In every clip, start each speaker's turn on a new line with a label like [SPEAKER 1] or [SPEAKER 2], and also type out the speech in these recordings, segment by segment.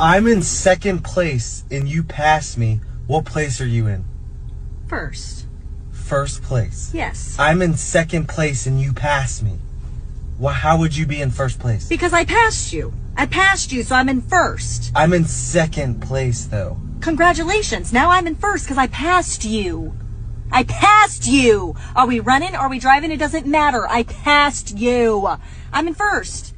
[SPEAKER 1] I'm in second place and you pass me, what place are you in?
[SPEAKER 2] First.
[SPEAKER 1] First place.
[SPEAKER 2] Yes.
[SPEAKER 1] I'm in second place and you pass me. Well, how would you be in first place?
[SPEAKER 2] Because I passed you. I passed you, so I'm in first.
[SPEAKER 1] I'm in second place, though.
[SPEAKER 2] Congratulations. Now I'm in first because I passed you. I passed you. Are we running? Are we driving? It doesn't matter. I passed you. I'm in first.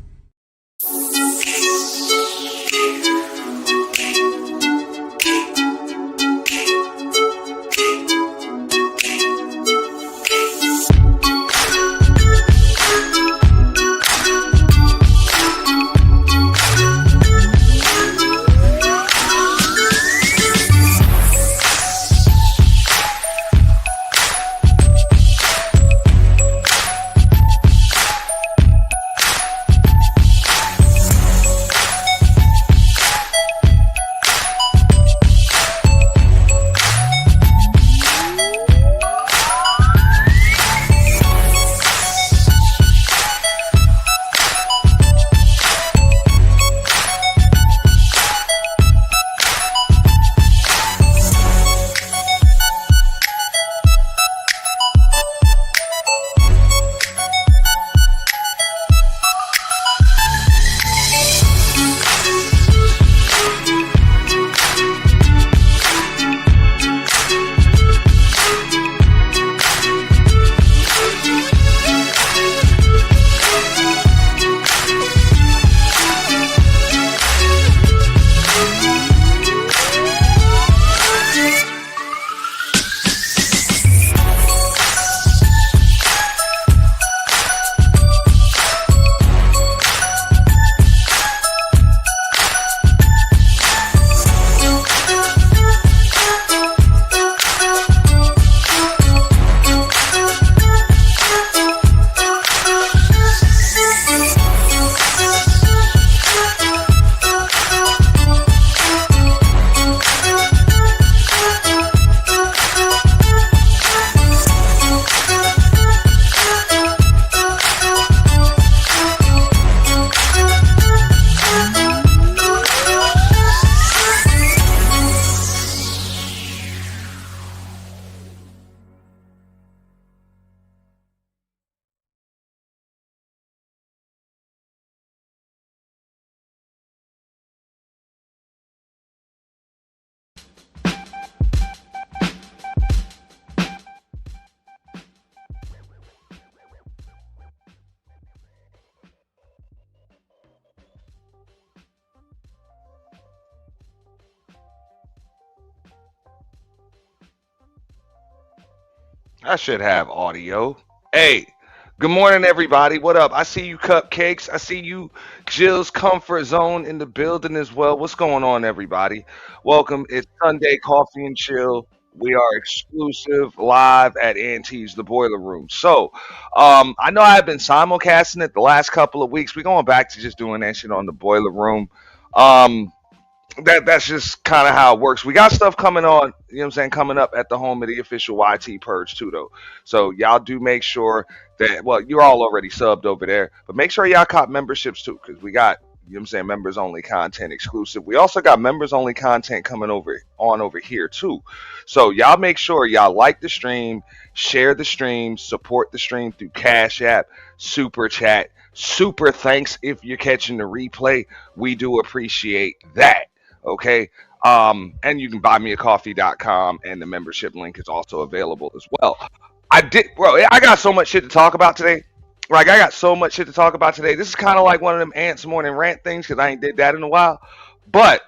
[SPEAKER 3] I should have audio. Hey, good morning, everybody. What up? I see you, Cupcakes. I see you, Jill's Comfort Zone in the building as well. What's going on, everybody? Welcome. It's Sunday Coffee and Chill. We are exclusive live at Auntie's, the Boiler Room. So, I know I've been simulcasting it the last couple of weeks. We're going back to just doing that shit on the Boiler Room. Um, that's just kind of how it works. We got stuff coming on, you know what I'm saying, coming up at the home of the official YT Purge too though. So y'all do make sure that well, you're all already subbed over there, but make sure y'all cop memberships too, because we got you know what I'm saying, members only content exclusive. We also got members only content coming over here too. So y'all make sure y'all like the stream, share the stream, support the stream through Cash App, Super Chat, Super Thanks if you're catching the replay. We do appreciate that. Okay. And you can buy me a coffee.com and the membership link is also available as well. I got so much shit to talk about today. Like, I got so much shit to talk about today. This is kind of like one of them Ants Morning Rant things because I ain't did that in a while. But,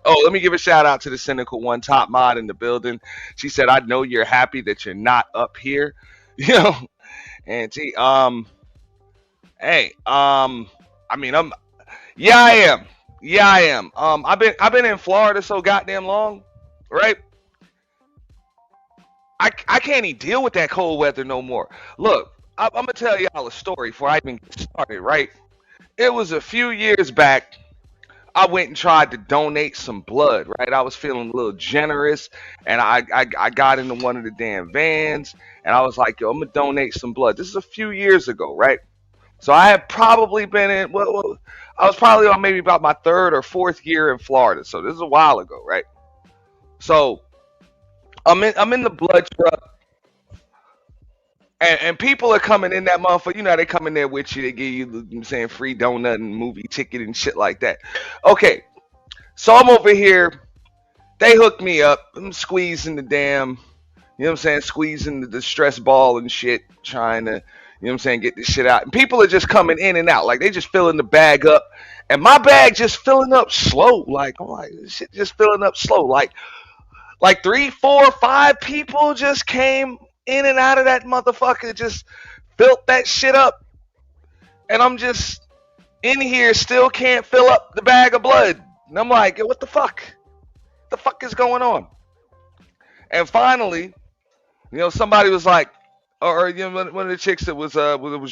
[SPEAKER 3] oh, let me give a shout out to the Cynical One top mod in the building. She said, I know you're happy that you're not up here. You know, Auntie, hey, I mean, yeah, I am. Yeah, I am. I've been in Florida so goddamn long, right? I can't even deal with that cold weather no more. Look, I'm gonna tell y'all a story before I even get started, right? It was a few years back. I went and tried to donate some blood, right? I was feeling a little generous, and I got into one of the damn vans, and I was like, yo, I'm gonna donate some blood. This is a few years ago, right? So I had probably been in. Well, I was probably on maybe about my third or fourth year in Florida. So this is a while ago, right? So I'm in the blood truck, and people are coming in that motherfucker. You know, they come in there with you. They give you, I'm saying, free donut and movie ticket and shit like that. Okay, so I'm over here. They hooked me up. I'm squeezing the damn, you know what I'm saying, squeezing the stress ball and shit, trying to, you know what I'm saying, get this shit out. And people are just coming in and out. Like, they just filling the bag up. And my bag just filling up slow. Like, I'm like, this shit just filling up slow. Like three, four, five people just came in and out of that motherfucker, just filled that shit up. And I'm just in here, still can't fill up the bag of blood. And I'm like, what the fuck? The fuck is going on? And finally, somebody was like, or one of the chicks that was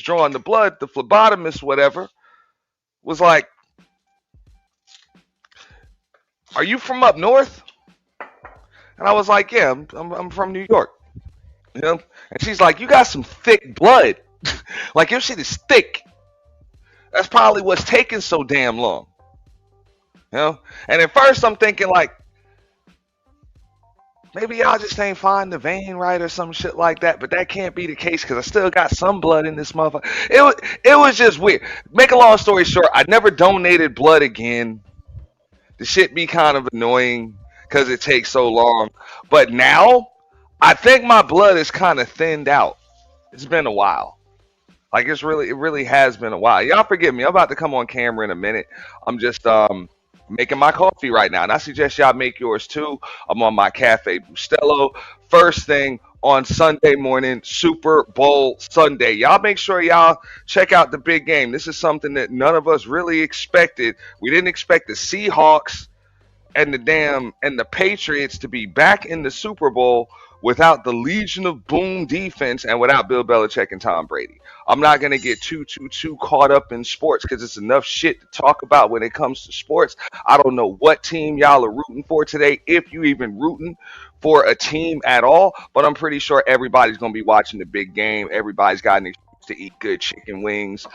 [SPEAKER 3] drawing the blood, the phlebotomist, whatever, was like, "Are you from up north?" And I was like, "Yeah, I'm from New York." And she's like, "You got some thick blood. Like your shit is thick. That's probably what's taking so damn long." And at first I'm thinking like, maybe y'all just ain't find the vein right or some shit like that, but that can't be the case because I still got some blood in this motherfucker. It was just weird. Make a long story short, I never donated blood again. The shit be kind of annoying because it takes so long. But now, I think my blood is kind of thinned out. It's been a while. Like it really has been a while. Y'all forgive me. I'm about to come on camera in a minute. I'm just making my coffee right now, and I suggest y'all make yours too. I'm on my Cafe Bustelo. First thing on Sunday morning, Super Bowl Sunday. Y'all make sure y'all check out the big game. This is something that none of us really expected. We didn't expect the Seahawks and the Patriots to be back in the Super Bowl without the Legion of Boom defense and without Bill Belichick and Tom Brady. I'm not gonna get too caught up in sports because it's enough shit to talk about when it comes to sports. I don't know what team y'all are rooting for today, if you even rooting for a team at all, but I'm pretty sure everybody's gonna be watching the big game. Everybody's got an excuse to eat good chicken wings,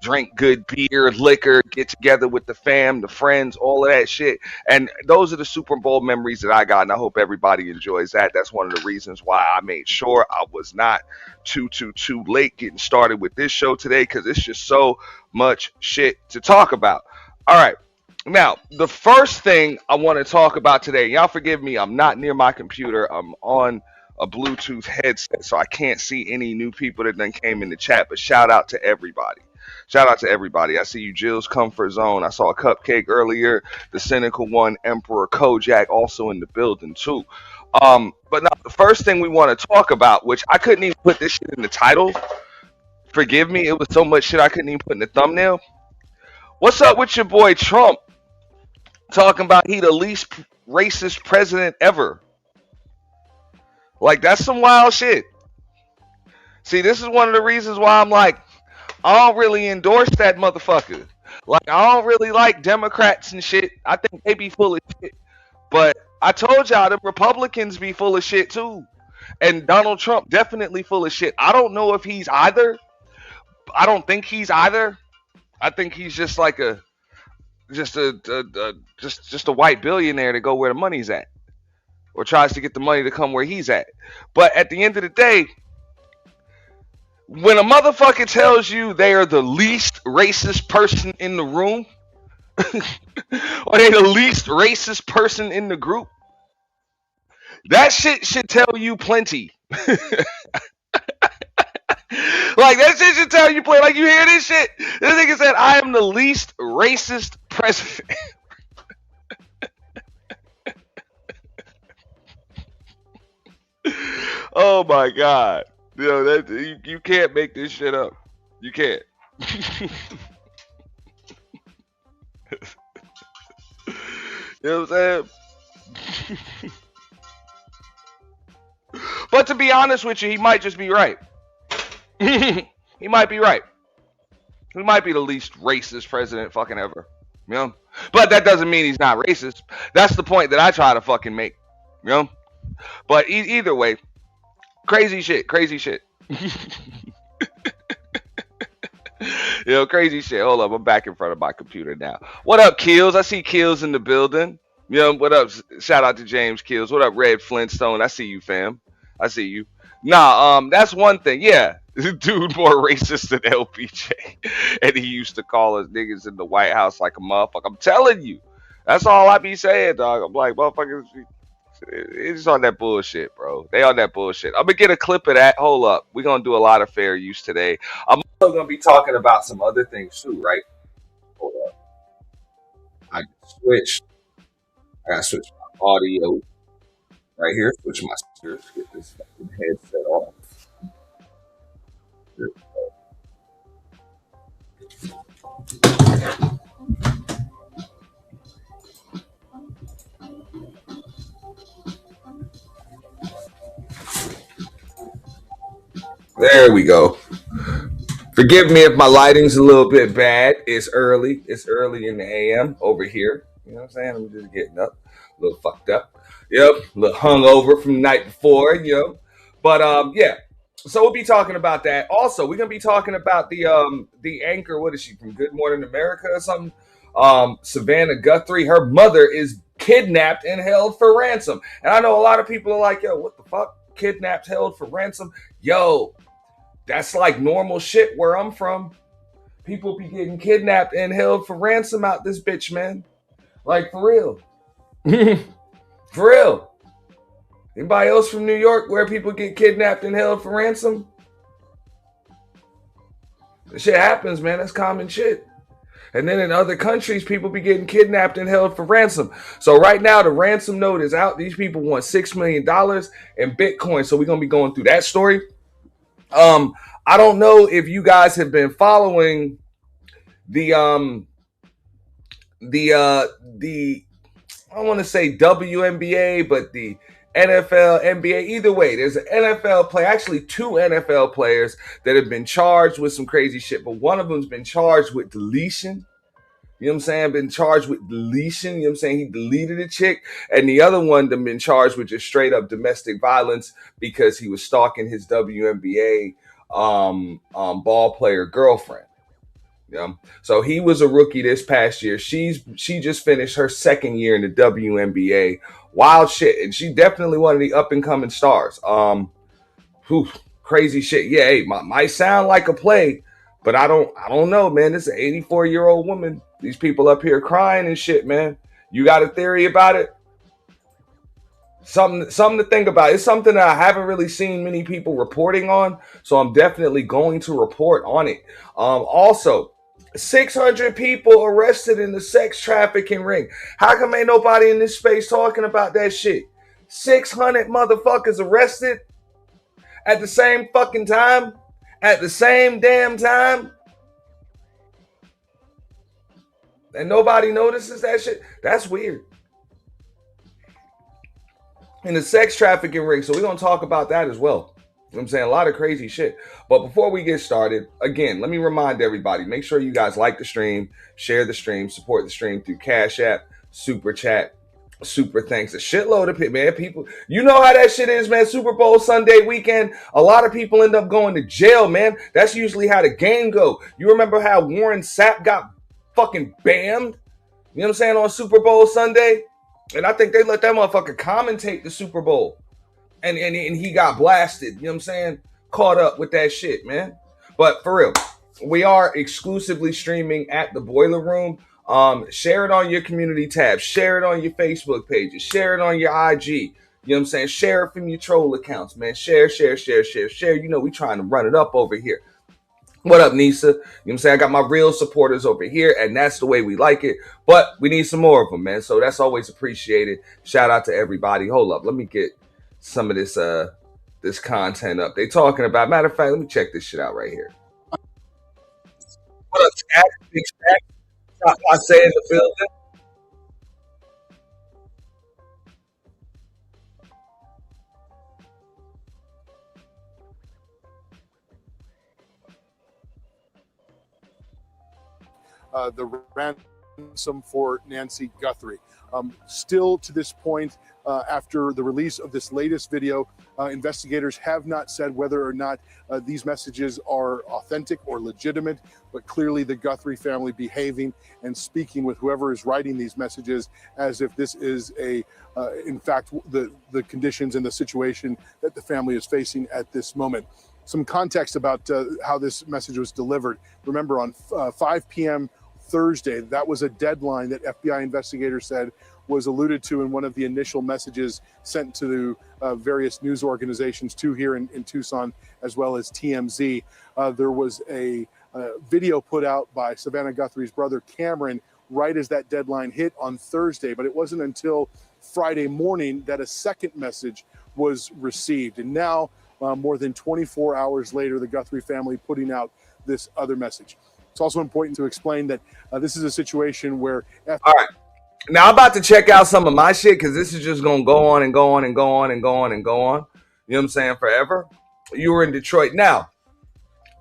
[SPEAKER 3] drink good beer, liquor, get together with the fam, the friends, all of that shit. And those are the Super Bowl memories that I got, and I hope everybody enjoys that. That's one of the reasons why I made sure I was not too late getting started with this show today, because it's just so much shit to talk about. All right. Now, the first thing I want to talk about today, y'all forgive me, I'm not near my computer. I'm on a Bluetooth headset, so I can't see any new people that done came in the chat, but shout out to everybody. Shout out to everybody. I see you, Jill's Comfort Zone. I saw a Cupcake earlier. The Cynical One, Emperor Kojak, also in the building, too. But now, the first thing we want to talk about, which I couldn't even put this shit in the title. Forgive me, it was so much shit I couldn't even put in the thumbnail. What's up with your boy Trump talking about he the least racist president ever? Like, that's some wild shit. See, this is one of the reasons why I'm like, I don't really endorse that motherfucker. Like, I don't really like Democrats and shit. I think they be full of shit. But I told y'all, the Republicans be full of shit too. And Donald Trump definitely full of shit. I don't know if he's either. I don't think he's either. I think he's just like just a white billionaire to go where the money's at, or tries to get the money to come where he's at. But at the end of the day, when a motherfucker tells you they are the least racist person in the room, or they the least racist person in the group, that shit should tell you plenty. Like, that shit should tell you plenty. Like, you hear this shit? This nigga said, I am the least racist president. Oh my god. You can't make this shit up. You can't. You know what I'm saying? But to be honest with you, he might just be right. He might be right. He might be the least racist president fucking ever. You know? But that doesn't mean he's not racist. That's the point that I try to fucking make. You know? But either way, crazy shit. Crazy shit. Hold up, I'm back in front of my computer now. What up, Kills? I see Kills in the building. What up? Shout out to James Kills. What up, Red Flintstone? I see you, fam. I see you. Nah, that's one thing. Yeah, dude, more racist than LBJ, and he used to call us niggas in the White House like a motherfucker. I'm telling you, that's all I be saying, dog. I'm like, motherfuckers. It's on that bullshit, bro. They on that bullshit. I'm gonna get a clip of that. Hold up. We're gonna do a lot of fair use today. I'm also gonna be talking about some other things too, right? Hold up. I switched. I gotta switch my audio right here. Switch my speakers. Get this fucking headset off. There we go. Forgive me if my lighting's a little bit bad. It's early. It's early in the AM over here. You know what I'm saying? I'm just getting up, a little fucked up. Yep, a little hungover from the night before. But yeah. So we'll be talking about that. Also, we're gonna be talking about the anchor. What is she from? Good Morning America or something? Savannah Guthrie. Her mother is kidnapped and held for ransom. And I know a lot of people are like, "Yo, what the fuck? Kidnapped, held for ransom?" Yo, that's like normal shit where I'm from. People be getting kidnapped and held for ransom out this bitch, man. Like for real. For real. Anybody else from New York where people get kidnapped and held for ransom? That shit happens, man. That's common shit. And then in other countries, people be getting kidnapped and held for ransom. So right now, the ransom note is out. These people want $6 million in Bitcoin. So we're going to be going through that story. I don't know if you guys have been following the I want to say WNBA, but the NFL, NBA. Either way, there's an NFL player, actually two NFL players that have been charged with some crazy shit, but one of them's been charged with deletion. You know what I'm saying? Been charged with deletion. You know what I'm saying? He deleted a chick. And the other one been charged with just straight up domestic violence because he was stalking his WNBA ball player girlfriend. So he was a rookie this past year. She just finished her second year in the WNBA. Wild shit. And she definitely one of the up and coming stars. Crazy shit. Yeah, hey, might sound like a play, but I don't know, man. This is an 84-year-old woman. These people up here crying and shit, man. You got a theory about it? Something to think about. It's something that I haven't really seen many people reporting on, so I'm definitely going to report on it. Also, 600 people arrested in the sex trafficking ring. How come ain't nobody in this space talking about that shit? 600 motherfuckers arrested at the same fucking time? At the same damn time? And nobody notices that shit? That's weird. In the sex trafficking ring. So we're going to talk about that as well. You know what I'm saying? A lot of crazy shit. But before we get started, again, let me remind everybody, make sure you guys like the stream, share the stream, support the stream through Cash App, Super Chat, Super Thanks. A shitload of people. You know how that shit is, man. Super Bowl Sunday weekend. A lot of people end up going to jail, man. That's usually how the game go. You remember how Warren Sapp got fucking bammed? You know what I'm saying? On Super Bowl Sunday? And I think they let that motherfucker commentate the Super Bowl. And he got blasted. You know what I'm saying? Caught up with that shit, man. But for real, we are exclusively streaming at the Boiler Room. Share it on your community tab. Share it on your Facebook pages. Share it on your IG. You know what I'm saying? Share it from your troll accounts, man. Share. You know we trying to run it up over here. What up, Nisa? You know what I'm saying? I got my real supporters over here, and that's the way we like it. But we need some more of them, man. So that's always appreciated. Shout out to everybody. Hold up. Let me get some of this content up. They talking about, matter of fact, let me check this shit out right here. What up, Stack? Big Stack? I say in the building.
[SPEAKER 4] The ransom for Nancy Guthrie. Still to this point, after the release of this latest video, Investigators have not said whether or not these messages are authentic or legitimate, but clearly the Guthrie family behaving and speaking with whoever is writing these messages as if this is in fact, the conditions and the situation that the family is facing at this moment. Some context about how this message was delivered. Remember, on 5 p.m. Thursday, that was a deadline that FBI investigators said was alluded to in one of the initial messages sent to various news organizations, two here in Tucson, as well as TMZ. There was a video put out by Savannah Guthrie's brother, Cameron, right as that deadline hit on Thursday, but it wasn't until Friday morning that a second message was received. And now, more than 24 hours later, the Guthrie family putting out this other message. It's also important to explain that this is a situation where...
[SPEAKER 3] All right. Now I'm about to check out some of my shit because this is just going to go on and go on and go on and go on and go on. You know what I'm saying? Forever. You were in Detroit. Now,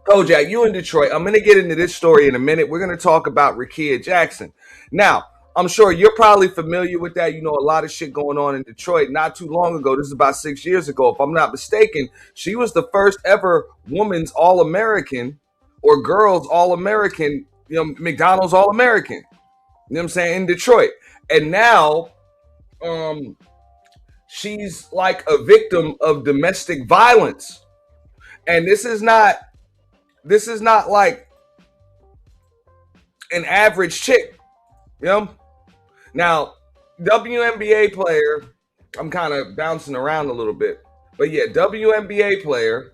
[SPEAKER 3] Kojak, you in Detroit. I'm going to get into this story in a minute. We're going to talk about Rakia Jackson. Now, I'm sure you're probably familiar with that. You know, a lot of shit going on in Detroit. Not too long ago, this is about 6 years ago, if I'm not mistaken, she was the first ever woman's All-American or girls All-American, you know, McDonald's All-American. You know what I'm saying? In Detroit. And now, she's like a victim of domestic violence. And this is not like an average chick, you know? Now, WNBA player, I'm kind of bouncing around a little bit, but yeah, WNBA player,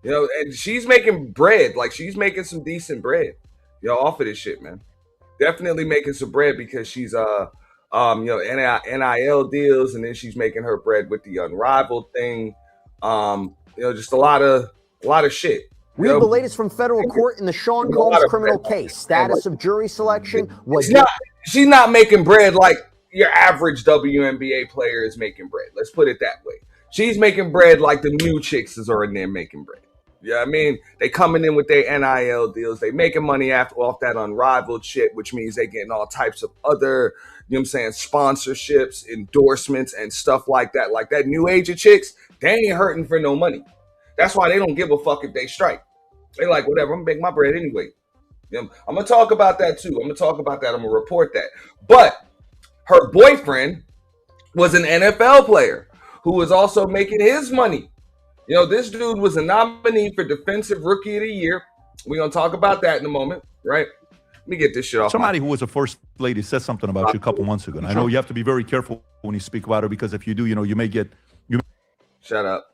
[SPEAKER 3] you know, and she's making bread, like she's making some decent bread, you know, off of this shit, man. Definitely making some bread because she's you know, NIL deals, and then she's making her bread with the Unrivaled thing. You know, just a lot of shit.
[SPEAKER 5] Read the latest from federal court in the Sean Combs criminal case. Status of jury selection was
[SPEAKER 3] she's not making bread like your average WNBA player is making bread. Let's put it that way. She's making bread like the new chicks are in there making bread. Yeah, I mean, they coming in with their NIL deals. They making money off that Unrivaled shit, which means they getting all types of other, you know what I'm saying, sponsorships, endorsements, and stuff like that. Like that new age of chicks, they ain't hurting for no money. That's why they don't give a fuck if they strike. They like, whatever, I'm gonna make my bread anyway. You know, I'm gonna talk about that too. I'm gonna report that. But her boyfriend was an NFL player who was also making his money. You know, this dude was a nominee for Defensive Rookie of the Year. We're going to talk about that in a moment, right? Let me get this shit off.
[SPEAKER 6] Somebody who was a first lady said something about you a couple months ago. And I know you have to be very careful when you speak about her because if you do, you know, you may get...
[SPEAKER 3] Shut up.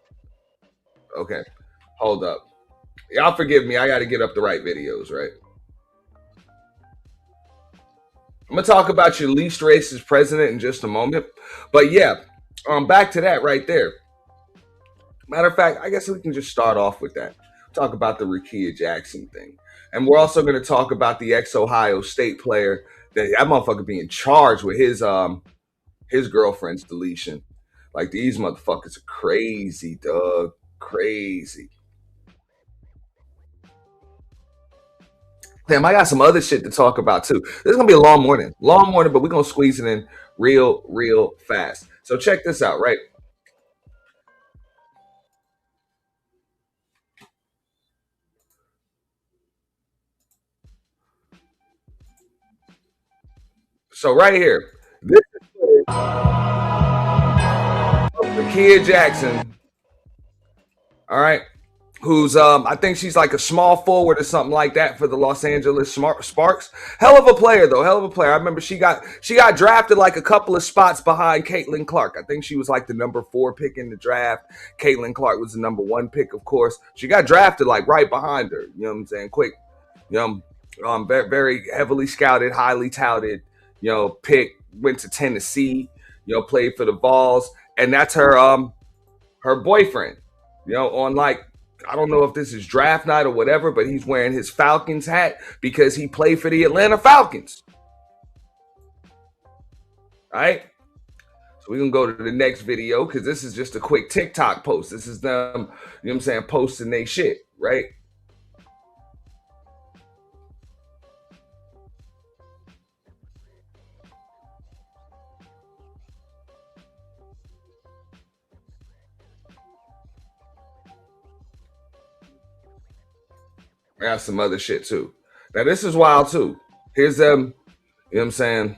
[SPEAKER 3] Okay. Hold up. Y'all forgive me. I got to get up the right videos, right? I'm going to talk about your least racist president in just a moment. But yeah, back to that right there. Matter of fact, I guess we can just start off with that. Talk about the Rakia Jackson thing. And we're also going to talk about the ex-Ohio State player that motherfucker being charged with his girlfriend's deletion. Like, these motherfuckers are crazy, dog. Crazy. Damn, I got some other shit to talk about, too. This is going to be a long morning. Long morning, but we're going to squeeze it in real fast. So check this out, right? So right here, this is Rakia Jackson, all right, who's I think she's like a small forward or something like that for the Los Angeles Sparks. Hell of a player though, hell of a player. I remember she got drafted like a couple of spots behind Caitlin Clark. I think she was like the number 4 pick in the draft. Caitlin Clark was the number 1 pick, of course. She got drafted like right behind her. You know what I'm saying? Quick, you know, very, very heavily scouted, highly touted. You know, pick, went to Tennessee, you know, played for the Vols, and that's her boyfriend, you know, on like, I don't know if this is draft night or whatever, but he's wearing his Falcons hat because he played for the Atlanta Falcons. All right. So we're going to go to the next video because this is just a quick TikTok post. This is them, you know what I'm saying, posting their shit, right? I got some other shit too. Now this is wild too. Here's them. You know what I'm saying?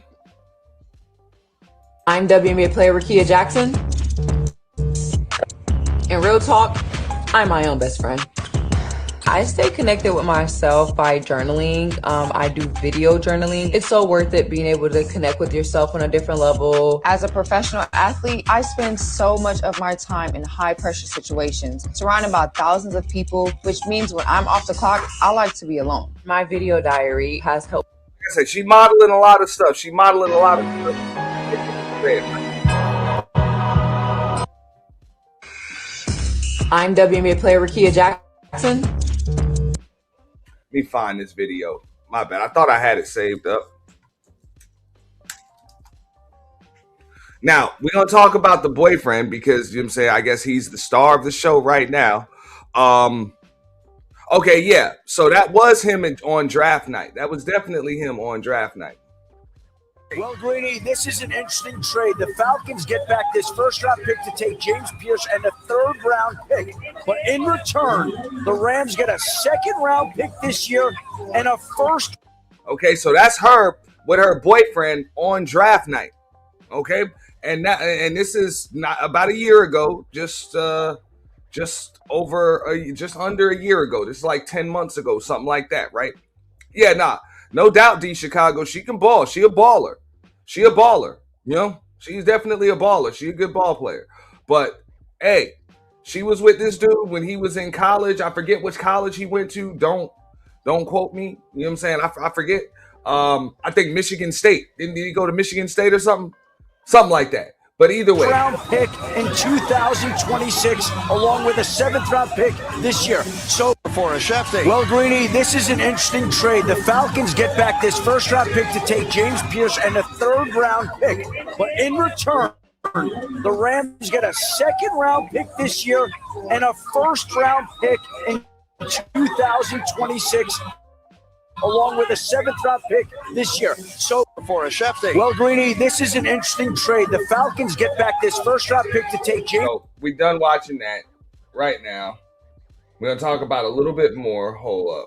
[SPEAKER 7] I'm WNBA player Rakia Jackson. In real talk, I'm my own best friend. I stay connected with myself by journaling. I do video journaling. It's so worth it being able to connect with yourself on a different level.
[SPEAKER 8] As a professional athlete, I spend so much of my time in high pressure situations, surrounded by thousands of people, which means when I'm off the clock, I like to be alone.
[SPEAKER 7] My video diary has helped.
[SPEAKER 3] Like I said, she modeling a lot of stuff.
[SPEAKER 7] I'm WNBA player Rakia Jackson.
[SPEAKER 3] Let me find this video. My bad. I thought I had it saved up. Now, we're going to talk about the boyfriend because, you know what I'm saying, I guess he's the star of the show right now. Okay, yeah. So that was him on draft night. That was definitely him on draft night.
[SPEAKER 9] Well, Greeny, this is an interesting trade. The Falcons get back this first-round pick to take James Pierce and a third-round pick. But in return, the Rams get a second-round pick this year and a first.
[SPEAKER 3] Okay, so that's her with her boyfriend on draft night. Okay, and this is not about a year ago, just under a year ago. This is like 10 months ago, something like that, right? Yeah, no doubt, D Chicago, she can ball. She a baller. You know, she's definitely a baller. She a good ball player. But hey, she was with this dude when he was in college. I forget which college he went to. Don't quote me. You know what I'm saying? I forget. I think Michigan State. Did he go to Michigan State or something? Something like that. But either way.
[SPEAKER 9] Round pick in 2026, along with a seventh-round pick this year. So
[SPEAKER 10] for a chef day.
[SPEAKER 9] Well, Greeny, this is an interesting trade. The Falcons get back this first-round pick to take James Pierce and a third-round pick. But in return, the Rams get a second-round pick this year and a first-round pick in 2026. Along with a seventh-round pick this year. So
[SPEAKER 10] for a chef day.
[SPEAKER 9] Well, Greeny, this is an interesting trade. The Falcons get back this first-round pick to take James.
[SPEAKER 3] So we done watching that right now. We're going to talk about a little bit more. Hold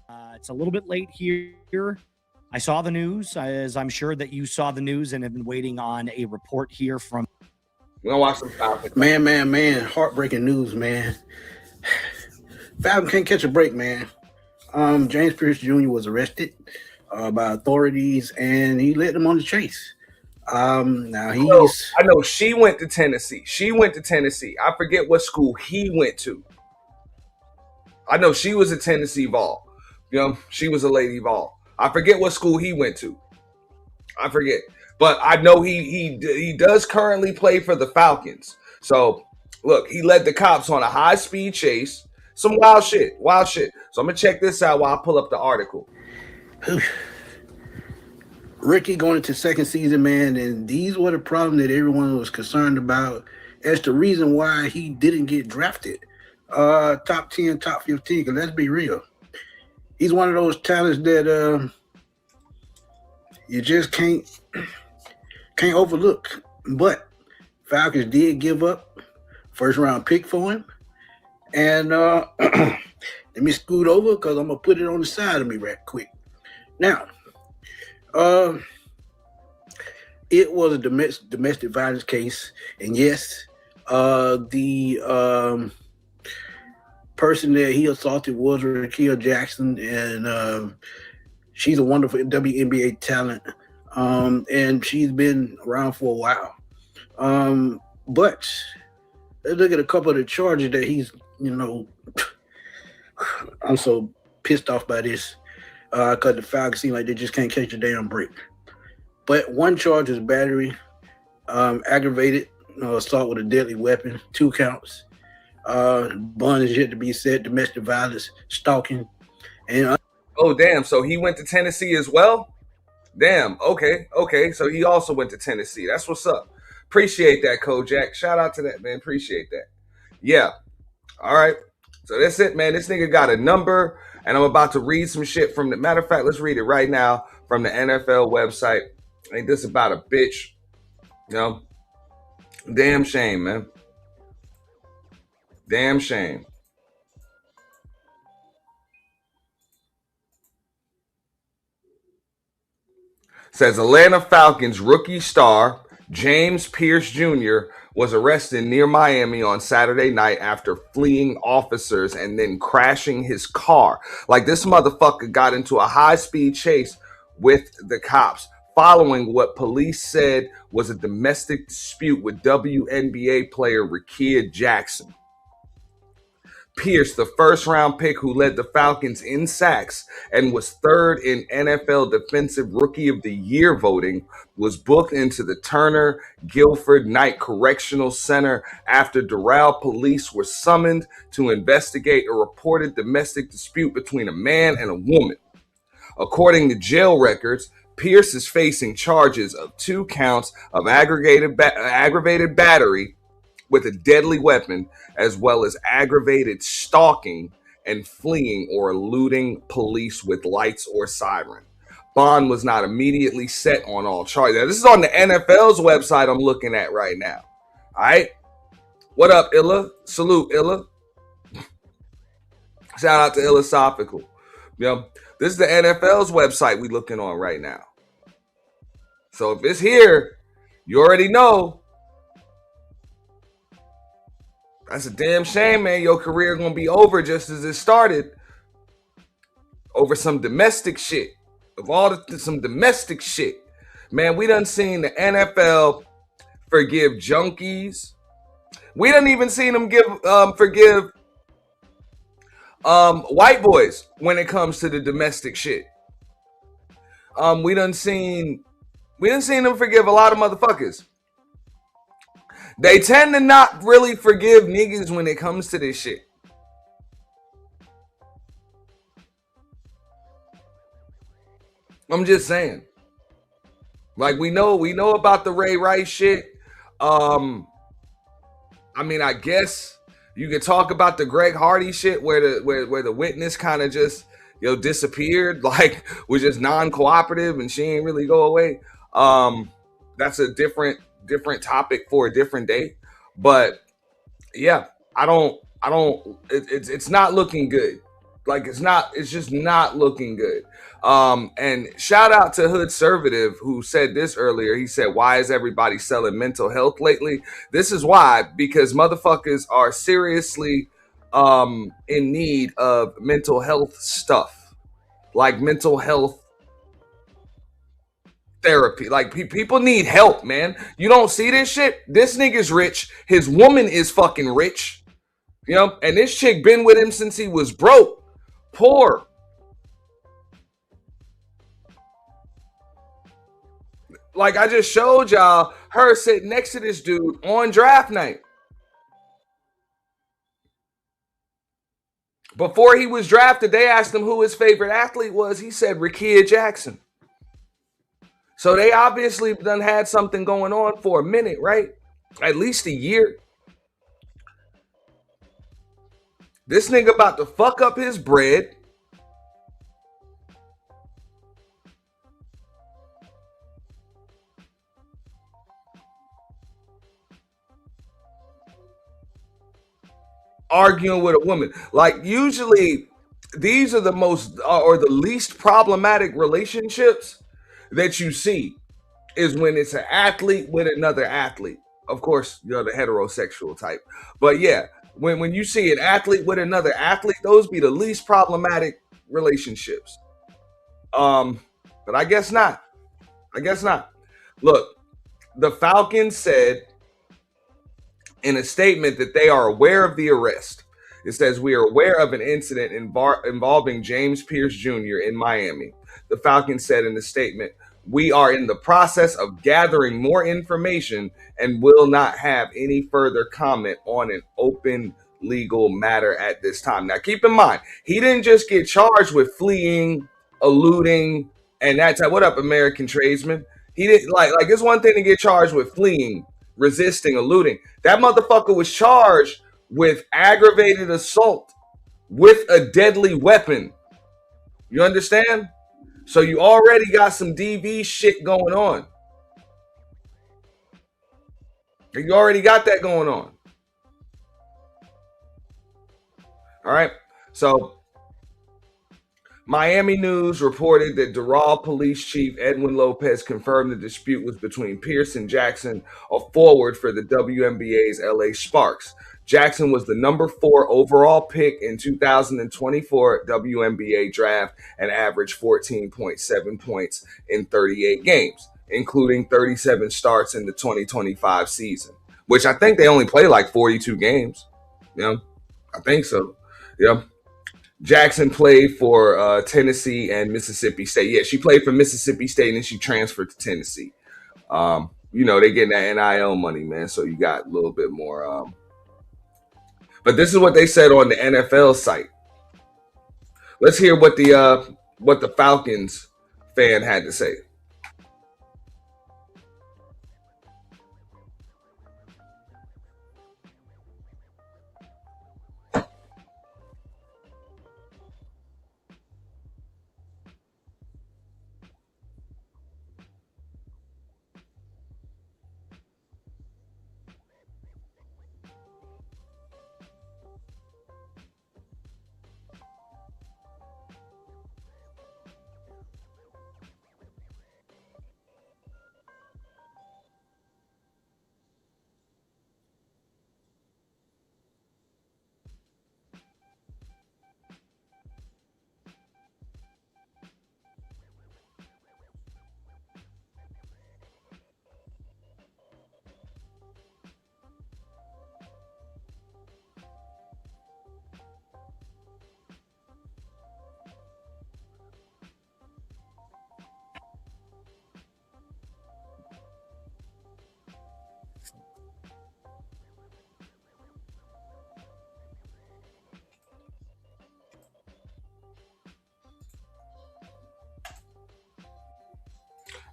[SPEAKER 11] up. It's a little bit late here. I saw the news, as I'm sure that you saw the news and have been waiting on a report here from.
[SPEAKER 3] We're going to watch some Falcons.
[SPEAKER 10] Man. Heartbreaking news, man. Falcon can't catch a break, man. James Pierce Jr. was arrested by authorities, and he led them on the chase. Now he's.
[SPEAKER 3] I know she went to Tennessee. I forget what school he went to. I know she was a Tennessee Vol. You know, she was a Lady Vol. I forget what school he went to. I forget, but I know he does currently play for the Falcons. So. Look, he led the cops on a high-speed chase. Some wild shit. So I'm going to check this out while I pull up the article.
[SPEAKER 10] Ricky going into second season, man, and these were the problems that everyone was concerned about as the reason why he didn't get drafted. Top 10, top 15, because let's be real. He's one of those talents that you just can't overlook. But Falcons did give up first round pick for him. And let me scoot over because I'm going to put it on the side of me right quick. Now, it was a domestic violence case. And yes, the person that he assaulted was Rakia Jackson. And she's a wonderful WNBA talent. And she's been around for a while. But let's look at a couple of the charges that he's, I'm so pissed off by this because the Falcons seem like they just can't catch a damn break. But one charge is battery, aggravated assault with a deadly weapon, 2 counts. Bond is yet to be set, domestic violence, stalking. And
[SPEAKER 3] oh, damn. So he went to Tennessee as well? Damn. Okay. So he also went to Tennessee. That's what's up. Appreciate that, Kojak. Shout out to that, man. Appreciate that. Yeah. All right. So that's it, man. This nigga got a number, and I'm about to read some shit from the matter of fact, let's read it right now from the NFL website. Ain't this about a bitch? Damn shame, man. Damn shame. Says Atlanta Falcons rookie star James Pierce Jr. was arrested near Miami on Saturday night after fleeing officers and then crashing his car. Like, this motherfucker got into a high-speed chase with the cops following what police said was a domestic dispute with WNBA player Rickea Jackson. Pierce, the first-round pick who led the Falcons in sacks and was third in NFL Defensive Rookie of the Year voting, was booked into the Turner Guilford Knight Correctional Center after Doral police were summoned to investigate a reported domestic dispute between a man and a woman. According to jail records, Pierce is facing charges of 2 counts of aggravated battery with a deadly weapon, as well as aggravated stalking and fleeing or eluding police with lights or siren. Bond was not immediately set on all charges. Now, this is on the NFL's website I'm looking at right now. All right? What up, Illa? Salute, Illa. Shout out to Illosophical. You know, this is the NFL's website we looking on right now. So if it's here, you already know. That's a damn shame, man. Your career gonna be over just as it started. Over some domestic shit. Some domestic shit. Man, we done seen the NFL forgive junkies. We done even seen them forgive white boys when it comes to the domestic shit. We done seen them forgive a lot of motherfuckers. They tend to not really forgive niggas when it comes to this shit. I'm just saying. Like, we know about the Ray Rice shit. I mean, I guess you could talk about the Greg Hardy shit where the witness kind of just disappeared, like was just non-cooperative and she ain't really go away. That's a different topic for a different day. But yeah, it's not looking good. Like, it's just not looking good. And shout out to Hood Servative, who said this earlier. He said, why is everybody selling mental health lately? This is why, because motherfuckers are seriously in need of mental health stuff, like mental health therapy. Like, people need help, man. You don't see this shit? This nigga's rich. His woman is fucking rich. And this chick been with him since he was broke. Poor. Like, I just showed y'all her sitting next to this dude on draft night. Before he was drafted, they asked him who his favorite athlete was. He said Rickea Jackson. So they obviously done had something going on for a minute, right? At least a year. This nigga about to fuck up his bread. Arguing with a woman. Like, usually these are the most or the least problematic relationships that you see is when it's an athlete with another athlete. Of course, the heterosexual type. But yeah, when you see an athlete with another athlete, those be the least problematic relationships. But I guess not. Look, the Falcons said in a statement that they are aware of the arrest. It says, we are aware of an incident involving James Pierce Jr. in Miami. The Falcons said in the statement, we are in the process of gathering more information and will not have any further comment on an open legal matter at this time. Now, keep in mind, he didn't just get charged with fleeing, eluding, and that type. What up, American tradesman? He didn't like it's one thing to get charged with fleeing, resisting, eluding. That motherfucker was charged with aggravated assault with a deadly weapon. You understand? So you already got some DV shit going on. You already got that going on. All right. So Miami News reported that Doral Police Chief Edwin Lopez confirmed the dispute was between Pierce and Jackson, a forward for the WNBA's LA Sparks. Jackson was the number 4 overall pick in 2024 WNBA draft and averaged 14.7 points in 38 games, including 37 starts in the 2025 season, which I think they only play like 42 games. Yeah, I think so. Yeah. Jackson played for Tennessee and Mississippi State. Yeah, she played for Mississippi State and then she transferred to Tennessee. They getting that NIL money, man. So you got a little bit more. But this is what they said on the NFL site. Let's hear what the Falcons fan had to say.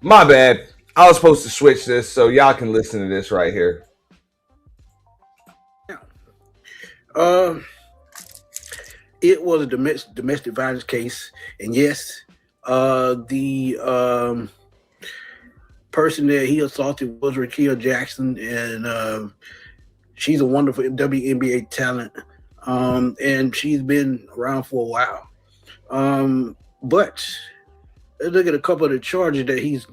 [SPEAKER 3] My bad. I was supposed to switch this so y'all can listen to this right here.
[SPEAKER 10] It was a domestic violence case, and yes, the person that he assaulted was Rakia Jackson, and she's a wonderful WNBA talent, and she's been around for a while. But let's look at a couple of the charges that he's,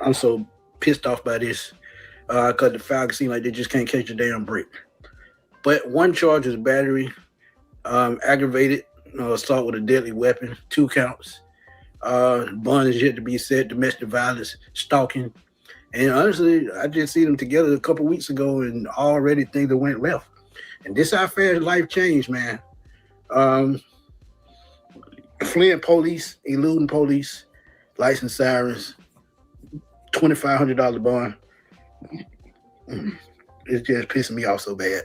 [SPEAKER 10] I'm so pissed off by this because the Falcons seem like they just can't catch a damn break. But one charge is battery, aggravated assault with a deadly weapon, 2 counts. Bond is yet to be set, domestic violence, stalking. And honestly, I just seen them together a couple weeks ago and already things that went left. And this how fast life changed, man. Fleeing police, eluding police, license sirens, $2,500 bond. It's just pissing me off so bad.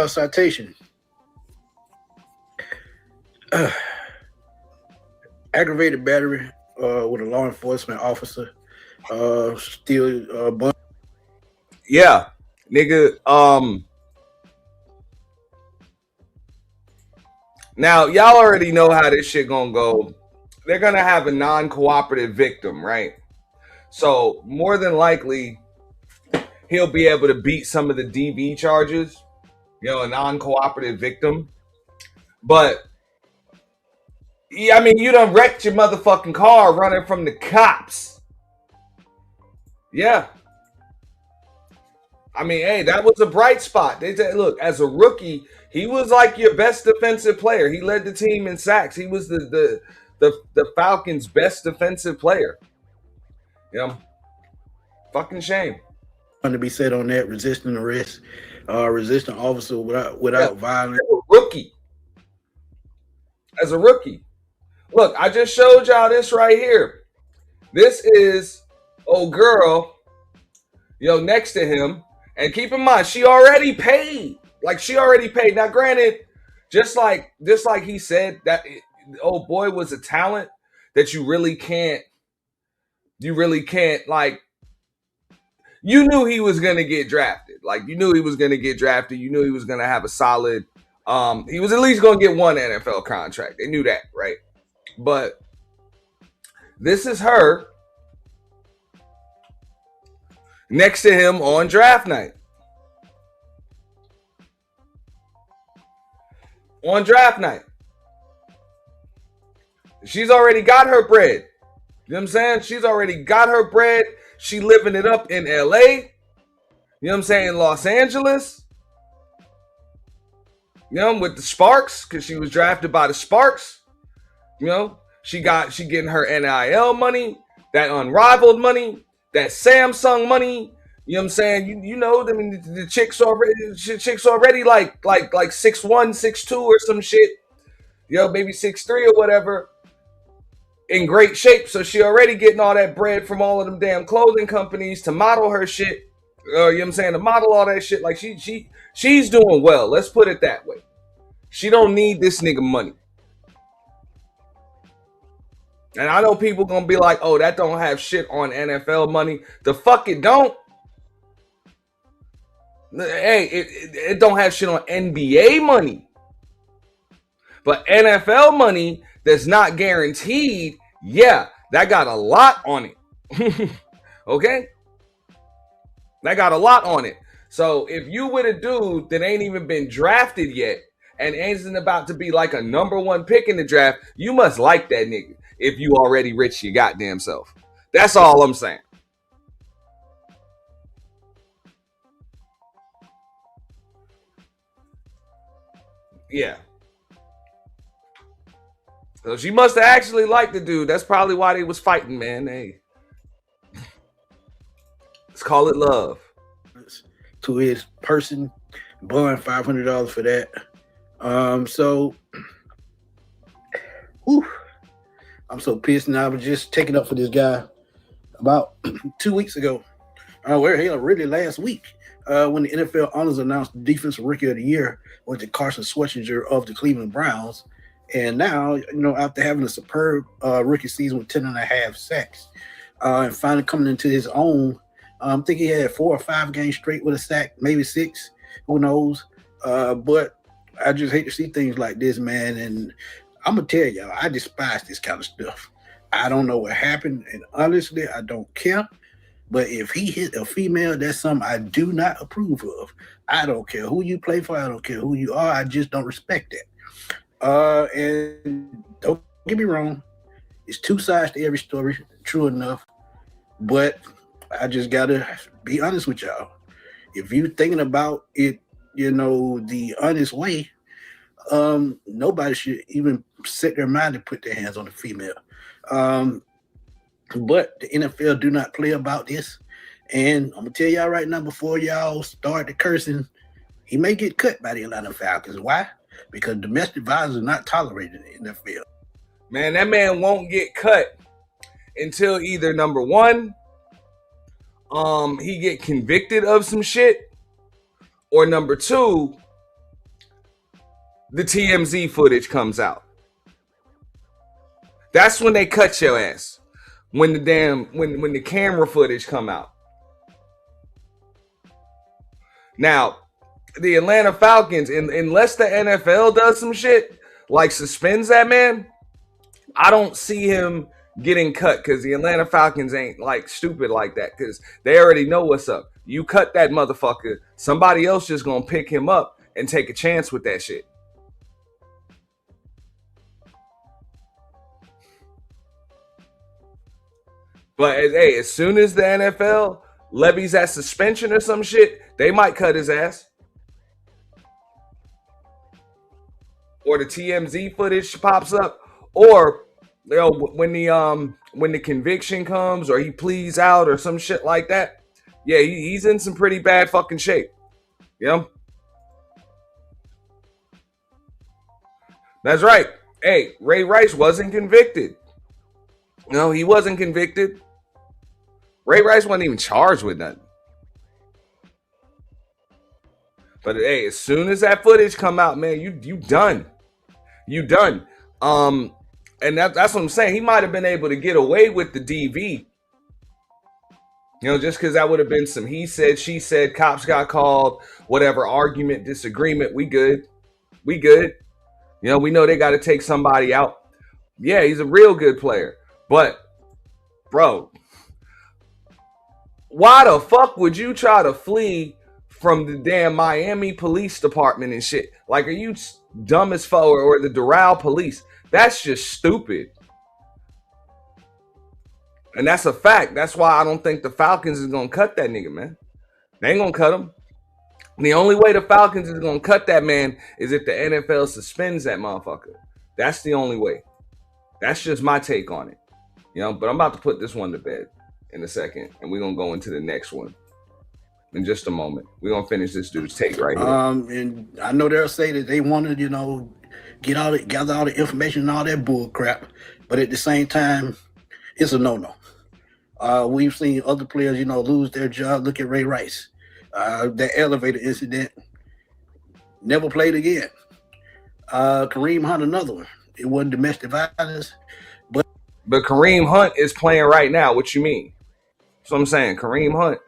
[SPEAKER 10] Citation. Aggravated battery with a law enforcement officer. Still
[SPEAKER 3] Yeah, nigga. Now y'all already know how this shit gonna go. They're gonna have a non-cooperative victim, right? So more than likely, he'll be able to beat some of the DV charges. A non-cooperative victim. But yeah, I mean, you done wrecked your motherfucking car running from the cops. Yeah. I mean, hey, that was a bright spot. They said, look, as a rookie, he was like your best defensive player. He led the team in sacks. He was the Falcons' best defensive player. Fucking shame.
[SPEAKER 10] To be said on that, resisting arrest, resisting officer without violence.
[SPEAKER 3] As a rookie. Look, I just showed y'all this right here. This is old girl, next to him. And keep in mind, she already paid. Now, granted, just like he said, that old boy was a talent that you really can't, like, you knew he was going to get drafted. You knew he was going to get drafted. You knew he was going to have a solid, he was at least going to get one NFL contract. They knew that, right? But this is her next to him on draft night. on draft night. She's already got her bread. You know what I'm saying? She's already got her bread. She living it up in LA. You know what I'm saying? Los Angeles. You know, with the Sparks, because she was drafted by the Sparks. You know, she getting her NIL money, that unrivaled money, that Samsung money. You know what I'm saying? You know, I mean, the chicks already like 6'1", 6'2", or some shit. You know, maybe 6'3" or whatever. In great shape, so she already getting all that bread from all of them damn clothing companies to model her shit. You know what I'm saying? To model all that shit. Like she's doing well. Let's put it that way. She don't need this nigga money. And I know people gonna be like, oh, that don't have shit on NFL money. The fuck it don't. Hey, it don't have shit on NBA money. But NFL money that's not guaranteed, yeah, that got a lot on it. Okay? That got a lot on it. So if you with a dude that ain't even been drafted yet and isn't about to be like a number one pick in the draft, you must like that nigga if you already rich your goddamn self. That's all I'm saying. Yeah. So she must have actually liked the dude. That's probably why they was fighting, man. Hey, let's call it love.
[SPEAKER 10] To his person, bond $500 for that. So, I'm so pissed now. I was just taking up for this guy about 2 weeks ago. Really last week, when the NFL Honors announced the Defensive Rookie of the Year went to Carson Schwarzenegger of the Cleveland Browns. And now, you know, after having a superb rookie season with 10.5 sacks, and finally coming into his own, I think he had 4 or 5 games straight with a sack, maybe 6, who knows? But I just hate to see things like this, man. And I'm gonna tell y'all, I despise this kind of stuff. I don't know what happened, and honestly, I don't care. But if he hit a female, that's something I do not approve of. I don't care who you play for. I don't care who you are. I just don't respect that. And don't get me wrong, it's 2 sides to every story, true enough. But I just gotta be honest with y'all. If you're thinking about it, you know, the honest way, nobody should even set their mind to put their hands on a female. But the NFL do not play about this. And I'm gonna tell y'all right now, before y'all start the cursing, he may get cut by the Atlanta Falcons. Why? Because domestic violence is not tolerated in the NFL.
[SPEAKER 3] Man, that man won't get cut until either number one, he get convicted of some shit, or number 2, the TMZ footage comes out. That's when they cut your ass. When the camera footage come out. Now, the Atlanta Falcons, unless the NFL does some shit, like suspends that man, I don't see him getting cut, because the Atlanta Falcons ain't like stupid like that, because they already know what's up. You cut that motherfucker, somebody else just gonna pick him up and take a chance with that shit. But hey, as soon as the NFL levies that suspension or some shit, they might cut his ass. Or the TMZ footage pops up, or you know, when the conviction comes, or he pleads out or some shit like that. Yeah, he's in some pretty bad fucking shape. You know? That's right. Hey, Ray Rice wasn't convicted. No, he wasn't convicted. Ray Rice wasn't even charged with nothing. But hey, as soon as that footage come out, man, you done. You done. And that's what I'm saying. He might have been able to get away with the DV. You know, just because that would have been some he said, she said, cops got called, whatever, argument, disagreement. We good. We good. You know, we know they got to take somebody out. Yeah, he's a real good player. But, bro, why the fuck would you try to flee from the damn Miami Police Department and shit? Like, are you dumb as fuck, or the Doral police. That's just stupid. And that's a fact. That's why I don't think the Falcons is going to cut that nigga, man. They ain't going to cut him. The only way the Falcons is going to cut that man is if the NFL suspends that motherfucker. That's the only way. That's just my take on it. You know, but I'm about to put this one to bed in a second, and we're going to go into the next one in just a moment. We're going to finish this dude's take right here.
[SPEAKER 10] And I know they'll say that they wanted, you know, gather all the information and all that bull crap, but at the same time, it's a no-no. We've seen other players, you know, lose their job. Look at Ray Rice. That elevator incident, never played again. Kareem Hunt, another one. It wasn't domestic violence,
[SPEAKER 3] but Kareem Hunt is playing right now. What you mean? That's what I'm saying. Kareem Hunt,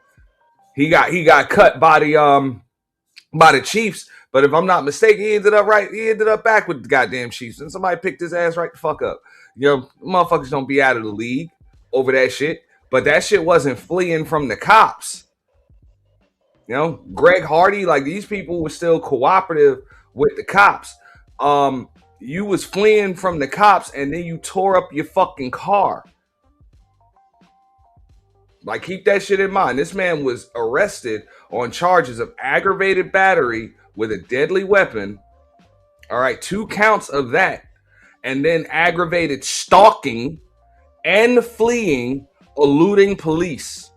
[SPEAKER 3] he got cut by the Chiefs. But if I'm not mistaken, he ended up back with the goddamn Chiefs, and somebody picked his ass right the fuck up. You know, motherfuckers don't be out of the league over that shit. But that shit wasn't fleeing from the cops. You know, Greg Hardy, like, these people were still cooperative with the cops. You was fleeing from the cops, and then you tore up your fucking car. Like, keep that shit in mind. This man was arrested on charges of aggravated battery with a deadly weapon. All right, 2 counts of that. And then aggravated stalking and fleeing, eluding police.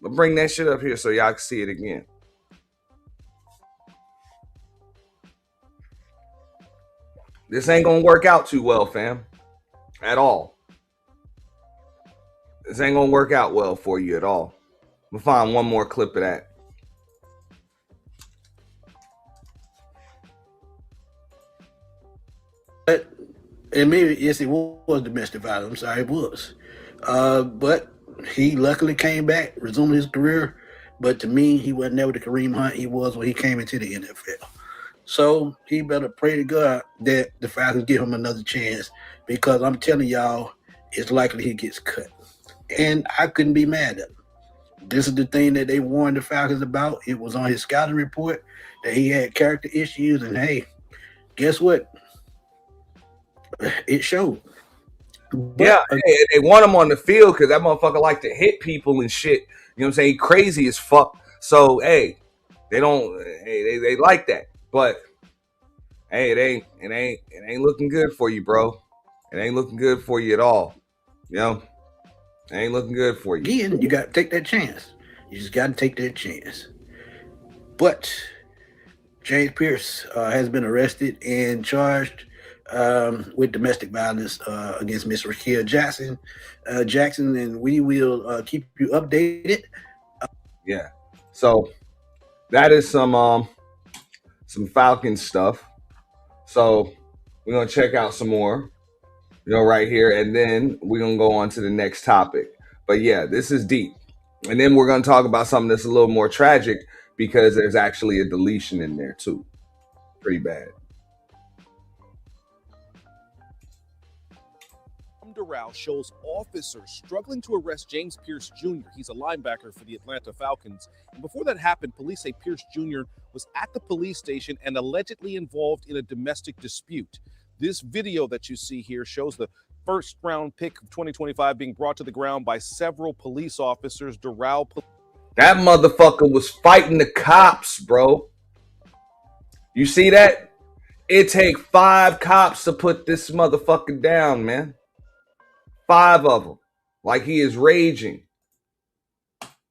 [SPEAKER 3] I'll bring that shit up here so y'all can see it again. This ain't gonna work out too well, fam. At all. This ain't gonna work out well for you at all. We'll find one more clip of that.
[SPEAKER 10] And maybe, yes, it was domestic violence. I'm sorry, it was. But he luckily came back, resumed his career. But to me, he was never the Kareem Hunt he was when he came into the NFL. So he better pray to God that the Falcons give him another chance, because I'm telling y'all, it's likely he gets cut. And I couldn't be mad at him. This is the thing that they warned the Falcons about. It was on his scouting report that he had character issues. And hey, guess what? It showed. But,
[SPEAKER 3] yeah, they want him on the field because that motherfucker like to hit people and shit. You know what I'm saying? He crazy as fuck. So hey, they like that. But hey, it ain't looking good for you, bro. It ain't looking good for you at all. You know, it ain't looking good for you.
[SPEAKER 10] Again, you got to take that chance. You just got to take that chance. But James Pierce has been arrested and charged with domestic violence against Miss Rakia Jackson, and we will keep you updated.
[SPEAKER 3] Yeah. So that is some Falcon stuff. So we're gonna check out some more, you know, right here, and then we're gonna go on to the next topic. But yeah, this is deep. And then we're gonna talk about something that's a little more tragic because there's actually a deletion in there too. Pretty bad.
[SPEAKER 12] Doral shows officers struggling to arrest James Pierce Jr. He's a linebacker for the Atlanta Falcons. And before that happened, police say Pierce Jr. was at the police station and allegedly involved in a domestic dispute. This video that you see here shows the first round pick of 2025 being brought to the ground by several police officers.
[SPEAKER 3] That motherfucker was fighting the cops, bro. You see that? It take 5 cops to put this motherfucker down, man. 5 of them. Like he is raging.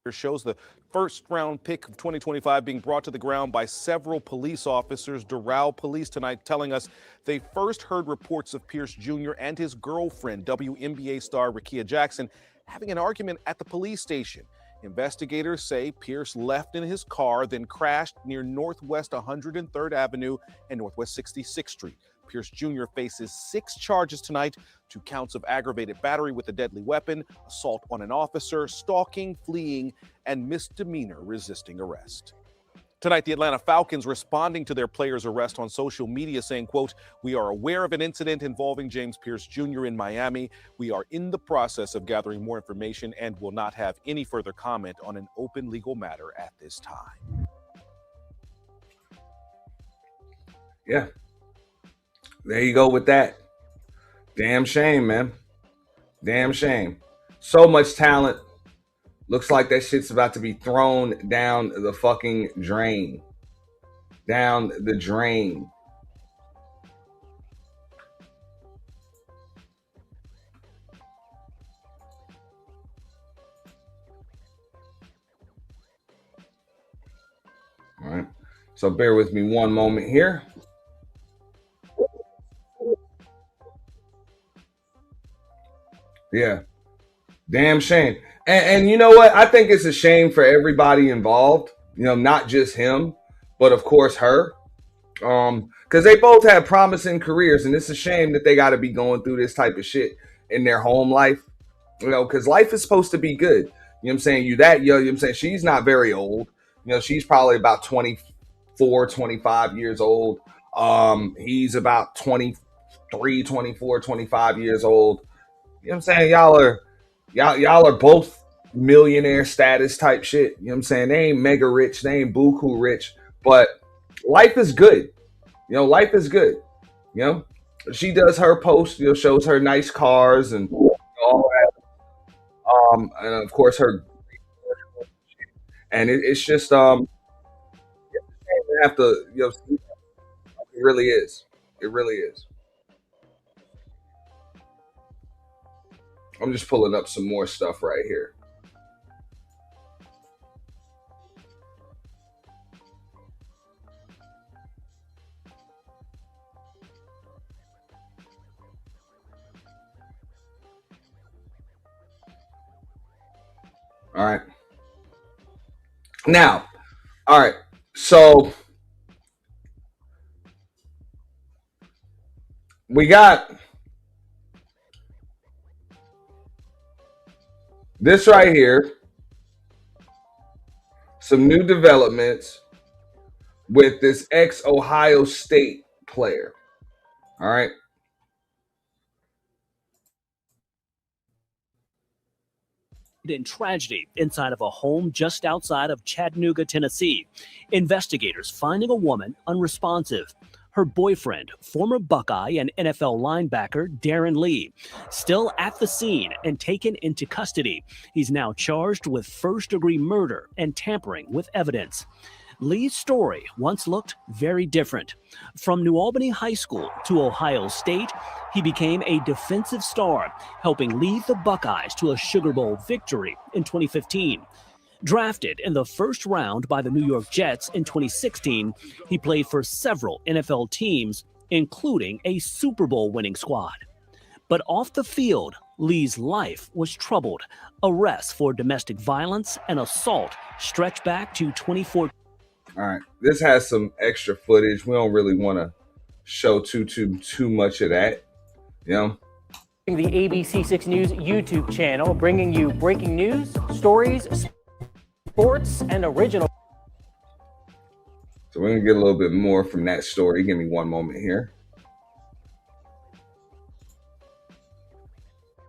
[SPEAKER 12] Here shows the first round pick of 2025 being brought to the ground by several police officers. Doral police tonight telling us they first heard reports of Pierce Jr. and his girlfriend, WNBA star Rakia Jackson, having an argument at the police station. Investigators say Pierce left in his car, then crashed near Northwest 103rd Avenue and Northwest 66th Street. Pierce Jr. faces 6 charges tonight, 2 counts of aggravated battery with a deadly weapon, assault on an officer, stalking, fleeing, and misdemeanor resisting arrest. Tonight, the Atlanta Falcons responding to their player's arrest on social media saying, quote, "We are aware of an incident involving James Pierce Jr. in Miami. We are in the process of gathering more information and will not have any further comment on an open legal matter at this time."
[SPEAKER 3] Yeah. There you go with that. Damn shame, man. Damn shame. So much talent. Looks like that shit's about to be thrown down the fucking drain. Down the drain. All right. So bear with me one moment here. Yeah. Damn shame. And you know what? I think it's a shame for everybody involved. You know, not just him, but of course her. Because they both have promising careers, and it's a shame that they got to be going through this type of shit in their home life. You know, because life is supposed to be good. You know what I'm saying? You that young, you know what I'm saying? She's not very old. You know, she's probably about 24, 25 years old. He's about 23, 24, 25 years old. You know what I'm saying? Y'all are both millionaire status type shit. You know what I'm saying? They ain't mega rich, they ain't buku rich, but life is good. You know, life is good. You know, she does her post, you know, shows her nice cars and all that. And of course her, and it's just you have to, you know, it really is. It really is. I'm just pulling up some more stuff right here. All right. Now, all right. So we got this right here. Some new developments with this ex-Ohio State player. All right.
[SPEAKER 13] In tragedy inside of a home just outside of Chattanooga, Tennessee. Investigators finding a woman unresponsive. Her boyfriend, former Buckeye and NFL linebacker Darren Lee, still at the scene and taken into custody. He's now charged with first-degree murder and tampering with evidence. Lee's story once looked very different. From New Albany High School to Ohio State, he became a defensive star, helping lead the Buckeyes to a Sugar Bowl victory in 2015. Drafted in the first round by the New York Jets in 2016, he played for several NFL teams, including a Super Bowl winning squad. But off the field, Lee's life was troubled. Arrests for domestic violence and assault stretch back to 2014.
[SPEAKER 3] All right, this has some extra footage. We don't really want to show too much of that, you know.
[SPEAKER 14] The ABC6 News YouTube channel, bringing you breaking news, stories, sports, and original.
[SPEAKER 3] So we're gonna get a little bit more from that story. Give me one moment here.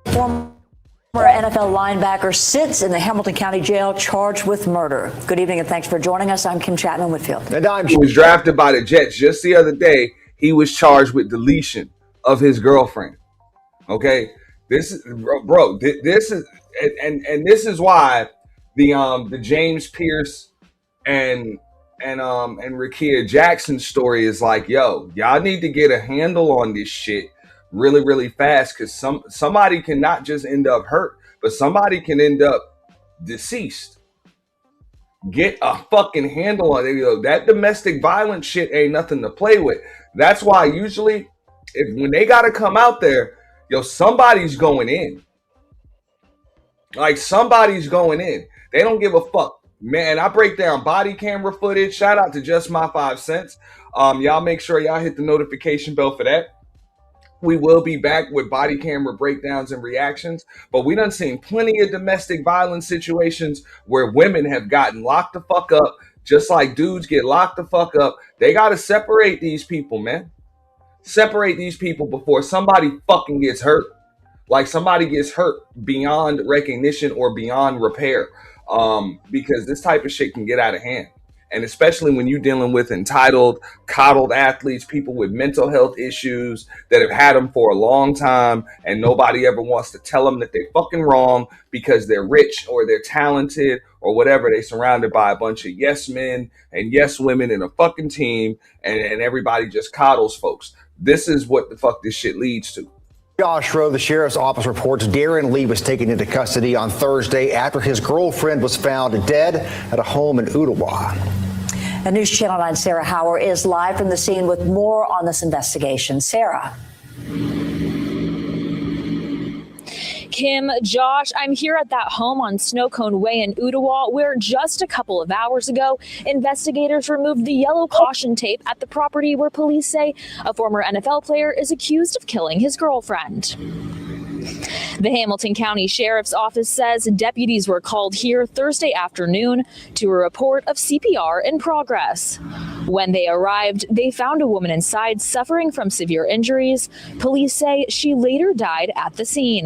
[SPEAKER 15] Former NFL linebacker sits in the Hamilton County Jail charged with murder. Good evening and thanks for joining us. I'm Kim Chapman-Whitfield.
[SPEAKER 3] He was drafted by the Jets just the other day. He was charged with deletion of his girlfriend. Okay, this is bro. This is and this is why the James Pierce and Rakia Jackson story is like, yo, y'all need to get a handle on this shit really fast, because somebody can not just end up hurt, but somebody can end up deceased. Get a fucking handle on it. You know, that domestic violence shit ain't nothing to play with. That's why usually when they gotta come out there, yo, somebody's going in. Like, somebody's going in. They don't give a fuck. Man, I break down body camera footage. Shout out to Just My 5 Cents. Y'all make sure y'all hit the notification bell for that. We will be back with body camera breakdowns and reactions, but we done seen plenty of domestic violence situations where women have gotten locked the fuck up, just like dudes get locked the fuck up. They got to separate these people, man. Separate these people before somebody fucking gets hurt. Like, somebody gets hurt beyond recognition or beyond repair, because this type of shit can get out of hand. And especially when you're dealing with entitled, coddled athletes, people with mental health issues that have had them for a long time, and nobody ever wants to tell them that they're fucking wrong because they're rich or they're talented or whatever. They surrounded by a bunch of yes men and yes women in a fucking team, and everybody just coddles folks. This is what the fuck this shit leads to.
[SPEAKER 5] Josh Rowe, the sheriff's office reports Darren Lee was taken into custody on Thursday after his girlfriend was found dead at a home in Ottawa.
[SPEAKER 15] And News Channel 9 Sarah Hauer is live from the scene with more on this investigation. Sarah.
[SPEAKER 16] Kim, Josh, I'm here at that home on Snowcone Way in Ottawa, where just a couple of hours ago, investigators removed the yellow caution tape at the property where police say a former NFL player is accused of killing his girlfriend. The Hamilton County Sheriff's Office says deputies were called here Thursday afternoon to a report of CPR in progress. When they arrived, they found a woman inside suffering from severe injuries. Police say she later died at the scene.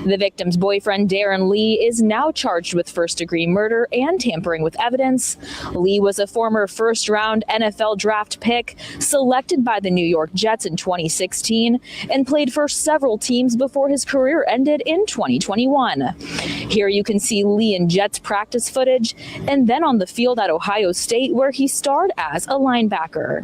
[SPEAKER 16] The victim's boyfriend, Darren Lee, is now charged with first-degree murder and tampering with evidence. Lee was a former first-round NFL draft pick selected by the New York Jets in 2016 and played for several teams before his career ended in 2021. Here you can see Lee in Jets practice footage and then on the field at Ohio State, where he starred as a linebacker.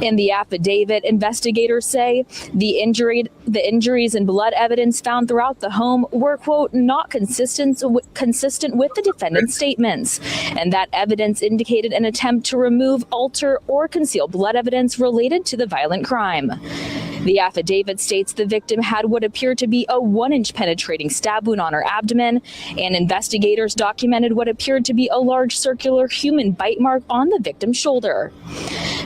[SPEAKER 16] In the affidavit, investigators say the injuries and blood evidence found throughout the home were, quote, not consistent with the defendant's statements, and that evidence indicated an attempt to remove, alter, or conceal blood evidence related to the violent crime. The affidavit states the victim had what appeared to be a 1-inch penetrating stab wound on her abdomen, and investigators documented what appeared to be a large circular human bite mark on the victim's shoulder.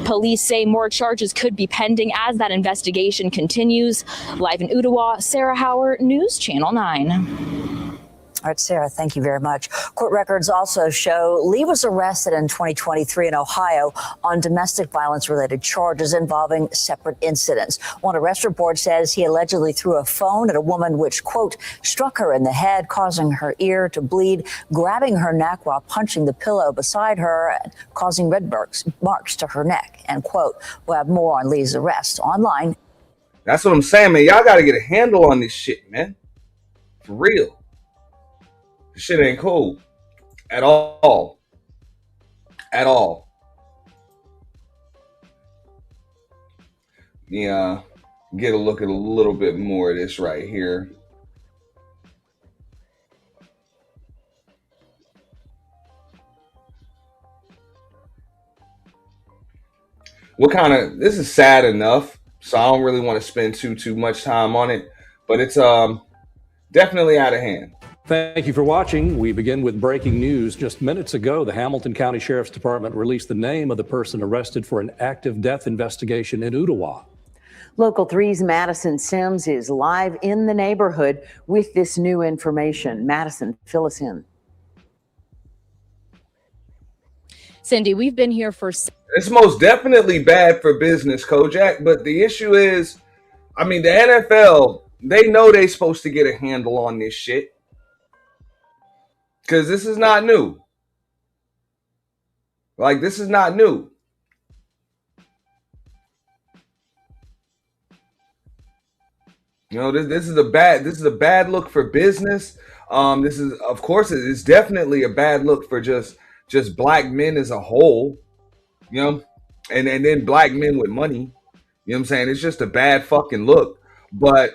[SPEAKER 16] Police say more charges could be pending as that investigation continues. Live in Ottawa, Sarah Hauer, News Channel 9.
[SPEAKER 15] All right, Sarah, thank you very much. Court records also show Lee was arrested in 2023 in Ohio on domestic violence-related charges involving separate incidents. One arrest report says he allegedly threw a phone at a woman which, quote, struck her in the head, causing her ear to bleed, grabbing her neck while punching the pillow beside her, and causing red marks to her neck, end quote. We'll have more on Lee's arrest online.
[SPEAKER 3] That's what I'm saying, man. Y'all got to get a handle on this shit, man. For real. This shit ain't cool at all. At all. Yeah, get a look at a little bit more of this right here. This is sad enough, so I don't really want to spend too much time on it, but it's definitely out of hand.
[SPEAKER 17] Thank you for watching. We begin with breaking news. Just minutes ago, the Hamilton County Sheriff's Department released the name of the person arrested for an active death investigation in Ottawa.
[SPEAKER 18] Local 3's Madison Sims is live in the neighborhood with this new information. Madison, fill us in.
[SPEAKER 16] Cindy, we've been here for...
[SPEAKER 3] It's most definitely bad for business, Kojak, but the issue is, I mean, the NFL, they know they're supposed to get a handle on this shit. Because this is not new. Like, this is not new. You know, this is a bad look for business. This is, of course, it's definitely a bad look for just black men as a whole. You know, and then black men with money. You know what I'm saying? It's just a bad fucking look. But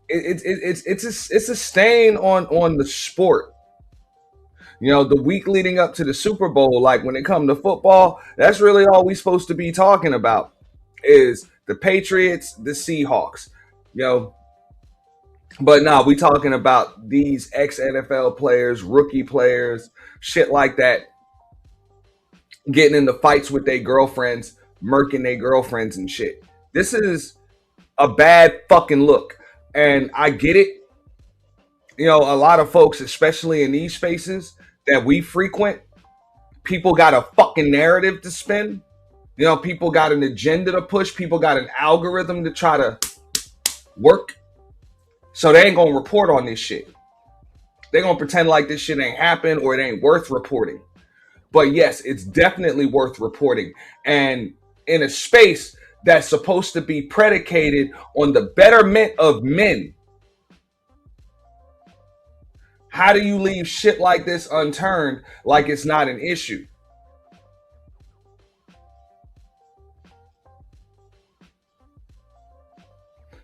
[SPEAKER 3] it's a stain on the sport. You know, the week leading up to the Super Bowl, like when it comes to football, that's really all we supposed to be talking about is the Patriots, the Seahawks. You know, but no, we talking about these ex-NFL players, rookie players, shit like that, getting into fights with their girlfriends, murking their girlfriends and shit. This is a bad fucking look. And I get it. You know, a lot of folks, especially in these spaces that we frequent, people got a fucking narrative to spin. You know, people got an agenda to push. People got an algorithm to try to work. So they ain't going to report on this shit. They're going to pretend like this shit ain't happened or it ain't worth reporting. But yes, it's definitely worth reporting. And in a space that's supposed to be predicated on the betterment of men, how do you leave shit like this unturned like it's not an issue?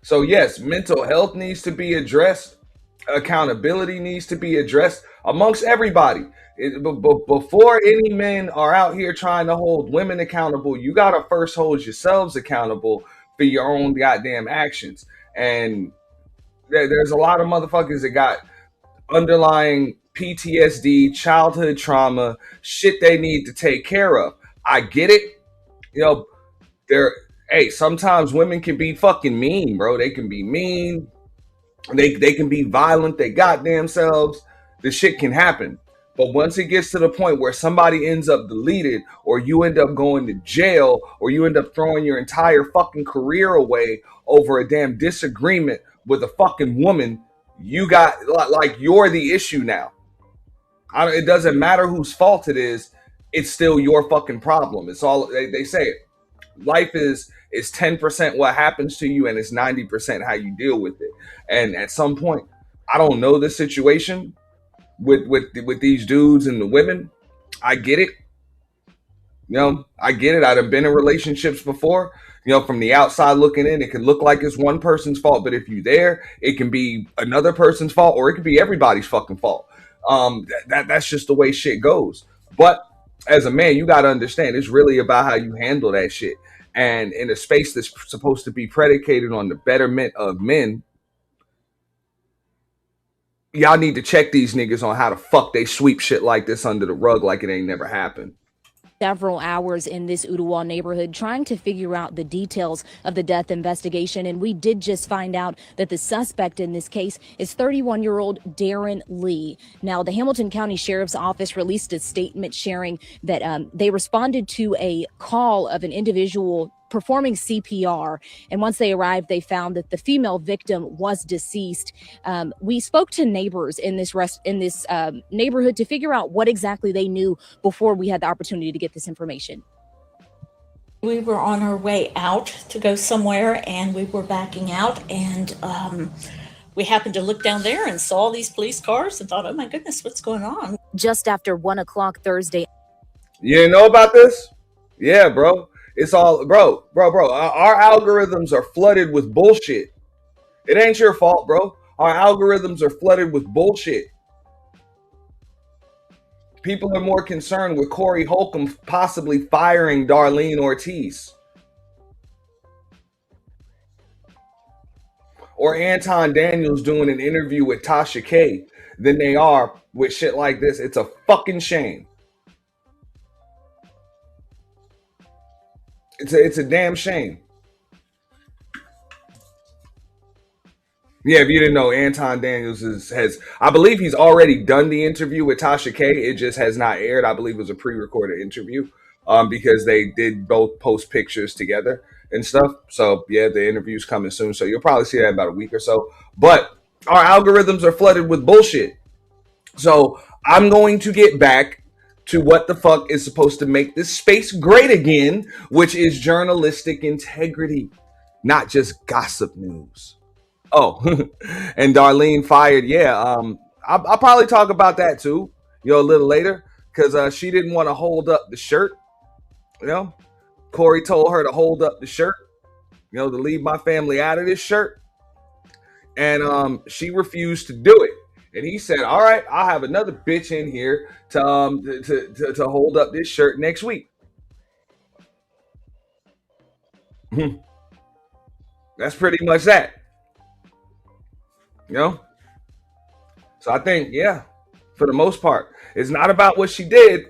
[SPEAKER 3] So yes, mental health needs to be addressed. Accountability needs to be addressed amongst everybody. Before any men are out here trying to hold women accountable, you got to first hold yourselves accountable for your own goddamn actions. And there's a lot of motherfuckers that got underlying PTSD, childhood trauma, shit they need to take care of. I get it. You know, sometimes women can be fucking mean, bro. They can be mean. They can be violent. They goddamn selves. The shit can happen. But once it gets to the point where somebody ends up deleted, or you end up going to jail, or you end up throwing your entire fucking career away over a damn disagreement with a fucking woman, you got like you're the issue now. It doesn't matter whose fault it is. It's still your fucking problem. It's all they say it. Life is 10% what happens to you, and it's 90% how you deal with it. And at some point, I don't know the situation with these dudes and the women. I get it. I get it. I've been in relationships before. From the outside looking in, it can look like it's one person's fault, but if you're there, it can be another person's fault, or it could be everybody's fucking fault. That's just the way shit goes. But as a man, you got to understand, it's really about how you handle that shit. And in a space that's supposed to be predicated on the betterment of men, y'all need to check these niggas on how the fuck they sweep shit like this under the rug like it ain't never happened.
[SPEAKER 19] Several hours in this Ooltewah neighborhood trying to figure out the details of the death investigation, and we did just find out that the suspect in this case is 31-year-old Darren Lee. Now, the Hamilton County Sheriff's Office released a statement sharing that they responded to a call of an individual performing CPR, and once they arrived, they found that the female victim was deceased. We spoke to neighbors in this neighborhood to figure out what exactly they knew before we had the opportunity to get this information.
[SPEAKER 20] We were on our way out to go somewhere, and we were backing out, and we happened to look down there and saw these police cars and thought, oh my goodness, what's going on?
[SPEAKER 19] Just after 1 o'clock Thursday.
[SPEAKER 3] You didn't know about this? Yeah, bro. It's all, bro. Our algorithms are flooded with bullshit. It ain't your fault, bro. Our algorithms are flooded with bullshit. People are more concerned with Corey Holcomb possibly firing Darlene Ortiz, or Anton Daniels doing an interview with Tasha K than they are with shit like this. It's a fucking shame. It's a damn shame. Yeah, if you didn't know, Anton Daniels has I believe he's already done the interview with Tasha K. It just has not aired. I believe it was a pre-recorded interview because they did both post pictures together and stuff. So yeah, the interview's coming soon. So you'll probably see that in about a week or so. But our algorithms are flooded with bullshit. So I'm going to get back to what the fuck is supposed to make this space great again, which is journalistic integrity, not just gossip news. Oh, and Darlene fired. Yeah, I'll probably talk about that too, a little later, because she didn't want to hold up the shirt. Corey told her to hold up the shirt, to leave my family out of this shirt, and she refused to do it. And he said, all right, I'll have another bitch in here to hold up this shirt next week. That's pretty much that. So I think, yeah, for the most part, it's not about what she did.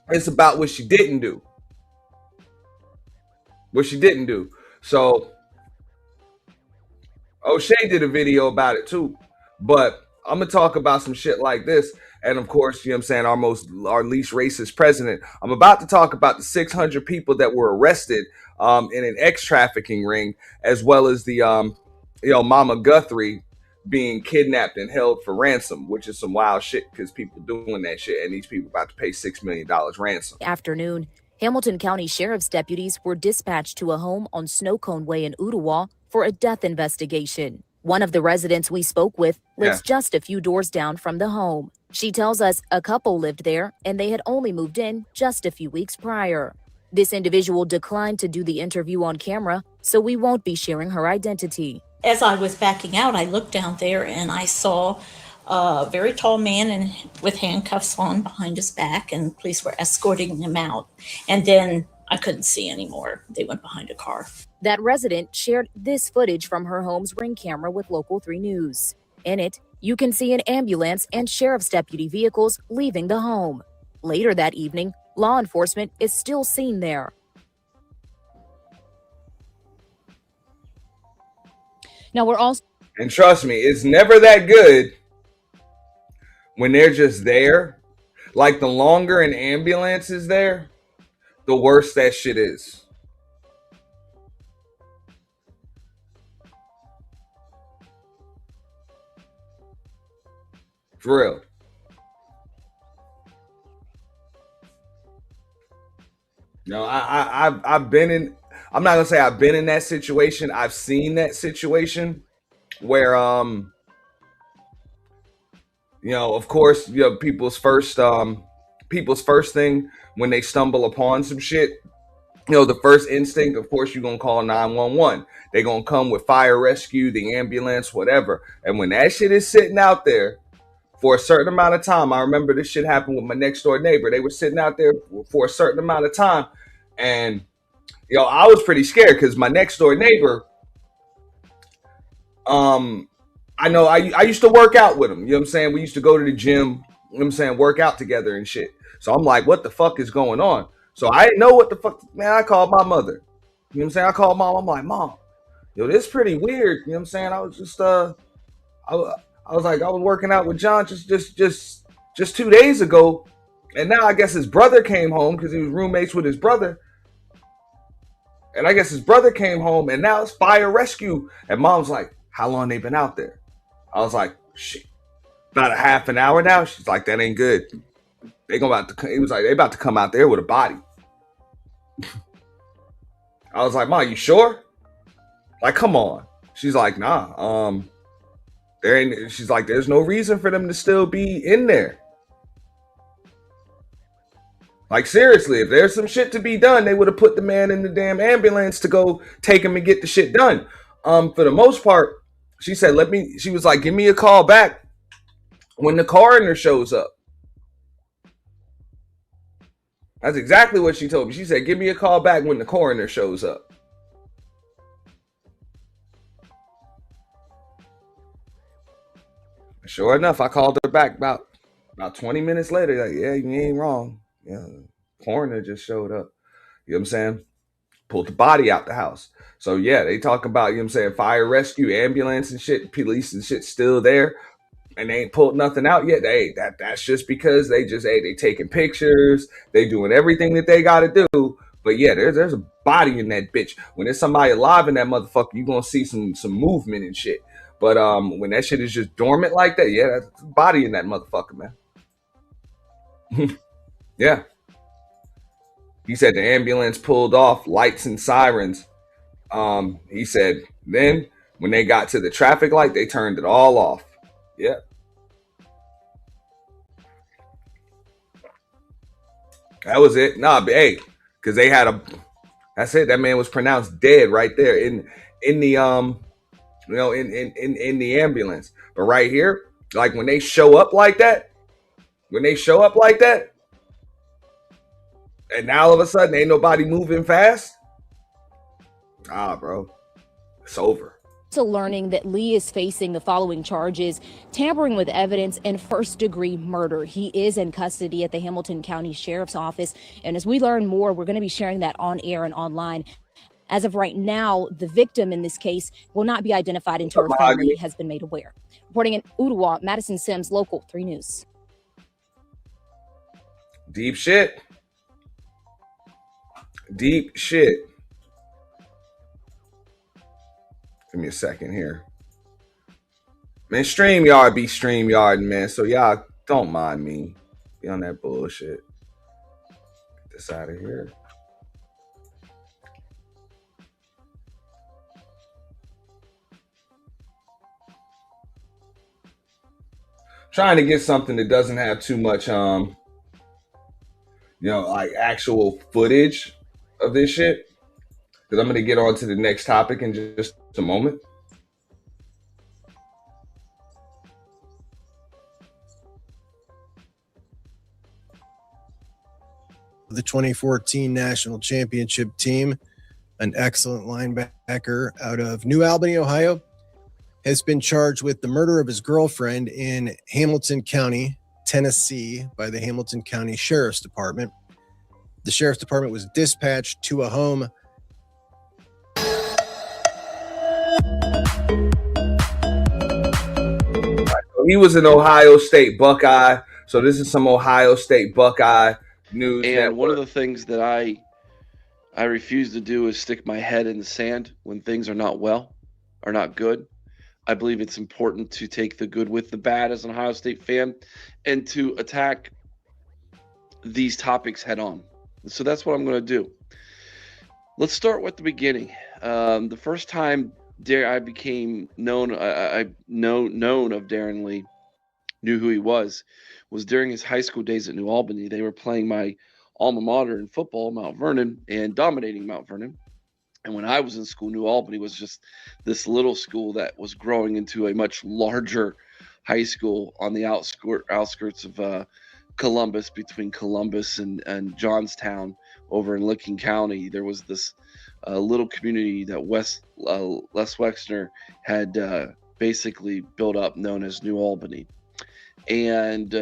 [SPEAKER 3] It's about what she didn't do. So O'Shea did a video about it too. But I'm going to talk about some shit like this. And of course, you know what I'm saying, our least racist president. I'm about to talk about the 600 people that were arrested in an ex-trafficking ring, as well as the, Mama Guthrie, being kidnapped and held for ransom, which is some wild shit because people doing that shit and these people about to pay $6 million ransom.
[SPEAKER 19] Afternoon, Hamilton County Sheriff's deputies were dispatched to a home on Snow Cone Way in Ottawa for a death investigation. One of the residents we spoke with lives just a few doors down from the home. She tells us a couple lived there and they had only moved in just a few weeks prior. This individual declined to do the interview on camera, so we won't be sharing her identity.
[SPEAKER 20] As I was backing out, I looked down there and I saw a very tall man with handcuffs on behind his back, and police were escorting him out. And then I couldn't see anymore. They went behind a car.
[SPEAKER 19] That resident shared this footage from her home's Ring camera with Local 3 News. In it, you can see an ambulance and sheriff's deputy vehicles leaving the home. Later that evening, law enforcement is still seen there. Now we're also...
[SPEAKER 3] And trust me, it's never that good when they're just there. Like, the longer an ambulance is there, the worse that shit is. For real. No, I've been in... I'm not gonna say I've been in that situation. I've seen that situation where, you know, of course, you know, people's first thing when they stumble upon some shit, you know, the first instinct, of course, you're gonna call 911. They're gonna come with fire rescue, the ambulance, whatever. And when that shit is sitting out there for a certain amount of time, I remember this shit happened with my next door neighbor. They were sitting out there for a certain amount of time, and yo, I was pretty scared because my next door neighbor, I know I used to work out with him. You know what I'm saying? We used to go to the gym, you know what I'm saying, work out together and shit. So I'm like, what the fuck is going on? So I didn't know what the fuck, man, I called my mother. You know what I'm saying? I called mom. I'm like, Mom, yo, this is pretty weird. You know what I'm saying? I was just, I was like, I was working out with John just 2 days ago. And now I guess his brother came home because he was roommates with his brother. And I guess his brother came home and now it's fire rescue. And mom's like, how long they been out there? I was like, shit, about a half an hour now. She's like, that ain't good. He was like, they about to come out there with a body. I was like, Mom, you sure? Like, come on. She's like, nah. She's like, there's no reason for them to still be in there. Like, seriously, if there's some shit to be done, they would have put the man in the damn ambulance to go take him and get the shit done. For the most part, she said, she was like, give me a call back when the coroner shows up. That's exactly what she told me. She said, give me a call back when the coroner shows up. Sure enough, I called her back about 20 minutes later. Like, yeah, you ain't wrong. Yeah, coroner just showed up. You know what I'm saying? Pulled the body out the house. So yeah, they talk about, you know what I'm saying, fire rescue, ambulance and shit, police and shit still there. And they ain't pulled nothing out yet. That's just because they taking pictures, they doing everything that they gotta do. But yeah, there's a body in that bitch. When there's somebody alive in that motherfucker, you gonna see some movement and shit. But when that shit is just dormant like that, yeah, that's a body in that motherfucker, man. Yeah. He said the ambulance pulled off, lights and sirens. He said then when they got to the traffic light, they turned it all off. Yeah. That was it. Nah, but hey, because they had that's it. That man was pronounced dead right there in the in the ambulance. But right here, like when they show up like that, and now all of a sudden ain't nobody moving fast. Bro, it's over.
[SPEAKER 19] Also learning that Lee is facing the following charges: tampering with evidence and first-degree murder. He is in custody at the Hamilton County Sheriff's Office. And as we learn more, we're going to be sharing that on air and online. As of right now, the victim in this case will not be identified until her family has been made aware. Reporting in Ottawa, Madison Sims, Local 3 News.
[SPEAKER 3] Deep shit. Deep shit. Give me a second here. Man, StreamYard be StreamYard, man. So y'all don't mind me. Be on that bullshit. Get this out of here. Trying to get something that doesn't have too much like actual footage of this shit. Because I'm gonna get on to the next topic in just a moment.
[SPEAKER 21] The 2014 national championship team, an excellent linebacker out of New Albany, Ohio, has been charged with the murder of his girlfriend in Hamilton County, Tennessee, by the Hamilton County Sheriff's Department. The Sheriff's Department was dispatched to a home.
[SPEAKER 3] He was an Ohio State Buckeye, so this is some Ohio State Buckeye news.
[SPEAKER 22] And one of the things that I refuse to do is stick my head in the sand when things are not well, are not good. I believe it's important to take the good with the bad as an Ohio State fan and to attack these topics head on. So that's what I'm going to do. Let's start with the beginning. The first time I became known, known of Darren Lee, knew who he was during his high school days at New Albany. They were playing my alma mater in football, Mount Vernon, and dominating Mount Vernon. And when I was in school, New Albany was just this little school that was growing into a much larger high school on the outskirts of Columbus, between Columbus and Johnstown over in Licking County. There was this little community that Les Wexner had basically built up, known as New Albany. And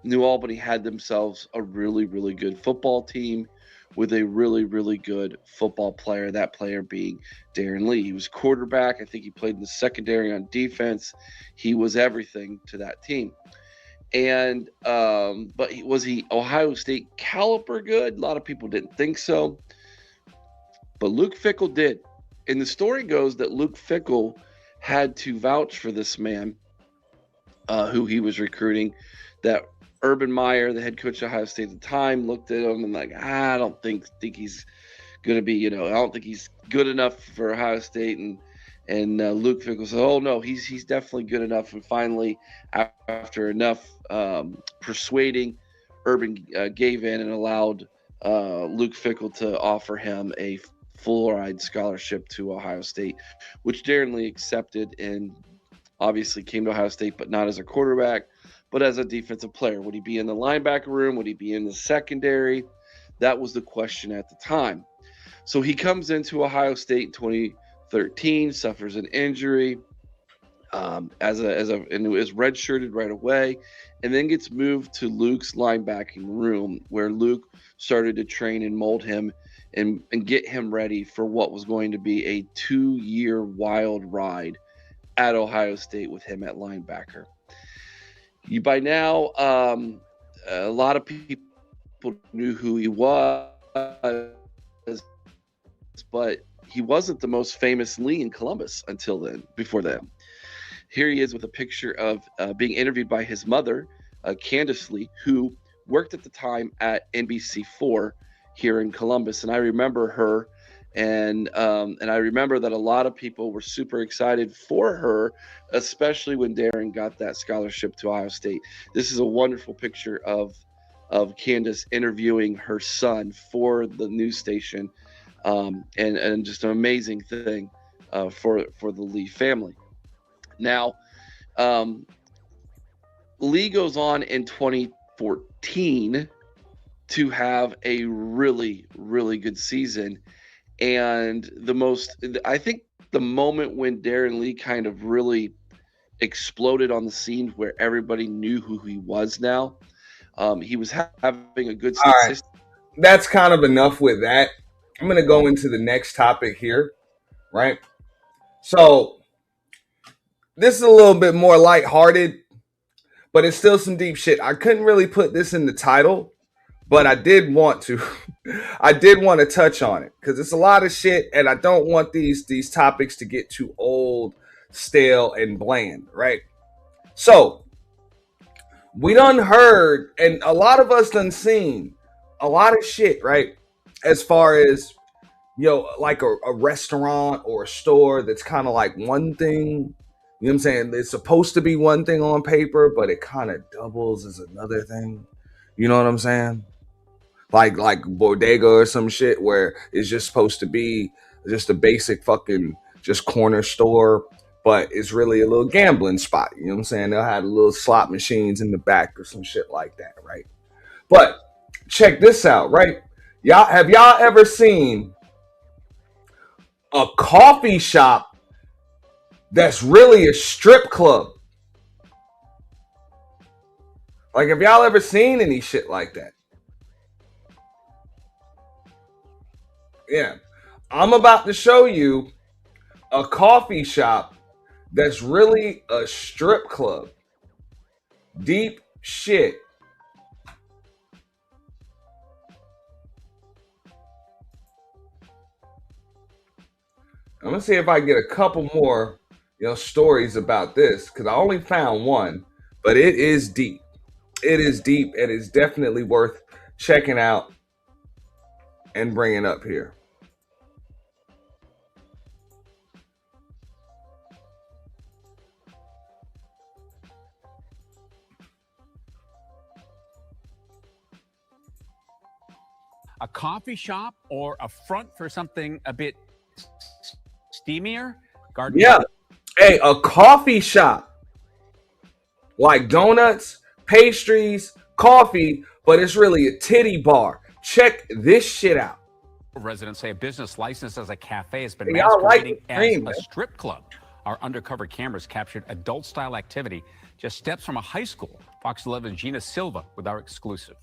[SPEAKER 22] New Albany had themselves a really, really good football team with a really, really good football player, that player being Darren Lee. He was quarterback. I think he played in the secondary on defense. He was everything to that team. And but was he Ohio State caliber good? A lot of people didn't think so. But Luke Fickell did. And the story goes that Luke Fickell had to vouch for this man who he was recruiting, that Urban Meyer, the head coach of Ohio State at the time, looked at him and like, I don't think he's going to be, I don't think he's good enough for Ohio State. And Luke Fickell said, oh, no, he's definitely good enough. And finally, after enough persuading, Urban gave in and allowed Luke Fickell to offer him a full-ride scholarship to Ohio State, which Darren Lee accepted and obviously came to Ohio State, but not as a quarterback, but as a defensive player. Would he be in the linebacker room? Would he be in the secondary? That was the question at the time. So he comes into Ohio State in 2013, suffers an injury, and is redshirted right away, and then gets moved to Luke's linebacking room, where Luke started to train and mold him and get him ready for what was going to be a 2-year wild ride at Ohio State with him at linebacker. By now, a lot of people knew who he was, but he wasn't the most famous Lee in Columbus before then. Here he is with a picture of being interviewed by his mother, Candace Lee, who worked at the time at NBC4 here in Columbus. And I remember her, and I remember that a lot of people were super excited for her, especially when Darren got that scholarship to Ohio State. This is a wonderful picture of Candace interviewing her son for the news station, and just an amazing thing for the Lee family. Now, Lee goes on in 2014 to have a really, really good season. And I think the moment when Darren Lee kind of really exploded on the scene, where everybody knew who he was now, he was having a good season.
[SPEAKER 3] All right. That's kind of enough with that. I'm going to go into the next topic here, right? So this is a little bit more lighthearted, but it's still some deep shit. I couldn't really put this in the title, but I did want to. I did want to touch on it because it's a lot of shit, and I don't want these topics to get too old, stale, and bland, right? So we done heard, and a lot of us done seen a lot of shit, right? As far as, like a restaurant or a store that's kind of like one thing. You know what I'm saying? It's supposed to be one thing on paper, but it kind of doubles as another thing. You know what I'm saying? Like bodega or some shit where it's just supposed to be just a basic fucking just corner store, but it's really a little gambling spot. You know what I'm saying? They'll have little slot machines in the back or some shit like that, right? But check this out, right? Have y'all ever seen a coffee shop that's really a strip club? Like, have y'all ever seen any shit like that? Yeah. I'm about to show you a coffee shop that's really a strip club. Deep shit. I'm gonna see if I get a couple more, stories about this, because I only found one, but it is deep. It is deep, and it's definitely worth checking out and bringing up here.
[SPEAKER 1] A coffee shop or a front for something a bit steamier? Garden.
[SPEAKER 3] Yeah. Hey, a coffee shop. Like donuts, pastries, coffee, but it's really a titty bar. Check this shit out.
[SPEAKER 1] Residents say a business licensed as a cafe has been
[SPEAKER 3] Hey, y'all like
[SPEAKER 1] masquerading
[SPEAKER 3] the cream,
[SPEAKER 1] as
[SPEAKER 3] man.
[SPEAKER 1] a strip club. Our undercover cameras captured adult-style activity just steps from a high school. Fox 11's Gina Silva with our exclusive.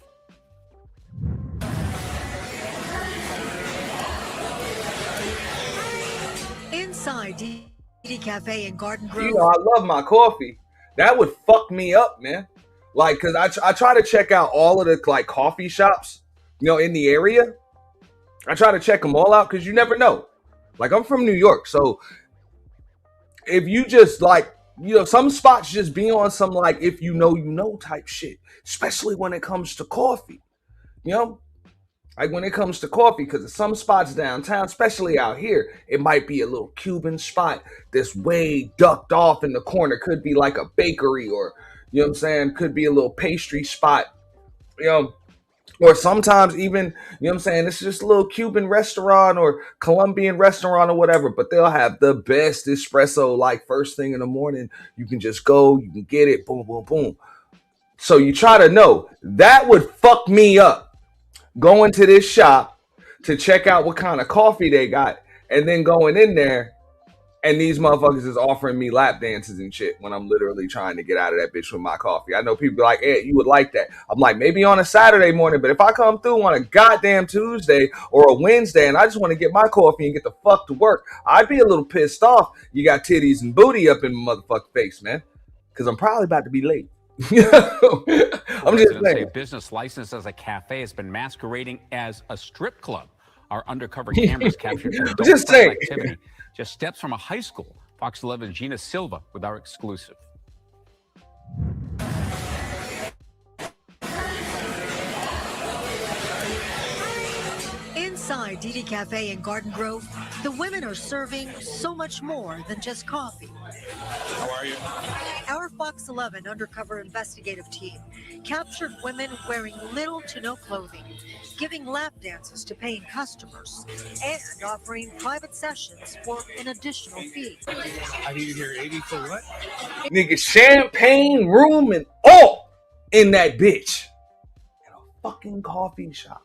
[SPEAKER 2] Inside DD Cafe in Garden Grove.
[SPEAKER 3] I love my coffee. That would fuck me up, man. Like, cause I try to check out all of the like coffee shops, in the area. I try to check them all out because you never know. Like, I'm from New York, so if you just like, some spots just be on some like if you know type shit, especially when it comes to coffee. Like when it comes to coffee, because some spots downtown, especially out here, it might be a little Cuban spot that's way ducked off in the corner. Could be like a bakery or, could be a little pastry spot, or sometimes even, it's just a little Cuban restaurant or Colombian restaurant or whatever, but they'll have the best espresso like first thing in the morning. You can just go, you can get it, boom, boom, boom. So you try to know. That would fuck me up. Going to this shop to check out what kind of coffee they got, and then going in there, and these motherfuckers is offering me lap dances and shit when I'm literally trying to get out of that bitch with my coffee. I know people be like, hey, you would like that. I'm like, maybe on a Saturday morning, but if I come through on a goddamn Tuesday or a Wednesday and I just want to get my coffee and get the fuck to work, I'd be a little pissed off. You got titties and booty up in my motherfucking face, man, because I'm probably about to be late. I'm just
[SPEAKER 1] Residents say
[SPEAKER 3] saying.
[SPEAKER 1] a business licensed as a cafe has been masquerading as a strip club. Our undercover cameras captured adult-style activity just steps from a high school. Fox 11's Gina Silva with our exclusive.
[SPEAKER 2] Inside DD Cafe in Garden Grove, the women are serving so much more than just coffee.
[SPEAKER 23] How are you?
[SPEAKER 2] Our Fox 11 undercover investigative team captured women wearing little to no clothing, giving lap dances to paying customers, and offering private sessions for an additional fee.
[SPEAKER 23] I need to hear 80 for what?
[SPEAKER 3] Nigga, champagne room and all in that bitch. In a fucking coffee shop.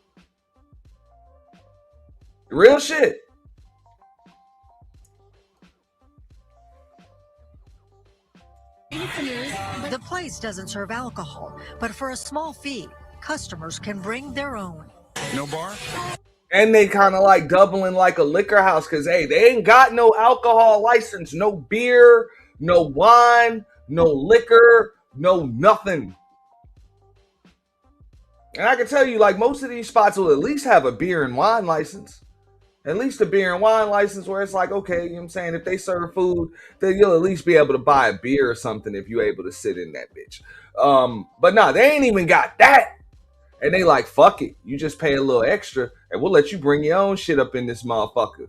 [SPEAKER 3] Real shit.
[SPEAKER 2] The place doesn't serve alcohol, but for a small fee, customers can bring their own.
[SPEAKER 23] No bar?
[SPEAKER 3] And they kind of like doubling like a liquor house because, hey, they ain't got no alcohol license, no beer, no wine, no liquor, no nothing. And I can tell you, like, most of these spots will at least have a beer and wine license. At least a beer and wine license where it's like, okay, you know what I'm saying? If they serve food, then you'll at least be able to buy a beer or something if you're able to sit in that bitch. But nah, they ain't even got that. And they like, fuck it. You just pay a little extra and we'll let you bring your own shit up in this motherfucker.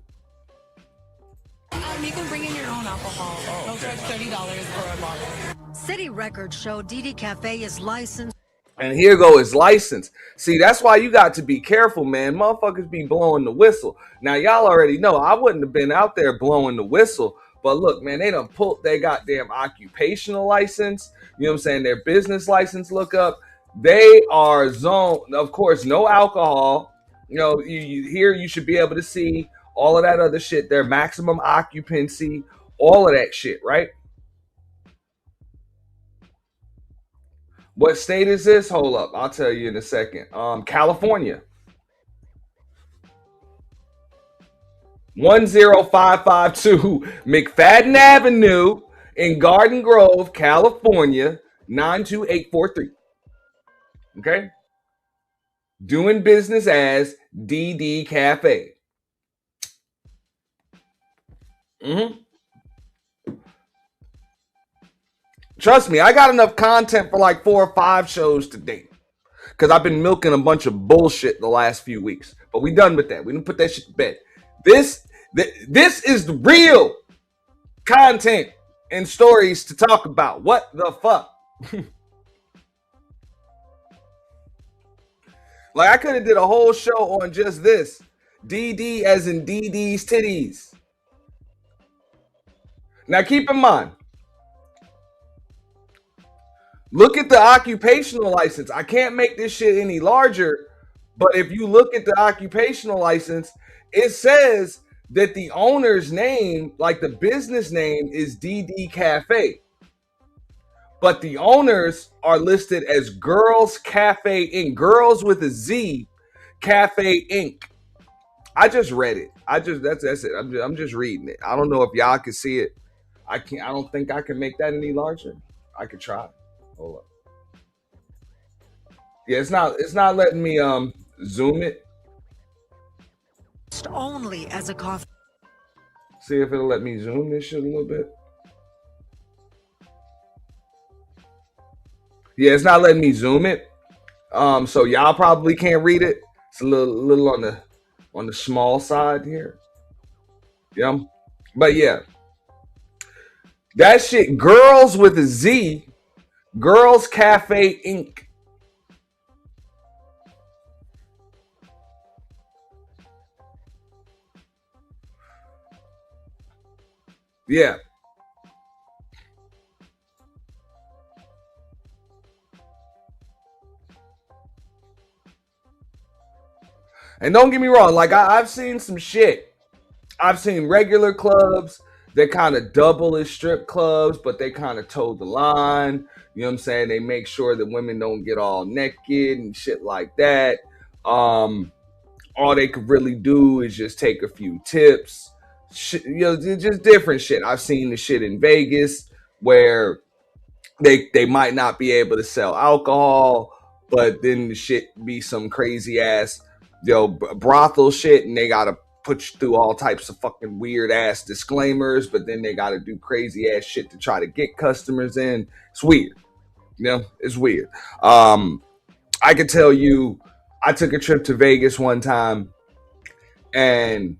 [SPEAKER 2] You can bring in your own alcohol. They'll charge $30 for a bottle. City records show DD Cafe is licensed.
[SPEAKER 3] And here go his license. See, that's why you got to be careful, man. Motherfuckers be blowing the whistle. Now, y'all already know I wouldn't have been out there blowing the whistle. But look, man, they done pulled their goddamn occupational license. You know what I'm saying? Their business license look up. They are zoned, of course, no alcohol. You know, here you should be able to see all of that other shit. Their maximum occupancy, all of that shit, right? What state is this? Hold up. I'll tell you in a second. California. 10552 McFadden Avenue in Garden Grove, California, 92843. Okay? Doing business as DD Cafe. Trust me, I got enough content for like 4 or 5 shows today. Because I've been milking a bunch of bullshit the last few weeks. But we done with that. We didn't put that shit to bed. This is the real content and stories to talk about. What the fuck? Like, I could have did a whole show on just this. DD as in DD's titties. Now, keep in mind, look at the occupational license. I can't make this shit any larger, but if you look at the occupational license, it says that the owner's name, like the business name, is DD Cafe. But the owners are listed as Girls Cafe Inc. Girls with a Z, Cafe Inc. I just read it. That's it. I'm just reading it. I don't know if y'all can see it. I don't think I can make that any larger. I could try. Hold up. Yeah, it's not letting me zoom it.
[SPEAKER 2] Only as a coffee.
[SPEAKER 3] See if it'll let me zoom this shit a little bit. Yeah, it's not letting me zoom it. So y'all probably can't read it. It's a little on the small side here. Yeah. But yeah. That shit, Girls with a Z, Girls Cafe Inc. Yeah. And don't get me wrong, like I've seen some shit. I've seen regular clubs that kind of double as strip clubs, but they kind of toe the line. You know what I'm saying? They make sure that women don't get all naked and shit like that. All they could really do is just take a few tips. Shit, you know, just different shit. I've seen the shit in Vegas where they might not be able to sell alcohol, but then the shit be some crazy ass, brothel shit, and they gotta put you through all types of fucking weird ass disclaimers, but then they gotta do crazy ass shit to try to get customers in. It's weird. It's weird. I could tell you, I took a trip to Vegas one time, and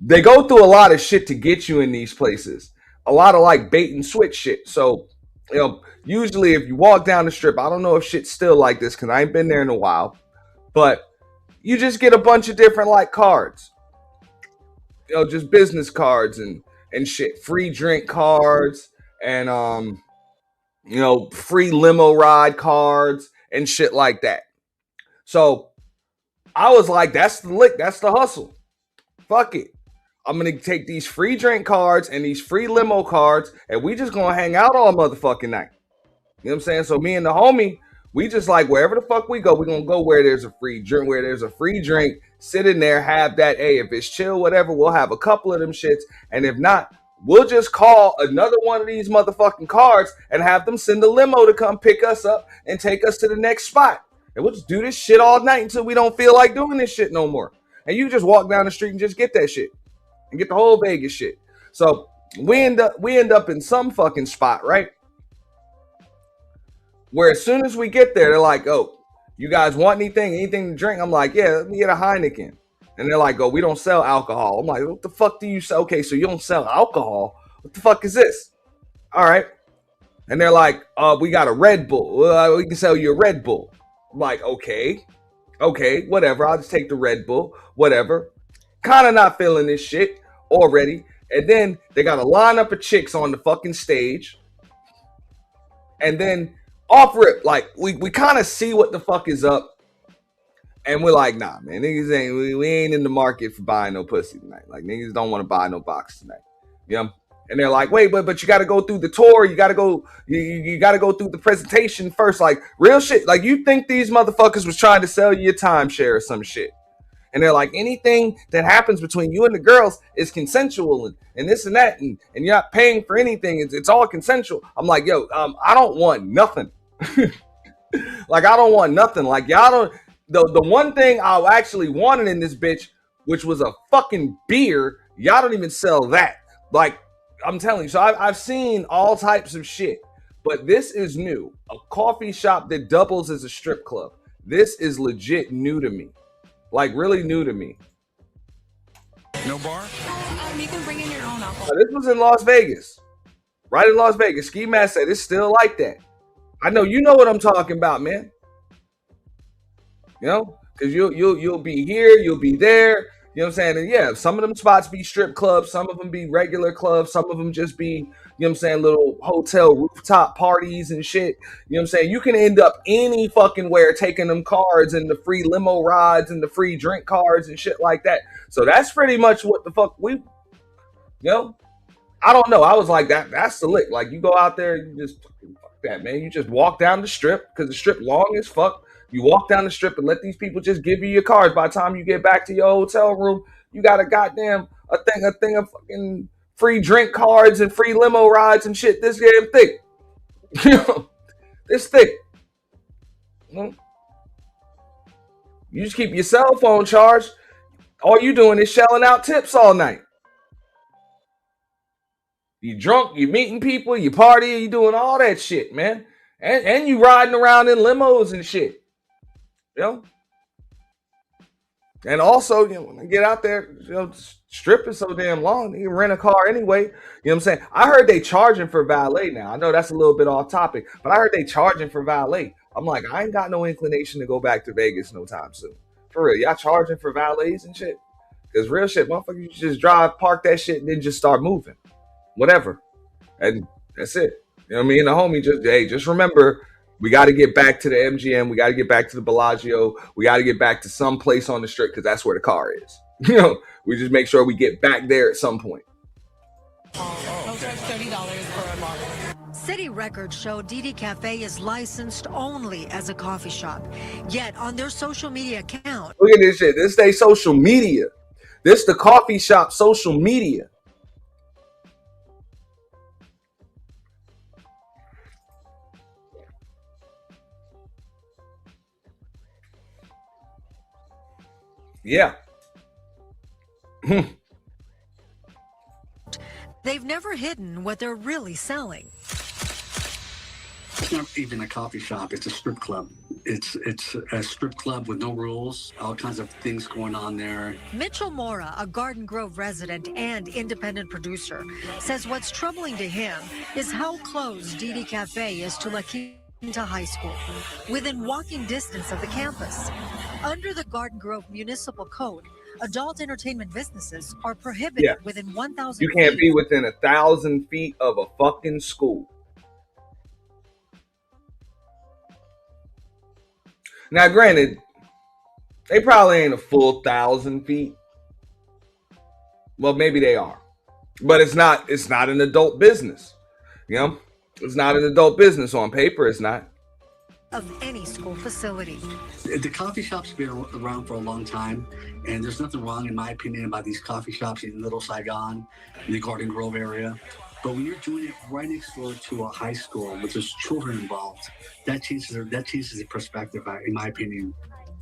[SPEAKER 3] they go through a lot of shit to get you in these places. A lot of like bait and switch shit. So, usually if you walk down the strip, I don't know if shit's still like this because I ain't been there in a while, but you just get a bunch of different like cards. Just business cards and shit. Free drink cards and free limo ride cards and shit like that. So I was like, that's the lick, that's the hustle. Fuck it. I'm going to take these free drink cards and these free limo cards, and we just going to hang out all motherfucking night. You know what I'm saying? So me and the homie, we just like, wherever the fuck we go, we're going to go where there's a free drink, sit in there, have that. Hey, if it's chill, whatever, we'll have a couple of them shits. And if not, we'll just call another one of these motherfucking cards and have them send a limo to come pick us up and take us to the next spot. And we'll just do this shit all night until we don't feel like doing this shit no more. And you just walk down the street and just get that shit and get the whole Vegas shit. So we end up in some fucking spot, right? Where as soon as we get there, they're like, oh, you guys want anything to drink? I'm like, yeah, let me get a Heineken. And they're like, oh, we don't sell alcohol. I'm like, what the fuck do you sell? Okay, so you don't sell alcohol. What the fuck is this? All right. And they're like, we got a Red Bull. We can sell you a Red Bull. I'm like, okay, whatever. I'll just take the Red Bull, whatever. Kind of not feeling this shit already. And then they got a lineup of chicks on the fucking stage. And then off rip, like we kind of see what the fuck is up. And we're like, nah, man, niggas ain't, we ain't in the market for buying no pussy tonight. Like, niggas don't want to buy no box tonight. You know? And they're like, wait, but you got to go through the tour. You got to go, you got to go through the presentation first. Like, real shit. Like, you think these motherfuckers was trying to sell you a timeshare or some shit. And they're like, anything that happens between you and the girls is consensual and this and that. And you're not paying for anything. It's all consensual. I'm like, yo, I don't want nothing. Like, I don't want nothing. Like, y'all don't. The one thing I actually wanted in this bitch, which was a fucking beer, y'all don't even sell that. Like, I'm telling you. So I've seen all types of shit, but this is new. A coffee shop that doubles as a strip club. This is legit new to me. Like, really new to me.
[SPEAKER 23] No bar?
[SPEAKER 4] You can bring in your own alcohol.
[SPEAKER 3] Now, this was in Las Vegas. Right in Las Vegas. Ski Mask said it's still like that. I know you know what I'm talking about, man. You know, because you'll be here, you'll be there. You know what I'm saying? And yeah, some of them spots be strip clubs, some of them be regular clubs, some of them just be, you know what I'm saying, little hotel rooftop parties and shit. You know what I'm saying? You can end up any fucking where taking them cards and the free limo rides and the free drink cards and shit like that. So that's pretty much what the fuck we, you know? I don't know. I was like, that's the lick. Like, you go out there, you just, fuck that, man. You just walk down the strip because the strip long as fuck. You walk down the strip and let these people just give you your cards. By the time you get back to your hotel room, you got a thing of fucking free drink cards and free limo rides and shit. This damn thick. You know, this thick. You just keep your cell phone charged. All you doing is shelling out tips all night. You drunk, you meeting people, you partying, you doing all that shit, man. And you riding around in limos and shit. You know? And also, you know, when I get out there, you know, stripping so damn long, you can rent a car anyway. You know what I'm saying? I heard they charging for valet now. I know that's a little bit off topic, but I heard they charging for valet. I'm like, I ain't got no inclination to go back to Vegas no time soon. For real, y'all charging for valets and shit? Because real shit, motherfucker, you just drive, park that shit, and then just start moving. Whatever. And that's it. You know what I mean? The homie just remember, we got to get back to the MGM. We got to get back to the Bellagio. We got to get back to some place on the strip because that's where the car is. You know, we just make sure we get back there at some point.
[SPEAKER 4] They'll charge $30 for a bottle.
[SPEAKER 2] City records show DD Cafe is licensed only as a coffee shop. Yet on their social media account.
[SPEAKER 3] Look at this shit. This they social media. This the coffee shop social media. Yeah.
[SPEAKER 2] They've never hidden what they're really selling.
[SPEAKER 6] It's not even a coffee shop. It's a strip club. It's a strip club with no rules, all kinds of things going on there.
[SPEAKER 2] Mitchell Mora, a Garden Grove resident and independent producer, says what's troubling to him is how close DD Cafe is to La Quinta High School, within walking distance of the campus. Under the Garden Grove Municipal Code, adult entertainment businesses are prohibited within 1,000
[SPEAKER 3] feet. You can't be within 1,000 feet of a fucking school. Now, granted, they probably ain't a full 1,000 feet. Well, maybe they are, but it's not an adult business. You know, it's not an adult business on paper. It's not.
[SPEAKER 2] Of any school facility.
[SPEAKER 6] The coffee shops have been around for a long time, and there's nothing wrong, in my opinion, about these coffee shops in Little Saigon, in the Garden Grove area. But when you're doing it right next door to a high school with there's children involved, that changes the perspective, in my opinion.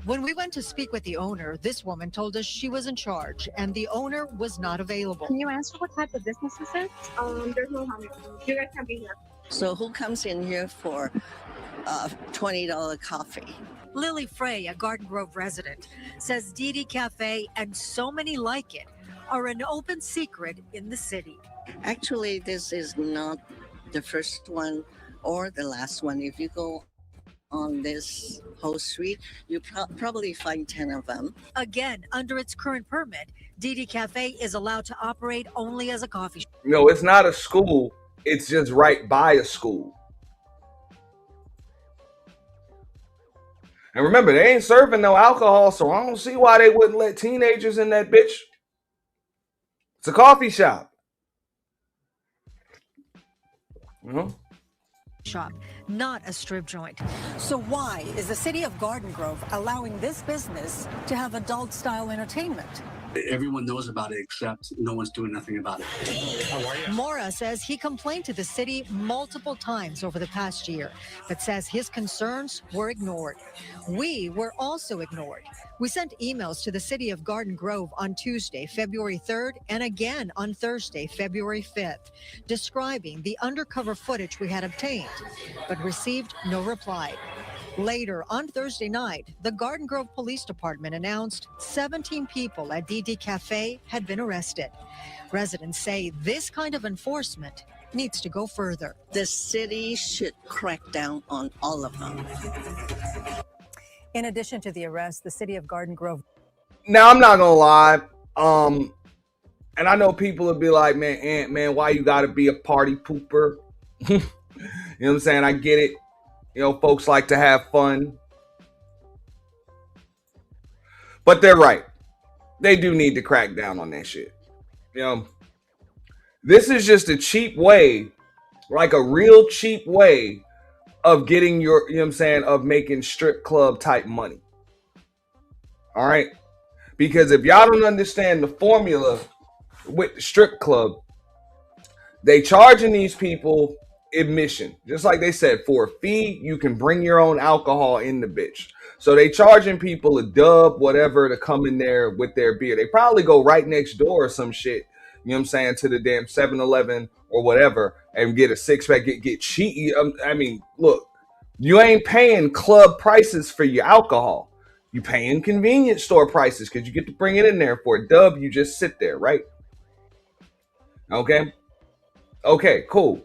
[SPEAKER 2] When we went to speak with the owner, this woman told us she was in charge and the owner was not available.
[SPEAKER 7] Can you answer what type of business this is? There's no harm. You guys can be here.
[SPEAKER 8] So who comes in here for $20 coffee?
[SPEAKER 2] Lily Frey, a Garden Grove resident, says Didi Cafe and so many like it are an open secret in the city.
[SPEAKER 8] Actually, this is not the first one or the last one. If you go on this whole street, you probably find 10 of them.
[SPEAKER 2] Again, under its current permit, Didi Cafe is allowed to operate only as a coffee shop.
[SPEAKER 3] No, it's not a school. It's just right by a school. And remember, they ain't serving no alcohol, so I don't see why they wouldn't let teenagers in that bitch. It's a coffee shop.
[SPEAKER 2] Shop, not a strip joint.
[SPEAKER 9] So why is the city of Garden Grove allowing this business to have adult-style entertainment?
[SPEAKER 6] Everyone knows about it, except no one's doing nothing about it.
[SPEAKER 2] Mora says he complained to the city multiple times over the past year, but says his concerns were ignored. We were also ignored. We sent emails to the city of Garden Grove on Tuesday, February 3rd, and again on Thursday, February 5th, describing the undercover footage we had obtained, but received no reply. Later, on Thursday night, the Garden Grove Police Department announced 17 people at Didi Cafe had been arrested. Residents say this kind of enforcement needs to go further.
[SPEAKER 8] The city should crack down on all of them.
[SPEAKER 9] In addition to the arrest, the city of Garden Grove.
[SPEAKER 3] Now, I'm not gonna lie. And I know people would be like, man, Aunt, man, why you gotta be a party pooper? You know what I'm saying? I get it. You know, folks like to have fun. But they're right. They do need to crack down on that shit. You know, this is just a cheap way, like a real cheap way of getting your, you know what I'm saying, of making strip club type money. All right? Because if y'all don't understand the formula with the strip club, they charging these people admission. Just like they said, for a fee, you can bring your own alcohol in the bitch. So they charging people a dub, whatever, to come in there with their beer. They probably go right next door or some shit, you know what I'm saying, to the damn 7-Eleven or whatever and get a six-pack, get cheap. I mean, look, you ain't paying club prices for your alcohol. You paying convenience store prices because you get to bring it in there for a dub. You just sit there, right? Okay, cool.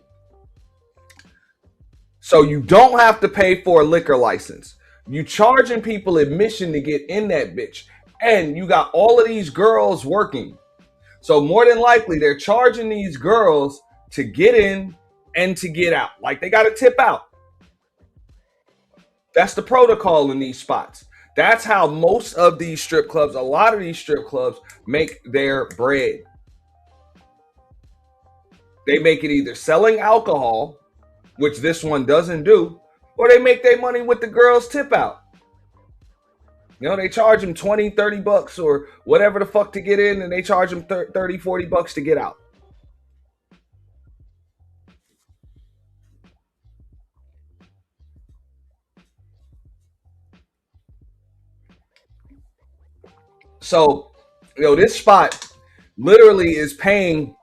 [SPEAKER 3] So you don't have to pay for a liquor license. You charging people admission to get in that bitch. And you got all of these girls working. So more than likely, they're charging these girls to get in and to get out. Like they got to tip out. That's the protocol in these spots. That's how most of these strip clubs, a lot of these strip clubs, make their bread. They make it either selling alcohol, which this one doesn't do, or they make their money with the girls tip out. You know, they charge them 20, 30 bucks or whatever the fuck to get in, and they charge them 30, 40 bucks to get out. So, you know, this spot literally is paying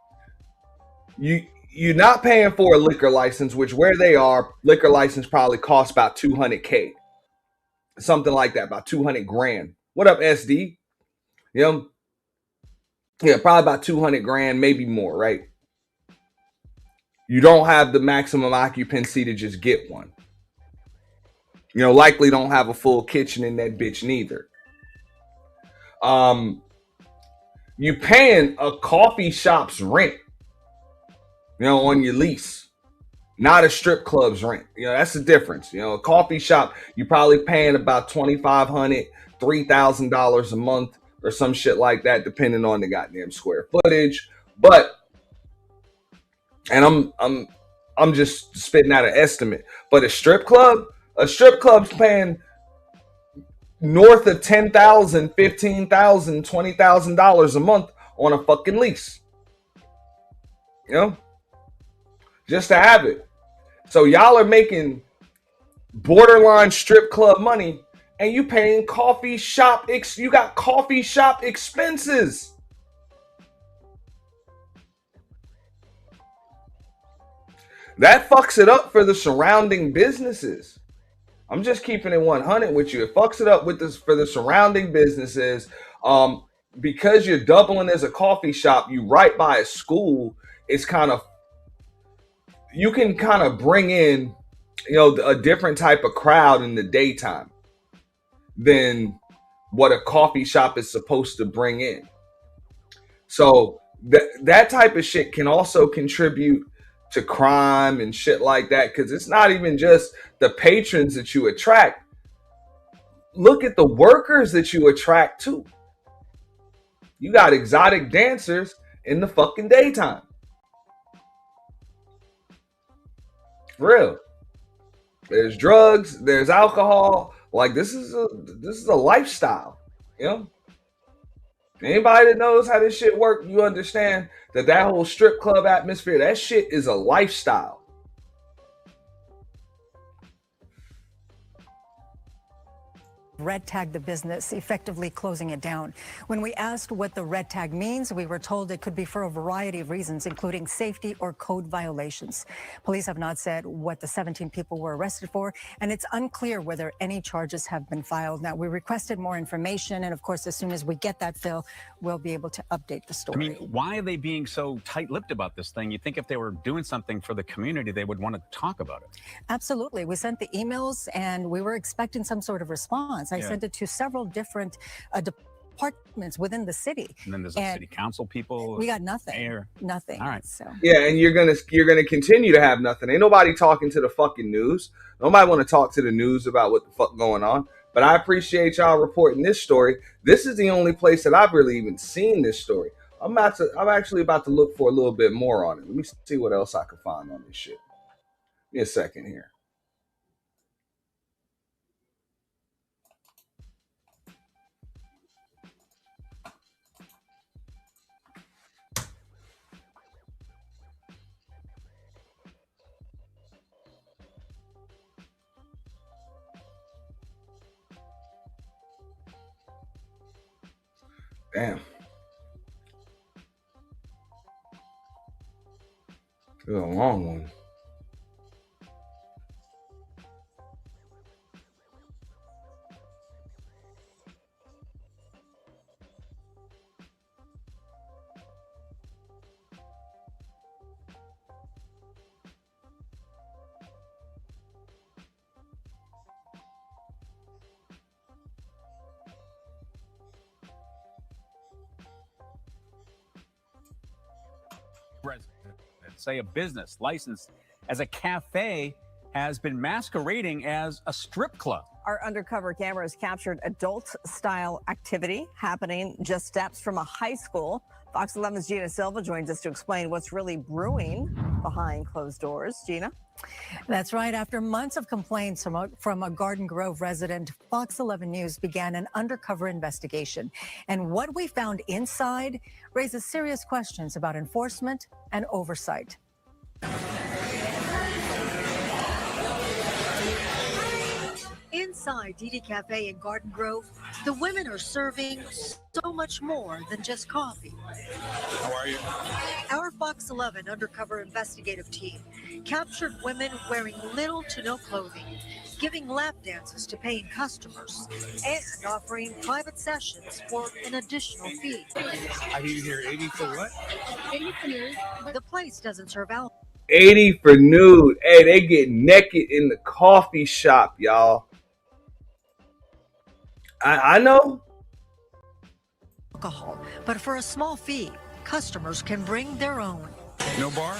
[SPEAKER 3] you. You're not paying for a liquor license, which where they are, liquor license probably costs about $200K. Something like that, about 200 grand. What up, SD? You know? Yeah, probably about 200 grand, maybe more, right? You don't have the maximum occupancy to just get one. You know, likely don't have a full kitchen in that bitch neither. You paying a coffee shop's rent, you know, on your lease, not a strip club's rent. You know, that's the difference. You know, a coffee shop, you're probably paying about $2,500, $3,000 a month or some shit like that, depending on the goddamn square footage. But, and I'm just spitting out an estimate. But a strip club's paying north of $10,000, $15,000, $20,000 a month on a fucking lease. You know? Just to have it. So y'all are making borderline strip club money and you paying coffee shop you got coffee shop expenses. That fucks it up for the surrounding businesses. I'm just keeping it 100 with you. It fucks it up with this for the surrounding businesses. Because you're doubling as a coffee shop, you right by a school. It's kind of, you can kind of bring in, a different type of crowd in the daytime than what a coffee shop is supposed to bring in. So that type of shit can also contribute to crime and shit like that, because it's not even just the patrons that you attract. Look at the workers that you attract too. You got exotic dancers in the fucking daytime. For real. There's drugs, there's alcohol. Like, this is a lifestyle, Anybody that knows how this shit works, you understand that whole strip club atmosphere, that shit is a lifestyle.
[SPEAKER 9] Red tag the business, effectively closing it down. When we asked what the red tag means, we were told it could be for a variety of reasons, including safety or code violations. Police have not said what the 17 people were arrested for, and it's unclear whether any charges have been filed. Now, we requested more information, and of course, as soon as we get that, Phil, we'll be able to update the story.
[SPEAKER 1] I mean, why are they being so tight-lipped about this thing? You'd think if they were doing something for the community, they would want to talk about it.
[SPEAKER 9] Absolutely. We sent the emails, and we were expecting some sort of response. I sent it to several different departments within the city.
[SPEAKER 1] And then there's the city council people.
[SPEAKER 9] We got nothing.
[SPEAKER 1] Mayor.
[SPEAKER 9] Nothing.
[SPEAKER 1] All right.
[SPEAKER 9] So.
[SPEAKER 3] Yeah, and you're gonna continue to have nothing. Ain't nobody talking to the fucking news. Nobody want to talk to the news about what the fuck going on. But I appreciate y'all reporting this story. This is the only place that I've really even seen this story. I'm actually about to look for a little bit more on it. Let me see what else I can find on this shit. Give me a second here. Damn. It's a long one.
[SPEAKER 1] Say a business licensed as a cafe has been masquerading as a strip club.
[SPEAKER 10] Our undercover cameras captured adult-style activity happening just steps from a high school. Fox 11's Gina Silva joins us to explain what's really brewing behind closed doors. Gina?
[SPEAKER 9] That's right. After months of complaints from a Garden Grove resident, Fox 11 News began an undercover investigation. And what we found inside raises serious questions about enforcement and oversight.
[SPEAKER 2] Inside DD Cafe in Garden Grove, the women are serving so much more than just coffee.
[SPEAKER 23] How are you?
[SPEAKER 2] Our Fox 11 undercover investigative team captured women wearing little to no clothing, giving lap dances to paying customers, and offering private sessions for an additional fee.
[SPEAKER 23] I need to hear 80 for what?
[SPEAKER 2] 80 for nude. The place doesn't serve alcohol.
[SPEAKER 3] 80 for nude. Hey, they get naked in the coffee shop, y'all. I know.
[SPEAKER 2] Alcohol, but for a small fee, customers can bring their own.
[SPEAKER 23] No bar?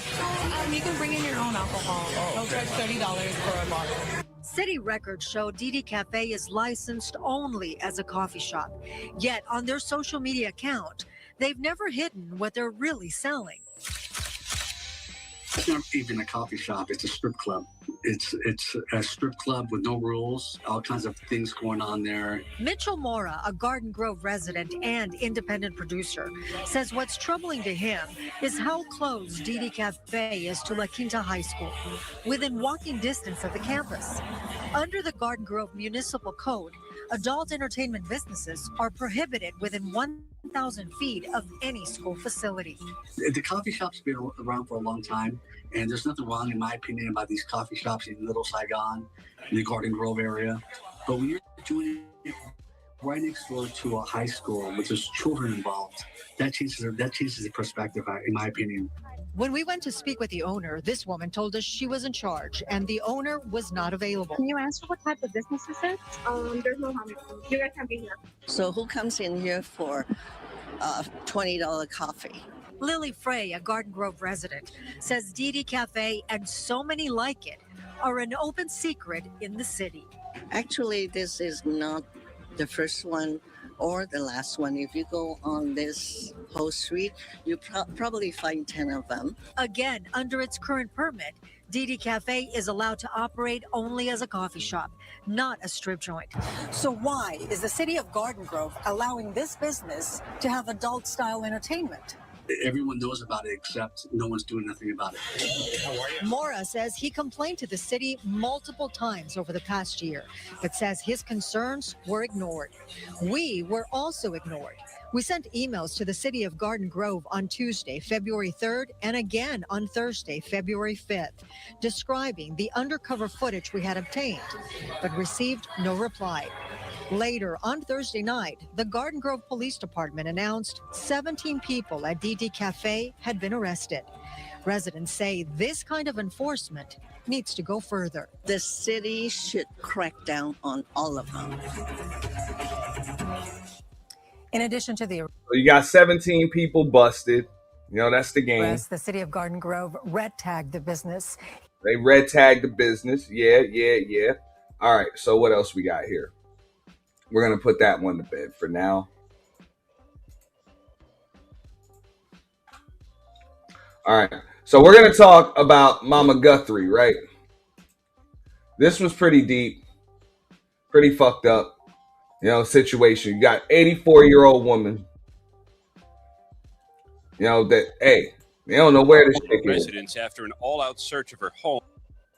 [SPEAKER 4] You can bring in your own alcohol. They'll charge $30 for a bottle.
[SPEAKER 2] City records show DD Cafe is licensed only as a coffee shop. Yet on their social media account, they've never hidden what they're really selling.
[SPEAKER 6] It's not even a coffee shop. It's a strip club. It's a strip club with no rules, all kinds of things going on there.
[SPEAKER 2] Mitchell Mora, a Garden Grove resident and independent producer, says what's troubling to him is how close DD Cafe is to La Quinta High School, within walking distance of the campus. Under the Garden Grove Municipal Code, Adult entertainment businesses are prohibited within 1,000 feet of any school facility.
[SPEAKER 6] The coffee shop's been around for a long time, and there's nothing wrong, in my opinion, about these coffee shops in Little Saigon, in the Garden Grove area. But when you're doing it right next door to a high school with there's children involved, that changes the perspective, in my opinion.
[SPEAKER 2] When we went to speak with the owner, this woman told us she was in charge and the owner was not available.
[SPEAKER 7] Can you answer what type of business this is? There's no harm. You guys can be here.
[SPEAKER 8] So who comes in here for $20 coffee?
[SPEAKER 2] Lily Frey, a Garden Grove resident, says Didi Cafe and so many like it are an open secret in the city.
[SPEAKER 8] Actually, this is not the first one or the last one. If you go on this whole street, you probably find 10 of them.
[SPEAKER 2] Again, under its current permit, Didi Cafe is allowed to operate only as a coffee shop, not a strip joint. So why is the city of Garden Grove allowing this business to have adult-style entertainment?
[SPEAKER 6] Everyone knows about it, except no one's doing nothing about it.
[SPEAKER 2] Mora says he complained to the city multiple times over the past year, but says his concerns were ignored. We were also ignored. We sent emails to the city of Garden Grove on Tuesday, February 3rd, and again on Thursday, February 5th, describing the undercover footage we had obtained, but received no reply. Later, on Thursday night, the Garden Grove Police Department announced 17 people at Didi Cafe had been arrested. Residents say this kind of enforcement needs to go further.
[SPEAKER 8] The city should crack down on all of them.
[SPEAKER 9] In addition to the
[SPEAKER 3] So you got 17 people busted. You know, that's the game.
[SPEAKER 9] arrest, the city of Garden Grove red tagged the business.
[SPEAKER 3] They red tagged the business. Yeah. All right, so what else we got here? We're going to put that one to bed for now. All right, so we're going to talk about Mama Guthrie, right? This was pretty deep, pretty fucked up, situation. You got 84-year-old woman, that, hey, they don't know where this chick is.
[SPEAKER 11] Residents after an all-out search of her home.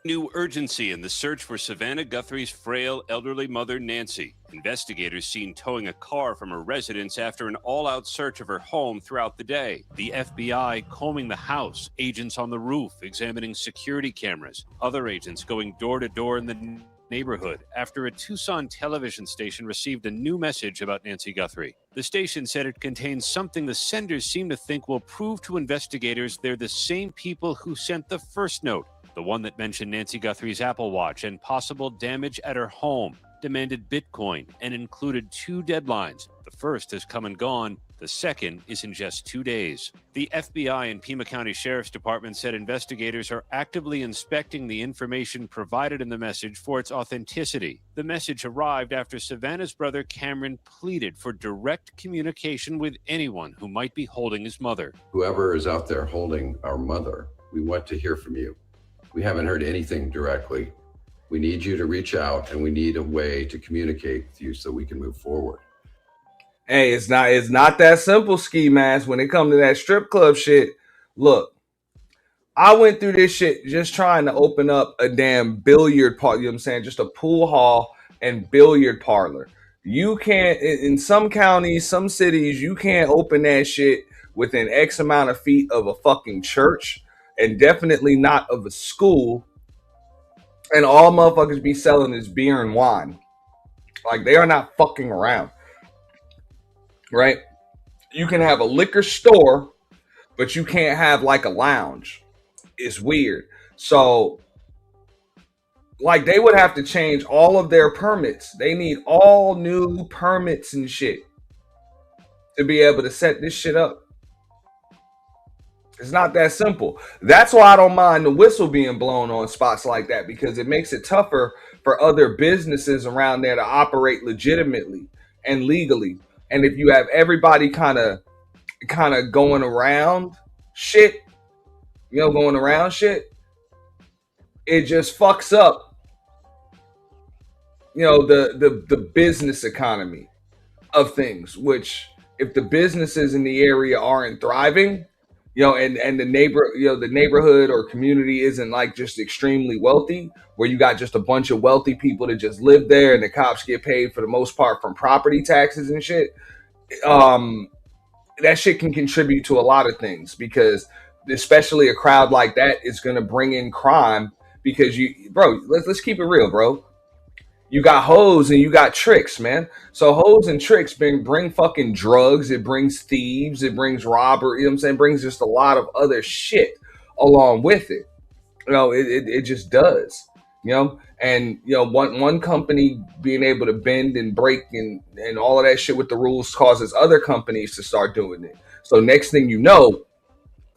[SPEAKER 11] New urgency in the search for Savannah Guthrie's frail elderly mother, Nancy. Investigators seen towing a car from her residence after an all-out search of her home throughout the day. The FBI combing the house, agents on the roof examining security cameras, other agents going door to door in the neighborhood after a Tucson television station received a new message about Nancy Guthrie. The station said it contains something the senders seem to think will prove to investigators they're the same people who sent the first note. The one that mentioned Nancy Guthrie's Apple Watch and possible damage at her home, demanded Bitcoin, and included 2 deadlines. The first has come and gone. The second is in just 2 days. The FBI and Pima County Sheriff's Department said investigators are actively inspecting the information provided in the message for its authenticity. The message arrived after Savannah's brother Cameron pleaded for direct communication with anyone who might be holding his mother.
[SPEAKER 12] Whoever is out there holding our mother, we want to hear from you. We haven't heard anything directly. We need you to reach out, and we need a way to communicate with you so we can move forward.
[SPEAKER 3] Hey, it's not that simple, ski mask. When it comes to that strip club shit, look, I went through this shit just trying to open up a damn billiard parlor, you know what I'm saying? Just a pool hall and billiard parlor. You can't, in some counties, some cities, you can't open that shit within X amount of feet of a fucking church. And definitely not of a school. And all motherfuckers be selling is beer and wine. Like, they are not fucking around. Right? You can have a liquor store, but you can't have like a lounge. It's weird. So, like, they would have to change all of their permits. They need all new permits and shit to be able to set this shit up. It's not that simple. That's why I don't mind the whistle being blown on spots like that, because it makes it tougher for other businesses around there to operate legitimately and legally. And if you have everybody kind of going around shit, it just fucks up, the business economy of things, which if the businesses in the area aren't thriving, and the neighborhood or community isn't like just extremely wealthy, where you got just a bunch of wealthy people that just live there, and the cops get paid for the most part from property taxes and shit. That shit can contribute to a lot of things, because especially a crowd like that is going to bring in crime, because let's keep it real, bro. You got hoes and you got tricks, man. So hoes and tricks bring fucking drugs. It brings thieves. It brings robbery. You know what I'm saying? It brings just a lot of other shit along with it. It just does. And one company being able to bend and break and all of that shit with the rules causes other companies to start doing it. So next thing you know,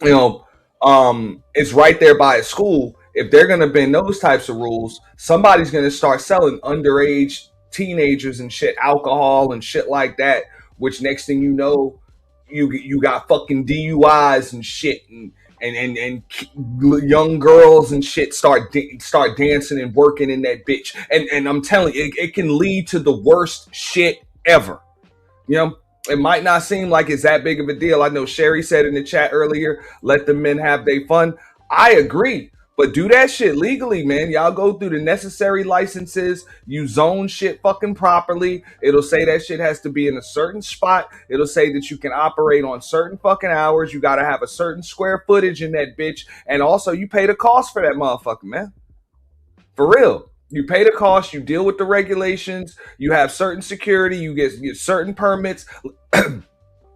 [SPEAKER 3] it's right there by a school. If they're going to bend those types of rules, somebody's going to start selling underage teenagers and shit, alcohol and shit like that, which next thing you know, you got fucking DUIs and shit, and young girls and shit start dancing and working in that bitch. And I'm telling you, it can lead to the worst shit ever. It might not seem like it's that big of a deal. I know Sherry said in the chat earlier, let the men have their fun. I agree. But do that shit legally, man. Y'all go through the necessary licenses. You zone shit fucking properly. It'll say that shit has to be in a certain spot. It'll say that you can operate on certain fucking hours. You got to have a certain square footage in that bitch. And also, you pay the cost for that motherfucker, man. For real. You pay the cost. You deal with the regulations. You have certain security. You get certain permits.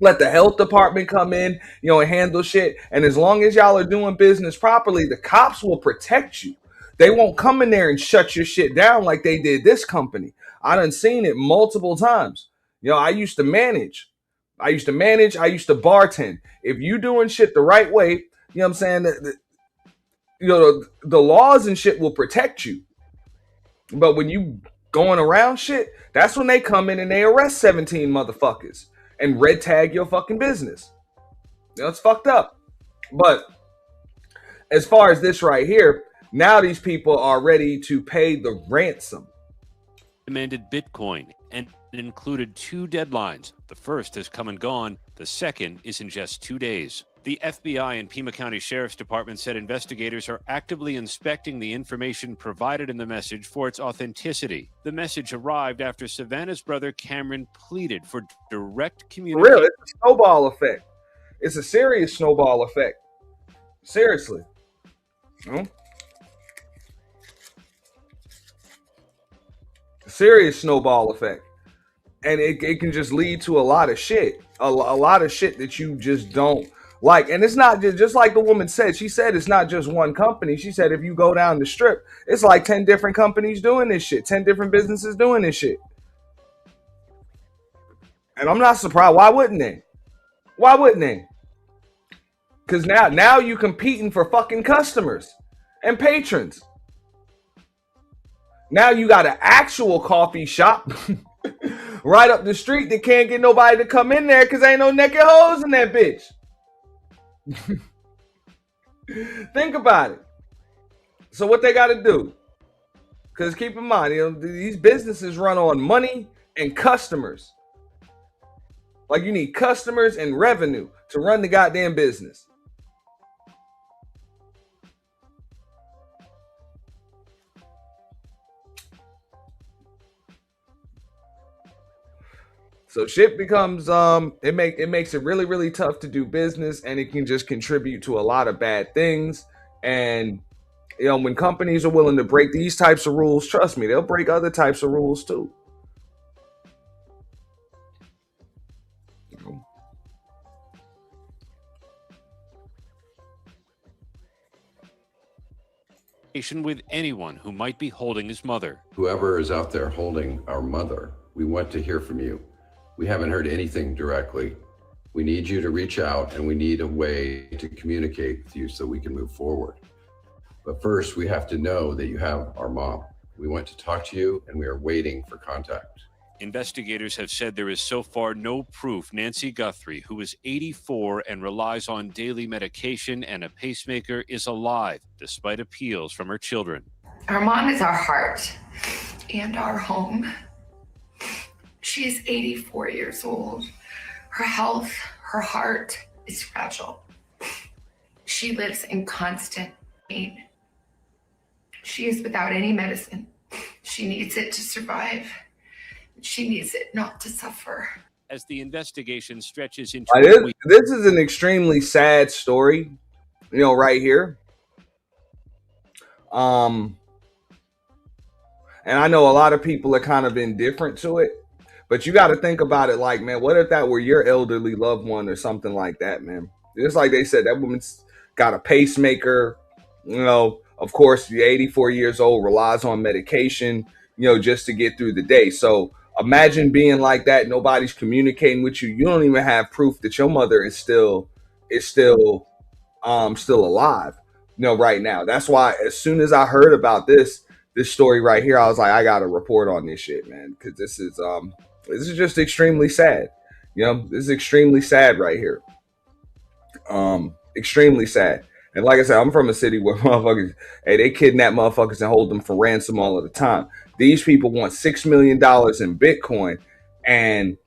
[SPEAKER 3] Let the health department come in, and handle shit. And as long as y'all are doing business properly, the cops will protect you. They won't come in there and shut your shit down like they did this company. I done seen it multiple times. I used to manage. I used to bartend. If you doing shit the right way, you know what I'm saying? The laws and shit will protect you. But when you going around shit, that's when they come in and they arrest 17 motherfuckers and red tag your fucking business. It's fucked up. But as far as this right here, now these people are ready to pay the ransom.
[SPEAKER 11] Demanded Bitcoin, and it included 2 deadlines. The first has come and gone. The second is in just 2 days. The FBI and Pima County Sheriff's Department said investigators are actively inspecting the information provided in the message for its authenticity. The message arrived after Savannah's brother Cameron pleaded for direct communication.
[SPEAKER 3] For real, it's a snowball effect. It's a serious snowball effect. Seriously. Serious snowball effect. And it can just lead to a lot of shit. A lot of shit that you just don't like. And it's not just like the woman said. She said it's not just one company. She said if you go down the strip, it's like 10 different companies doing this shit. 10 different businesses doing this shit. And I'm not surprised. Why wouldn't they? Why wouldn't they? Because now you competing for fucking customers and patrons. Now you got an actual coffee shop right up the street that can't get nobody to come in there because ain't no naked hoes in that bitch. Think about it. So what they got to do? Because keep in mind, these businesses run on money and customers. Like you need customers and revenue to run the goddamn business. So shit becomes it makes it really, really tough to do business, and it can just contribute to a lot of bad things. And when companies are willing to break these types of rules, trust me, they'll break other types of rules too.
[SPEAKER 11] With anyone who might be holding his mother.
[SPEAKER 12] Whoever is out there holding our mother, we want to hear from you. We haven't heard anything directly. We need you to reach out, and we need a way to communicate with you so we can move forward. But first, we have to know that you have our mom. We want to talk to you, and we are waiting for contact.
[SPEAKER 11] Investigators have said there is so far no proof Nancy Guthrie, who is 84 and relies on daily medication and a pacemaker, is alive, despite appeals from her children.
[SPEAKER 5] Our mom is our heart and our home. She's 84 years old. Her health, her heart is fragile. She lives in constant pain. She is without any medicine. She needs it to survive. She needs it not to suffer.
[SPEAKER 11] As the investigation stretches into
[SPEAKER 3] This is an extremely sad story, right here. And I know a lot of people are kind of indifferent to it, but you got to think about it like, man, what if that were your elderly loved one or something like that, man? Just like they said, that woman's got a pacemaker, of course, you're 84 years old, relies on medication, just to get through the day. So imagine being like that. Nobody's communicating with you. You don't even have proof that your mother is still alive, right now. That's why as soon as I heard about this story right here, I was like, I got to report on this shit, man, because this is just extremely sad. This is extremely sad right here. Extremely sad. And like I said, I'm from a city where motherfuckers, they kidnap motherfuckers and hold them for ransom all of the time. These people want $6 million in Bitcoin, and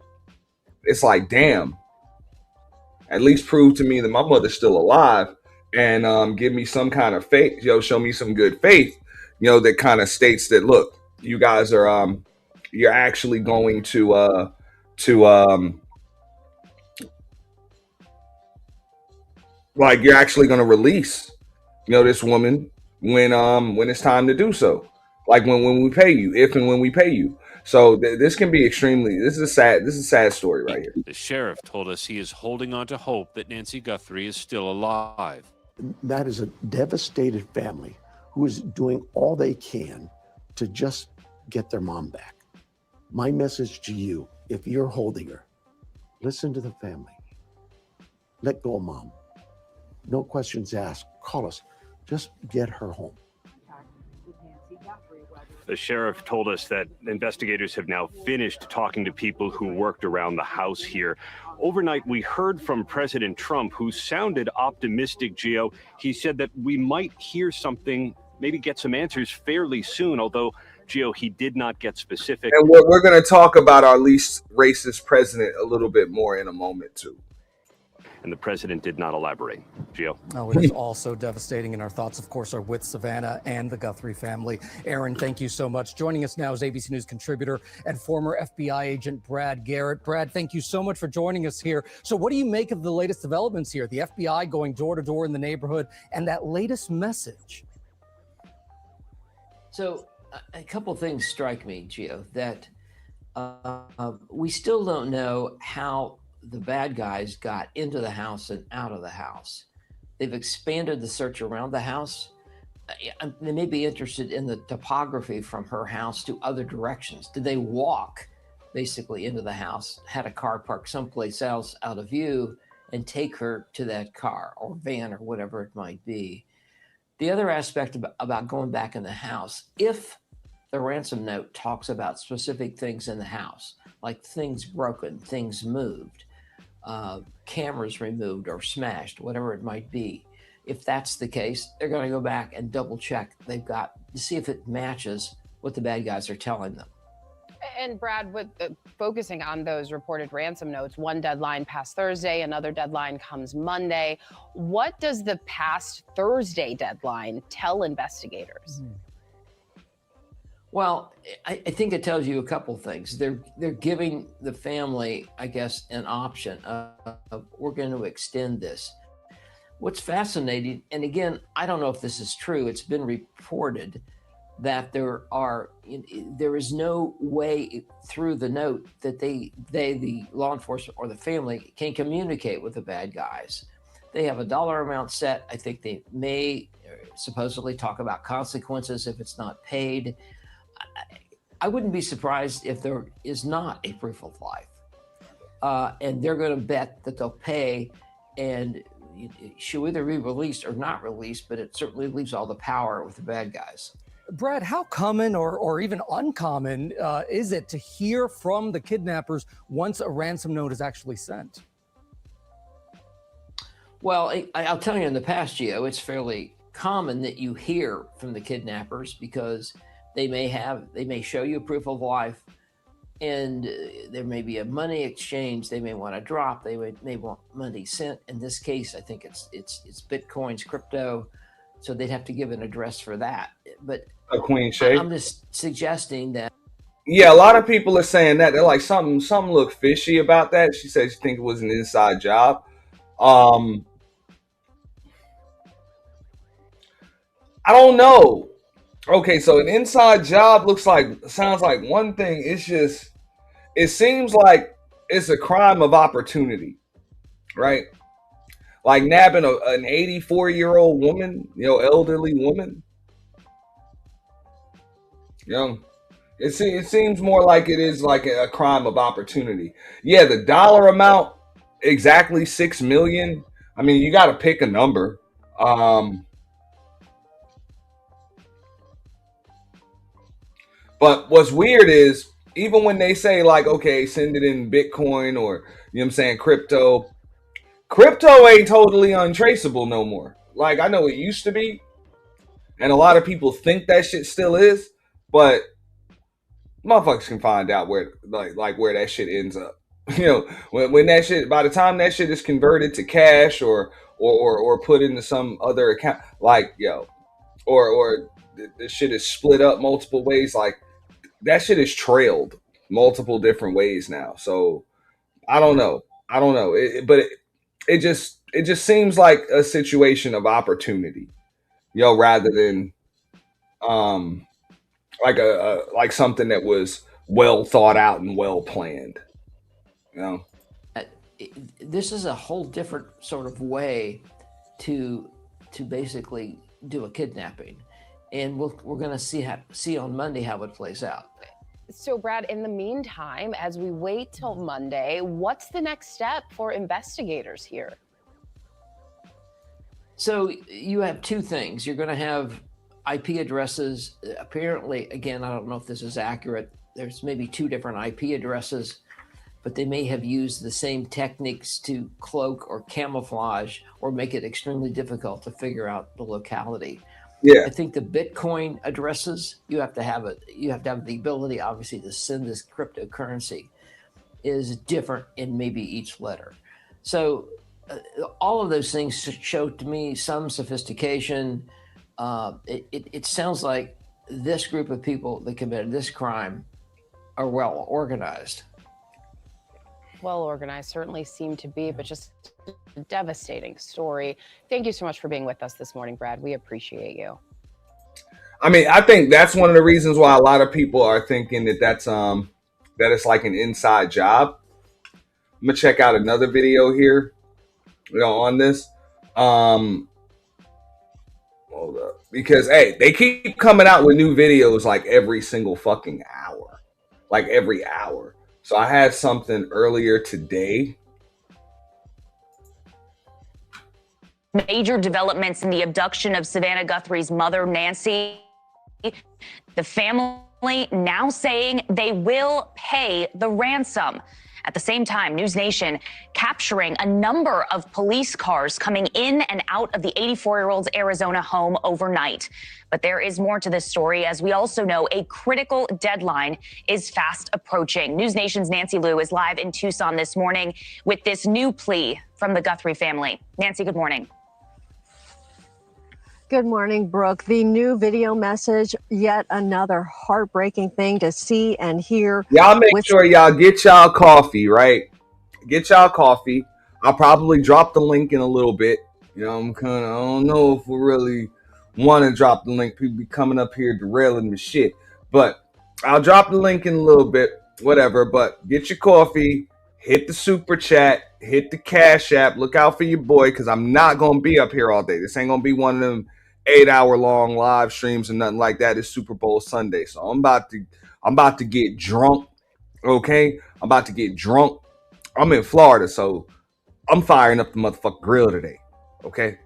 [SPEAKER 3] it's like, damn. At least prove to me that my mother's still alive, and give me some kind of faith. Show me some good faith. That kind of states that, look, you guys are you're actually going to like you're actually going to release this woman when it's time to do so, like when we pay you, if and when we pay you. So this can be this is a sad story right here.
[SPEAKER 11] The sheriff told us he is holding on to hope that Nancy Guthrie is still alive.
[SPEAKER 13] That is a devastated family who is doing all they can to just get their mom back. My message to you, if you're holding her, listen to the family. Let go of mom. No questions asked. Call us. Just get her home.
[SPEAKER 14] The sheriff told us that investigators have now finished talking to people who worked around the house here. Overnight, we heard from President Trump, who sounded optimistic, Gio. He said that we might hear something, maybe get some answers fairly soon, although, Gio, he did not get specific.
[SPEAKER 3] And we're going to talk about our least racist president a little bit more in a moment, too.
[SPEAKER 14] And the president did not elaborate. Gio.
[SPEAKER 17] Oh, it is also devastating, and our thoughts, of course, are with Savannah and the Guthrie family. Aaron, thank you so much. Joining us now is ABC News contributor and former FBI agent Brad Garrett. Brad, thank you so much for joining us here. So what do you make of the latest developments here? The FBI going door to door in the neighborhood and that latest message.
[SPEAKER 15] So a couple things strike me, Gio, that we still don't know how the bad guys got into the house and out of the house. They've expanded the search around the house. They may be interested in the topography from her house to other directions. Did they walk basically into the house, had a car parked someplace else out of view, and take her to that car or van or whatever it might be? The other aspect about going back in the house, if the ransom note talks about specific things in the house, like things broken, things moved, cameras removed or smashed, whatever it might be. If that's the case, they're going to go back and double check they've got to see if it matches what the bad guys are telling them.
[SPEAKER 24] And Brad, with focusing on those reported ransom notes, one deadline passed Thursday, another deadline comes Monday. What does the past Thursday deadline tell investigators?
[SPEAKER 15] Well, I think it tells you a couple things. They're giving the family, I guess, an option of we're going to extend this. What's fascinating, and again, I don't know if this is true, it's been reported that there is no way through the note that they, the law enforcement or the family, can communicate with the bad guys. They have a dollar amount set. I think they may supposedly talk about consequences if it's not paid. I wouldn't be surprised if there is not a proof of life. And they're going to bet that they'll pay, and she'll either be released or not released, but it certainly leaves all the power with the bad guys.
[SPEAKER 17] Brad, how common or even uncommon is it to hear from the kidnappers once a ransom note is actually sent?
[SPEAKER 15] Well, I'll tell you, in the past, Gio, it's fairly common that you hear from the kidnappers because they may show you proof of life, and there may be a money exchange. They may want to drop. They want money sent. In this case, I think it's Bitcoin's crypto, so they'd have to give an address for that. But
[SPEAKER 3] Queen Shay.
[SPEAKER 15] I'm just suggesting that.
[SPEAKER 3] Yeah, a lot of people are saying that. They're like, something looked fishy about that. She said she think it was an inside job. I don't know. Okay, so an inside job sounds like one thing. It's just, it seems like it's a crime of opportunity, right? Like nabbing an 84-year-old woman, elderly woman. It seems more like it is like a crime of opportunity. Yeah, the dollar amount, exactly $6 million. I mean, you got to pick a number. But what's weird is, even when they say like, okay, send it in Bitcoin or, you know what I'm saying, crypto ain't totally untraceable no more. Like, I know it used to be, and a lot of people think that shit still is, but motherfuckers can find out where where that shit ends up. When that shit, by the time that shit is converted to cash or put into some other account, or the shit is split up multiple ways, like that shit is trailed multiple different ways now. So I don't know. It just seems like a situation of opportunity, rather than like something that was well thought out and well planned.
[SPEAKER 15] This is a whole different sort of way to basically do a kidnapping, and we're going to see on Monday how it plays out.
[SPEAKER 24] So, Brad, in the meantime, as we wait till Monday, what's the next step for investigators here?
[SPEAKER 15] So you have two things. You're going to have IP addresses. Apparently, again, I don't know if this is accurate. There's maybe two different IP addresses, but they may have used the same techniques to cloak or camouflage or make it extremely difficult to figure out the locality.
[SPEAKER 3] Yeah,
[SPEAKER 15] I think the Bitcoin addresses, you have to have the ability, obviously, to send this cryptocurrency is different in maybe each letter. So all of those things show to me some sophistication. It sounds like this group of people that committed this crime are well organized.
[SPEAKER 24] Well organized, certainly seem to be, but just a devastating story. Thank you so much for being with us this morning, Brad. We appreciate you.
[SPEAKER 3] I mean, I think that's one of the reasons why a lot of people are thinking that it's like an inside job. I'm gonna check out another video here, on this. Hold up, because hey, they keep coming out with new videos like every single fucking hour, like every hour. So I had something earlier today.
[SPEAKER 16] Major developments in the abduction of Savannah Guthrie's mother, Nancy. The family now saying they will pay the ransom. At the same time, News Nation capturing a number of police cars coming in and out of the 84-year-old's Arizona home overnight. But there is more to this story, as we also know a critical deadline is fast approaching. News Nation's Nancy Liu is live in Tucson this morning with this new plea from the Guthrie family. Nancy, good morning.
[SPEAKER 7] Good morning, Brooke. The new video message, yet another heartbreaking thing to see and hear.
[SPEAKER 3] Y'all make sure y'all get y'all coffee, right? Get y'all coffee. I'll probably drop the link in a little bit. I don't know if we really want to drop the link. People be coming up here derailing the shit. But I'll drop the link in a little bit, whatever. But get your coffee, hit the super chat, hit the Cash App. Look out for your boy, because I'm not going to be up here all day. This ain't going to be one of them 8-hour-long live streams and nothing like that. It's Super Bowl Sunday. So I'm about to get drunk. Okay? I'm about to get drunk. I'm in Florida, so I'm firing up the motherfucking grill today. Okay?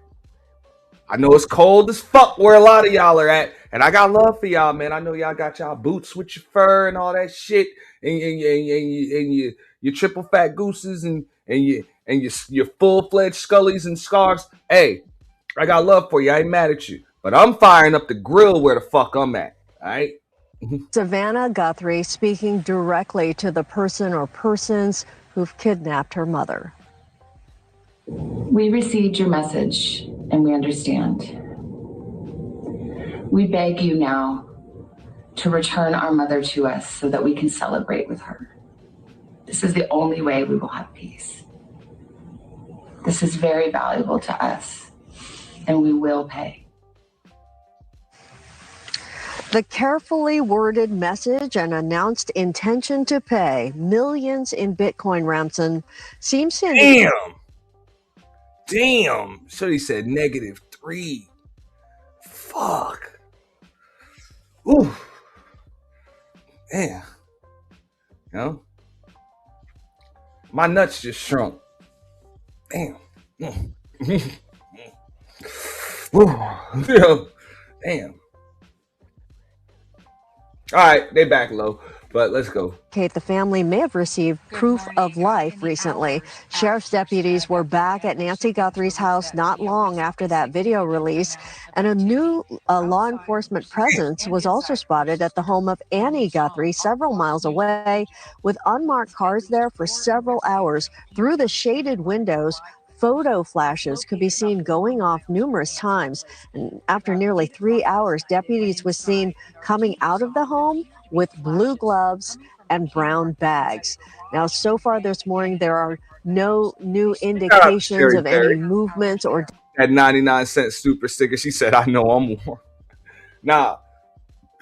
[SPEAKER 3] I know it's cold as fuck where a lot of y'all are at, and I got love for y'all, man. I know y'all got y'all boots with your fur and all that shit, and your triple fat gooses and your full-fledged scullies and scarves. Hey, I got love for you. I ain't mad at you, but I'm firing up the grill where the fuck I'm at. All right?
[SPEAKER 7] Savannah Guthrie speaking directly to the person or persons who've kidnapped her mother.
[SPEAKER 5] We received your message and we understand. We beg you now to return our mother to us so that we can celebrate with her. This is the only way we will have peace. This is very valuable to us, and we will pay.
[SPEAKER 7] The carefully worded message and announced intention to pay millions in Bitcoin ransom seems to indicate.
[SPEAKER 18] Damn. So he said -3. Fuck. Ooh. Damn. You know? My nuts just shrunk. Damn. Ooh. You know? Damn. All right, they back low, but let's go.
[SPEAKER 7] The family may have received proof of life recently. Sheriff's deputies were back at Nancy Guthrie's house not long after that video release, and a new law enforcement presence was also spotted at the home of Annie Guthrie, several miles away, with unmarked cars there for several hours. Through the shaded windows, photo flashes could be seen going off numerous times. And after nearly 3 hours, deputies were seen coming out of the home with blue gloves and brown bags. Now, so far this morning, there are no new indications of any movements or.
[SPEAKER 18] That 99-cent super sticker. She said, I know I'm warm. Nah,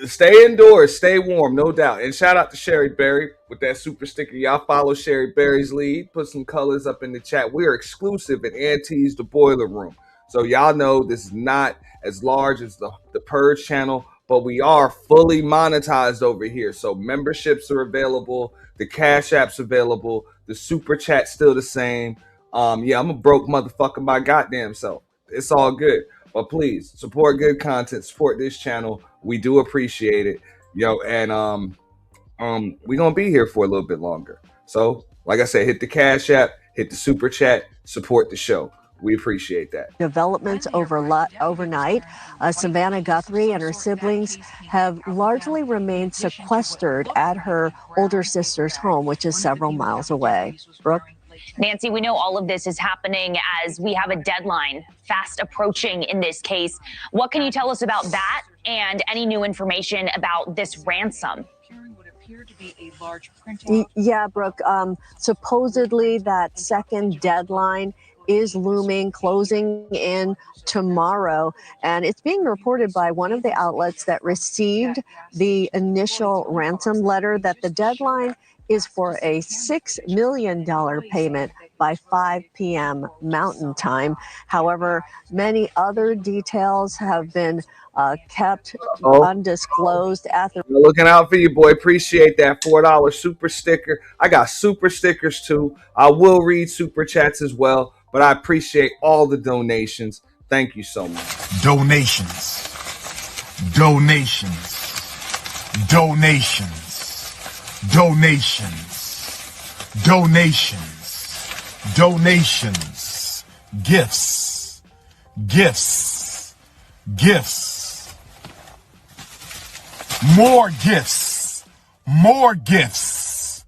[SPEAKER 18] stay indoors, stay warm, no doubt. And shout out to Sherry Berry with that super sticker. Y'all follow Sherry Berry's lead. Put some colors up in the chat. We are exclusive at Auntie's The Boiler Room. So y'all know this is not as large as the Purge channel, but we are fully monetized over here. So memberships are available. The Cash App's available. The Super Chat's still the same. Yeah, I'm a broke motherfucker my goddamn self. It's all good. But please support good content. Support this channel. We do appreciate it. Yo, and we're going to be here for a little bit longer. So, like I said, hit the Cash App, hit the Super Chat, support the show. We appreciate that.
[SPEAKER 7] Developments overnight. Savannah Guthrie and her siblings have largely remained sequestered at her older sister's home, which is several miles away. Brooke?
[SPEAKER 16] Nancy, we know all of this is happening as we have a deadline fast approaching in this case. What can you tell us about that and any new information about this ransom?
[SPEAKER 7] Yeah, Brooke. Supposedly that second deadline is looming, closing in tomorrow. And it's being reported by one of the outlets that received the initial ransom letter that the deadline is for a $6 million payment by 5 p.m. Mountain Time. However, many other details have been kept undisclosed at the.
[SPEAKER 18] Looking out for you, boy. Appreciate that $4 super sticker. I got super stickers too. I will read super chats as well, but I appreciate all the donations. Thank you so much.
[SPEAKER 19] Donations. Gifts. More gifts.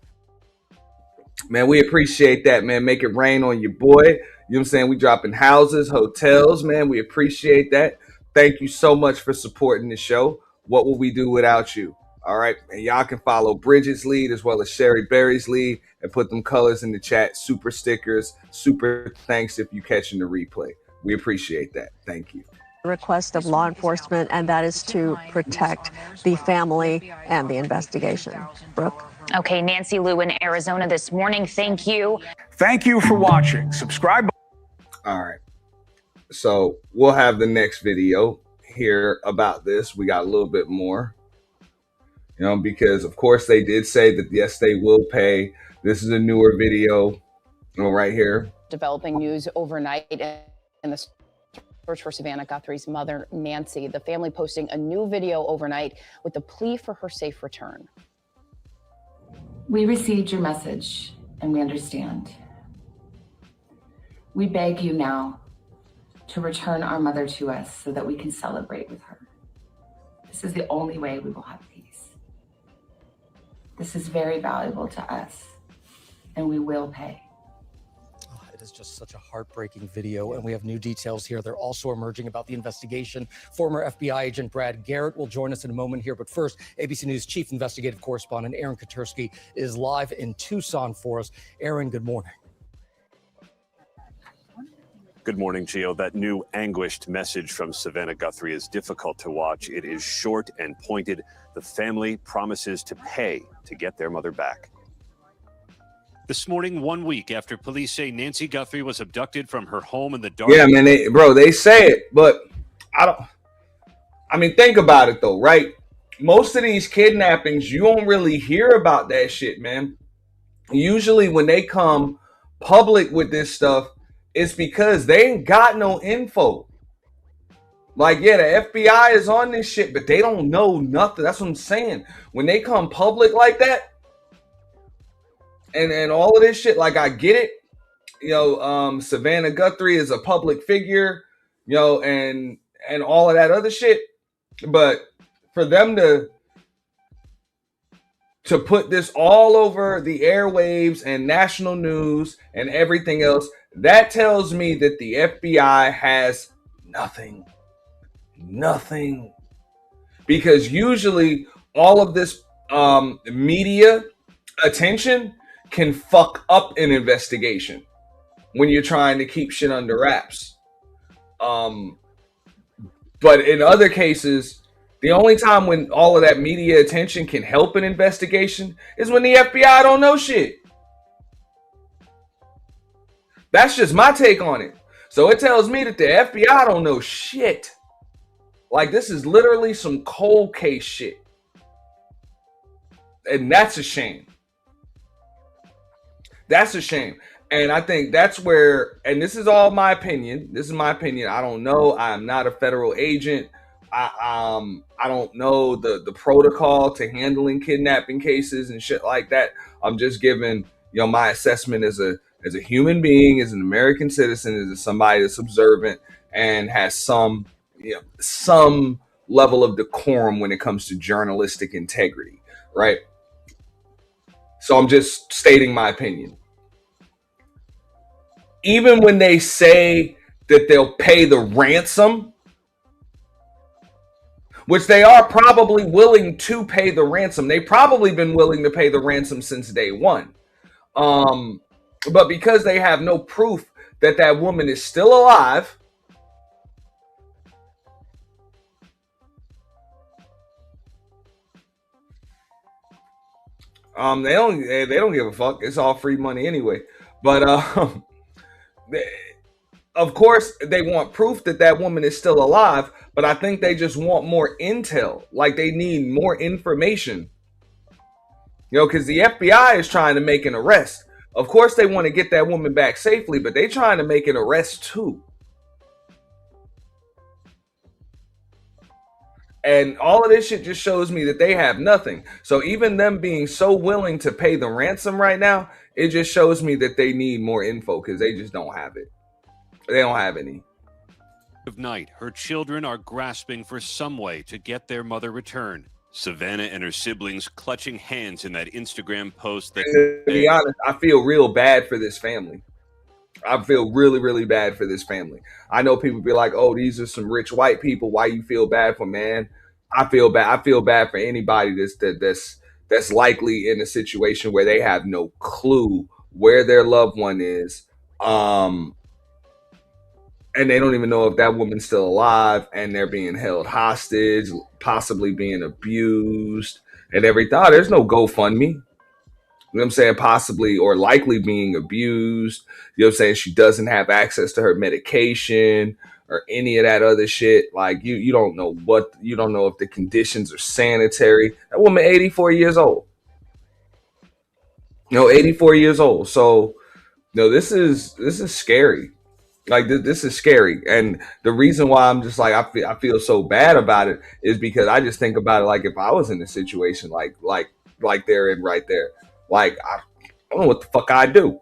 [SPEAKER 18] Man, we appreciate that, man. Make it rain on your boy. You know what I'm saying? We dropping houses, hotels, man. We appreciate that. Thank you so much for supporting the show. What will we do without you? All right. And y'all can follow Bridget's lead as well as Sherry Berry's lead and put them colors in the chat. Super stickers, super thanks if you catching the replay. We appreciate that. Thank you.
[SPEAKER 7] Request of law enforcement, and that is to protect the family and the investigation. Brooke?
[SPEAKER 16] Okay, Nancy Lou in Arizona this morning. Thank you.
[SPEAKER 19] Thank you for watching. Subscribe.
[SPEAKER 18] All right. So we'll have the next video here about this. We got a little bit more, you know, because of course they did say that, yes, they will pay. This is a newer video right here.
[SPEAKER 24] Developing news overnight in the search for Savannah Guthrie's mother, Nancy. The family posting a new video overnight with a plea for her safe return.
[SPEAKER 5] We received your message and we understand. We beg you now to return our mother to us so that we can celebrate with her. This is the only way we will have peace. This is very valuable to us, and we will pay.
[SPEAKER 17] It is just such a heartbreaking video, and we have new details here. They're also emerging about the investigation. Former FBI agent Brad Garrett will join us in a moment here, but first, ABC News chief investigative correspondent Aaron Katersky is live in Tucson for us. Aaron, good morning.
[SPEAKER 14] Good morning, Gio. That new anguished message from Savannah Guthrie is difficult to watch. It is short and pointed. The family promises to pay to get their mother back.
[SPEAKER 11] This morning, 1 week after police say Nancy Guthrie was abducted from her home in the dark.
[SPEAKER 18] Yeah, man, they say it, but think about it though, right? Most of these kidnappings, you don't really hear about that shit, man. Usually when they come public with this stuff, it's because they ain't got no info. Like, yeah, the FBI is on this shit, but they don't know nothing. That's what I'm saying. When they come public like that, and all of this shit, like, I get it. Savannah Guthrie is a public figure, and all of that other shit. But for them to put this all over the airwaves and national news and everything else, that tells me that the FBI has nothing. Because usually all of this media attention can fuck up an investigation when you're trying to keep shit under wraps. But in other cases, the only time when all of that media attention can help an investigation is when the FBI don't know shit. That's just my take on it. So it tells me that the FBI don't know shit. Like, this is literally some cold case shit. And that's a shame. That's a shame. And I think that's where, and this is all my opinion. This is my opinion. I don't know. I'm not a federal agent. I don't know the protocol to handling kidnapping cases and shit like that. I'm just giving, my assessment as a human being, as an American citizen, as somebody that's observant and has some level of decorum when it comes to journalistic integrity, right? So I'm just stating my opinion. Even when they say that they'll pay the ransom, which they are probably willing to pay the ransom. They've probably been willing to pay the ransom since day one. But because they have no proof that that woman is still alive, they don't give a fuck. It's all free money anyway. But of course, they want proof that that woman is still alive, but I think they just want more intel. Like, they need more information. Because the FBI is trying to make an arrest. Of course, they want to get that woman back safely, but they're trying to make an arrest too. And all of this shit just shows me that they have nothing. So even them being so willing to pay the ransom right now, it just shows me that they need more info because they just don't have it. They don't have any.
[SPEAKER 11] Of night, her children are grasping for some way to get their mother returned. Savannah and her siblings clutching hands in that Instagram post. That,
[SPEAKER 18] to be honest, I feel real bad for this family. I feel really, really bad for this family. I know people be like, "Oh, these are some rich white people. Why you feel bad for?" Man, I feel bad. I feel bad for anybody that's likely in a situation where they have no clue where their loved one is, and they don't even know if that woman's still alive, and they're being held hostage, possibly being abused, and everything. Oh, there's no GoFundMe. You know what I'm saying? Possibly or likely being abused. You know what I'm saying? She doesn't have access to her medication or any of that other shit. Like, you don't know you don't know if the conditions are sanitary. That woman 84 years old. 84 years old. So, this is scary. Like, this is scary. And the reason why I'm just like, I feel so bad about it is because I just think about it like if I was in a situation like they're in right there. Like, I don't know what the fuck I do.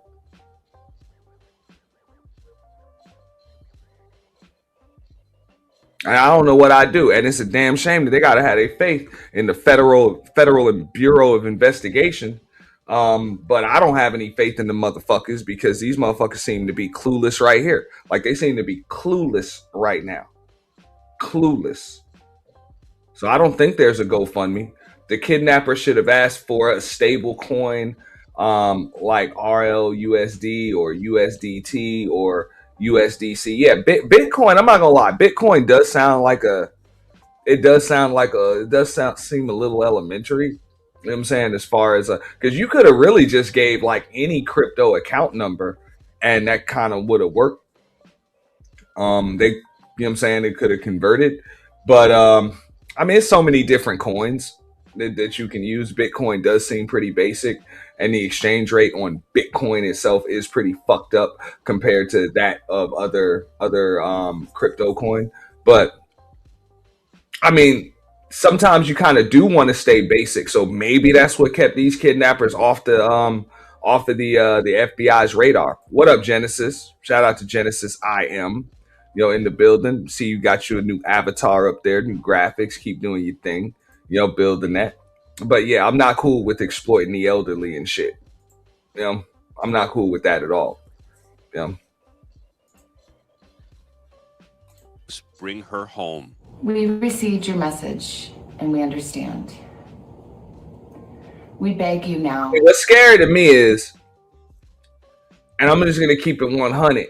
[SPEAKER 18] I don't know what I'd do. And it's a damn shame that they gotta have their faith in the federal and Bureau of Investigation. But I don't have any faith in the motherfuckers because these motherfuckers seem to be clueless right here. Like they seem to be clueless right now. Clueless. So I don't think there's a GoFundMe. The kidnapper should have asked for a stable coin like RLUSD or USDT or USDC. Yeah, Bitcoin, I'm not gonna lie. Bitcoin does sound like it does seem a little elementary. You know what I'm saying? As far as because you could have really just gave like any crypto account number and that kind of would have worked. They, you know what I'm saying? They could have converted. But I mean, it's so many different coins that you can use. Bitcoin does seem pretty basic, and the exchange rate on Bitcoin itself is pretty fucked up compared to that of other crypto coin. But I mean, sometimes you kind of do want to stay basic, so maybe that's what kept these kidnappers off the FBI's radar. What up, Genesis? Shout out to Genesis. I am, in the building. See, you got you a new avatar up there, new graphics. Keep doing your thing, building that. But yeah, I'm not cool with exploiting the elderly and shit. I'm not cool with that at all.
[SPEAKER 11] Bring her home.
[SPEAKER 5] We received your message and we understand. We beg you now.
[SPEAKER 18] What's scary to me is, and I'm just going to keep it 100,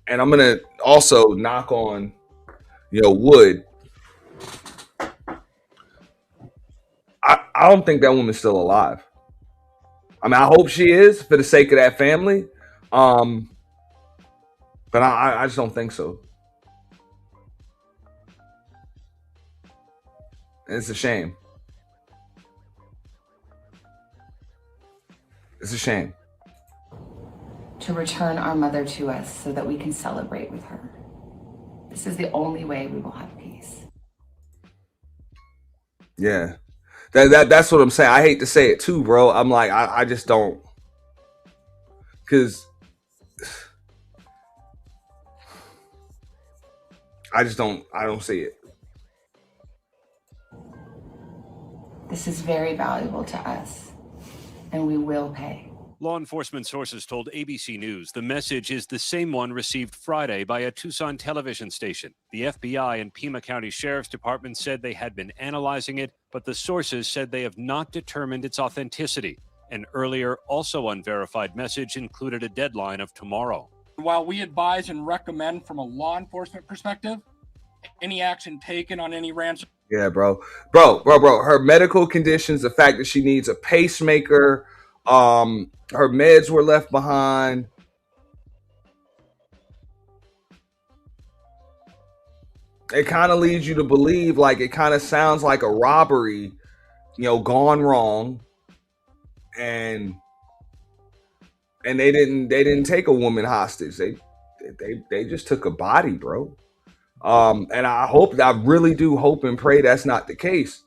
[SPEAKER 18] and I'm going to also knock on, wood. I don't think that woman's still alive. I mean, I hope she is for the sake of that family. But I just don't think so. It's a shame. It's a shame.
[SPEAKER 5] To return our mother to us so that we can celebrate with her. This is the only way we will have peace.
[SPEAKER 18] Yeah. That's what I'm saying. I hate to say it too, bro. I'm like, I just don't. Because I don't see it.
[SPEAKER 5] This is very valuable to us, and we will pay.
[SPEAKER 11] Law enforcement sources told ABC News the message is the same one received Friday by a Tucson television station. The FBI and Pima County Sheriff's Department said they had been analyzing it, but the sources said they have not determined its authenticity. An earlier, also unverified message included a deadline of tomorrow.
[SPEAKER 1] While we advise and recommend from a law enforcement perspective, any action taken on any ransom.
[SPEAKER 18] Yeah, bro. Her medical conditions, the fact that she needs a pacemaker, her meds were left behind. It kind of leads you to believe, like, it kind of sounds like a robbery, gone wrong. And they didn't take a woman hostage. They just took a body, bro. And I really do hope and pray that's not the case.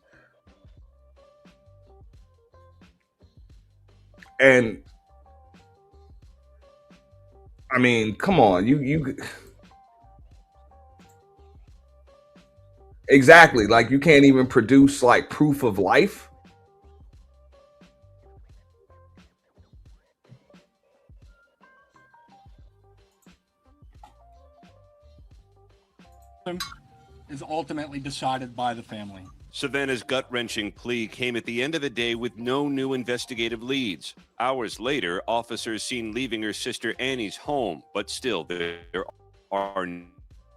[SPEAKER 18] And I mean, come on, you exactly, like you can't even produce like proof of life.
[SPEAKER 1] Is ultimately decided by the family.
[SPEAKER 11] Savannah's gut-wrenching plea came at the end of the day with no new investigative leads. Hours later, officers seen leaving her sister Annie's home, but still there are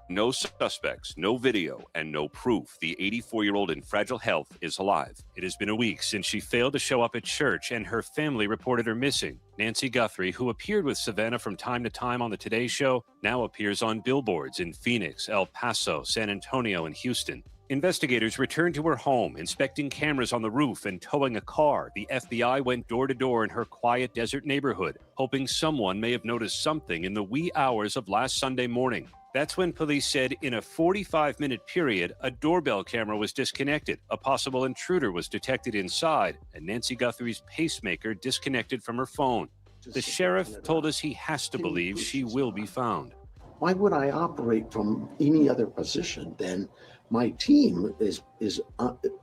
[SPEAKER 11] no suspects, no video, and no proof the 84-year-old in fragile health is alive. It has been a week since she failed to show up at church and her family reported her missing. Nancy Guthrie, who appeared with Savannah from time to time on the Today Show, now appears on billboards in Phoenix, El Paso, San Antonio, and Houston. Investigators returned to her home, inspecting cameras on the roof and towing a car. The FBI went door to door in her quiet desert neighborhood, hoping someone may have noticed something in the wee hours of last Sunday morning. That's when police said in a 45-minute period, a doorbell camera was disconnected, a possible intruder was detected inside, and Nancy Guthrie's pacemaker disconnected from her phone. The sheriff told us he has to believe she will be found.
[SPEAKER 13] Why would I operate from any other position than My team is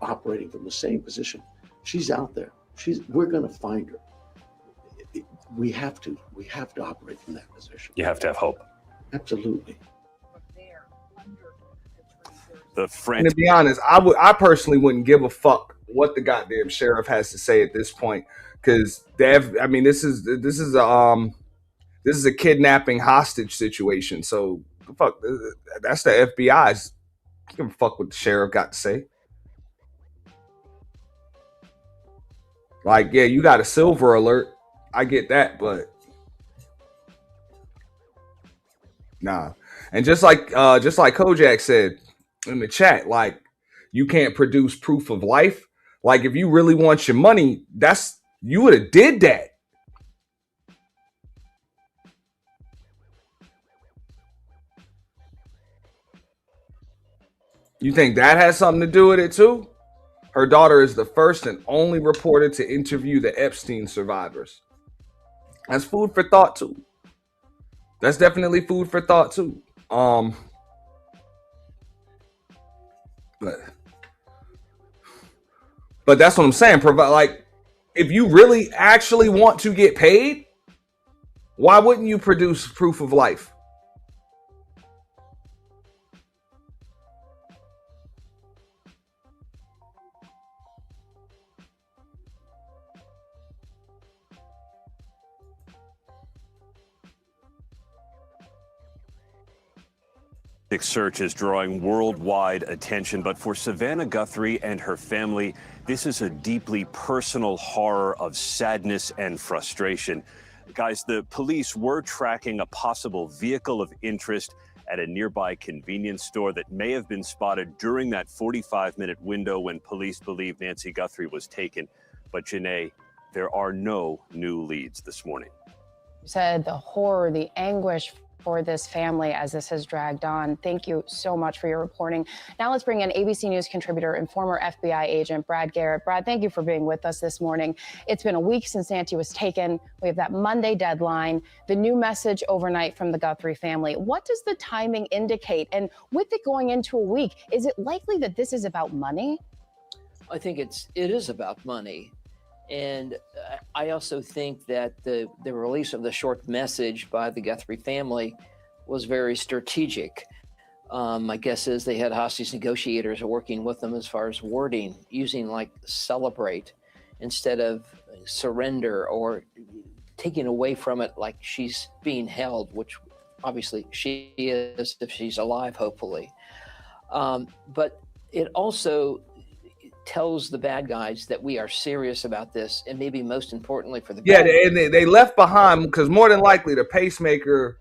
[SPEAKER 13] operating from the same position. She's out there. We're going to find her. We have to operate from that position.
[SPEAKER 14] You have to have hope.
[SPEAKER 13] Absolutely.
[SPEAKER 14] The
[SPEAKER 18] And
[SPEAKER 14] French.
[SPEAKER 18] to be honest, I personally wouldn't give a fuck what the goddamn sheriff has to say at this point, because this is a kidnapping hostage situation. So fuck, that's the FBI's. You can fuck what the sheriff got to say. Like, yeah, you got a silver alert. I get that, but nah. And just like Kojak said in the chat, like, you can't produce proof of life. Like, if you really want your money, you would have did that. You think that has something to do with it too? Her daughter is the first and only reporter to interview the Epstein survivors. That's food for thought too. That's definitely food for thought too. But that's what I'm saying. Like, if you really actually want to get paid, why wouldn't you produce proof of life?
[SPEAKER 14] Search is drawing worldwide attention, but for Savannah Guthrie and her family, this is a deeply personal horror of sadness and frustration. Guys, the police were tracking a possible vehicle of interest at a nearby convenience store that may have been spotted during that 45-minute window when police believe Nancy Guthrie was taken. But Janae, there are no new leads this morning.
[SPEAKER 24] You said the horror, the anguish for this family as this has dragged on. Thank you so much for your reporting. Now let's bring in ABC News contributor and former FBI agent Brad Garrett. Brad, thank you for being with us this morning. It's been a week since Nancy was taken. We have that Monday deadline, the new message overnight from the Guthrie family. What does the timing indicate? And with it going into a week, is it likely that this is about money?
[SPEAKER 15] I think it is about money. And I also think that the release of the short message by the Guthrie family was very strategic. My guess is they had hostage negotiators working with them as far as wording, using like celebrate instead of surrender, or taking away from it like she's being held, which obviously she is if she's alive, hopefully. But it also tells the bad guys that we are serious about this, and maybe most importantly for the
[SPEAKER 18] they left behind, because more than likely the pacemaker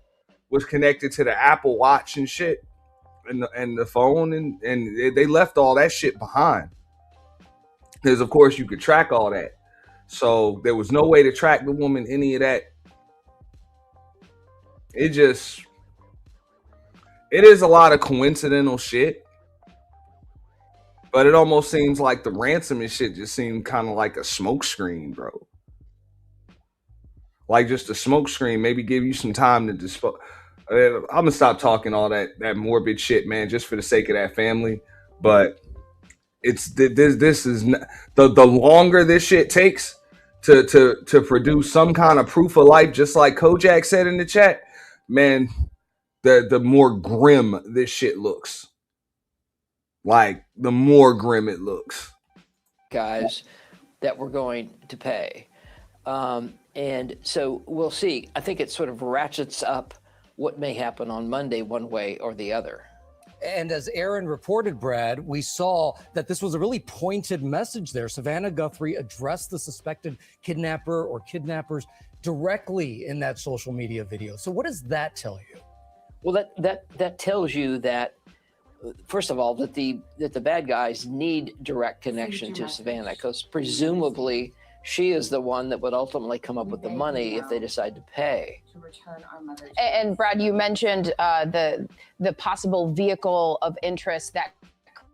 [SPEAKER 18] was connected to the Apple Watch and shit, and the phone, and they left all that shit behind, because of course you could track all that. So there was no way to track the woman, any of that. It is a lot of coincidental shit. But it almost seems like the ransom and shit just seemed kind of like a smoke screen, bro. Like just a smoke screen, maybe give you some time to dispose. I'm gonna stop talking all that morbid shit, man, just for the sake of that family. But this is the longer this shit takes to produce some kind of proof of life, just like Kojak said in the chat, man, the more grim this shit looks. Like, the more grim it looks.
[SPEAKER 15] Guys that we're going to pay. And so we'll see. I think it sort of ratchets up what may happen on Monday one way or the other.
[SPEAKER 17] And as Aaron reported, Brad, we saw that this was a really pointed message there. Savannah Guthrie addressed the suspected kidnapper or kidnappers directly in that social media video. So what does that tell you?
[SPEAKER 15] Well, that tells you that, first of all, that the bad guys need direct connection to Savannah, because presumably she is the one that would ultimately come up with the money if they decide to pay.
[SPEAKER 24] And Brad, you mentioned the possible vehicle of interest that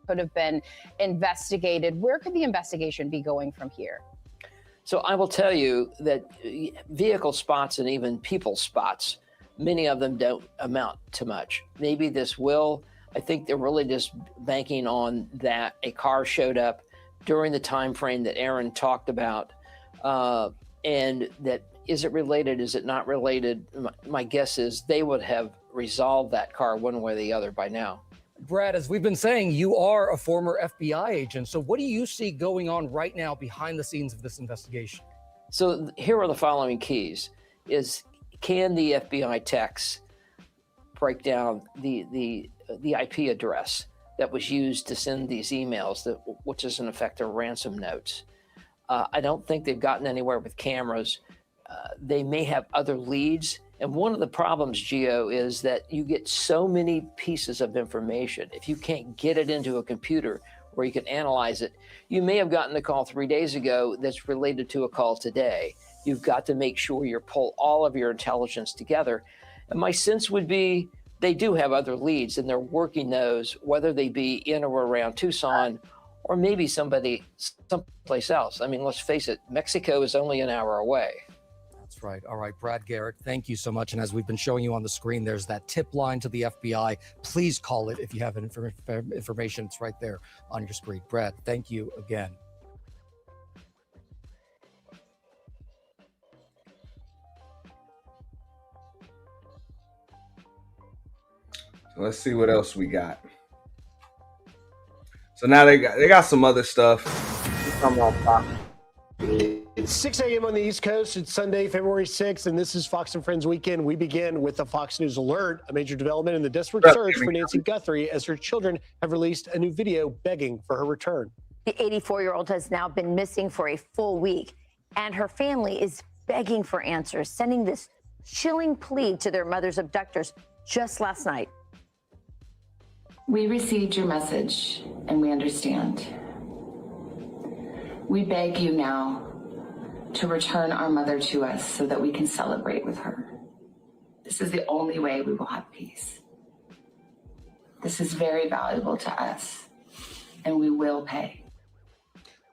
[SPEAKER 24] could have been investigated. Where could the investigation be going from here?
[SPEAKER 15] So I will tell you that vehicle spots and even people spots, many of them don't amount to much. Maybe this will I think they're really just banking on that a car showed up during the time frame that Aaron talked about, and that is it related, is it not related? My guess is they would have resolved that car one way or the other by now.
[SPEAKER 17] Brad, as we've been saying, you are a former FBI agent. So what do you see going on right now behind the scenes of this investigation?
[SPEAKER 15] So here are the following keys: is can the FBI techs break down the IP address that was used to send these emails, which is in effect their ransom notes? I don't think they've gotten anywhere with cameras. They may have other leads. And one of the problems, Gio, is that you get so many pieces of information. If you can't get it into a computer where you can analyze it, you may have gotten the call 3 days ago that's related to a call today. You've got to make sure you pull all of your intelligence together. And my sense would be they do have other leads, and they're working those, whether they be in or around Tucson or maybe someplace else. I mean, let's face it, Mexico is only an hour away.
[SPEAKER 17] That's right. All right, Brad Garrett, thank you so much. And as we've been showing you on the screen, there's that tip line to the FBI. Please call it if you have information. It's right there on your screen. Brad, thank you again.
[SPEAKER 18] Let's see what else we got. So now they got some other stuff.
[SPEAKER 10] It's 6 a.m. on the East Coast. It's Sunday, February 6th, and this is Fox and Friends Weekend. We begin with a Fox News alert, a major development in the desperate search for Nancy Guthrie as her children have released a new video begging for her return.
[SPEAKER 20] The 84-year-old has now been missing for a full week, and her family is begging for answers, sending this chilling plea to their mother's abductors just last night.
[SPEAKER 5] We received your message, and we understand. We beg you now to return our mother to us so that we can celebrate with her. This is the only way we will have peace. This is very valuable to us, and we will pay.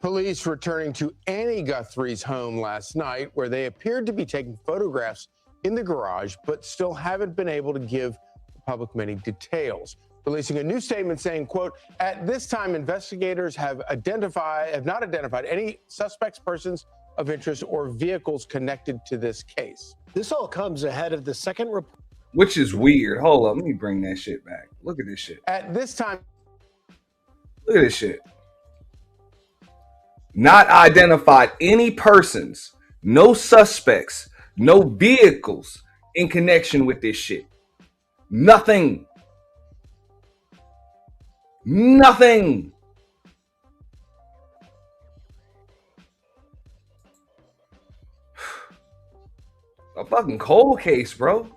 [SPEAKER 21] Police returning to Annie Guthrie's home last night, where they appeared to be taking photographs in the garage, but still haven't been able to give the public many details. Releasing a new statement saying, quote, "At this time, investigators have not identified any suspects, persons of interest, or vehicles connected to this case."
[SPEAKER 10] This all comes ahead of the second report.
[SPEAKER 18] Which is weird. Hold up, let me bring that shit back. Look at this shit.
[SPEAKER 21] At this time,
[SPEAKER 18] look at this shit. Not identified any persons, no suspects, no vehicles in connection with this shit. Nothing. Nothing. A fucking cold case, bro.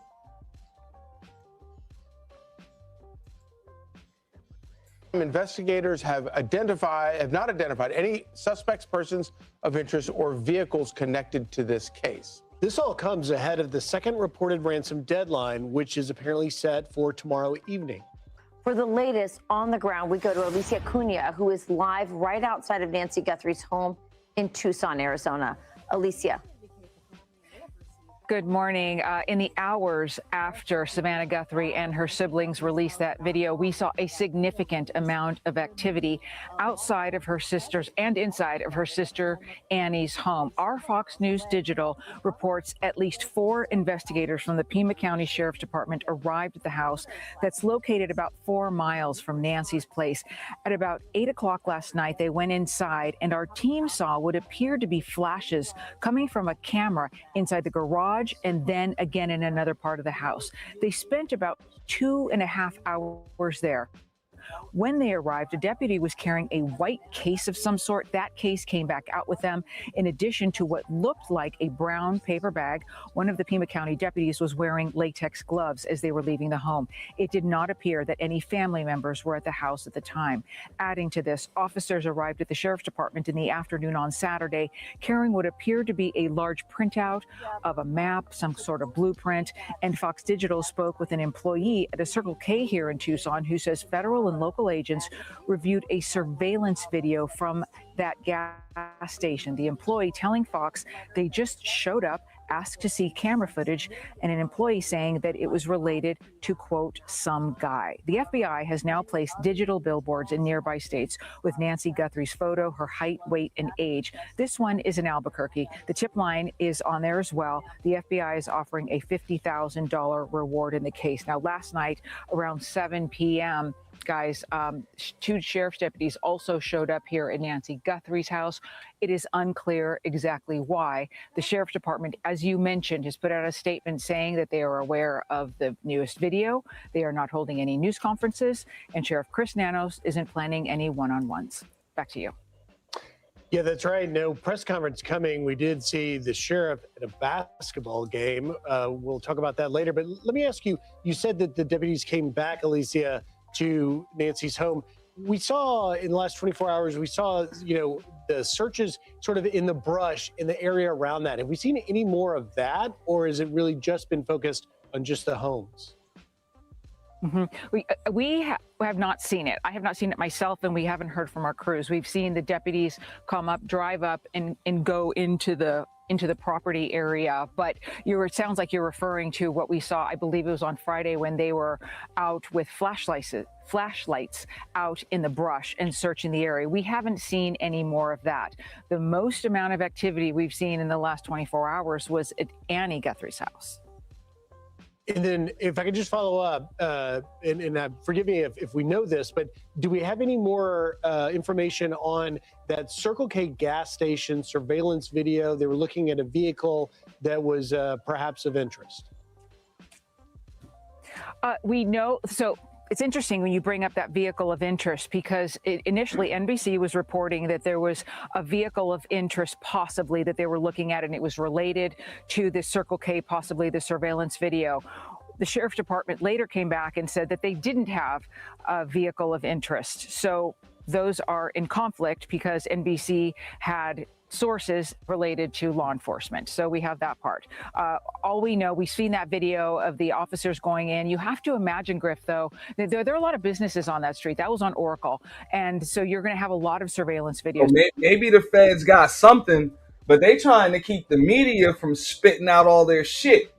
[SPEAKER 21] Investigators have not identified any suspects, persons of interest, or vehicles connected to this case.
[SPEAKER 10] This all comes ahead of the second reported ransom deadline, which is apparently set for tomorrow evening.
[SPEAKER 20] For the latest on the ground, we go to Alicia Cunha, who is live right outside of Nancy Guthrie's home in Tucson, Arizona. Alicia.
[SPEAKER 22] Good morning. In the hours after Savannah Guthrie and her siblings released that video, we saw a significant amount of activity outside of her sister's and inside of her sister Annie's home. Our Fox News Digital reports at least 4 investigators from the Pima County Sheriff's Department arrived at the house that's located about 4 miles from Nancy's place. At about 8 o'clock last night, they went inside, and our team saw what appeared to be flashes coming from a camera inside the garage and then again in another part of the house. They spent about 2.5 hours there. When they arrived, a deputy was carrying a white case of some sort. That case came back out with them, in addition to what looked like a brown paper bag. One of the Pima County deputies was wearing latex gloves as they were leaving the home. It did not appear that any family members were at the house at the time. Adding to this, officers arrived at the Sheriff's Department in the afternoon on Saturday, carrying what appeared to be a large printout of a map, some sort of blueprint. And Fox Digital spoke with an employee at a Circle K here in Tucson who says federal and local agents reviewed a surveillance video from that gas station. The employee telling Fox they just showed up asked to see camera footage and an employee saying that it was related to, quote, some guy. The FBI has now placed digital billboards in nearby states with Nancy Guthrie's photo, her height, weight, and age. This one is in Albuquerque. The tip line is on there as well. The FBI is offering a $50,000 reward in the case. Now, last night around 7 p.m., guys, 2 sheriff's deputies also showed up here at Nancy Guthrie's house. It is unclear exactly why. The sheriff's department, as you mentioned, has put out a statement saying that they are aware of the newest video. They are not holding any news conferences, and Sheriff Chris Nanos isn't planning any one-on-ones. Back to you.
[SPEAKER 10] Yeah, that's right. No press conference coming. We did see the sheriff at a basketball game. We'll talk about that later. But let me ask you, you said that the deputies came back, Alicia, to Nancy's home. We saw in the last 24 hours, we saw, the searches sort of in the brush in the area around that. Have we seen any more of that, or has it really just been focused on just the homes?
[SPEAKER 22] Mm-hmm. We have not seen it. I have not seen it myself, and we haven't heard from our crews. We've seen the deputies come up, drive up, and go into the property area. But it sounds like you're referring to what we saw, I believe it was on Friday, when they were out with flashlights out in the brush and searching the area. We haven't seen any more of that. The most amount of activity we've seen in the last 24 hours was at Annie Guthrie's house.
[SPEAKER 10] And then if I could just follow up, and forgive me if we know this, but do we have any more information on that Circle K gas station surveillance video? They were looking at a vehicle that was perhaps of interest.
[SPEAKER 22] We know, so it's interesting when you bring up that vehicle of interest, because initially NBC was reporting that there was a vehicle of interest possibly that they were looking at, and it was related to the Circle K, possibly the surveillance video. The sheriff's department later came back and said that they didn't have a vehicle of interest. So those are in conflict because NBC had sources related to law enforcement. So we have that part. All we know, we've seen that video of the officers going in. You have to imagine, Griff, though, that there are a lot of businesses on that street. That was on Oracle. And so you're going to have a lot of surveillance videos.
[SPEAKER 18] Well, maybe the feds got something, but they trying to keep the media from spitting out all their shit.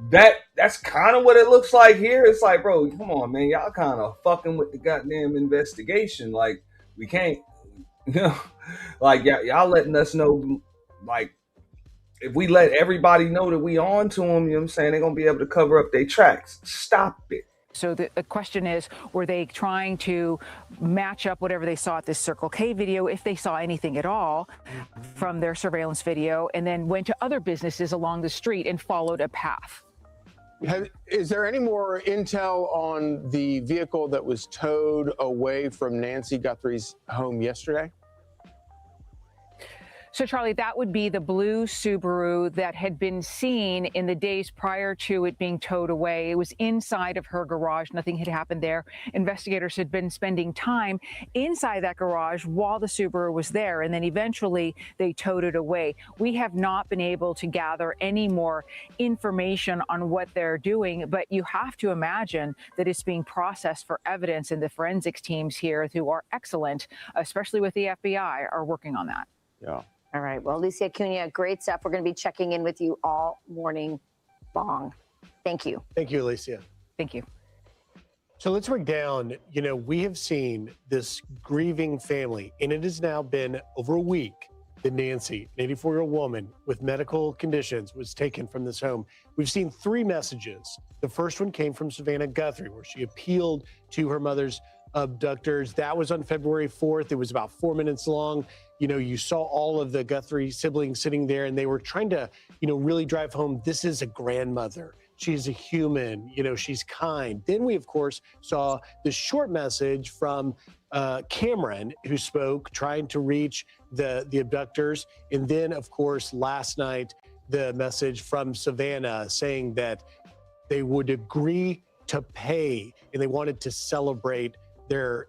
[SPEAKER 18] That's kind of what it looks like here. It's like, bro, come on, man. Y'all kind of fucking with the goddamn investigation. Like, we can't, like, y'all letting us know, like, if we let everybody know that we on to them, you know what I'm saying, they're going to be able to cover up their tracks. Stop it.
[SPEAKER 22] So the question is, were they trying to match up whatever they saw at this Circle K video, if they saw anything at all from their surveillance video, and then went to other businesses along the street and followed a path?
[SPEAKER 21] Is there any more intel on the vehicle that was towed away from Nancy Guthrie's home yesterday?
[SPEAKER 22] So, Charlie, that would be the blue Subaru that had been seen in the days prior to it being towed away. It was inside of her garage. Nothing had happened there. Investigators had been spending time inside that garage while the Subaru was there, and then eventually they towed it away. We have not been able to gather any more information on what they're doing, but you have to imagine that it's being processed for evidence, and the forensics teams here, who are excellent, especially with the FBI, are working on that.
[SPEAKER 21] Yeah.
[SPEAKER 20] All right. Well, Alicia Cunha, great stuff. We're going to be checking in with you all morning long. Thank you.
[SPEAKER 10] Thank you, Alicia.
[SPEAKER 22] Thank you.
[SPEAKER 10] So let's break down, we have seen this grieving family, and it has now been over a week that Nancy, an 84-year-old woman with medical conditions, was taken from this home. We've seen 3 messages. The first one came from Savannah Guthrie, where she appealed to her mother's abductors. That was on February 4th. It was about 4 minutes long. You saw all of the Guthrie siblings sitting there, and they were trying to, really drive home, this is a grandmother. She's a human, she's kind. Then we, of course, saw the short message from Cameron, who spoke, trying to reach the abductors. And then, of course, last night, the message from Savannah saying that they would agree to pay, and they wanted to celebrate their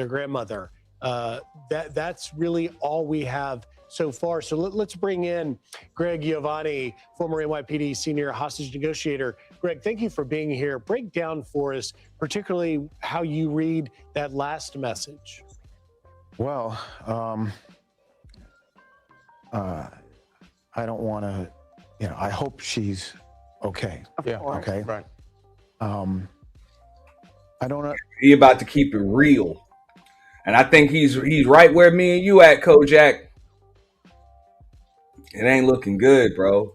[SPEAKER 10] grandmother. That's really all we have so far. So let's bring in Greg Giovanni, former NYPD senior hostage negotiator. Greg, thank you for being here. Break down for us, particularly how you read that last message.
[SPEAKER 2] Well, I don't want to
[SPEAKER 13] I hope she's okay.
[SPEAKER 21] Yeah.
[SPEAKER 13] Okay.
[SPEAKER 21] Right.
[SPEAKER 13] I don't know.
[SPEAKER 18] He about to keep it real, and I think he's right where me and you at, Kojak. It ain't looking good, bro.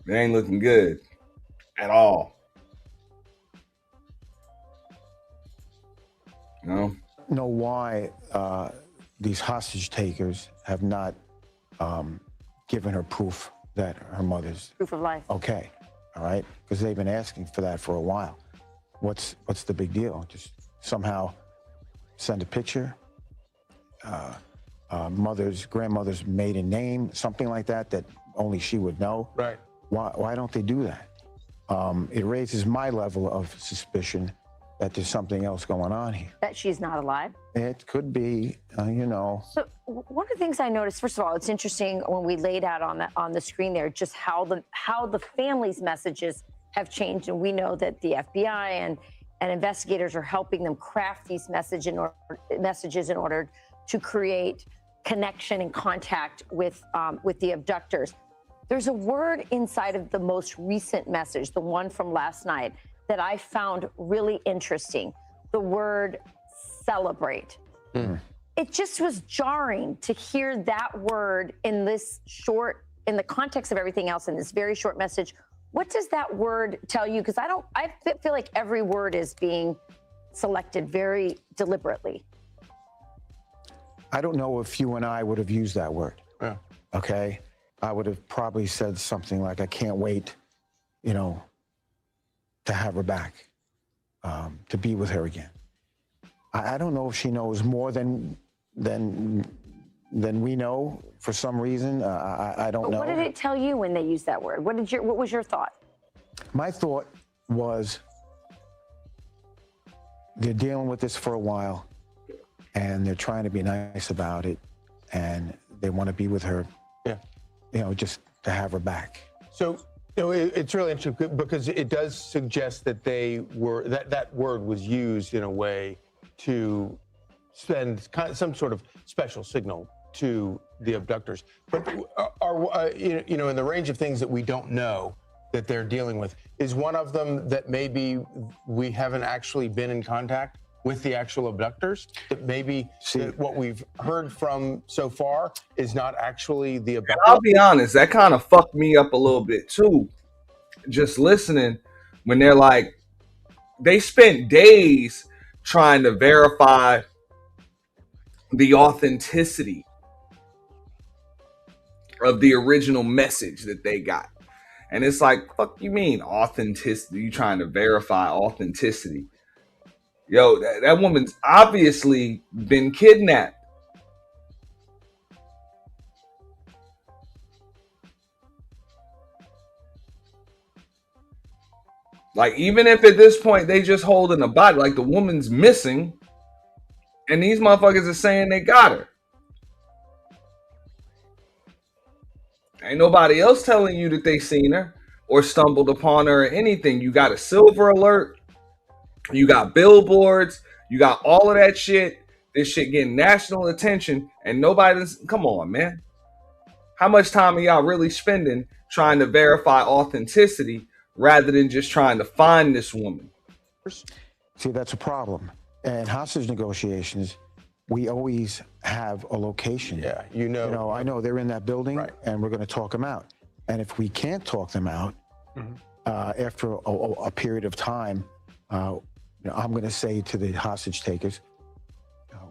[SPEAKER 18] It ain't looking good at all. No.
[SPEAKER 13] Know why these hostage takers have not given her proof that her mother's
[SPEAKER 20] Proof of life.
[SPEAKER 13] okay. All right, because they've been asking for that for a while. What's the big deal? Just somehow send a picture, grandmother's maiden name, something like that only she would know.
[SPEAKER 21] Right.
[SPEAKER 13] Why don't they do that? It raises my level of suspicion that there's something else going on here.
[SPEAKER 20] That she's not alive.
[SPEAKER 13] It could be,
[SPEAKER 20] So one of the things I noticed, first of all, it's interesting when we laid out on the screen there, just how the family's messages have changed, and we know that the FBI and investigators are helping them craft these messages in order to create connection and contact with the abductors. There's a word inside of the most recent message, the one from last night, that I found really interesting. The word celebrate. It just was jarring to hear that word in the context of everything else in this very short message. What does that word tell you? Because I feel like every word is being selected very deliberately.
[SPEAKER 13] I don't know if you and I would have used that word.
[SPEAKER 21] Yeah.
[SPEAKER 13] Okay. I would have probably said something like, I can't wait, to have her back, to be with her again. I don't know if she knows more than we know for some reason. I don't know.
[SPEAKER 20] What did it tell you when they used that word? What was your thought?
[SPEAKER 13] My thought was they're dealing with this for a while, and they're trying to be nice about it, and they want to be with her.
[SPEAKER 21] Yeah.
[SPEAKER 13] Just to have her back.
[SPEAKER 21] So it's really interesting because it does suggest that that word was used in a way to send some sort of special signal to the abductors. But in the range of things that we don't know that they're dealing with, is one of them that maybe we haven't actually been in contact with the actual abductors? That maybe that what we've heard from so far is not actually the abductors?
[SPEAKER 18] I'll be honest, that kind of fucked me up a little bit too. Just listening when they're like, they spent days trying to verify the authenticity of the original message that they got. And it's like, fuck you mean authenticity? You trying to verify authenticity? Yo, that woman's obviously been kidnapped. Like, even if at this point they just holding a body, like the woman's missing, and these motherfuckers are saying they got her. Ain't nobody else telling you that they seen her or stumbled upon her or anything. You got a silver alert. You got billboards. You got all of that shit. This shit getting national attention, and nobody's. Come on, man. How much time are y'all really spending trying to verify authenticity rather than just trying to find this woman?
[SPEAKER 13] See, that's a problem. And hostage negotiations, we always have a location.
[SPEAKER 21] Yeah,
[SPEAKER 13] I know they're in that building, right, and we're going to talk them out. And if we can't talk them out after a period of time, I'm going to say to the hostage takers,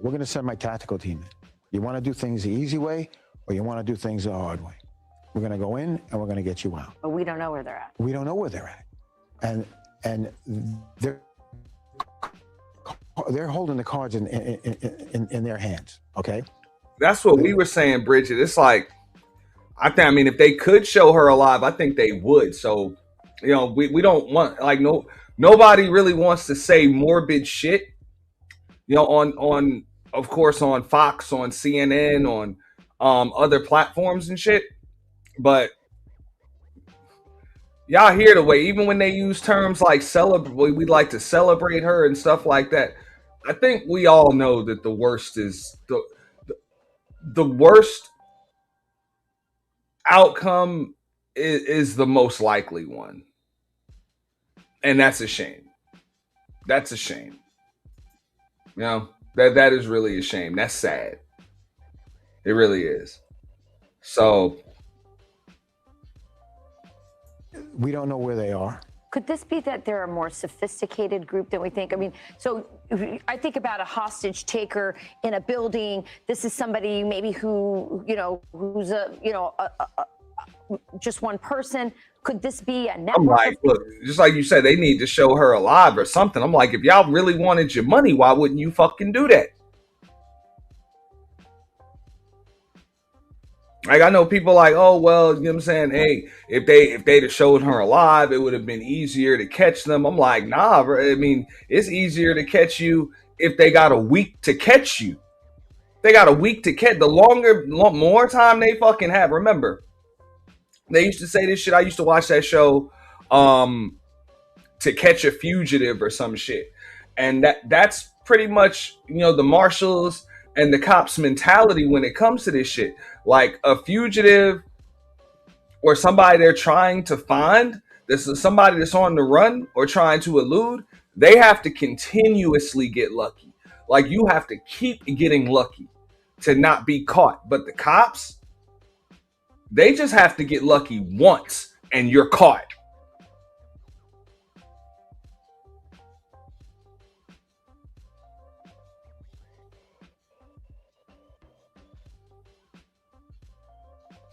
[SPEAKER 13] we're going to send my tactical team in. You want to do things the easy way, or you want to do things the hard way? We're going to go in and we're going to get you out.
[SPEAKER 20] But we don't know where they're at.
[SPEAKER 13] We don't know where they're at, and they're holding the cards in their hands. Okay,
[SPEAKER 18] that's what we were saying, Bridget. It's like, I mean, if they could show her alive, I think they would. So, we don't want, like, nobody really wants to say morbid shit, on of course on Fox, on CNN, on other platforms and shit. But y'all hear the way, even when they use terms like celebrate, we'd like to celebrate her and stuff like that. I think we all know that the worst is the worst outcome is the most likely one. And that's a shame. That's a shame. You know, that is really a shame. That's sad. It really is. So
[SPEAKER 2] we don't know where they are.
[SPEAKER 20] Could this be that they're a more sophisticated group than we think? I mean, so I think about a hostage taker in a building. This is somebody maybe who, who's just one person. Could this be a network?
[SPEAKER 18] I'm like, look, just like you said, they need to show her alive or something. I'm like, if y'all really wanted your money, why wouldn't you fucking do that? Like, I know people like, oh, well, you know what I'm saying? Hey, if they'd have showed her alive, it would have been easier to catch them. I'm like, nah, bro. I mean, it's easier to catch you if they got a week to catch you. They got a week to catch. The more time they fucking have. Remember, they used to say this shit. I used to watch that show, To Catch a Fugitive or some shit. And that's pretty much, the marshals and the cops' mentality when it comes to this shit. Like a fugitive or somebody they're trying to find, this is somebody that's on the run or trying to elude, they have to continuously get lucky. Like you have to keep getting lucky to not be caught. But the cops, they just have to get lucky once and you're caught.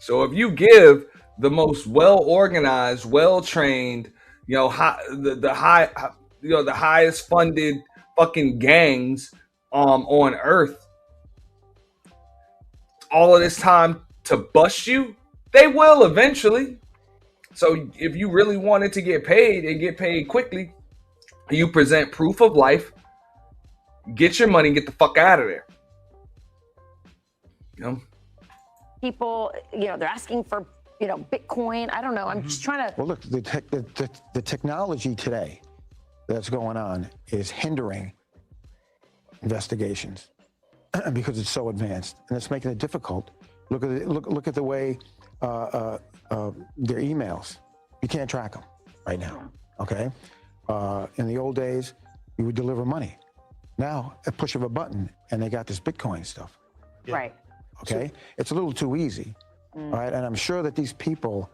[SPEAKER 18] So if you give the most well-organized, well-trained, the highest funded fucking gangs on earth all of this time to bust you, they will eventually. So if you really wanted to get paid and get paid quickly, you present proof of life, get your money, get the fuck out of there.
[SPEAKER 20] People, they're asking for, Bitcoin. I don't know. I'm just trying to.
[SPEAKER 2] Well, look, the technology today that's going on is hindering investigations because it's so advanced, and it's making it difficult. Look at the way their emails. You can't track them right now. Okay. In the old days, you would deliver money. Now, a push of a button, and they got this Bitcoin stuff.
[SPEAKER 20] Right.
[SPEAKER 2] Okay, it's a little too easy, all right? And I'm sure that these people,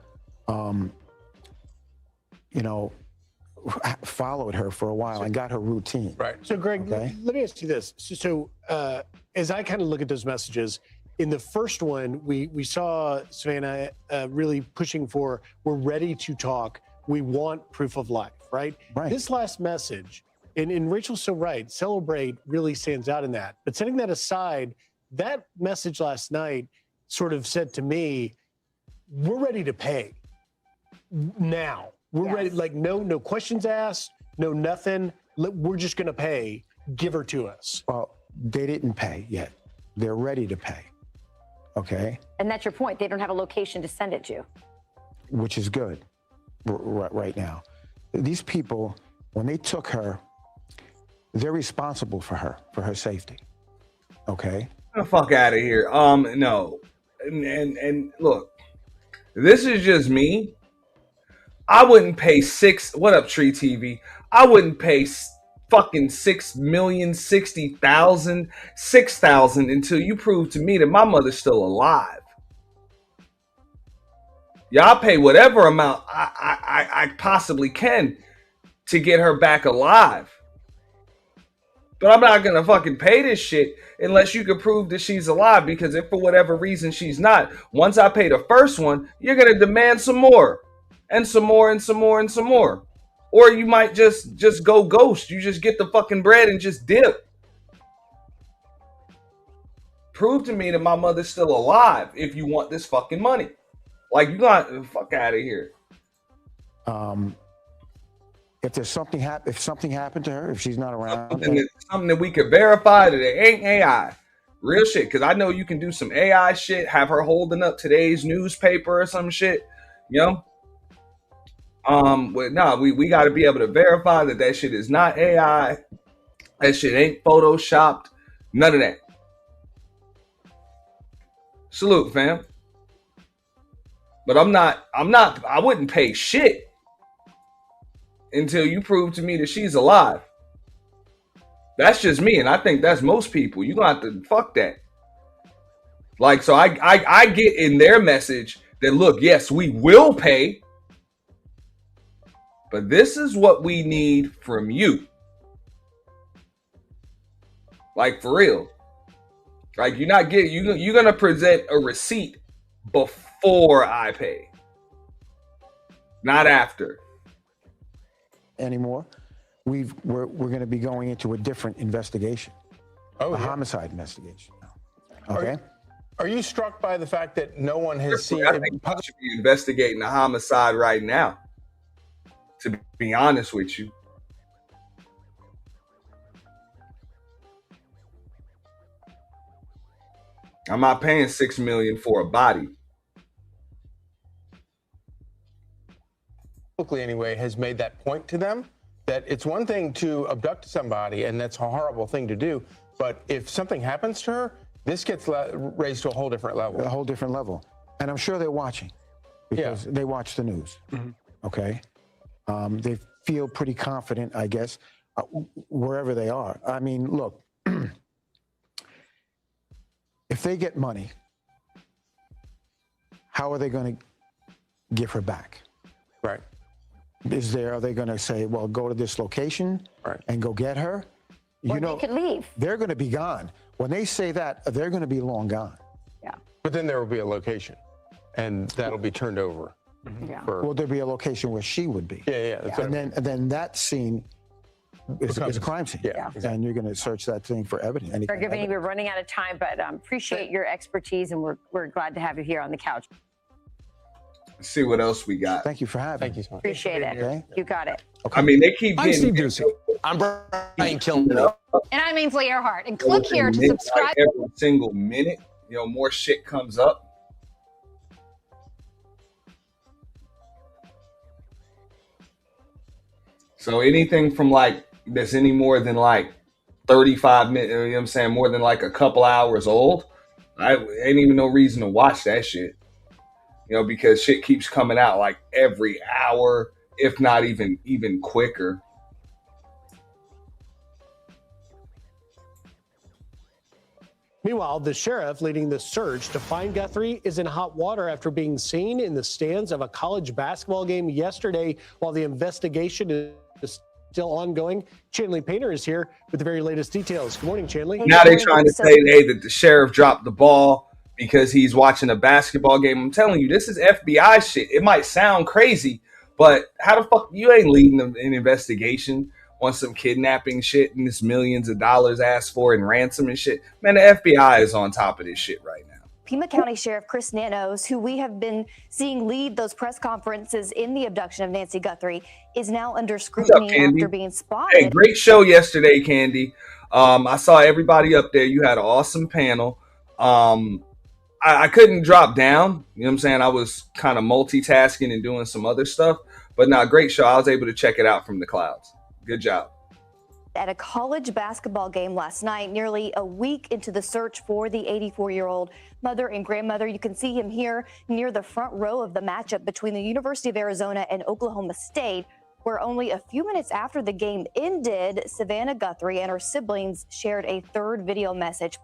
[SPEAKER 2] followed her for a while and got her routine.
[SPEAKER 10] Right. So, Greg, let me ask you this. So as I kind of look at those messages, in the first one, we saw Savannah really pushing for, we're ready to talk. We want proof of life, right? This last message, and Rachel's so right, celebrate really stands out in that. But setting that aside, that message last night sort of said to me, we're ready to pay now. We're ready, like no questions asked, no nothing. We're just going to pay. Give her to us.
[SPEAKER 2] Well, they didn't pay yet. They're ready to pay. Okay.
[SPEAKER 20] And that's your point. They don't have a location to send it to.
[SPEAKER 2] Which is good right now. These people, when they took her, they're responsible for her safety. Okay.
[SPEAKER 18] Get the fuck out of here. No. And look, this is just me. I wouldn't pay what up, Tree TV? I wouldn't pay fucking 6,060,000, 6,000 until you prove to me that my mother's still alive. Y'all pay whatever amount I possibly can to get her back alive. But I'm not going to fucking pay this shit unless you can prove that she's alive, because if for whatever reason she's not, once I pay the first one, you're going to demand some more and some more and some more and some more. Or you might just go ghost. You just get the fucking bread and just dip. Prove to me that my mother's still alive if you want this fucking money. Like, you got the fuck out of here.
[SPEAKER 2] If there's something if something happened to her, if she's not around,
[SPEAKER 18] something that we could verify that it ain't AI, real shit. Because I know you can do some AI shit, have her holding up today's newspaper or some shit, But no, we got to be able to verify that shit is not AI, that shit ain't photoshopped, none of that. Salute, fam.
[SPEAKER 3] But I wouldn't pay shit until you prove to me that she's alive. That's just me, and I think that's most people. You're gonna have to fuck that. Like, so I get in their message that, look, yes, we will pay, but this is what we need from you. Like, for real. Like, you're not getting, you're gonna present a receipt before I pay, not after.
[SPEAKER 2] Anymore. We're going to be going into a different investigation, a homicide investigation. Okay.
[SPEAKER 21] Are you struck by the fact that no one has seen?
[SPEAKER 3] I think I should be investigating a homicide right now, to be honest with you. I'm not paying $6 million for a body.
[SPEAKER 21] Publicly, anyway, has made that point to them that it's one thing to abduct somebody, and that's a horrible thing to do. But if something happens to her, this gets raised to a whole different level.
[SPEAKER 2] A whole different level. And I'm sure they're watching because they watch the news. Okay. They feel pretty confident, I guess, wherever they are. I mean, look, if they get money, how are they going to give her back?
[SPEAKER 21] Right.
[SPEAKER 2] Are they going to say, well, go to this location and go get her?
[SPEAKER 20] Or they could leave.
[SPEAKER 2] They're going to be gone. When they say that, they're going to be long gone.
[SPEAKER 20] Yeah.
[SPEAKER 21] But then there will be a location, and that'll be turned over.
[SPEAKER 20] Yeah.
[SPEAKER 2] Well, there'll be a location where she would be.
[SPEAKER 21] Yeah.
[SPEAKER 2] And then that scene is a crime scene.
[SPEAKER 21] Yeah.
[SPEAKER 2] And you're going to search that thing for evidence.
[SPEAKER 20] Forgive me, we're running out of time, but appreciate your expertise, and we're glad to have you here on the couch.
[SPEAKER 3] Let's see what else we got.
[SPEAKER 2] Thank you for having me.
[SPEAKER 21] Thank you so much.
[SPEAKER 20] Appreciate it.
[SPEAKER 2] Okay.
[SPEAKER 20] You got it.
[SPEAKER 3] I mean, they keep
[SPEAKER 4] I'm
[SPEAKER 3] getting.
[SPEAKER 4] Steve Ducey. I'm Brian Kilmeade.
[SPEAKER 24] And I'm Ainsley Earhart. And click here to subscribe.
[SPEAKER 3] Like every single minute, more shit comes up. So anything from that's any more than 35 minutes, you know what I'm saying, more than a couple hours old, I ain't even no reason to watch that shit. Because shit keeps coming out every hour, if not even quicker.
[SPEAKER 10] Meanwhile, the sheriff leading the search to find Guthrie is in hot water after being seen in the stands of a college basketball game yesterday while the investigation is still ongoing. Chanley Painter is here with the very latest details. Good morning, Chanley.
[SPEAKER 3] Now they're trying to say, that the sheriff dropped the ball because he's watching a basketball game. I'm telling you, this is FBI shit. It might sound crazy, but how the fuck you ain't leading an investigation on some kidnapping shit and this millions of dollars asked for in ransom and shit? Man, the FBI is on top of this shit right now.
[SPEAKER 6] Pima County Sheriff Chris Nanos, who we have been seeing lead those press conferences in the abduction of Nancy Guthrie, is now under scrutiny after being spotted.
[SPEAKER 3] Hey, great show yesterday, Candy. I saw everybody up there. You had an awesome panel. I couldn't drop down. You know what I'm saying? I was kind of multitasking and doing some other stuff. But great show. I was able to check it out from the clouds. Good job.
[SPEAKER 6] At a college basketball game last night, nearly a week into the search for the 84-year-old mother and grandmother. You can see him here near the front row of the matchup between the University of Arizona and Oklahoma State, where only a few minutes after the game ended, Savannah Guthrie and her siblings shared a third video message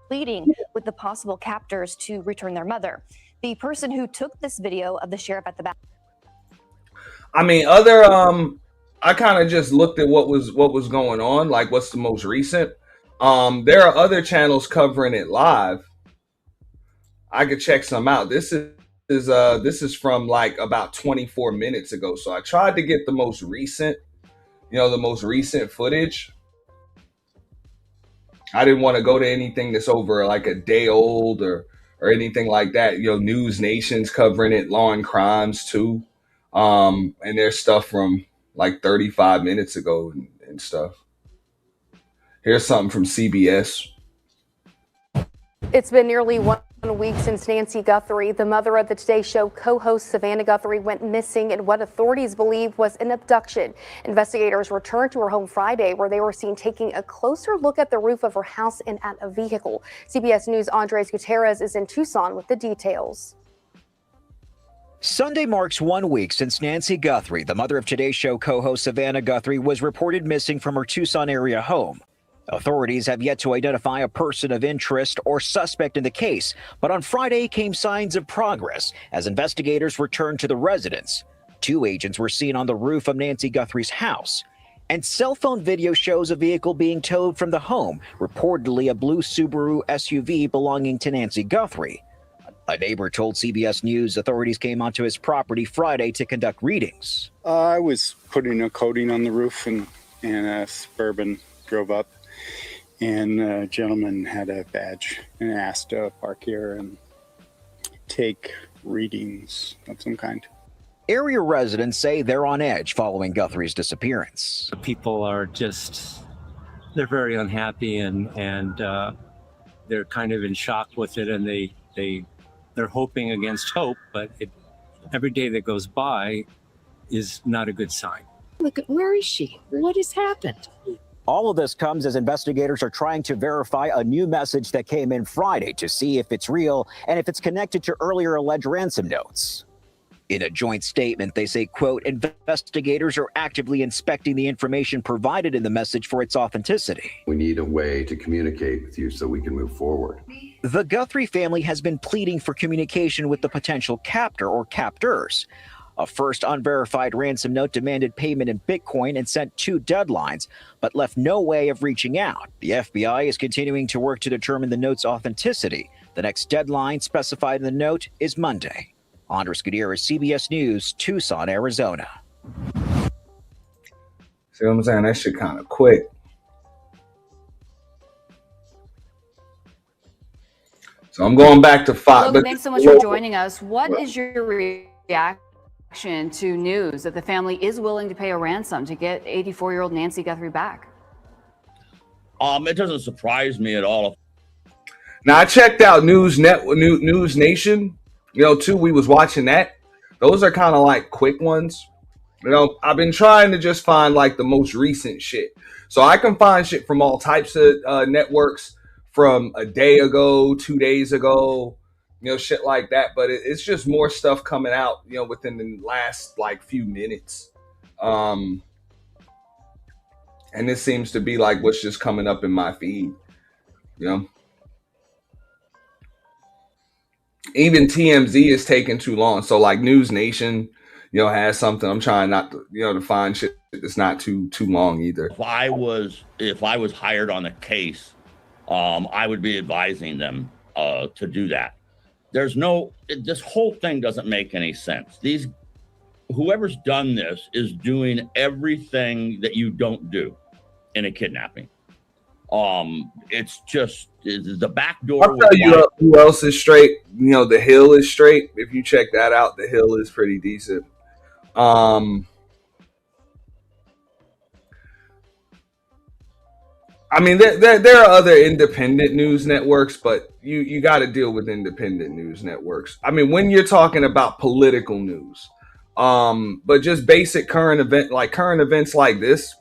[SPEAKER 6] pleading with the possible captors to return their mother. The person who took this video of the sheriff at the back.
[SPEAKER 3] I mean, I kind of just looked at what was going on, what's the most recent. There are other channels covering it live. I could check some out. This is from about 24 minutes ago. So I tried to get the most recent, the most recent footage. I didn't want to go to anything that's over a day old or anything like that. News Nation's covering it, Law and Crimes too. And there's stuff from 35 minutes ago and stuff. Here's something from CBS.
[SPEAKER 8] It's been nearly 1 week since Nancy Guthrie, the mother of the Today Show co-host Savannah Guthrie, went missing in what authorities believe was an abduction. Investigators returned to her home Friday, where they were seen taking a closer look at the roof of her house and at a vehicle. CBS News' Andres Gutierrez is in Tucson with the details.
[SPEAKER 7] Sunday marks 1 week since Nancy Guthrie, the mother of Today's Show co-host Savannah Guthrie, was reported missing from her Tucson area home. Authorities have yet to identify a person of interest or suspect in the case, but on Friday came signs of progress as investigators returned to the residence. 2 agents were seen on the roof of Nancy Guthrie's house, and cell phone video shows a vehicle being towed from the home, reportedly a blue Subaru SUV belonging to Nancy Guthrie. A neighbor told CBS News authorities came onto his property Friday to conduct readings.
[SPEAKER 9] I was putting a coating on the roof, and a Suburban drove up, and a gentleman had a badge and asked to park here and take readings of some kind.
[SPEAKER 7] Area residents say they're on edge following Guthrie's disappearance.
[SPEAKER 12] People are they're very unhappy and they're kind of in shock with it, and they're hoping against hope, but every day that goes by is not a good sign.
[SPEAKER 23] Look, where is she? What has happened?
[SPEAKER 7] All of this comes as investigators are trying to verify a new message that came in Friday to see if it's real and if it's connected to earlier alleged ransom notes. In a joint statement, they say, quote, investigators are actively inspecting the information provided in the message for its authenticity.
[SPEAKER 25] We need a way to communicate with you so we can move forward.
[SPEAKER 7] The Guthrie family has been pleading for communication with the potential captor or captors. A first unverified ransom note demanded payment in Bitcoin and sent 2 deadlines, but left no way of reaching out. The FBI is continuing to work to determine the note's authenticity. The next deadline specified in the note is Monday. Andres Gutierrez, CBS News, Tucson, Arizona.
[SPEAKER 18] See what I'm saying? That shit kind of quick. So I'm going back to Fox.
[SPEAKER 26] Logan, thanks so much for joining us. What is your reaction to news that the family is willing to pay a ransom to get 84-year-old Nancy Guthrie back?
[SPEAKER 27] It doesn't surprise me at all.
[SPEAKER 18] Now I checked out News Nation. Too, we was watching that. Those are kind of like quick ones. I've been trying to just find like the most recent shit. So I can find shit from all types of networks from a day ago, 2 days ago, shit like that. But it's just more stuff coming out, within the last like few minutes. And this seems to be like what's just coming up in my feed, Even TMZ is taking too long. So like News Nation, has something. I'm trying not to, to find shit that's not too long either.
[SPEAKER 27] If I was hired on a case, I would be advising them to do that. This whole thing doesn't make any sense. Whoever's done this is doing everything that you don't do in a kidnapping. It's just the back door.
[SPEAKER 18] I'll tell you who else is straight. The Hill is straight. If you check that out, the Hill is pretty decent. I mean, there are other independent news networks, but you got to deal with independent news networks. I mean, when you're talking about political news, but just basic current events like this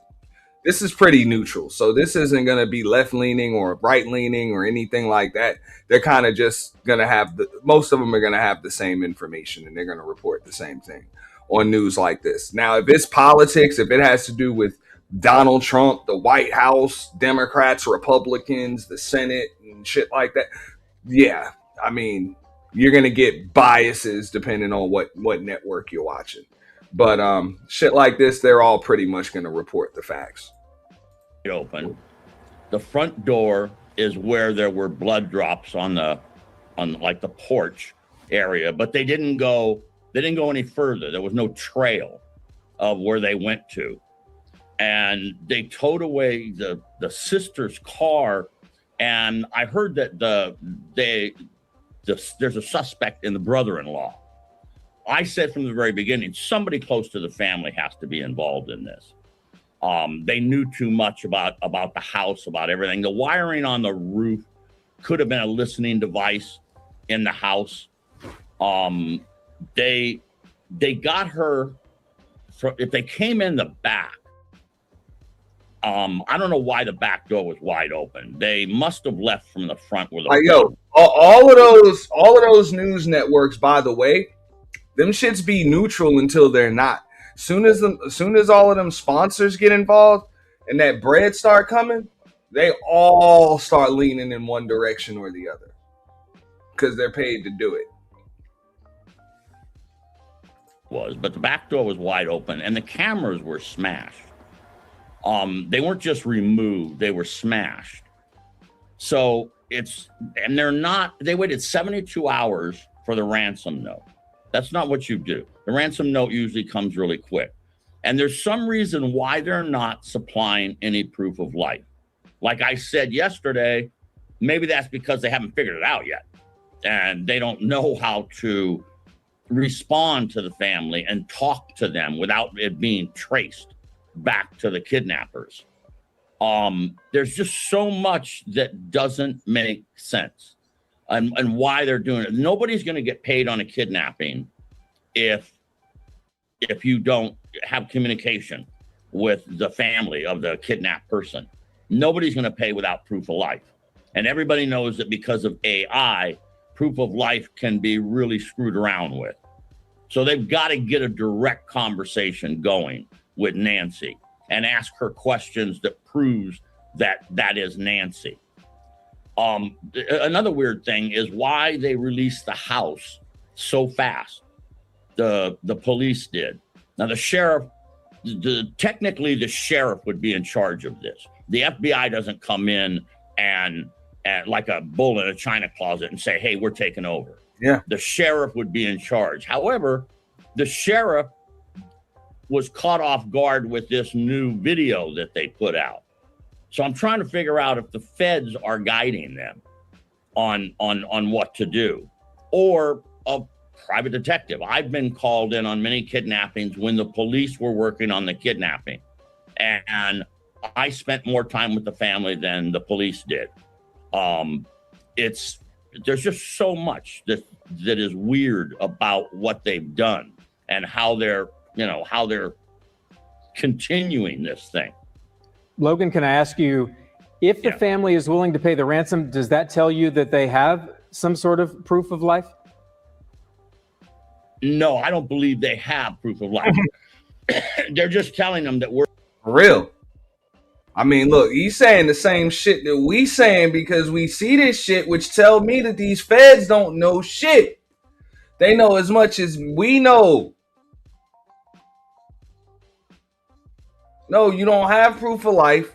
[SPEAKER 18] is pretty neutral. So this isn't going to be left leaning or right leaning or anything like that. They're kind of just going to have most of them are going to have the same information, and they're going to report the same thing on news like this. Now, if it's politics, if it has to do with Donald Trump, the White House, Democrats, Republicans, the Senate, and shit like that, yeah, I mean, you're going to get biases depending on what network you're watching. But shit like this, they're all pretty much going to report the facts.
[SPEAKER 27] Open. The front door is where there were blood drops on like the porch area, but they didn't go any further. There was no trail of where they went to. And they towed away the sister's car, and I heard that there's a suspect in the brother-in-law. I said from the very beginning, somebody close to the family has to be involved in this. They knew too much about the house, about everything. The wiring on the roof could have been a listening device in the house. They got her if they came in the back. I don't know why the back door was wide open. They must have left from the front where the
[SPEAKER 18] all of those news networks, by the way, Them shits be neutral until they're not. Soon as all of them sponsors get involved and that bread start coming, they all start leaning in one direction or the other because they're paid to do it.
[SPEAKER 27] But the back door was wide open and the cameras were smashed. They weren't just removed, they were smashed. So they waited 72 hours for the ransom note. That's not what you do. The ransom note usually comes really quick. And there's some reason why they're not supplying any proof of life. Like I said yesterday, maybe that's because they haven't figured it out yet. And they don't know how to respond to the family and talk to them without it being traced back to the kidnappers. There's just so much that doesn't make sense and why they're doing it. Nobody's going to get paid on a kidnapping if you don't have communication with the family of the kidnapped person. Nobody's going to pay without proof of life. And everybody knows that because of AI, proof of life can be really screwed around with. So they've got to get a direct conversation going with Nancy and ask her questions that proves that that is Nancy. Another weird thing is why they released the house so fast. The police did. Now the sheriff, technically the sheriff would be in charge of this. The FBI doesn't come in and like a bull in a china closet and say, hey, we're taking over.
[SPEAKER 18] Yeah.
[SPEAKER 27] The sheriff would be in charge. However, the sheriff was caught off guard with this new video that they put out. So I'm trying to figure out if the feds are guiding them on what to do, or a private detective. I've been called in on many kidnappings when the police were working on the kidnapping, and I spent more time with the family than the police did. There's just so much that is weird about what they've done and how they're continuing this thing.
[SPEAKER 1] Logan, can I ask you, if the family is willing to pay the ransom, does that tell you that they have some sort of proof of life?
[SPEAKER 27] No, I don't believe they have proof of life. They're just telling them that we're
[SPEAKER 18] real. I mean, look, he's saying the same shit that we saying because we see this shit, which tell me that these feds don't know shit. They know as much as we know. No, you don't have proof of life.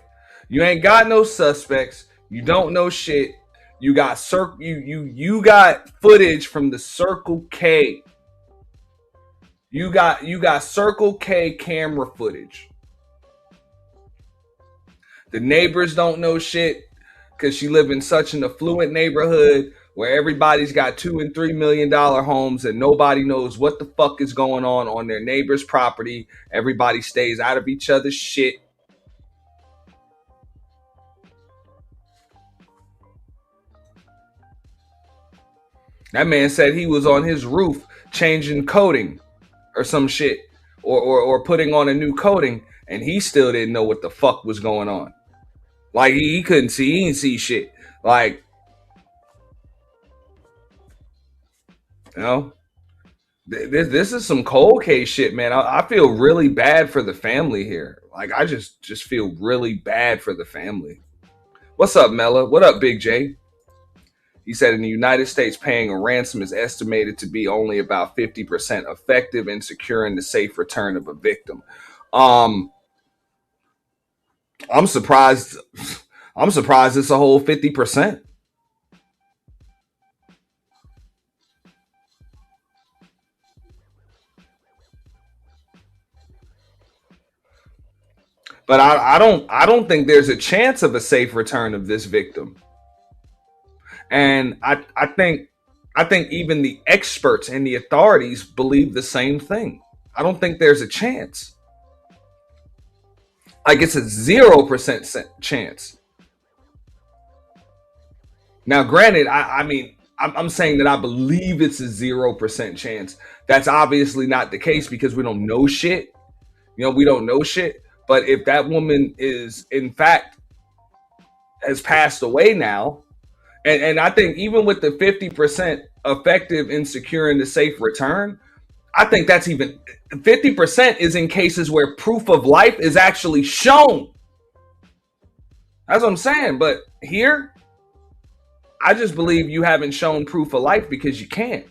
[SPEAKER 18] You ain't got no suspects. You don't know shit. You got you got footage from the Circle K. You got Circle K camera footage. The neighbors don't know shit because she live in such an affluent neighborhood where everybody's got $2 and $3 million homes and nobody knows what the fuck is going on their neighbor's property. Everybody stays out of each other's shit. That man said he was on his roof changing coating or some shit or putting on a new coating and he still didn't know what the fuck was going on. Like he couldn't see, he didn't see shit. Like, you know, this is some cold case shit, man. I feel really bad for the family here. Like, I just feel really bad for the family. What's up, Mella? What up, Big J? He said in the United States, paying a ransom is estimated to be only about 50% effective in securing the safe return of a victim. I'm surprised. I'm surprised it's a whole 50%. But I don't think there's a chance of a safe return of this victim. And I think even the experts and the authorities believe the same thing. I don't think there's a chance. Like, it's a 0% chance. Now, granted, I'm saying that I believe it's a 0% chance. That's obviously not the case because we don't know shit. You know, we don't know shit. But if that woman is, in fact, has passed away now, and I think even with the 50% effective in securing the safe return, I think that's even 50% is in cases where proof of life is actually shown. That's what I'm saying. But here, I just believe you haven't shown proof of life because you can't.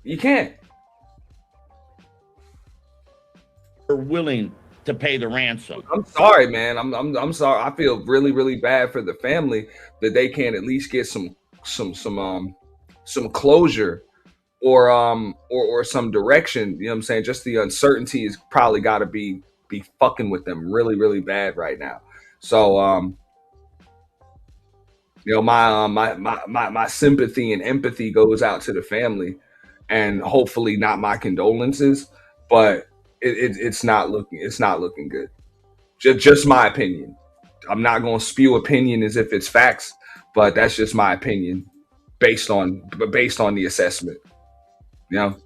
[SPEAKER 18] You can't.
[SPEAKER 27] We're willing to pay the ransom.
[SPEAKER 18] I'm sorry, man. I'm sorry. I feel really, really bad for the family that they can't at least get some closure or some direction. You know what I'm saying? Just the uncertainty is probably got to be fucking with them really, really bad right now. So you know, my sympathy and empathy goes out to the family, and hopefully not my condolences, but it's not looking good. Just my opinion. I'm not gonna spew opinion as if it's facts, but that's just my opinion based on the assessment. You know,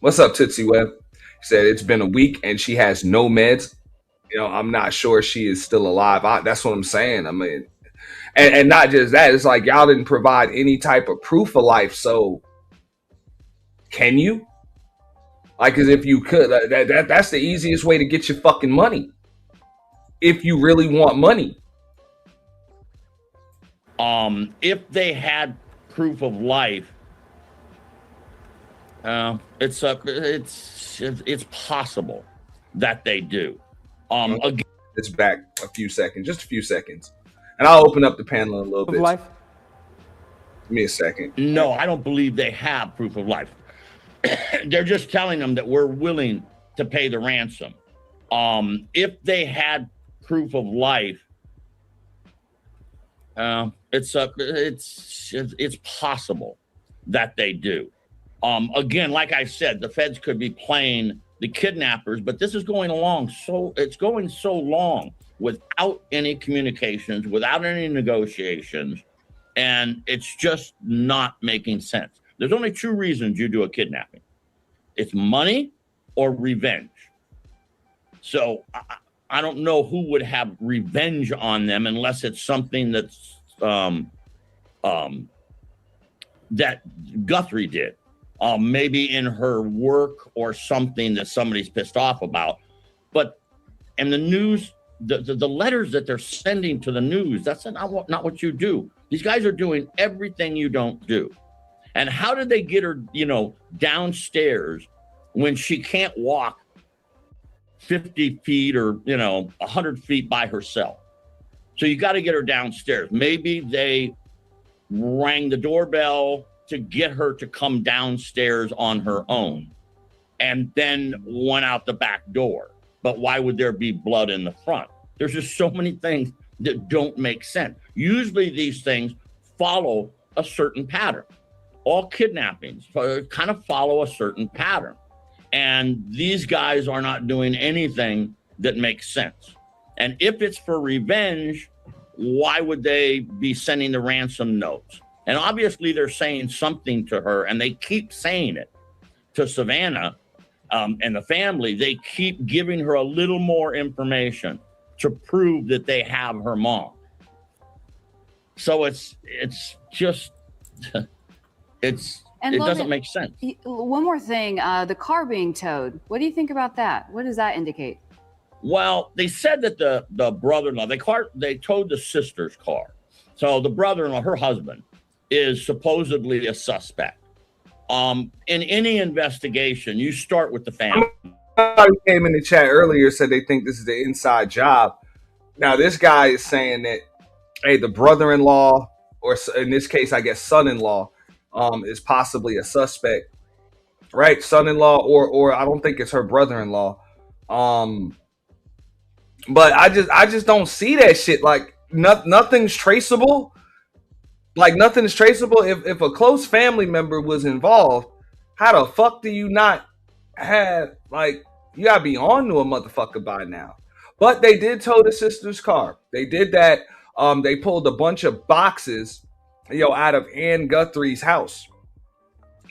[SPEAKER 18] what's up, Tootsie Web? He said it's been a week and she has no meds. You know, I'm not sure she is still alive. That's what I'm saying. I mean, and not just that. It's like y'all didn't provide any type of proof of life. So can you? Like, as if you could. That's the easiest way to get your fucking money. If you really want money.
[SPEAKER 27] If they had proof of life, it's possible that they do. Again,
[SPEAKER 18] it's back a few seconds, just a few seconds, and I'll open up the panel a little bit.
[SPEAKER 1] Life?
[SPEAKER 18] Give me a second.
[SPEAKER 27] No, I don't believe they have proof of life. They're just telling them that we're willing to pay the ransom. If they had proof of life, it's possible that they do. Again, like I said, the feds could be playing the kidnappers, but this is going along it's going so long without any communications, without any negotiations, and it's just not making sense. There's only two reasons you do a kidnapping. It's money or revenge. So I don't know who would have revenge on them unless it's something that's that Guthrie did. Maybe in her work or something that somebody's pissed off about. But in the news, the letters that they're sending to the news, that's not what you do. These guys are doing everything you don't do. And how did they get her, downstairs when she can't walk 50 feet or, 100 feet by herself? So you got to get her downstairs. Maybe they rang the doorbell to get her to come downstairs on her own and then went out the back door. But why would there be blood in the front? There's just so many things that don't make sense. Usually these things follow a certain pattern. All kidnappings kind of follow a certain pattern. And these guys are not doing anything that makes sense. And if it's for revenge, why would they be sending the ransom notes? And obviously they're saying something to her, and they keep saying it to Savannah and the family. They keep giving her a little more information to prove that they have her mom. So it doesn't make sense.
[SPEAKER 26] One more thing, the car being towed. What do you think about that? What does that indicate?
[SPEAKER 27] Well, they said that the brother-in-law, they towed the sister's car. So the brother-in-law, her husband, is supposedly a suspect. In any investigation, you start with the family.
[SPEAKER 18] Somebody came in the chat earlier, said they think this is the inside job. Now, this guy is saying that, hey, the brother-in-law, or in this case, I guess son-in-law, is possibly a suspect, right? Son-in-law, or I don't think it's her brother-in-law. But I just don't see that shit. Like nothing's traceable. Like nothing is traceable. If a close family member was involved, how the fuck do you not have, like, you gotta be on to a motherfucker by now. But they did tow the sister's car. They did that. They pulled a bunch of boxes, out of Ann Guthrie's house.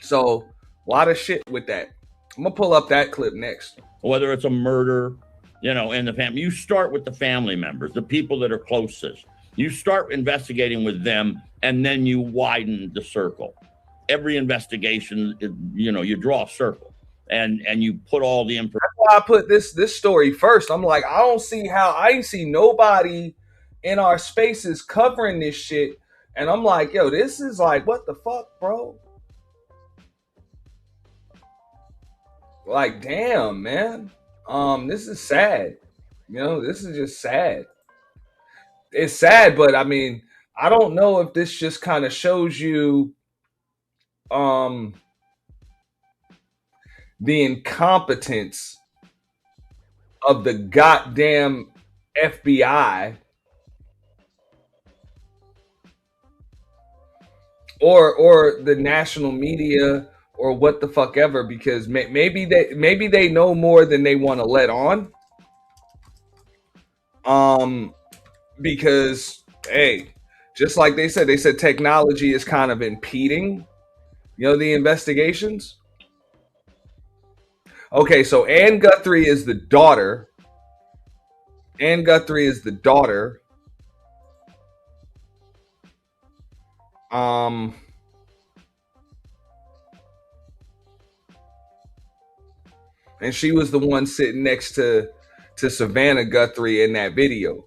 [SPEAKER 18] So a lot of shit with that. I'm gonna pull up that clip next.
[SPEAKER 27] Whether it's a murder, in the family, you start with the family members, the people that are closest. You start investigating with them, and then you widen the circle. Every investigation, you draw a circle, and you put all the information.
[SPEAKER 18] That's why I put this story first. I'm like, I ain't see nobody in our spaces covering this shit. And I'm like, yo, this is like, what the fuck, bro? Like, damn, man. This is sad. This is just sad. It's sad, but I mean, I don't know if this just kind of shows you the incompetence of the goddamn FBI or the national media or what the fuck ever, because maybe they know more than they want to let on. Because hey, just like they said technology is kind of impeding, the investigations. Okay, so Ann Guthrie is the daughter. And she was the one sitting next to Savannah Guthrie in that video.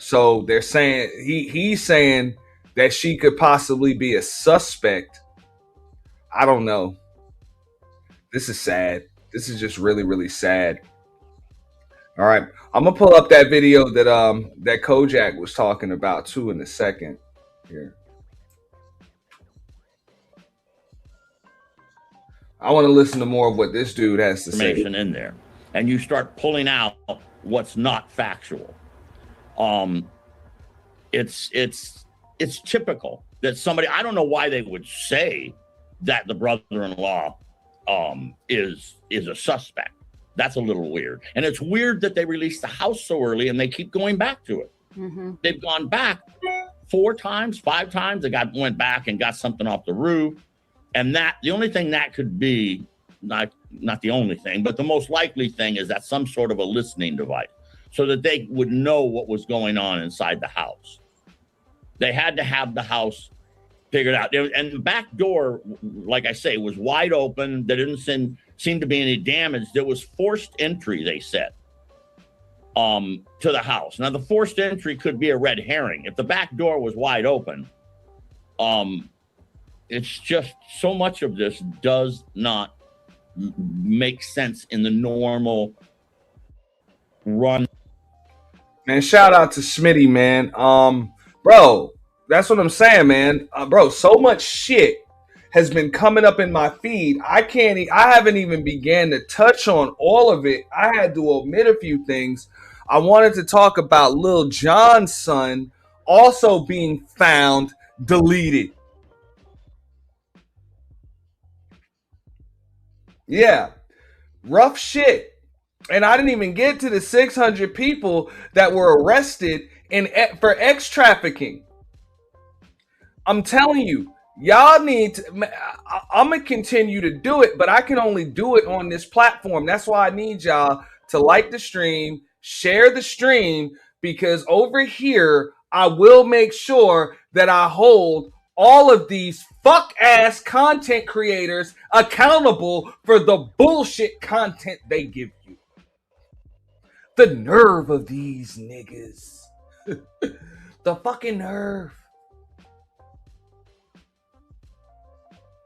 [SPEAKER 18] So they're saying he's saying that she could possibly be a suspect. I don't know. This is sad. This is just really, really sad. All right, I'm gonna pull up that video that Kojak was talking about too in a second. Here, I want to listen to more of what this dude has to say.
[SPEAKER 27] Information in there, and you start pulling out what's not factual. It's typical that somebody, I don't know why they would say that the brother-in-law is a suspect. That's a little weird. And it's weird that they released the house so early and they keep going back to it. Mm-hmm. They've gone back 4 times, 5 times. They went back and got something off the roof. And the only thing that could be, not the only thing, but the most likely thing is that some sort of a listening device, so that they would know what was going on inside the house. They had to have the house figured out. And the back door, like I say, was wide open. There didn't seem to be any damage. There was forced entry, they said, to the house. Now, the forced entry could be a red herring. If the back door was wide open, it's just so much of this does not make sense in the normal run.
[SPEAKER 18] Man, shout out to Smitty, man. Bro, that's what I'm saying, man. Bro, so much shit has been coming up in my feed. I haven't even began to touch on all of it. I had to omit a few things. I wanted to talk about Lil Jon's son also being found deleted. Yeah, rough shit. And I didn't even get to the 600 people that were arrested for X trafficking. I'm telling you, y'all need to, I'm going to continue to do it, but I can only do it on this platform. That's why I need y'all to like the stream, share the stream, because over here, I will make sure that I hold all of these fuck-ass content creators accountable for the bullshit content they give you. The nerve of these niggas. The fucking nerve.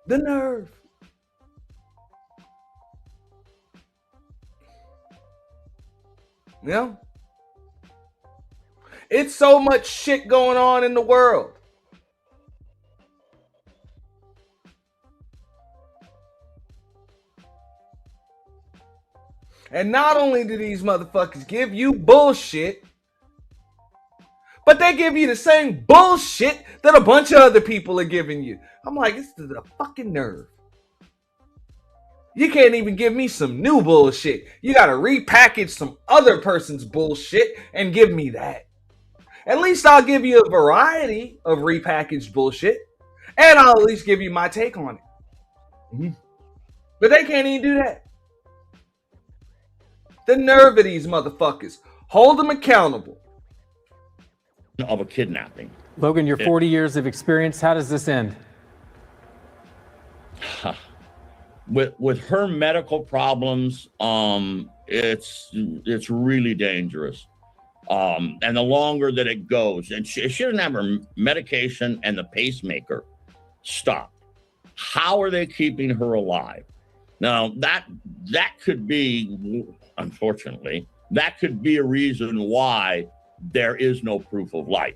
[SPEAKER 18] The nerve. Yeah. It's so much shit going on in the world. And not only do these motherfuckers give you bullshit, but they give you the same bullshit that a bunch of other people are giving you. I'm like, it's the fucking nerve. You can't even give me some new bullshit. You gotta repackage some other person's bullshit and give me that. At least I'll give you a variety of repackaged bullshit, and I'll at least give you my take on it. Mm-hmm. But they can't even do that. The nerve of these motherfuckers. Hold them accountable.
[SPEAKER 27] of a kidnapping.
[SPEAKER 1] Logan, your 40 years of experience, how does this end?
[SPEAKER 27] With her medical problems, it's really dangerous. And the longer that it goes, and she doesn't have her medication and the pacemaker stopped. How are they keeping her alive? Now that could be, unfortunately, that could be a reason why there is no proof of life.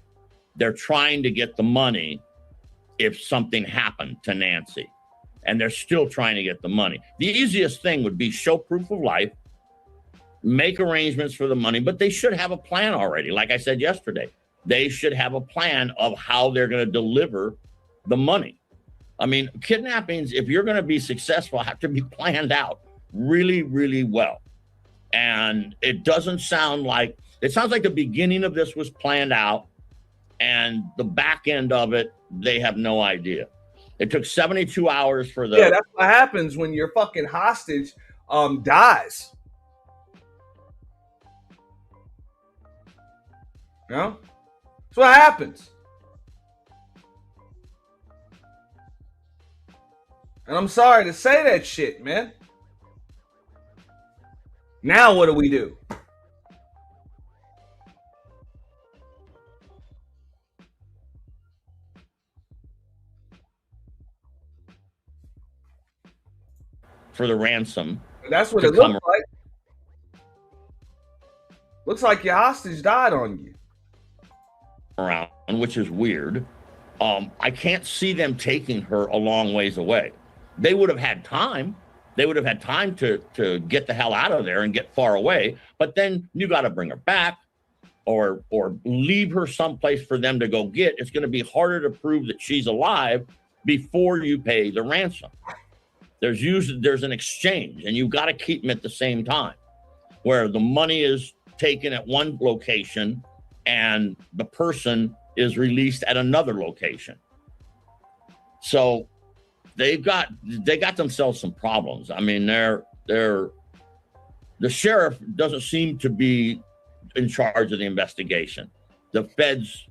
[SPEAKER 27] They're trying to get the money if something happened to Nancy, and they're still trying to get the money. The easiest thing would be show proof of life, make arrangements for the money, but they should have a plan already. Like I said yesterday, they should have a plan of how they're going to deliver the money. I mean, kidnappings, if you're going to be successful, have to be planned out really, really well. And it doesn't sound like, it sounds like the beginning of this was planned out, and the back end of it, they have no idea. It took 72 hours for the...
[SPEAKER 18] Yeah, that's what happens when your fucking hostage dies. You know? That's what happens. And I'm sorry to say that shit, man. Now what do we do?
[SPEAKER 27] For the ransom.
[SPEAKER 18] That's what it looks like. Looks like your hostage died on you.
[SPEAKER 27] Around, which is weird. I can't see them taking her a long ways away. They would have had time. They would have had time to get the hell out of there and get far away. But then you got to bring her back or leave her someplace for them to go get. It's going to be harder to prove that she's alive before you pay the ransom. There's an exchange, and you've got to keep them at the same time, where the money is taken at one location and the person is released at another location. So they got themselves some problems. I mean, the sheriff doesn't seem to be in charge of the investigation. The feds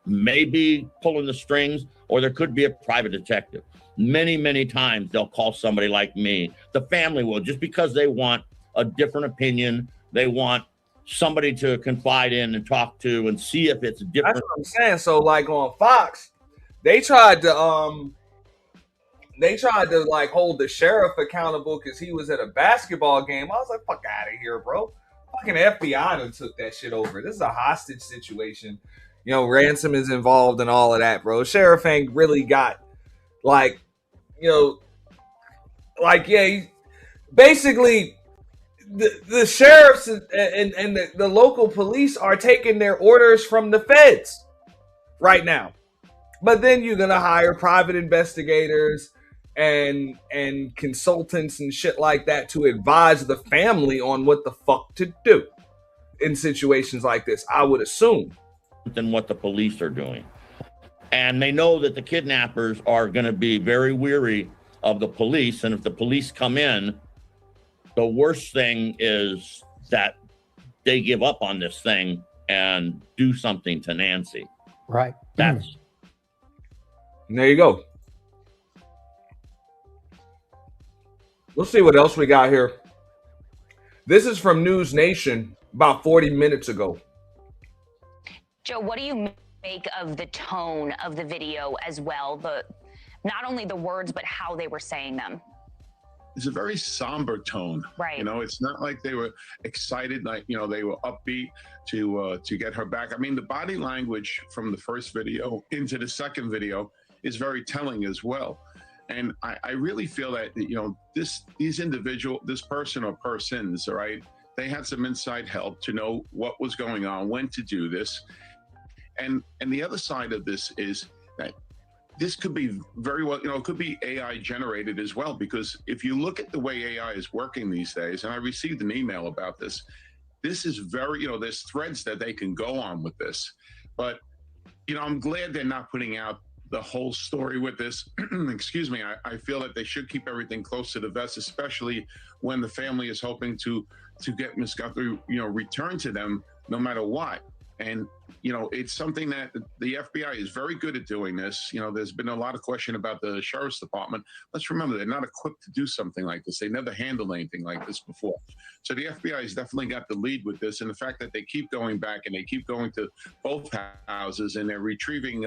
[SPEAKER 27] may be pulling the strings, or there could be a private detective. Many, many times they'll call somebody like me. The family will, just because they want a different opinion. They want somebody to confide in and talk to and see if it's different.
[SPEAKER 18] That's what I'm saying. So like on Fox, they tried to like hold the sheriff accountable because he was at a basketball game. I was like, fuck out of here, bro. Fucking FBI done took that shit over. This is a hostage situation. You know, ransom is involved and all of that, bro. Sheriff ain't really got like, you know, like, yeah, basically the sheriffs and the local police are taking their orders from the feds right now. But then you're going to hire private investigators and consultants and shit like that to advise the family on what the fuck to do in situations like this, I would assume.
[SPEAKER 27] Than what the police are doing. And they know that the kidnappers are going to be very weary of the police. And if the police come in, the worst thing is that they give up on this thing and do something to Nancy.
[SPEAKER 1] Right.
[SPEAKER 27] That's.
[SPEAKER 18] And there you go. We'll see what else we got here. This is from News Nation about 40 minutes ago.
[SPEAKER 5] Joe, what do you make of the tone of the video as well? Not only the words, but how they were saying them.
[SPEAKER 11] It's a very somber tone.
[SPEAKER 5] Right.
[SPEAKER 11] You know, it's not like they were excited, like, you know, they were upbeat to get her back. I mean, the body language from the first video into the second video is very telling as well. And I really feel that, you know, this person or persons, all right, they had some inside help to know what was going on, when to do this. And the other side of this is that this could be very well, you know, it could be AI generated as well, because if you look at the way AI is working these days, and I received an email about this, this is very, you know, there's threads that they can go on with this. But, you know, I'm glad they're not putting out the whole story with this. Excuse me. I feel that they should keep everything close to the vest, especially when the family is hoping to get Miss Guthrie, you know, returned to them no matter what. And, it's something that the FBI is very good at doing this. There's been a lot of question about the sheriff's department. Let's remember, they're not equipped to do something like this. They never handled anything like this before. So the FBI has definitely got the lead with this. And the fact that they keep going back and they keep going to both houses and they're retrieving,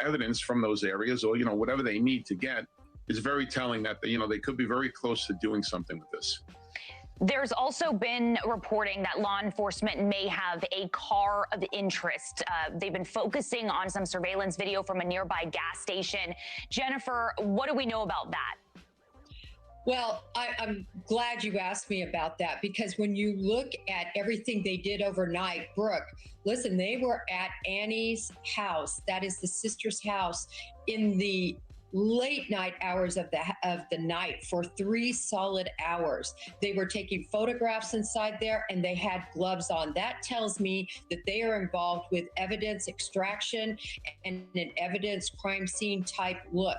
[SPEAKER 11] evidence from those areas or, whatever they need to get is very telling that, they could be very close to doing something with this.
[SPEAKER 5] There's also been reporting that law enforcement may have a car of interest. They've been focusing on some surveillance video from a nearby gas station. Jennifer, what do we know about that?
[SPEAKER 13] Well, I'm glad you asked me about that, because when you look at everything they did overnight, Brooke, listen, they were at Annie's house. That is the sister's house in the late night hours of the night for 3 solid hours. They were taking photographs inside there and they had gloves on. That tells me that they are involved with evidence extraction and an evidence crime scene type look.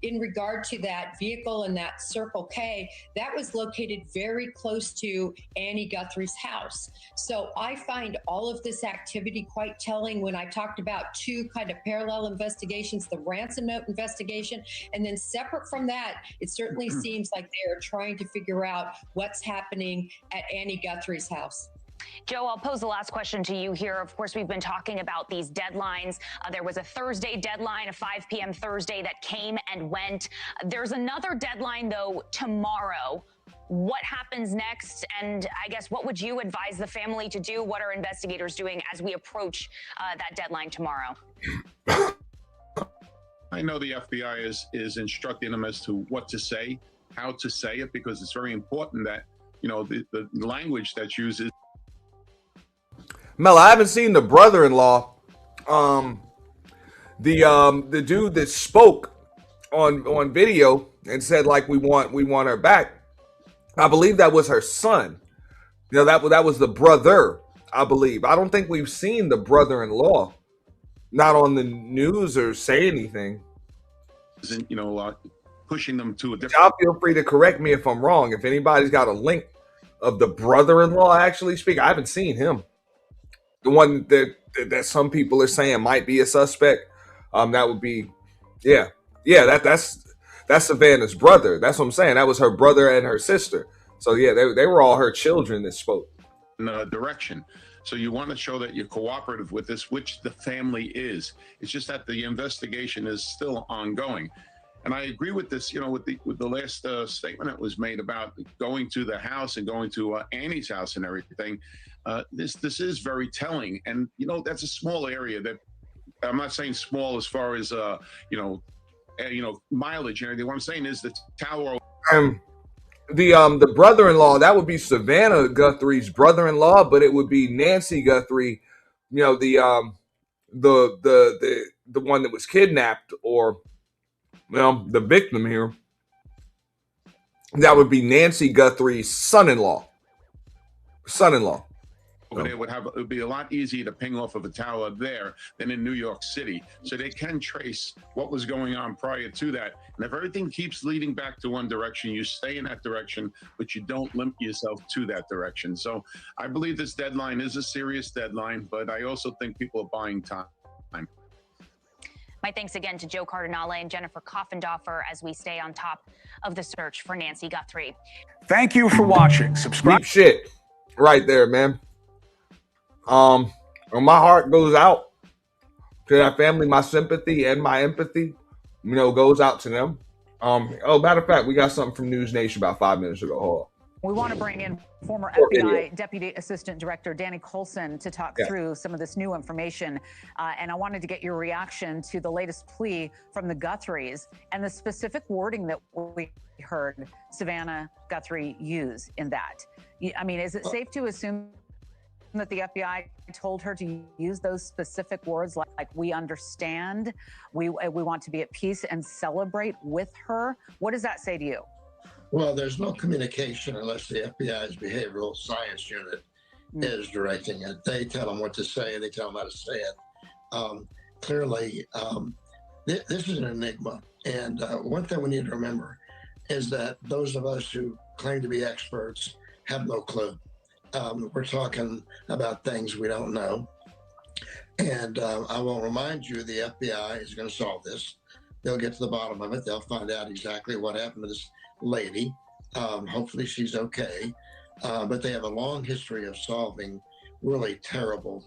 [SPEAKER 13] In regard to that vehicle and that Circle K, that was located very close to Annie Guthrie's house. So I find all of this activity quite telling when I talked about 2 kind of parallel investigations, the ransom note investigation, and then separate from that, it certainly seems like they are trying to figure out what's happening at Annie Guthrie's house.
[SPEAKER 5] Joe, I'll pose the last question to you here. Of course, we've been talking about these deadlines. There was a Thursday deadline, a 5 p.m. Thursday that came and went. There's another deadline, though, tomorrow. What happens next? And I guess what would you advise the family to do? What are investigators doing as we approach that deadline tomorrow?
[SPEAKER 11] I know the FBI is instructing them as to what to say, how to say it, because it's very important that, the language that's used is.
[SPEAKER 18] Mel, I haven't seen the brother-in-law. The dude that spoke on video and said like we want her back. I believe that was her son. That was the brother, I believe. I don't think we've seen the brother-in-law, not on the news or say anything.
[SPEAKER 11] Isn't pushing them to a different.
[SPEAKER 18] Y'all feel free to correct me if I'm wrong. If anybody's got a link of the brother-in-law actually speak, I haven't seen him. The one that some people are saying might be a suspect, that would be, that's Savannah's brother. That's what I'm saying. That was her brother and her sister. So yeah, they were all her children that spoke.
[SPEAKER 11] Direction. So you want to show that you're cooperative with this, which the family is. It's just that the investigation is still ongoing. And I agree with this, with the last statement that was made about going to the house and going to Annie's house and everything. This is very telling, and that's a small area. That I'm not saying small as far as mileage and everything. What I'm saying is the tower.
[SPEAKER 18] The brother-in-law, that would be Savannah Guthrie's brother-in-law, but it would be Nancy Guthrie, the one that was kidnapped, or the victim here. That would be Nancy Guthrie's son-in-law.
[SPEAKER 11] But it would be a lot easier to ping off of a tower there than in New York City. So they can trace what was going on prior to that. And if everything keeps leading back to one direction, you stay in that direction, but you don't limit yourself to that direction. So I believe this deadline is a serious deadline, but I also think people are buying time.
[SPEAKER 5] My thanks again to Joe Cardinale and Jennifer Coffendorfer as we stay on top of the search for Nancy Guthrie.
[SPEAKER 14] Thank you for watching. Subscribe.
[SPEAKER 18] Deep shit right there, man. My heart goes out to that family. My sympathy and my empathy, goes out to them. Matter of fact, we got something from News Nation about 5 minutes ago. Hold on.
[SPEAKER 15] We want to bring in former FBI Deputy Assistant Director Danny Coulson to talk through some of this new information. And I wanted to get your reaction to the latest plea from the Guthries and the specific wording that we heard Savannah Guthrie use in that. I mean, is it safe to assume that the FBI told her to use those specific words like we understand, we want to be at peace and celebrate with her? What does that say to you?
[SPEAKER 16] Well, there's no communication unless the FBI's behavioral science unit is directing it. They tell them what to say, they tell them how to say it. Clearly, this is an enigma. And one thing we need to remember is that those of us who claim to be experts have no clue. We're talking about things we don't know. And I will remind you, the FBI is going to solve this. They'll get to the bottom of it. They'll find out exactly what happened to this lady. Hopefully she's okay. But they have a long history of solving really terrible,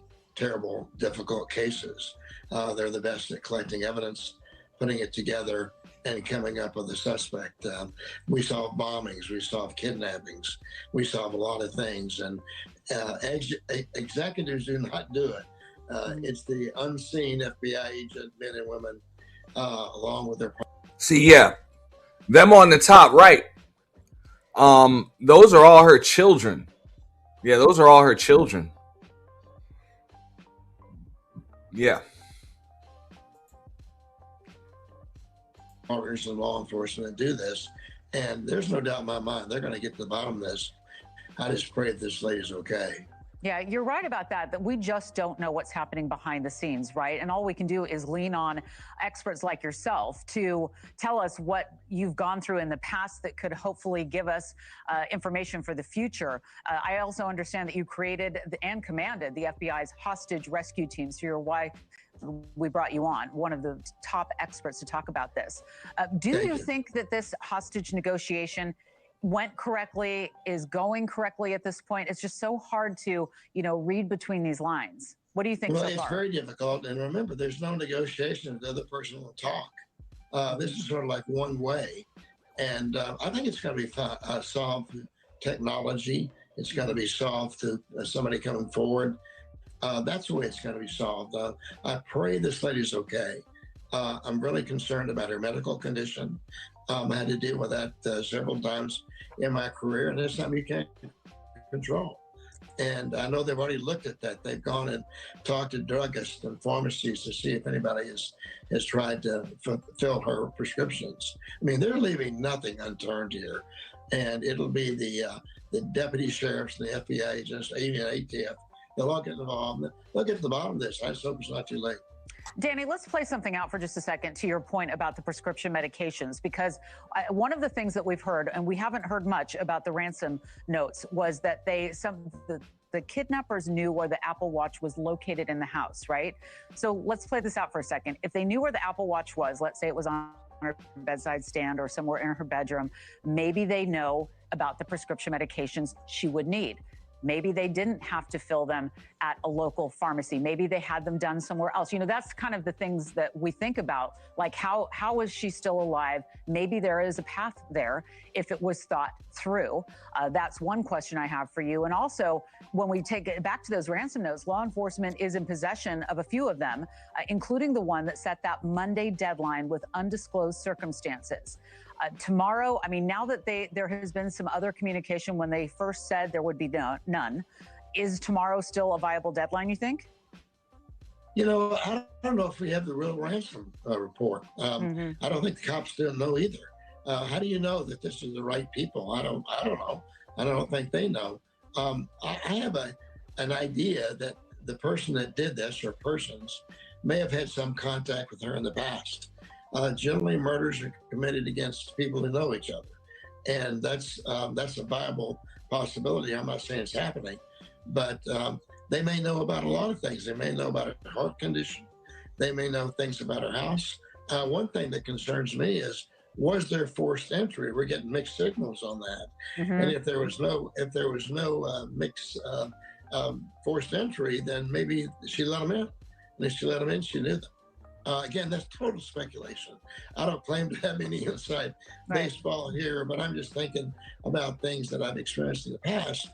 [SPEAKER 16] difficult cases. They're the best at collecting evidence, putting it together, and coming up with a suspect. We solve bombings, we solve kidnappings, we solve a lot of things. And executives do not do it. It's the unseen FBI agent, men and women, along with their.
[SPEAKER 18] See, yeah, them on the top right. Those are all her children. Yeah, those are all her children. Yeah.
[SPEAKER 16] Partners in law enforcement that do this, and there's no doubt in my mind they're going to get to the bottom of this. I just pray that this lady's okay.
[SPEAKER 15] Yeah, you're right about that we just don't know what's happening behind the scenes, right? And all we can do is lean on experts like yourself to tell us what you've gone through in the past that could hopefully give us information for the future. I also understand that you created and commanded the FBI's hostage rescue team, so you're why we brought you on, one of the top experts to talk about this. Do you think that this hostage negotiation went correctly, is going correctly at this point? It's just so hard to, read between these lines. What do you think so far?
[SPEAKER 16] Well, it's very difficult. And remember, there's no negotiation if the other person will talk. This is sort of like one way. And I think it's going to be solved through technology. It's going to be solved through somebody coming forward. That's the way it's going to be solved. I pray this lady's okay. I'm really concerned about her medical condition. I had to deal with that several times in my career, and this time you can't control. And I know they've already looked at that. They've gone and talked to druggists and pharmacies to see if anybody has tried to fulfill her prescriptions. I mean, they're leaving nothing unturned here. And it'll be the deputy sheriffs and the FBI agents, even ATF. They'll all get involved. They'll get to the bottom of this. I just hope it's not too late.
[SPEAKER 15] Danny, let's play something out for just a second to your point about the prescription medications, because one of the things that we've heard, and we haven't heard much about the ransom notes, was that the kidnappers knew where the Apple Watch was located in the house, right? So let's play this out for a second. If they knew where the Apple Watch was, let's say it was on her bedside stand or somewhere in her bedroom, maybe they know about the prescription medications she would need. Maybe they didn't have to fill them at a local pharmacy. Maybe they had them done somewhere else. That's kind of the things that we think about, like how is she still alive? Maybe there is a path there if it was thought through. That's one question I have for you. And also, when we take it back to those ransom notes, law enforcement is in possession of a few of them, including the one that set that Monday deadline with undisclosed circumstances. Tomorrow, now that there has been some other communication when they first said there would be none, is tomorrow still a viable deadline, you think?
[SPEAKER 16] I don't know if we have the real ransom report. I don't think the cops still know either. How do you know that this is the right people? I don't know. I don't think they know. I have an idea that the person that did this, or persons, may have had some contact with her in the past. Generally, murders are committed against people who know each other, and that's a viable possibility. I'm not saying it's happening, but they may know about a lot of things. They may know about her heart condition. They may know things about her house. One thing that concerns me is, was there forced entry? We're getting mixed signals on that. And if there was no mixed forced entry, then maybe she let them in. And if she let them in, she knew them. Again, that's total speculation. I don't claim to have any inside baseball here, but I'm just thinking about things that I've experienced in the past.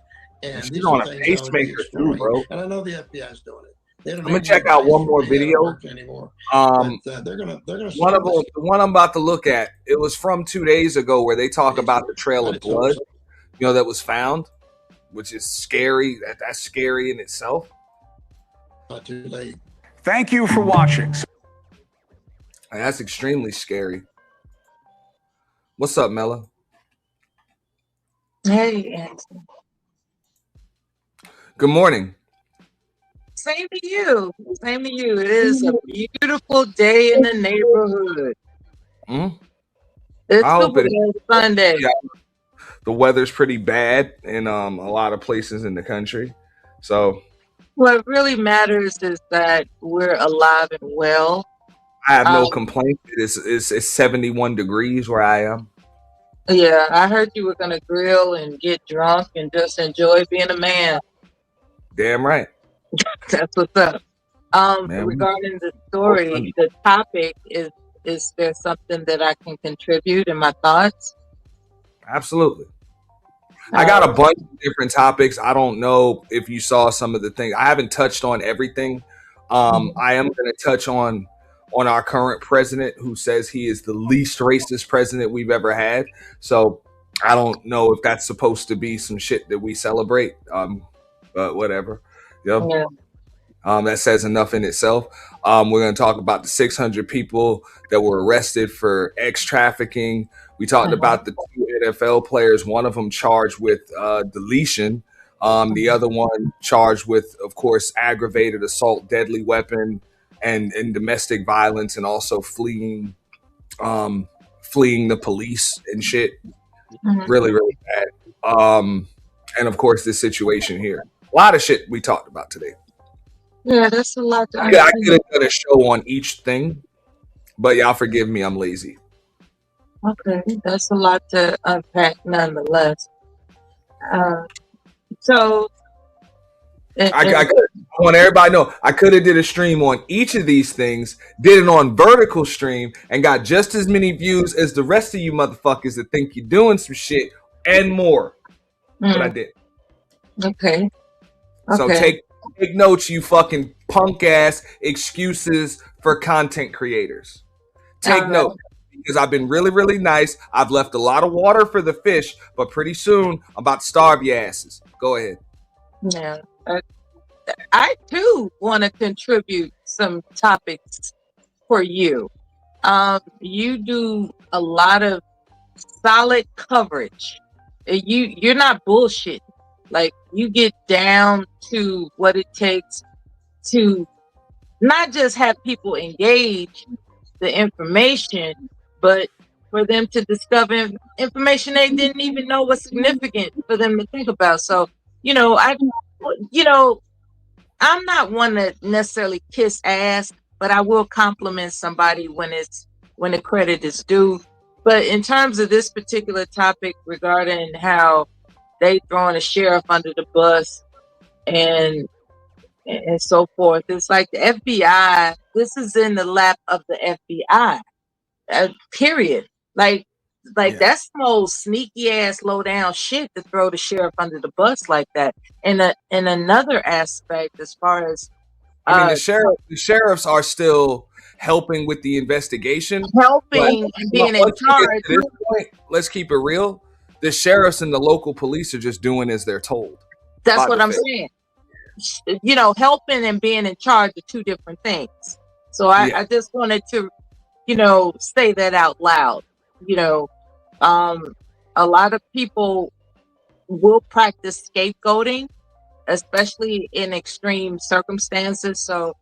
[SPEAKER 16] And these are things I would be exploring. Bro. And I know the FBI is doing it.
[SPEAKER 18] I'm gonna check out one more video.
[SPEAKER 16] Anymore.
[SPEAKER 18] They're gonna one of them, the one I'm about to look at. It was from 2 days ago, where they talk about the trail of blood, that was found, which is scary. That's scary in itself.
[SPEAKER 16] Not too late.
[SPEAKER 14] Thank you for watching.
[SPEAKER 18] That's extremely scary. What's up, Mella?
[SPEAKER 2] Hey, Anthony.
[SPEAKER 18] Good morning.
[SPEAKER 2] Same to you. Same to you. It is a beautiful day in the neighborhood.
[SPEAKER 18] Mm-hmm.
[SPEAKER 2] It's Super Bowl Sunday.
[SPEAKER 18] Yeah. the weather's pretty bad in a lot of places in the country. So
[SPEAKER 2] What really matters is that we're alive and well.
[SPEAKER 18] I have no complaint. It's 71 degrees where I am.
[SPEAKER 2] Yeah, I heard you were gonna grill and get drunk and just enjoy being a man.
[SPEAKER 18] Damn right.
[SPEAKER 2] That's what's up.
[SPEAKER 18] Man,
[SPEAKER 2] Regarding the story, the topic is there something that I can contribute in my thoughts?
[SPEAKER 18] Absolutely. I got a bunch of different topics. I don't know if you saw some of the things. I haven't touched on everything. I am going to touch on our current president, who says he is the least racist president we've ever had. So I don't know if that's supposed to be some shit that we celebrate. But whatever. Yep.
[SPEAKER 2] Yeah.
[SPEAKER 18] That says enough in itself. We're going to talk about the 600 people that were arrested for X trafficking. We talked about the 2 NFL players, one of them charged with deletion. The other one charged with, of course, aggravated assault, deadly weapon, and domestic violence, and also fleeing the police and shit. Really, really bad. And of course, this situation here. A lot of shit we talked about today.
[SPEAKER 2] Yeah, that's a lot.
[SPEAKER 18] I could have done a show on each thing, but y'all forgive me, I'm lazy.
[SPEAKER 2] Okay, that's a lot to unpack nonetheless. So
[SPEAKER 18] I want everybody to know I could have did a stream on each of these things, did it on vertical stream, and got just as many views as the rest of you motherfuckers that think you're doing some shit and more. But I did.
[SPEAKER 2] Okay.
[SPEAKER 18] So take notes, you fucking punk ass excuses for content creators. Take note, because I've been really, really nice. I've left a lot of water for the fish, but pretty soon I'm about to starve your asses. Go ahead.
[SPEAKER 2] Yeah. I too want to contribute some topics for you. You do a lot of solid coverage. You're not bullshit. Like, you get down to what it takes to not just have people engage the information, but for them to discover information they didn't even know was significant for them to think about. So, I'm not one to necessarily kiss ass, but I will compliment somebody when the credit is due. But in terms of this particular topic regarding how they throwing a sheriff under the bus and so forth, it's like the FBI. This is in the lap of the FBI. Period. Like that's some old sneaky ass low down shit to throw the sheriff under the bus like that. And in another aspect, as far as
[SPEAKER 18] the sheriffs are still helping with the investigation,
[SPEAKER 2] helping and being in charge.
[SPEAKER 18] At this point, let's keep it real. The sheriffs and the local police are just doing as they're told.
[SPEAKER 2] That's what I'm saying. Helping and being in charge are two different things. So I just wanted to, say that out loud. A lot of people will practice scapegoating, especially in extreme circumstances. So,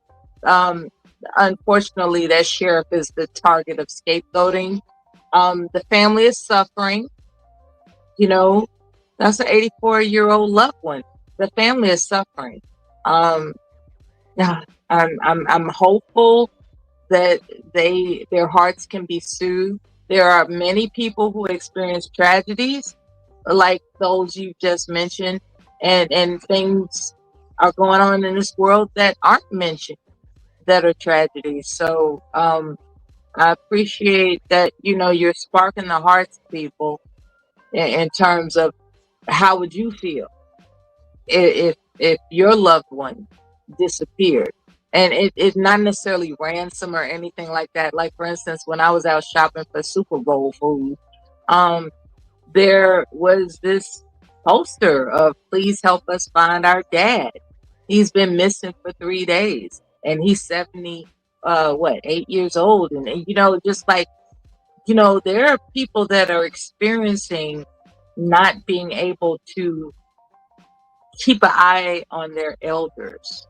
[SPEAKER 2] unfortunately, that sheriff is the target of scapegoating. The family is suffering. That's an 84-year-old loved one. The family is suffering. I'm hopeful that their hearts can be soothed. There are many people who experience tragedies like those you just mentioned, and things are going on in this world that aren't mentioned that are tragedies. So I appreciate that you're sparking the hearts of people in terms of how would you feel if your loved one disappeared. And it's not necessarily ransom or anything like that. Like, for instance, when I was out shopping for Super Bowl food, there was this poster of "Please help us find our dad. He's been missing for 3 days, and he's 8 years old." And just like, there are people that are experiencing not being able to keep an eye on their elders.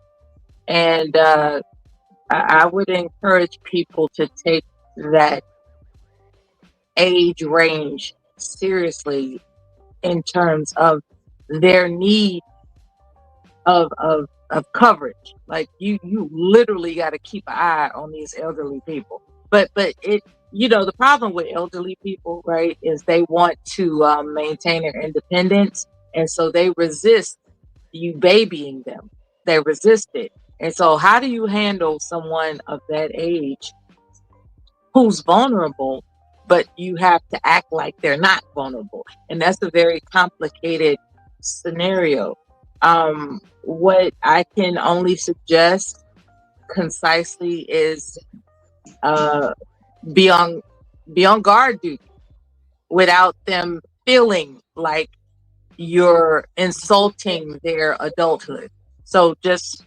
[SPEAKER 2] And I would encourage people to take that age range seriously in terms of their need of coverage. Like you literally got to keep an eye on these elderly people. But it, the problem with elderly people, right, is they want to maintain their independence, and so they resist you babying them. They resist it. And so how do you handle someone of that age who's vulnerable, but you have to act like they're not vulnerable? And that's a very complicated scenario. What I can only suggest concisely is be on guard duty without them feeling like you're insulting their adulthood. So just,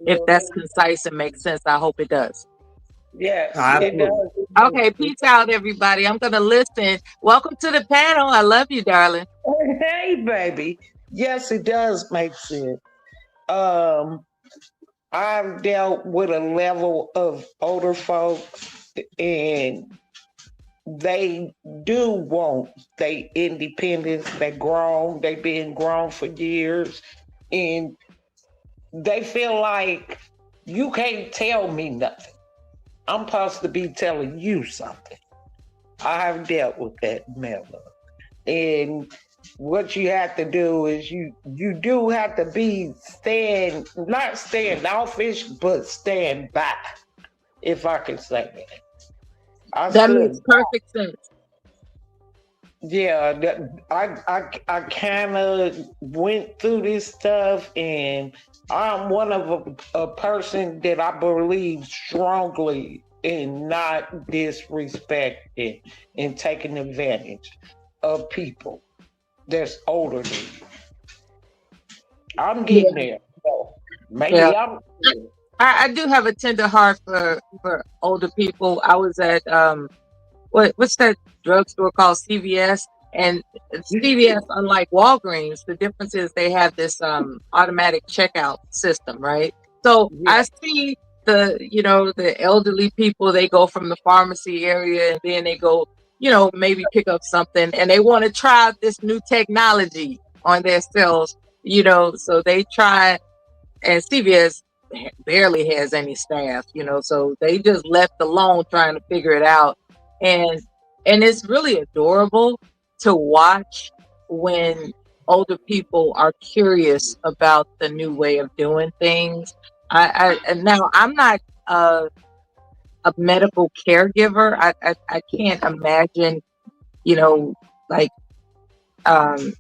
[SPEAKER 2] if that's concise and makes sense, I hope it does.
[SPEAKER 4] Yes, it does.
[SPEAKER 2] Okay, peace out, everybody. I'm gonna listen. Welcome to the panel. I love you, darling.
[SPEAKER 4] Hey, baby. Yes, it does make sense. I've dealt with a level of older folks, and they do want their independence. They're grown. They've been grown for years, and they feel like you can't tell me nothing. I'm supposed to be telling you something. I have dealt with that, Melba. And what you have to do is you do have to be not standoffish, but stand by, if I can say that.
[SPEAKER 2] That makes perfect sense.
[SPEAKER 4] Yeah, I kind of went through this stuff, and I'm one of a person that I believe strongly in not disrespecting and taking advantage of people that's older than you. I'm getting there. So maybe
[SPEAKER 2] I do have a tender heart for older people. I was at what's that drugstore called, CVS? And CVS, unlike Walgreens, the difference is they have this automatic checkout system, right? So I see the elderly people, they go from the pharmacy area and then they go, maybe pick up something, and they want to try this new technology on their cells, so they try, and CVS barely has any staff, so they just left alone trying to figure it out. And it's really adorable to watch when older people are curious about the new way of doing things. And now I'm not a medical caregiver. I can't imagine, like doing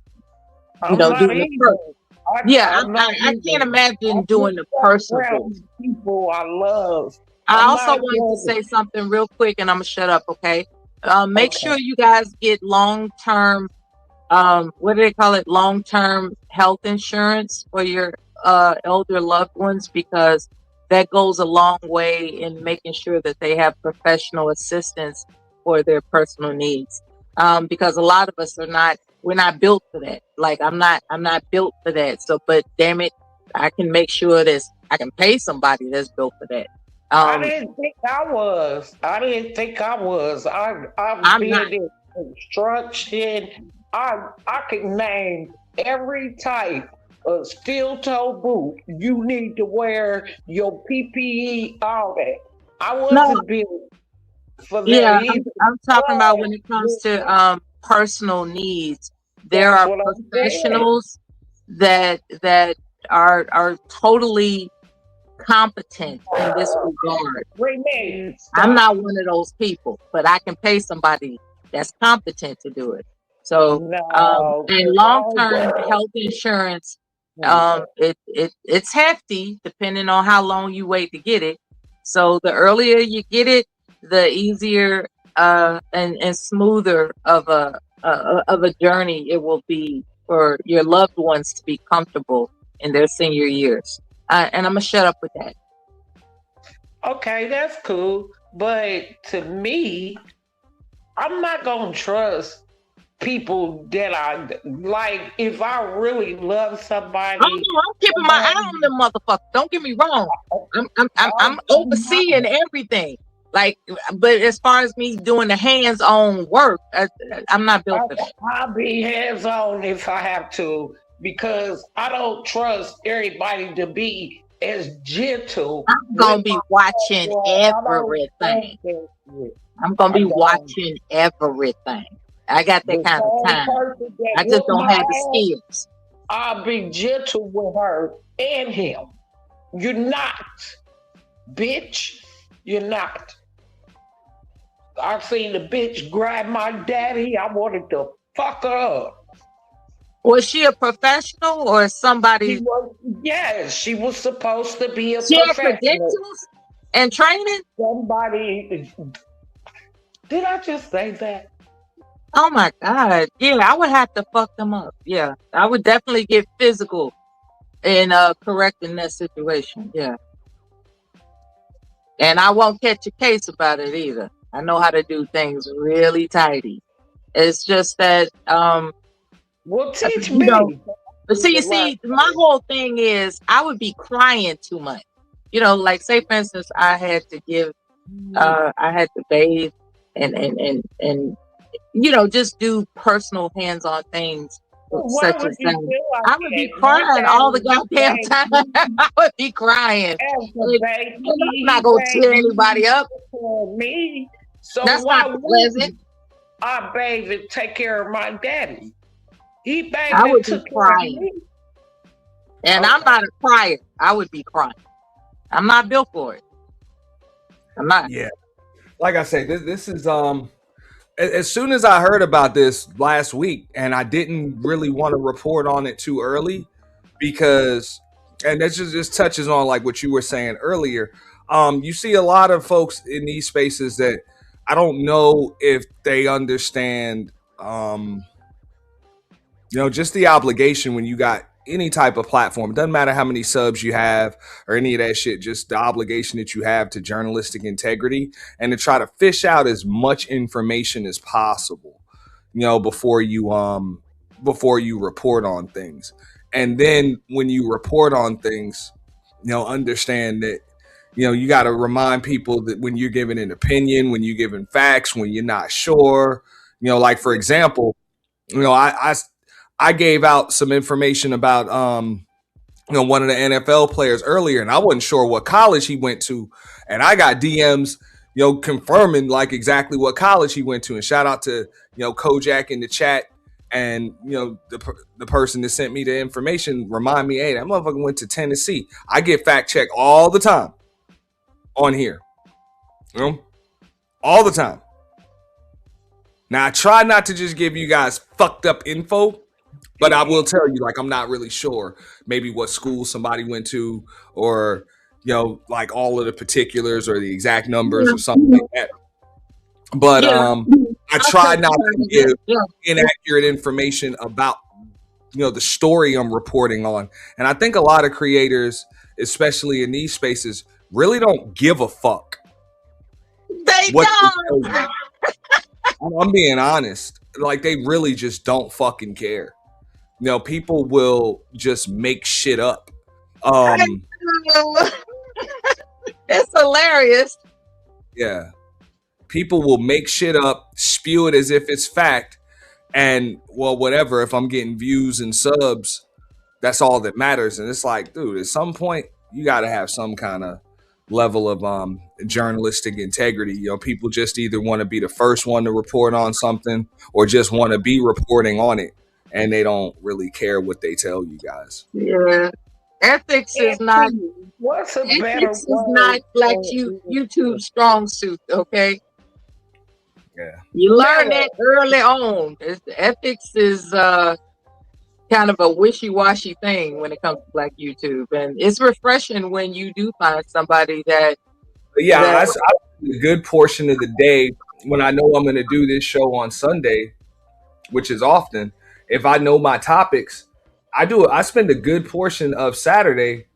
[SPEAKER 2] the I can't imagine doing the personal
[SPEAKER 4] people I love.
[SPEAKER 2] I also wanted to say something real quick, and I'm gonna shut up, okay? Make sure you guys get long-term, what do they call it? Long-term health insurance for your elder loved ones, because that goes a long way in making sure that they have professional assistance for their personal needs. Because a lot of us we're not built for that. Like I'm not built for that. So, but damn it, I can make sure I can pay somebody that's built for that.
[SPEAKER 4] I didn't think I was. I've been in construction. I can name every type of steel-toe boot you need to wear, your PPE, all that. I wasn't built for that either.
[SPEAKER 2] I'm talking about when it comes to personal needs. There are professionals that are totally competent in this regard. I'm not one of those people, but I can pay somebody that's competent to do it. So, and long-term health insurance, it's hefty depending on how long you wait to get it. So the earlier you get it, the easier and smoother of a journey it will be for your loved ones to be comfortable in their senior years. And I'm gonna shut up with that.
[SPEAKER 4] Okay, that's cool. But to me, I'm not gonna trust people that I like. If I really love somebody,
[SPEAKER 2] I'm keeping my eye on them motherfuckers. Don't get me wrong. I'm overseeing everything. Like, but as far as me doing the hands-on work, I'm not built for that.
[SPEAKER 4] I'll be hands-on if I have to, because I don't trust everybody to be as gentle.
[SPEAKER 2] I'm gonna be watching everything. I'm gonna be watching everything. I got that kind of time. I just don't have the skills.
[SPEAKER 4] I'll be gentle with her and him. You're not, bitch. You're not. I've seen the bitch grab my daddy. I wanted to fuck her up.
[SPEAKER 2] Was she a professional or somebody?
[SPEAKER 4] Yes, she was supposed to be a
[SPEAKER 2] she
[SPEAKER 4] professional.
[SPEAKER 2] Had credentials and training?
[SPEAKER 4] Somebody. Did I just say that?
[SPEAKER 2] Oh my God. Yeah, I would have to fuck them up. Yeah, I would definitely get physical in correcting that situation. Yeah. And I won't catch a case about it either. I know how to do things really tidy. It's just that
[SPEAKER 4] well, teach me.
[SPEAKER 2] But see, my whole thing is I would be crying too much. Like say for instance, I had to bathe and just do personal hands-on things such as that. I would be crying all the goddamn time. I would be crying. I'm not gonna tear anybody up.
[SPEAKER 4] Me. So
[SPEAKER 2] that's not pleasant.
[SPEAKER 4] I bathe and take care of my daddy. He bathed
[SPEAKER 2] I would
[SPEAKER 4] and
[SPEAKER 2] be crying. And I'm not a crier. I would be crying. I'm not built for it. I'm not.
[SPEAKER 18] Yeah. Like I say, this is as soon as I heard about this last week, and I didn't really want to report on it too early because, and that just touches on like what you were saying earlier. You see a lot of folks in these spaces that I don't know if they understand, just the obligation when you got any type of platform. It doesn't matter how many subs you have or any of that shit, just the obligation that you have to journalistic integrity and to try to fish out as much information as possible, before you report on things. And then when you report on things, understand that, you got to remind people that when you're giving an opinion, when you're giving facts, when you're not sure, like for example, I gave out some information about one of the NFL players earlier, and I wasn't sure what college he went to, and I got DMs confirming like exactly what college he went to. And shout out to Kojak in the chat, and the person that sent me the information remind me, hey, that motherfucker went to Tennessee. I get fact checked all the time on here, all the time. Now I try not to just give you guys fucked up info, but I will tell you, like, I'm not really sure maybe what school somebody went to, or, like all of the particulars or the exact numbers or something like that. But I try not to give inaccurate information about, the story I'm reporting on. And I think a lot of creators, especially in these spaces, really don't give a fuck.
[SPEAKER 2] They don't.
[SPEAKER 18] I'm being honest. Like, they really just don't fucking care. People will just make shit up.
[SPEAKER 2] It's hilarious.
[SPEAKER 18] Yeah. People will make shit up, spew it as if it's fact, and, well, whatever, if I'm getting views and subs, that's all that matters. And it's like, dude, at some point, you got to have some kind of level of journalistic integrity. People just either want to be the first one to report on something or just want to be reporting on it. And they don't really care what they tell you guys.
[SPEAKER 2] Yeah, ethics is not.
[SPEAKER 4] What's a better
[SPEAKER 2] ethics is not like YouTube strong suit. Okay.
[SPEAKER 18] Yeah.
[SPEAKER 2] You learn that early on. Ethics is kind of a wishy-washy thing when it comes to Black YouTube, and it's refreshing when you do find somebody that.
[SPEAKER 18] Yeah, I a good portion of the day when I know I'm going to do this show on Sunday, which is often. If I know my topics, I spend a good portion of Saturday,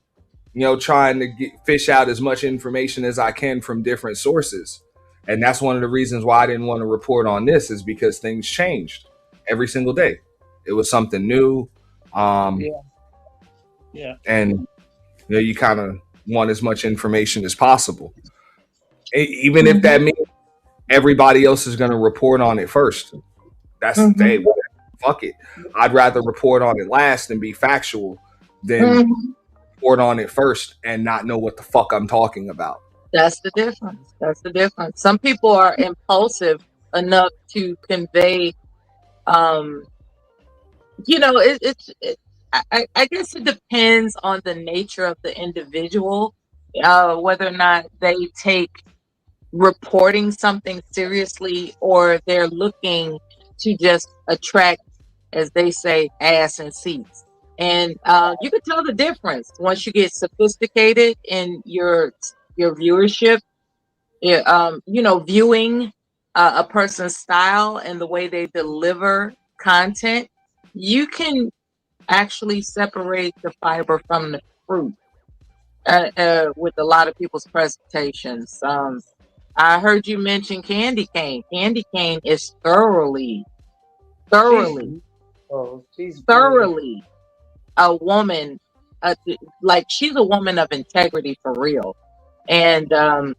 [SPEAKER 18] trying to fish out as much information as I can from different sources. And that's one of the reasons why I didn't want to report on this, is because things changed every single day. It was something new.
[SPEAKER 4] Yeah.
[SPEAKER 18] And you kind of want as much information as possible. Even if that means everybody else is going to report on it first. That's hey, fuck it. I'd rather report on it last and be factual than report on it first and not know what the fuck I'm talking about.
[SPEAKER 2] That's the difference. That's the difference. Some people are impulsive enough to convey, you know, I guess it depends on the nature of the individual, whether or not they take reporting something seriously or they're looking to just attract, as they say, ass and seats. And you can tell the difference once you get sophisticated in your viewership. You know, viewing a person's style and the way they deliver content, you can actually separate the fiber from the fruit with a lot of people's presentations. I heard you mention Candy Cane. Candy Cane is thoroughly a woman. Like, she's a woman of integrity for real. And I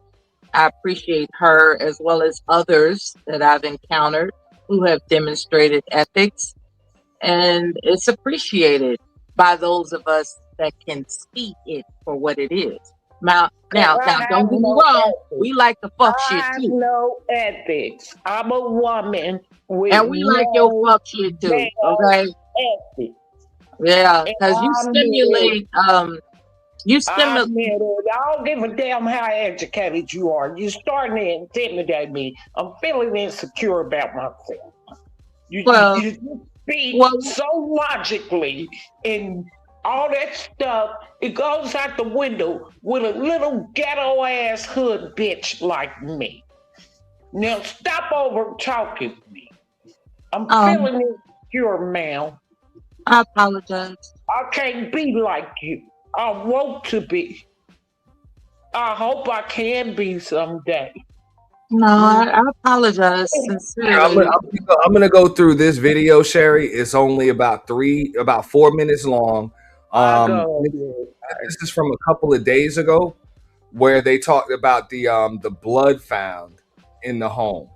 [SPEAKER 2] appreciate her as well as others that I've encountered who have demonstrated ethics. And it's appreciated by those of us that can see it for what it is. Now, don't get me wrong. We like to fuck shit too.
[SPEAKER 4] No ethics. I'm a woman with
[SPEAKER 2] and we like your fuck shit too. Okay.
[SPEAKER 4] Ethics.
[SPEAKER 2] Yeah, because you stimulate. You
[SPEAKER 4] I don't give a damn how educated you are. You're starting to intimidate me. I'm feeling insecure about myself. You speak so logically and all that stuff. It goes out the window with a little ghetto ass hood bitch like me. Now stop over talking me. I'm feeling insecure, ma'am.
[SPEAKER 2] I apologize.
[SPEAKER 4] I can't be like you. I want to be. I hope I can be someday.
[SPEAKER 2] No, I apologize sincerely.
[SPEAKER 18] I'm gonna go through this video, Sherry. It's only about 4 minutes long. This is from a couple of days ago, where they talked about the blood found in the home.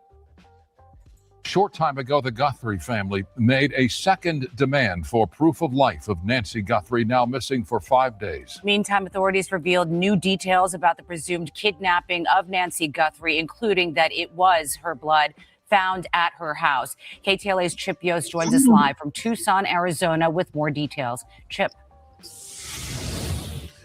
[SPEAKER 14] Short time ago, the Guthrie family made a second demand for proof of life of Nancy Guthrie, now missing for 5 days.
[SPEAKER 10] Meantime, authorities revealed new details about the presumed kidnapping of Nancy Guthrie, including that it was her blood found at her house. KTLA's Chip Yost joins us live from Tucson, Arizona, with more details. Chip.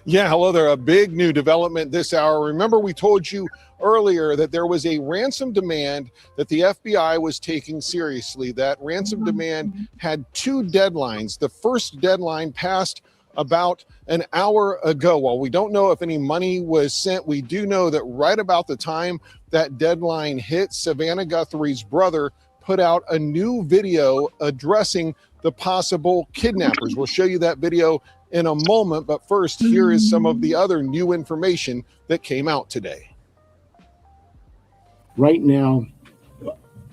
[SPEAKER 17] Yeah, hello there. A big new development this hour. Remember, we told you earlier that there was a ransom demand that the FBI was taking seriously. That ransom demand had 2 deadlines. The first deadline passed about an hour ago. While we don't know if any money was sent, we do know that right about the time that deadline hit, Savannah Guthrie's brother put out a new video addressing the possible kidnappers. We'll show you that video in a moment, but first, here is some of the other new information that came out today.
[SPEAKER 19] Right now,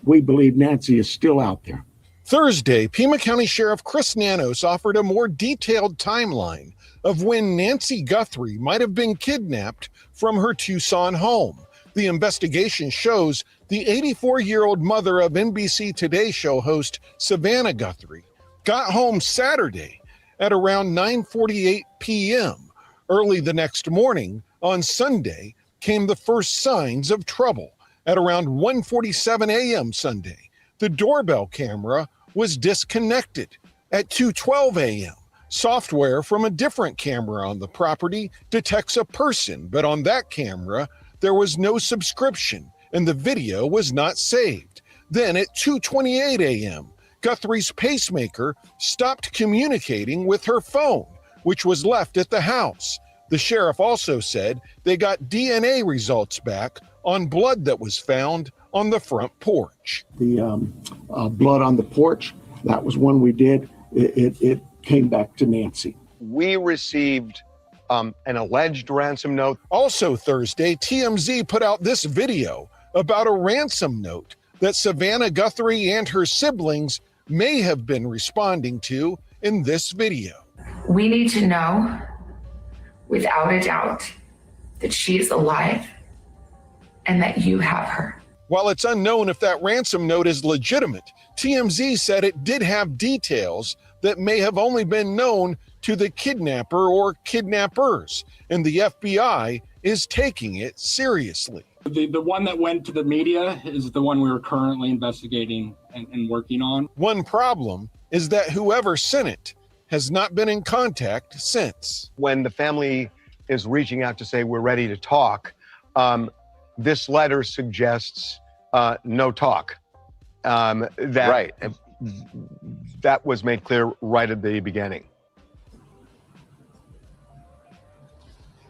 [SPEAKER 19] we believe Nancy is still out there.
[SPEAKER 17] Thursday, Pima County Sheriff Chris Nanos offered a more detailed timeline of when Nancy Guthrie might have been kidnapped from her Tucson home. The investigation shows the 84-year-old mother of NBC Today show host Savannah Guthrie got home Saturday at around 9:48 p.m. Early the next morning, on Sunday, came the first signs of trouble. At around 1:47 a.m. Sunday, the doorbell camera was disconnected. At 2:12 a.m., software from a different camera on the property detects a person, but on that camera, there was no subscription and the video was not saved. Then at 2:28 a.m., Guthrie's pacemaker stopped communicating with her phone, which was left at the house. The sheriff also said they got DNA results back on blood that was found on the front porch.
[SPEAKER 19] The blood on the porch, that was one we did. It came back to Nancy.
[SPEAKER 20] We received an alleged ransom note.
[SPEAKER 17] Also Thursday, TMZ put out this video about a ransom note that Savannah Guthrie and her siblings may have been responding to in this video.
[SPEAKER 21] We need to know, without a doubt, that she is alive
[SPEAKER 3] and that you have her.
[SPEAKER 17] While it's unknown if that ransom note is legitimate, TMZ said it did have details that may have only been known to the kidnapper or kidnappers, and the FBI is taking it seriously.
[SPEAKER 6] The one that went to the media is the one we're currently investigating and working on.
[SPEAKER 17] One problem is that whoever sent it has not been in contact since.
[SPEAKER 20] When the family is reaching out to say we're ready to talk, this letter suggests no talk. Right. That was made clear right at the beginning.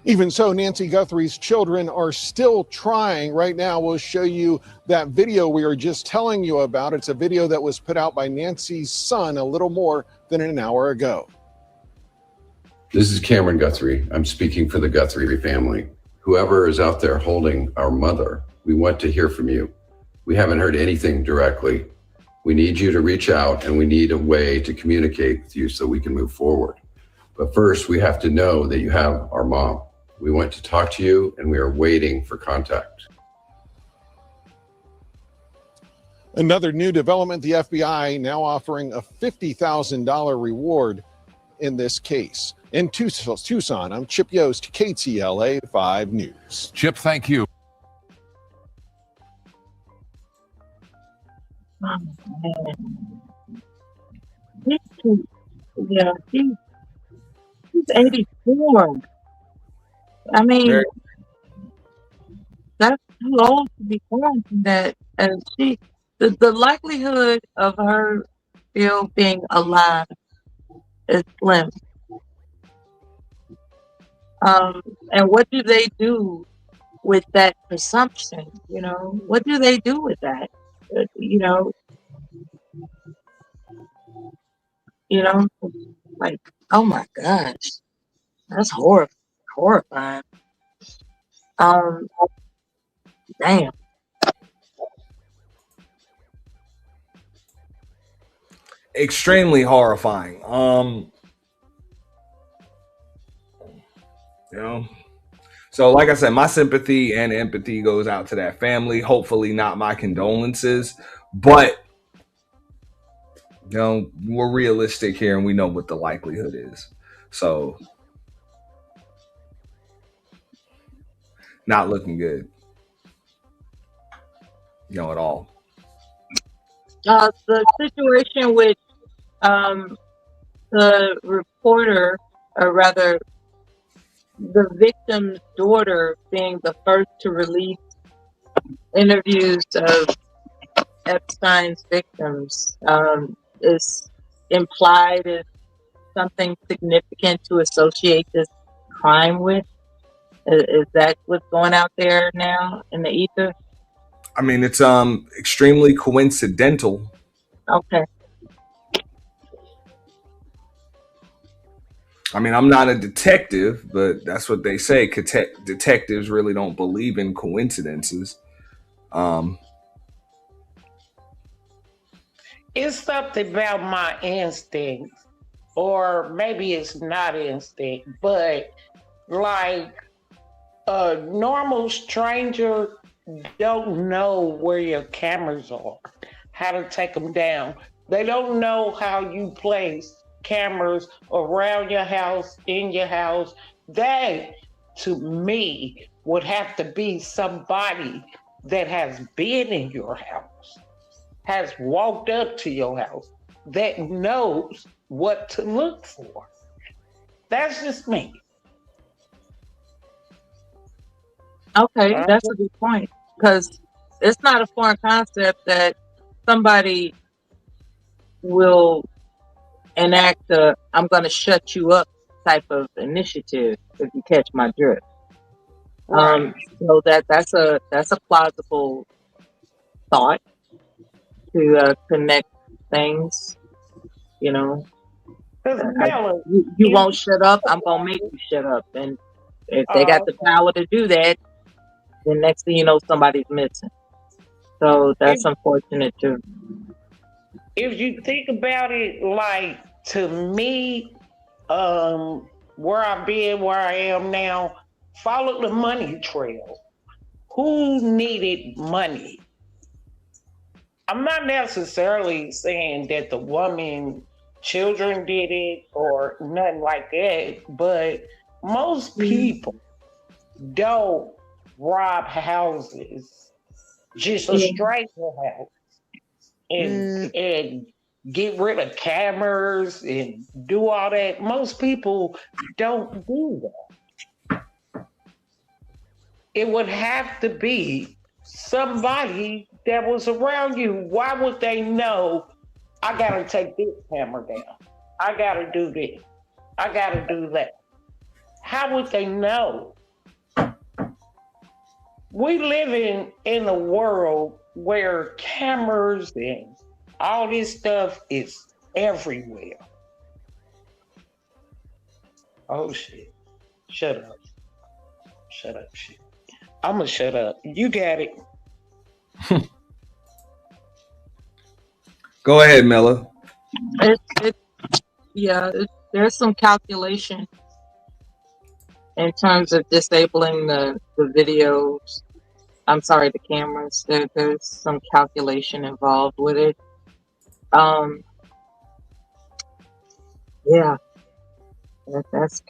[SPEAKER 17] Even so, Nancy Guthrie's children are still trying. Right now, we'll show you that video we were just telling you about. It's a video that was put out by Nancy's son a little more than an hour ago.
[SPEAKER 25] This is Cameron Guthrie. I'm speaking for the Guthrie family. Whoever is out there holding our mother, we want to hear from you. We haven't heard anything directly. We need you to reach out, and we need a way to communicate with you so we can move forward. But first, we have to know that you have our mom. We want to talk to you, and we are waiting for contact.
[SPEAKER 17] Another new development, the FBI now offering a $50,000 reward in this case. In Tucson, I'm Chip Yost, KTLA 5 News.
[SPEAKER 14] Chip, thank you.
[SPEAKER 2] Oh, man. Yeah, he's 84. I mean, that's too old to be going through that. And the likelihood of her still being alive is slim. And what do they do with that presumption? You know, what do they do with that? You know, like, oh my gosh, that's horrifying. Damn.
[SPEAKER 18] Extremely horrifying. So like I said, my sympathy and empathy goes out to that family. Hopefully not my condolences, but we're realistic here and we know what the likelihood is. So not looking good, at all.
[SPEAKER 2] The situation with the reporter, or rather the victim's daughter, being the first to release interviews of Epstein's victims, is implied as something significant to associate this crime with. Is that what's going out there now in the ether?
[SPEAKER 18] I mean, it's extremely coincidental.
[SPEAKER 2] Okay.
[SPEAKER 18] I mean, I'm not a detective, but that's what they say. Detectives really don't believe in coincidences.
[SPEAKER 4] It's something about my instinct, or maybe it's not instinct, but like a normal stranger don't know where your cameras are, how to take them down. They don't know how you place cameras around your house, in your house. That, to me, would have to be somebody that has been in your house, has walked up to your house, that knows what to look for. That's just me.
[SPEAKER 2] Okay, that's a good point, because it's not a foreign concept that somebody will enact a "I'm going to shut you up" type of initiative, if you catch my drift.
[SPEAKER 4] Right.
[SPEAKER 2] So that's a plausible thought to connect things. You won't shut up, I'm gonna make you shut up. And if they got the power to do that, then next thing you know, somebody's missing. So that's unfortunate too.
[SPEAKER 4] If you think about it, like, to me, where I've been, where I am now, follow the money trail. who needed money? I'm not necessarily saying that the woman, children did it or nothing like that, but most people don't rob houses, just a straight house, and get rid of cameras and do all that. Most people don't do that. It would have to be somebody that was around you. Why would they know, I gotta take this camera down, I gotta do this, I gotta do that? How would they know? We live in a world where cameras and all this stuff is everywhere. Oh shit. Shut up. Shut up, shit. I'm gonna shut up. You got it.
[SPEAKER 18] Go ahead, Mella.
[SPEAKER 2] There's some calculation in terms of disabling the videos. I'm sorry, the cameras. There's some calculation involved with it. Yeah, that's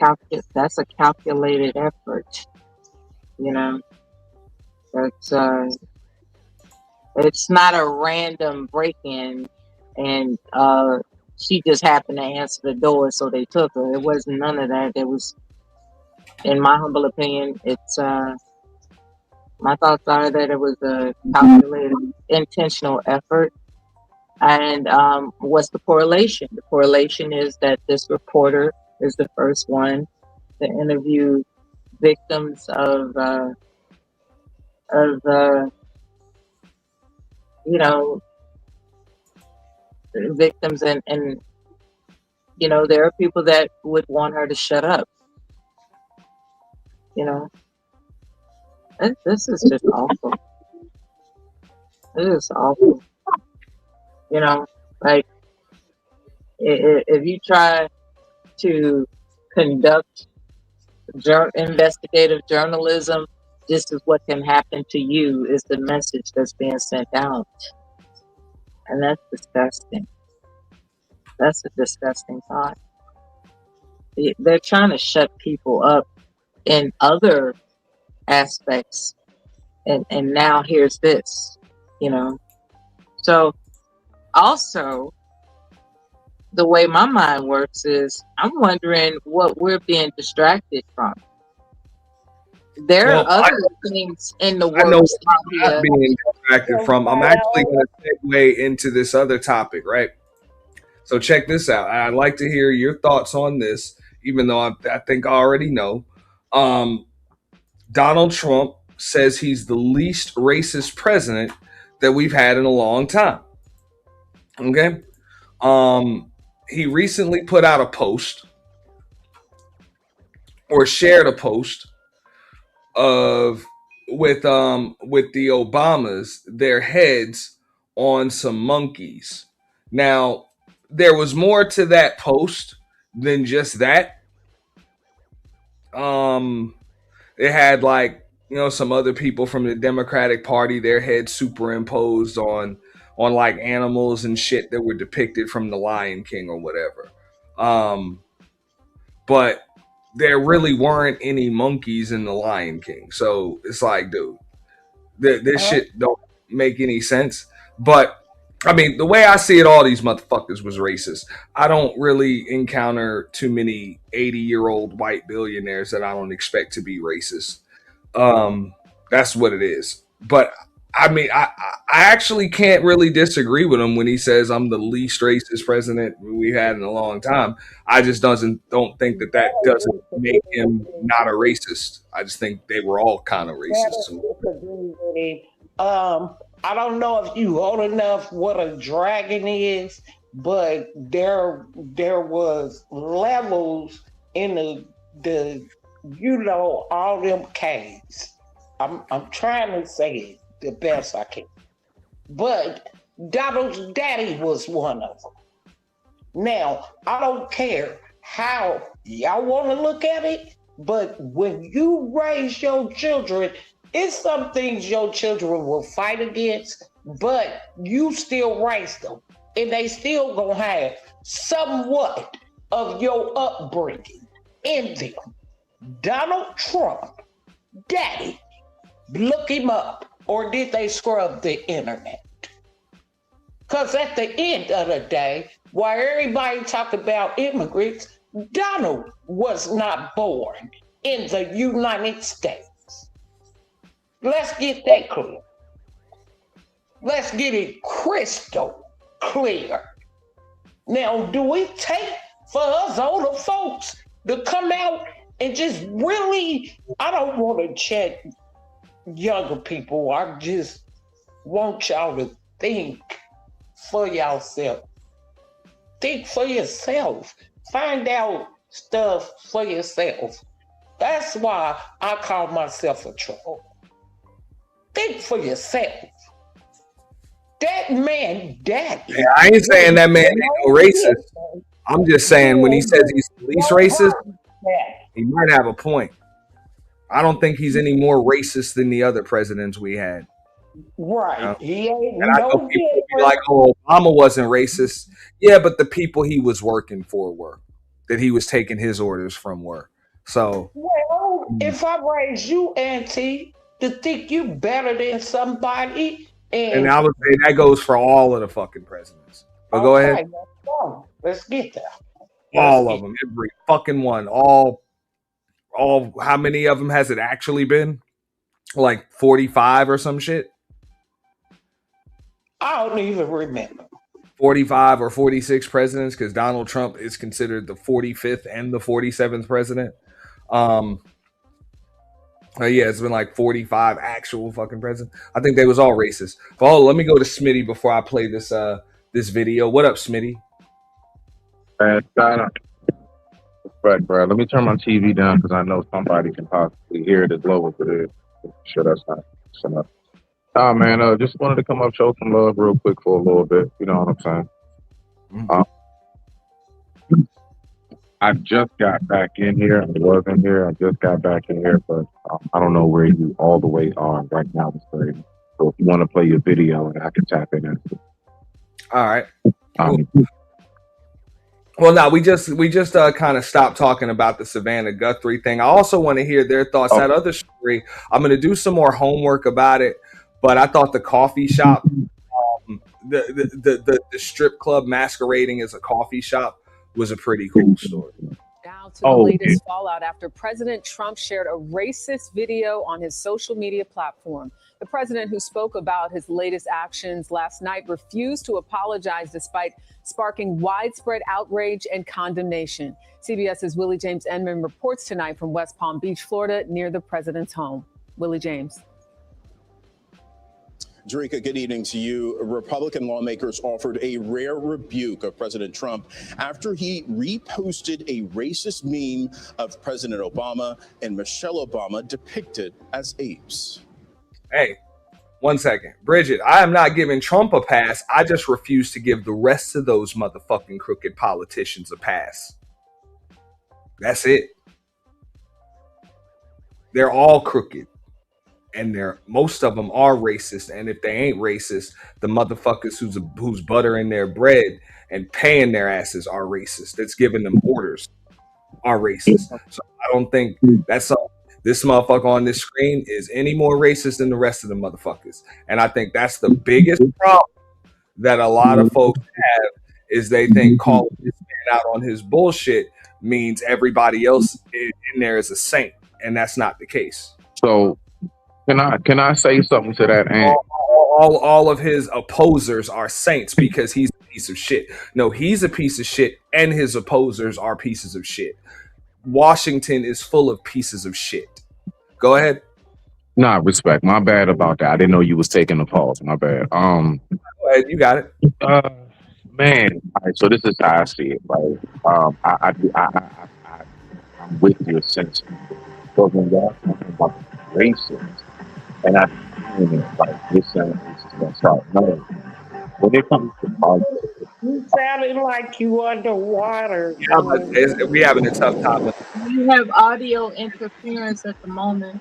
[SPEAKER 2] a calculated effort. You know, that's it's not a random break-in, and she just happened to answer the door, so they took her. It wasn't none of that. It was, in my humble opinion, it's my thoughts are that it was a calculated, intentional effort. And what's the correlation? The correlation is that this reporter is the first one to interview victims of you know, victims, and you know, there are people that would want her to shut up. You know, this is just awful. It is awful. You know, like if you try to conduct investigative journalism, this is what can happen to you, is the message that's being sent out. And that's disgusting. That's a disgusting thought. They're trying to shut people up in other aspects. And now here's this, you know. So also, the way my mind works is, I'm wondering what we're being distracted from. There are other things in the works.
[SPEAKER 18] I know what I'm not being distracted from. I'm actually going to segue into this other topic, right? So check this out. I'd like to hear your thoughts on this, even though I think I already know. Donald Trump says he's the least racist president that we've had in a long time. Okay? He recently put out a post, or shared a post, of with the Obamas, their heads on some monkeys. Now, there was more to that post than just that. It had, like, you know, some other people from the Democratic Party, their heads superimposed on like animals and shit that were depicted from The Lion King or whatever. But there really weren't any monkeys in The Lion King. So it's like, dude, this shit don't make any sense. But I mean, the way I see it, all these motherfuckers was racist. I don't really encounter too many 80-year-old white billionaires that I don't expect to be racist. That's what it is. But I mean, I actually can't really disagree with him when he says I'm the least racist president we've had in a long time. I just don't think that doesn't make him not a racist. I just think they were all kind of racist.
[SPEAKER 4] I don't know if you old enough what a dragon is, but there was levels in the you know, all them caves. I'm trying to say it the best I can. But Donald's daddy was one of them. Now, I don't care how y'all want to look at it, but when you raise your children It's some things your children will fight against, but you still raise them. And they still gonna have somewhat of your upbringing in them. Donald Trump, daddy, look him up. Or did they scrub the internet? Because at the end of the day, while everybody talk about immigrants, Donald was not born in the United States. Let's get that clear. Let's get it crystal clear. Now, do it take for us older folks to come out and just really, I don't want to check younger people. I just want y'all to think for yourself. Think for yourself. Find out stuff for yourself. That's why I call myself a troll. Think for yourself. That man, daddy.
[SPEAKER 18] Yeah, I ain't saying that man ain't no racist. I'm just saying when he says he's the least racist, he might have a point. I don't think he's any more racist than the other presidents we had.
[SPEAKER 4] Right.
[SPEAKER 18] You know?
[SPEAKER 4] He ain't
[SPEAKER 18] And I know people be like, oh, Obama wasn't racist. Yeah, but the people he was working for were, that he was taking his orders from were. So,
[SPEAKER 4] well, if I raise you, Auntie, to think you better than somebody,
[SPEAKER 18] and I would say that goes for all of the fucking presidents. But go ahead.
[SPEAKER 4] Let's get there.
[SPEAKER 18] All of them, every fucking one. All. How many of them has it actually been? Like 45 or some shit?
[SPEAKER 4] I don't even remember.
[SPEAKER 18] 45 or 46 presidents, because Donald Trump is considered the 45th and the 47th president. Yeah, it's been like 45 actual fucking presidents. I think they was all racist. But let me go to Smitty before I play this this video. What up, Smitty?
[SPEAKER 3] Right, bro. Let me turn my TV down because I know somebody can possibly hear it as low as it is. Sure, that's not enough. Nah, man. Just wanted to come up, show some love real quick for a little bit. You know what I'm saying? I just got back in here. I was in here. I just got back in here, but I don't know where you all the way are right now. So if you want to play your video, and I can tap in.
[SPEAKER 18] All right. Cool. Well, no, we just kind of stopped talking about the Savannah Guthrie thing. I also want to hear their thoughts. That other story, I'm going to do some more homework about it. But I thought the coffee shop, the strip club masquerading as a coffee shop, was a pretty cool story.
[SPEAKER 8] Now to the latest fallout after President Trump shared a racist video on his social media platform. The president, who spoke about his latest actions last night, refused to apologize despite sparking widespread outrage and condemnation. CBS's Willie James Enman reports tonight from West Palm Beach, Florida, near the president's home. Willie James.
[SPEAKER 9] Jerika, good evening to you. Republican lawmakers offered a rare rebuke of President Trump after he reposted a racist meme of President Obama and Michelle Obama depicted as apes.
[SPEAKER 18] Hey, 1 second. Bridget, I am not giving Trump a pass. I just refuse to give the rest of those motherfucking crooked politicians a pass. That's it. They're all crooked. And most of them are racist. And if they ain't racist, the motherfuckers who's buttering their bread and paying their asses are racist. That's giving them orders are racist. So I don't think that's this motherfucker on this screen is any more racist than the rest of the motherfuckers. And I think that's the biggest problem that a lot of folks have, is they think calling this man out on his bullshit means everybody else in there is a saint. And that's not the case.
[SPEAKER 3] So Can I say something to that?
[SPEAKER 18] All of his opposers are saints because he's a piece of shit. No, he's a piece of shit, and his opposers are pieces of shit. Washington is full of pieces of shit. Go ahead.
[SPEAKER 3] Nah, respect. My bad about that. I didn't know you was taking a pause. My bad.
[SPEAKER 18] Go ahead, you got it.
[SPEAKER 3] Man. All right, so this is how I see it. Like, I'm with your sense. But when y'all talking about racist, and I'm doing it like this and that's right. No, when it comes to politics,
[SPEAKER 4] you sounding like you underwater.
[SPEAKER 18] Yeah, but we having a tough time with it.
[SPEAKER 2] You have audio interference at the moment.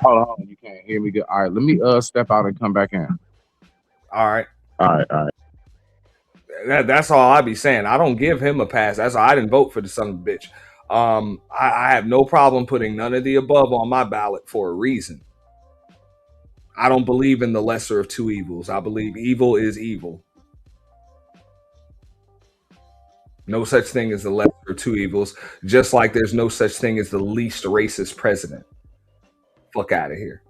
[SPEAKER 3] Hold on, you can't Can't hear me good. All right, let me step out and come back in.
[SPEAKER 18] All right.
[SPEAKER 3] All right.
[SPEAKER 18] That's all I be saying. I don't give him a pass. That's all. I didn't vote for the son of a bitch. I have no problem putting none of the above on my ballot for a reason. I don't believe in the lesser of two evils. I believe evil is evil. No such thing as the lesser of two evils, just like there's no such thing as the least racist president. Fuck out of here.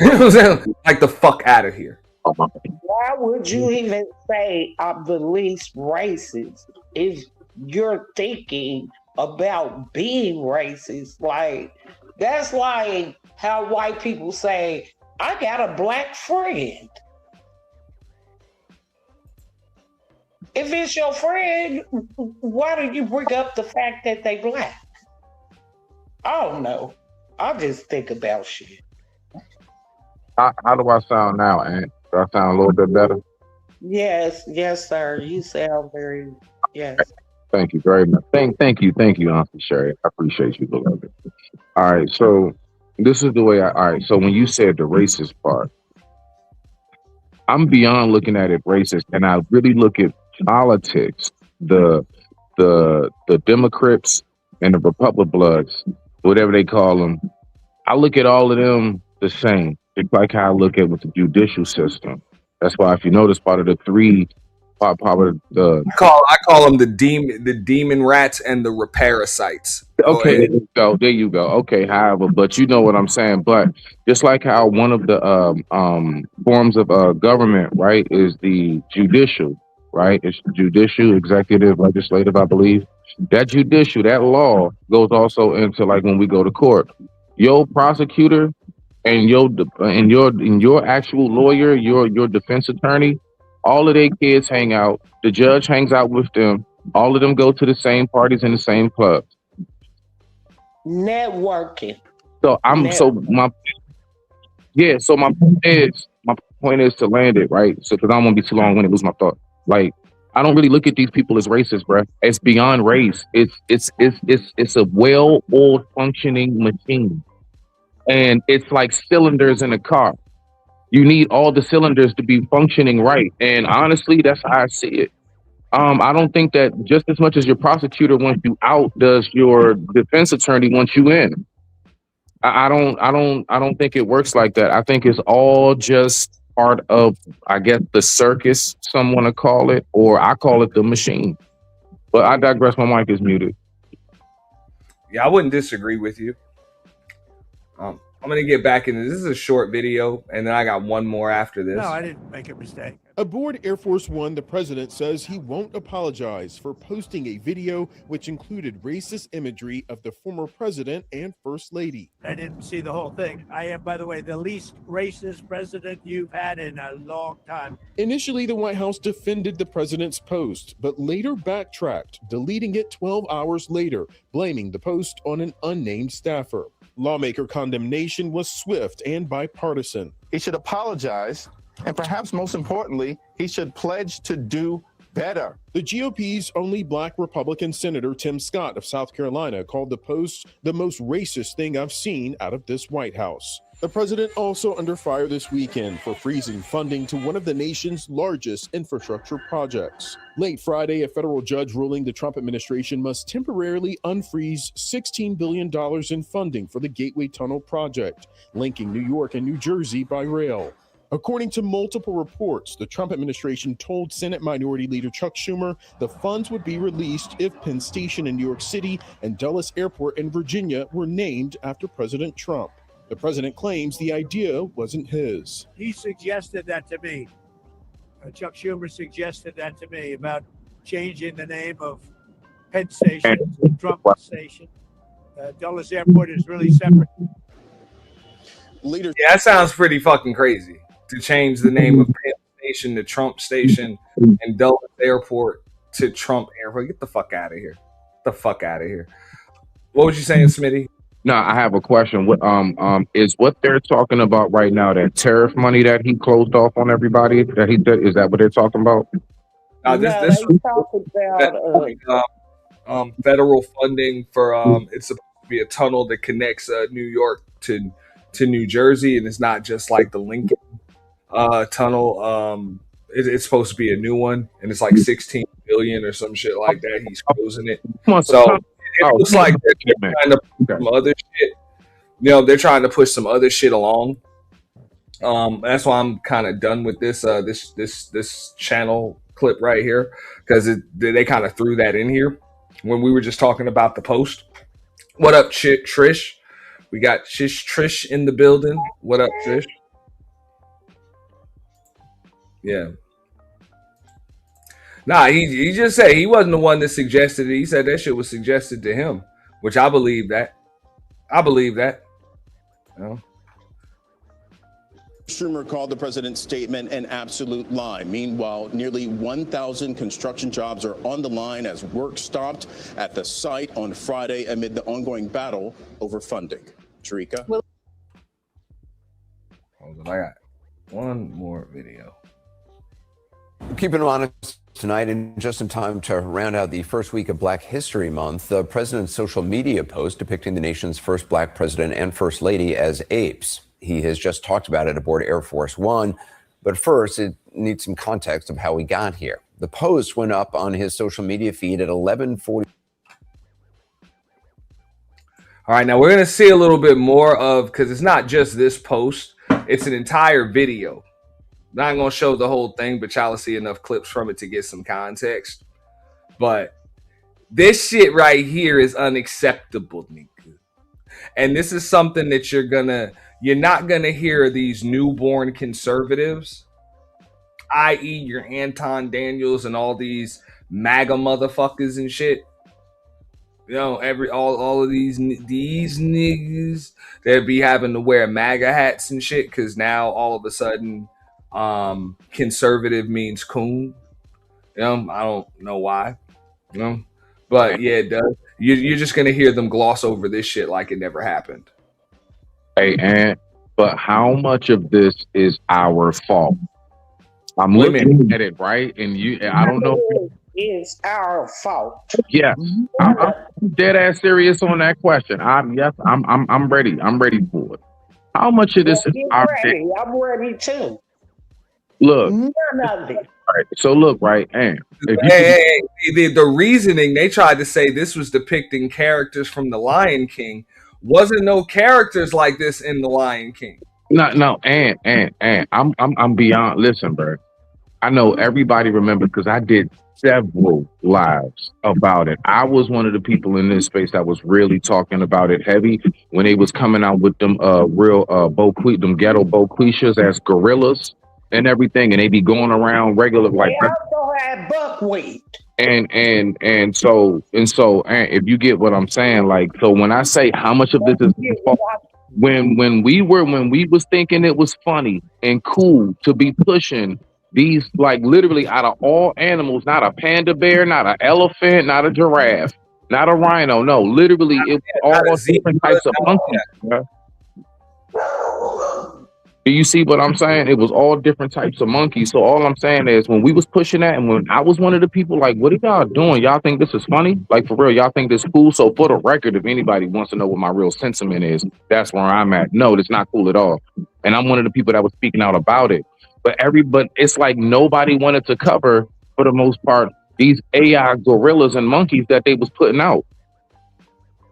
[SPEAKER 18] You know what I'm saying? Like the fuck out of here.
[SPEAKER 4] Why would you even say I'm the least racist if you're thinking about being racist? Like, that's like how white people say, I got a black friend. If it's your friend, why do you bring up the fact that they black? I don't know. I just think about shit.
[SPEAKER 3] How do I sound now, Aunt? Do I sound a little bit better?
[SPEAKER 4] Yes, sir. You sound very, yes.
[SPEAKER 3] Thank you very much. Thank you, Auntie Sherry. I appreciate you, beloved. All right, so this is the way all right, so when you said the racist part, I'm beyond looking at it racist, and I really look at politics, the Democrats and the Republic Bloods, whatever they call them. I look at all of them the same. It's like how I look at with the judicial system. That's why, if you notice, part of the I
[SPEAKER 18] call them the demon rats and the reparasites.
[SPEAKER 3] Okay, there you go. Okay, however, but you know what I'm saying. But just like how one of the forms of government, right, is the judicial, right? It's judicial, executive, legislative, I believe. That judicial, that law goes also into like when we go to court. Your prosecutor and your actual lawyer, your defense attorney, all of their kids hang out. The judge hangs out with them. All of them go to the same parties in the same clubs.
[SPEAKER 4] Networking.
[SPEAKER 3] So my point is to land it right. So because I don't want to be too long when I lose my thought. Like, I don't really look at these people as racist, bro. It's beyond race. It's a well-oiled functioning machine, and it's like cylinders in a car. You need all the cylinders to be functioning right. And honestly, that's how I see it. I don't think that just as much as your prosecutor wants you out, does your defense attorney want you in. I don't think it works like that. I think it's all just part of, I guess, the circus, some want to call it, or I call it the machine. But I digress. My mic is muted.
[SPEAKER 18] Yeah, I wouldn't disagree with you. I'm going to get back into this. This is a short video, and then I got one more after this.
[SPEAKER 7] No, I didn't make a mistake.
[SPEAKER 17] Aboard Air Force One, the president says he won't apologize for posting a video which included racist imagery of the former president and first lady.
[SPEAKER 7] I didn't see the whole thing. I am, by the way, the least racist president you've had in a long time.
[SPEAKER 17] Initially, the White House defended the president's post, but later backtracked, deleting it 12 hours later, blaming the post on an unnamed staffer. Lawmaker condemnation was swift and bipartisan.
[SPEAKER 12] He should apologize, and perhaps most importantly, he should pledge to do better.
[SPEAKER 17] The GOP's only black Republican Senator Tim Scott of South Carolina called the post the most racist thing I've seen out of this White House. The president also under fire this weekend for freezing funding to one of the nation's largest infrastructure projects. Late Friday, a federal judge ruling the Trump administration must temporarily unfreeze $16 billion in funding for the Gateway Tunnel project, linking New York and New Jersey by rail. According to multiple reports, the Trump administration told Senate Minority Leader Chuck Schumer the funds would be released if Penn Station in New York City and Dulles Airport in Virginia were named after President Trump. The president claims the idea wasn't his.
[SPEAKER 7] He suggested that to me. Chuck Schumer suggested that to me about changing the name of Penn Station to Trump Station. Dulles Airport is really separate.
[SPEAKER 18] Yeah, that sounds pretty fucking crazy. To change the name of Penn Station to Trump Station and Dulles Airport to Trump Airport. Get the fuck out of here. Get the fuck out of here. What was you saying, Smitty?
[SPEAKER 3] No, I have a question. What is what they're talking about right now? That tariff money that he closed off on everybody that he did, is that what they're talking about?
[SPEAKER 18] This federal funding for it's supposed to be a tunnel that connects New York to to New Jersey, and it's not just like the Lincoln tunnel. It's supposed to be a new one, and it's like 16 billion or some shit like that. He's closing it, so it looks like they're trying to push some other shit. You know, they're trying to push some other shit along. That's why I'm kind of done with this channel clip right here, because they kind of threw that in here when we were just talking about the Post. What up, Trish? We got Trish in the building. What up, Trish? Yeah. Nah, he just said he wasn't the one that suggested it. He said that shit was suggested to him, which I believe that. You know?
[SPEAKER 9] Schumer called the president's statement an absolute lie. Meanwhile, nearly 1,000 construction jobs are on the line as work stopped at the site on Friday amid the ongoing battle over funding. Tarika?
[SPEAKER 18] Hold on, I got one more video.
[SPEAKER 1] Keeping them honest tonight, and just in time to round out the first week of Black History Month, the president's social media post depicting the nation's first black president and first lady as apes. He has just talked about it aboard Air Force One, but first it needs some context of how we got here. The post went up on his social media feed at 11:40.
[SPEAKER 18] All right, now we're going to see a little bit more of, because it's not just this post, it's an entire video. Not going to show the whole thing, but y'all will see enough clips from it to get some context. But this shit right here is unacceptable, nigga. And this is something that you're not going to hear these newborn conservatives, i.e. your Anton Daniels and all these MAGA motherfuckers and shit. You know, all of these niggas that be having to wear MAGA hats and shit, because now all of a sudden conservative means coon. You know, I don't know why. You know, but yeah, it does. You're just gonna hear them gloss over this shit like it never happened.
[SPEAKER 3] Hey, and but how much of this is our fault? I'm looking at it, right? And I don't know.
[SPEAKER 4] It's our fault.
[SPEAKER 3] Yes, I'm dead ass serious on that question. I'm ready. I'm ready for it. How much of this is our
[SPEAKER 4] ready? I'm ready too.
[SPEAKER 3] Look,
[SPEAKER 4] none of it.
[SPEAKER 3] All right, so look, right, and
[SPEAKER 18] the reasoning they tried to say this was depicting characters from The Lion King. Wasn't no characters like this in The Lion King.
[SPEAKER 3] No, and I'm beyond. Listen, bro. I know everybody remembers because I did several lives about it. I was one of the people in this space that was really talking about it heavy when they was coming out with them real them ghetto boquishas as gorillas and everything, and they be going around regular like.
[SPEAKER 4] They also had buckwheat.
[SPEAKER 3] And so if you get what I'm saying, like, so when I say how much of this is when we was thinking it was funny and cool to be pushing these, like, literally out of all animals, not a panda bear, not an elephant, not a giraffe, not a rhino, no, literally it was all different types of monkeys, bro. Do you see what I'm saying? It was all different types of monkeys. So all I'm saying is when we was pushing that, and when I was one of the people, like, what are y'all doing? Y'all think this is funny? Like, for real, y'all think this cool? So for the record, if anybody wants to know what my real sentiment is, that's where I'm at. No, it's not cool at all. And I'm one of the people that was speaking out about it. But it's like nobody wanted to cover, for the most part, these AI gorillas and monkeys that they was putting out.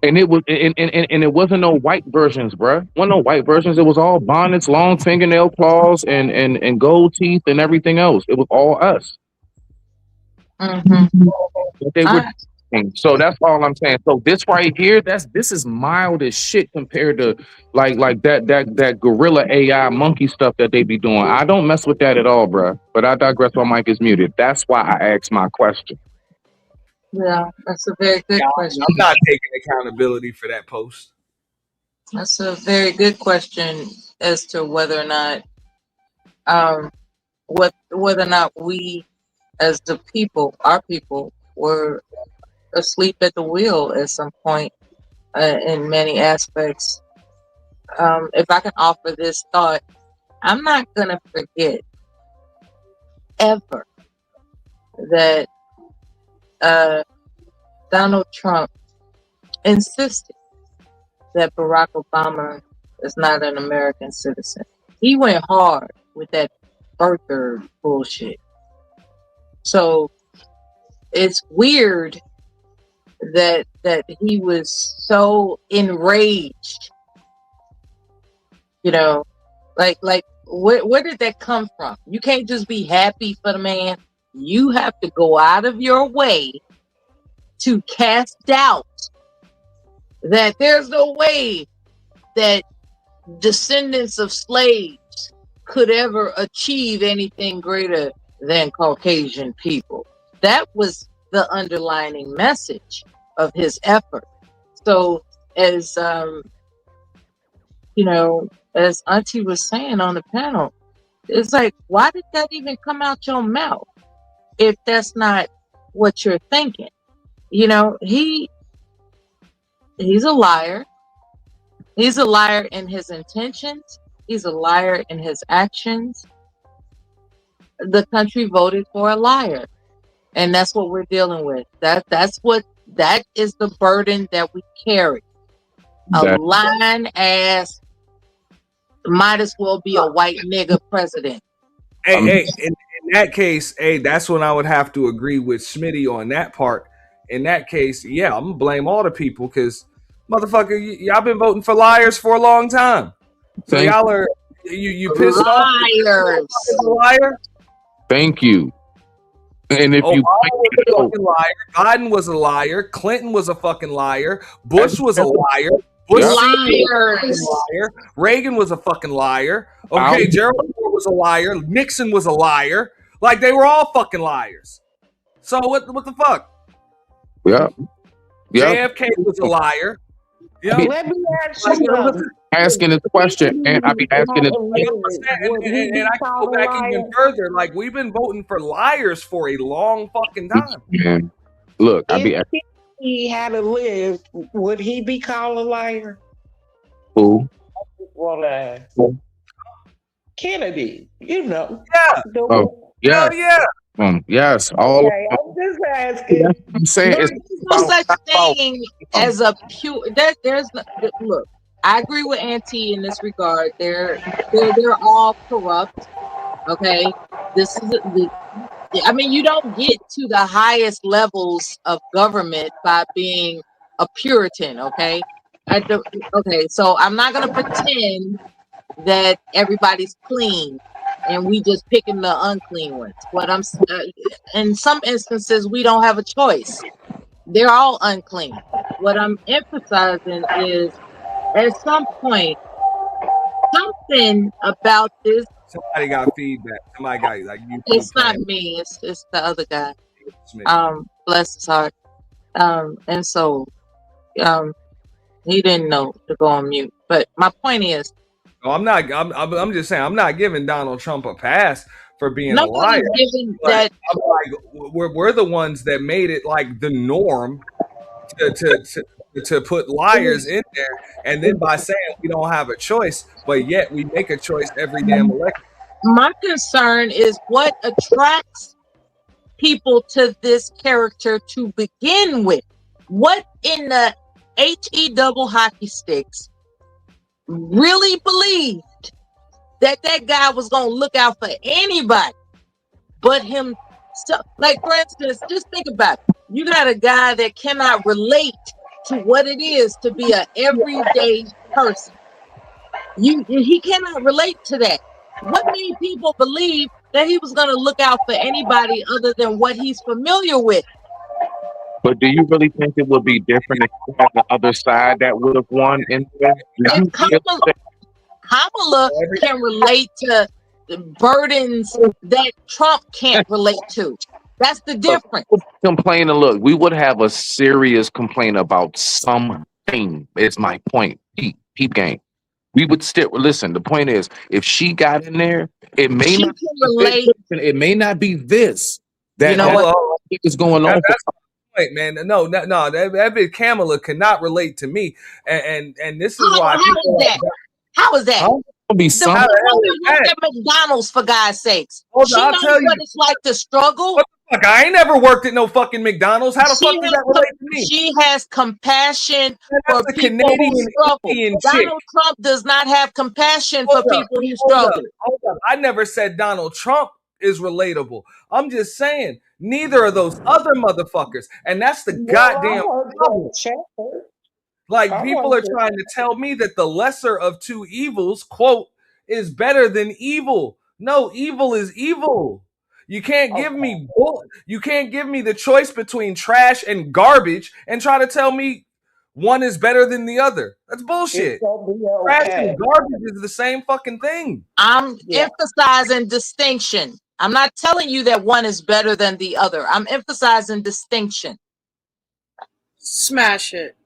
[SPEAKER 3] And it was and it wasn't no white versions, bruh. Wasn't no white versions. It was all bonnets, long fingernail claws, and gold teeth and everything else. It was all us. They were, so that's all I'm saying. So this right here, this is mild as shit compared to like that gorilla AI monkey stuff that they be doing. I don't mess with that at all, bruh. But I digress. My mic is muted. That's why I asked my question.
[SPEAKER 2] Yeah, that's a very good question.
[SPEAKER 18] I'm not taking accountability for that post.
[SPEAKER 2] That's a very good question as to whether or not, whether or not we, as the people, our people, were asleep at the wheel at some point in many aspects. If I can offer this thought, I'm not gonna forget ever that Donald Trump insisted that Barack Obama is not an American citizen. He went hard with that birther bullshit. So it's weird that he was so enraged. You know, like where did that come from? You can't just be happy for the man. You have to go out of your way to cast doubt that there's no way that descendants of slaves could ever achieve anything greater than Caucasian people. That was the underlining message of his effort. So as you know, as Auntie was saying on the panel, it's like, why did that even come out your mouth if that's not what you're thinking? You know, he's a liar. He's a liar in his intentions. He's a liar in his actions. The country voted for a liar, and that's what we're dealing with. That is the burden that we carry. A lying ass might as well be a white nigga president.
[SPEAKER 18] Hey, in that case, that's when I would have to agree with Smitty on that part. In that case, yeah, I'm gonna blame all the people because, motherfucker, y'all been voting for liars for a long time. So y'all are you pissed off?
[SPEAKER 2] Liars.
[SPEAKER 18] Liar.
[SPEAKER 3] Thank you. And if
[SPEAKER 18] Obama
[SPEAKER 3] you
[SPEAKER 18] was a fucking liar, Biden was a liar, Clinton was a fucking liar, Bush was a liar, Bush
[SPEAKER 2] Liars.
[SPEAKER 18] was a liar, Reagan was a fucking liar. Okay, Gerald Ford was a liar, Nixon was a liar. Like they were all fucking liars. So what the fuck?
[SPEAKER 3] Yeah.
[SPEAKER 18] JFK was a liar. You know?
[SPEAKER 4] Let me ask you something.
[SPEAKER 3] Asking this question, and I be asking this.
[SPEAKER 18] And I can go back even further. Like we've been voting for liars for a long fucking time.
[SPEAKER 3] Man, look, I be
[SPEAKER 4] If he had lived, would he be called a liar?
[SPEAKER 3] Who?
[SPEAKER 4] Well, Kennedy, you know.
[SPEAKER 18] Yeah.
[SPEAKER 3] Oh, yeah.
[SPEAKER 18] Yeah.
[SPEAKER 3] Yes. All.
[SPEAKER 4] Okay, I'm just asking.
[SPEAKER 3] I'm saying
[SPEAKER 2] There's no such thing as a pure. Look. I agree with Auntie in this regard. They're all corrupt. Okay, this is. I mean, you don't get to the highest levels of government by being a Puritan. Okay, okay. So I'm not gonna pretend that everybody's clean and we just picking the unclean ones. In some instances, we don't have a choice. They're all unclean. What I'm emphasizing is, at some point, something about this.
[SPEAKER 18] Somebody got feedback. Somebody got like you.
[SPEAKER 2] It's not me. It's the other guy. Bless his heart. And so, he didn't know to go on mute. But my point is,
[SPEAKER 18] I'm not. I'm just saying. I'm not giving Donald Trump a pass for being a liar.
[SPEAKER 2] That
[SPEAKER 18] I'm like, we're the ones that made it like the norm to put liars in there, and then by saying we don't have a choice, but yet we make a choice every damn election.
[SPEAKER 2] My concern is what attracts people to this character to begin with. What in the HE double hockey sticks really believed that guy was going to look out for anybody but him? So, like, for instance, just think about it. You got a guy that cannot relate to what it is to be an everyday person. He cannot relate to that. What made people believe that he was going to look out for anybody other than what he's familiar with?
[SPEAKER 3] But do you really think it would be different if you had the other side that would have won in there?
[SPEAKER 2] Kamala can relate to the burdens that Trump can't relate to. That's the difference.
[SPEAKER 3] Complaining, look, we would have a serious complaint about something. It's my point. Peep game. We would still listen. The point is, if she got in there, it may not relate. It may not be this that is going on.
[SPEAKER 18] Wait, man, no, that big Kamala cannot relate to me, and this is why.
[SPEAKER 2] How is that?
[SPEAKER 3] Be
[SPEAKER 2] the woman worked at McDonald's, for God's sakes. She knows what it's like to struggle.
[SPEAKER 18] Fuck, I ain't never worked at no fucking McDonald's. How the fuck does that relate to me?
[SPEAKER 2] She has compassion for
[SPEAKER 18] That's a
[SPEAKER 2] people who
[SPEAKER 18] Canadian
[SPEAKER 2] struggle.
[SPEAKER 18] Indian chick.
[SPEAKER 2] Donald Trump does not have compassion for
[SPEAKER 18] Hold up,
[SPEAKER 2] people who
[SPEAKER 18] hold up,
[SPEAKER 2] struggle.
[SPEAKER 18] hold up. I never said Donald Trump is relatable. I'm just saying neither of those other motherfuckers. And that's the goddamn problem. Like, people are trying to tell me that the lesser of two evils, quote, is better than evil. No, evil is evil. You can't give me you can't give me the choice between trash and garbage and try to tell me one is better than the other. That's bullshit. Trash and garbage is the same fucking thing.
[SPEAKER 2] I'm emphasizing distinction. I'm not telling you that one is better than the other. I'm emphasizing distinction.
[SPEAKER 13] Smash it.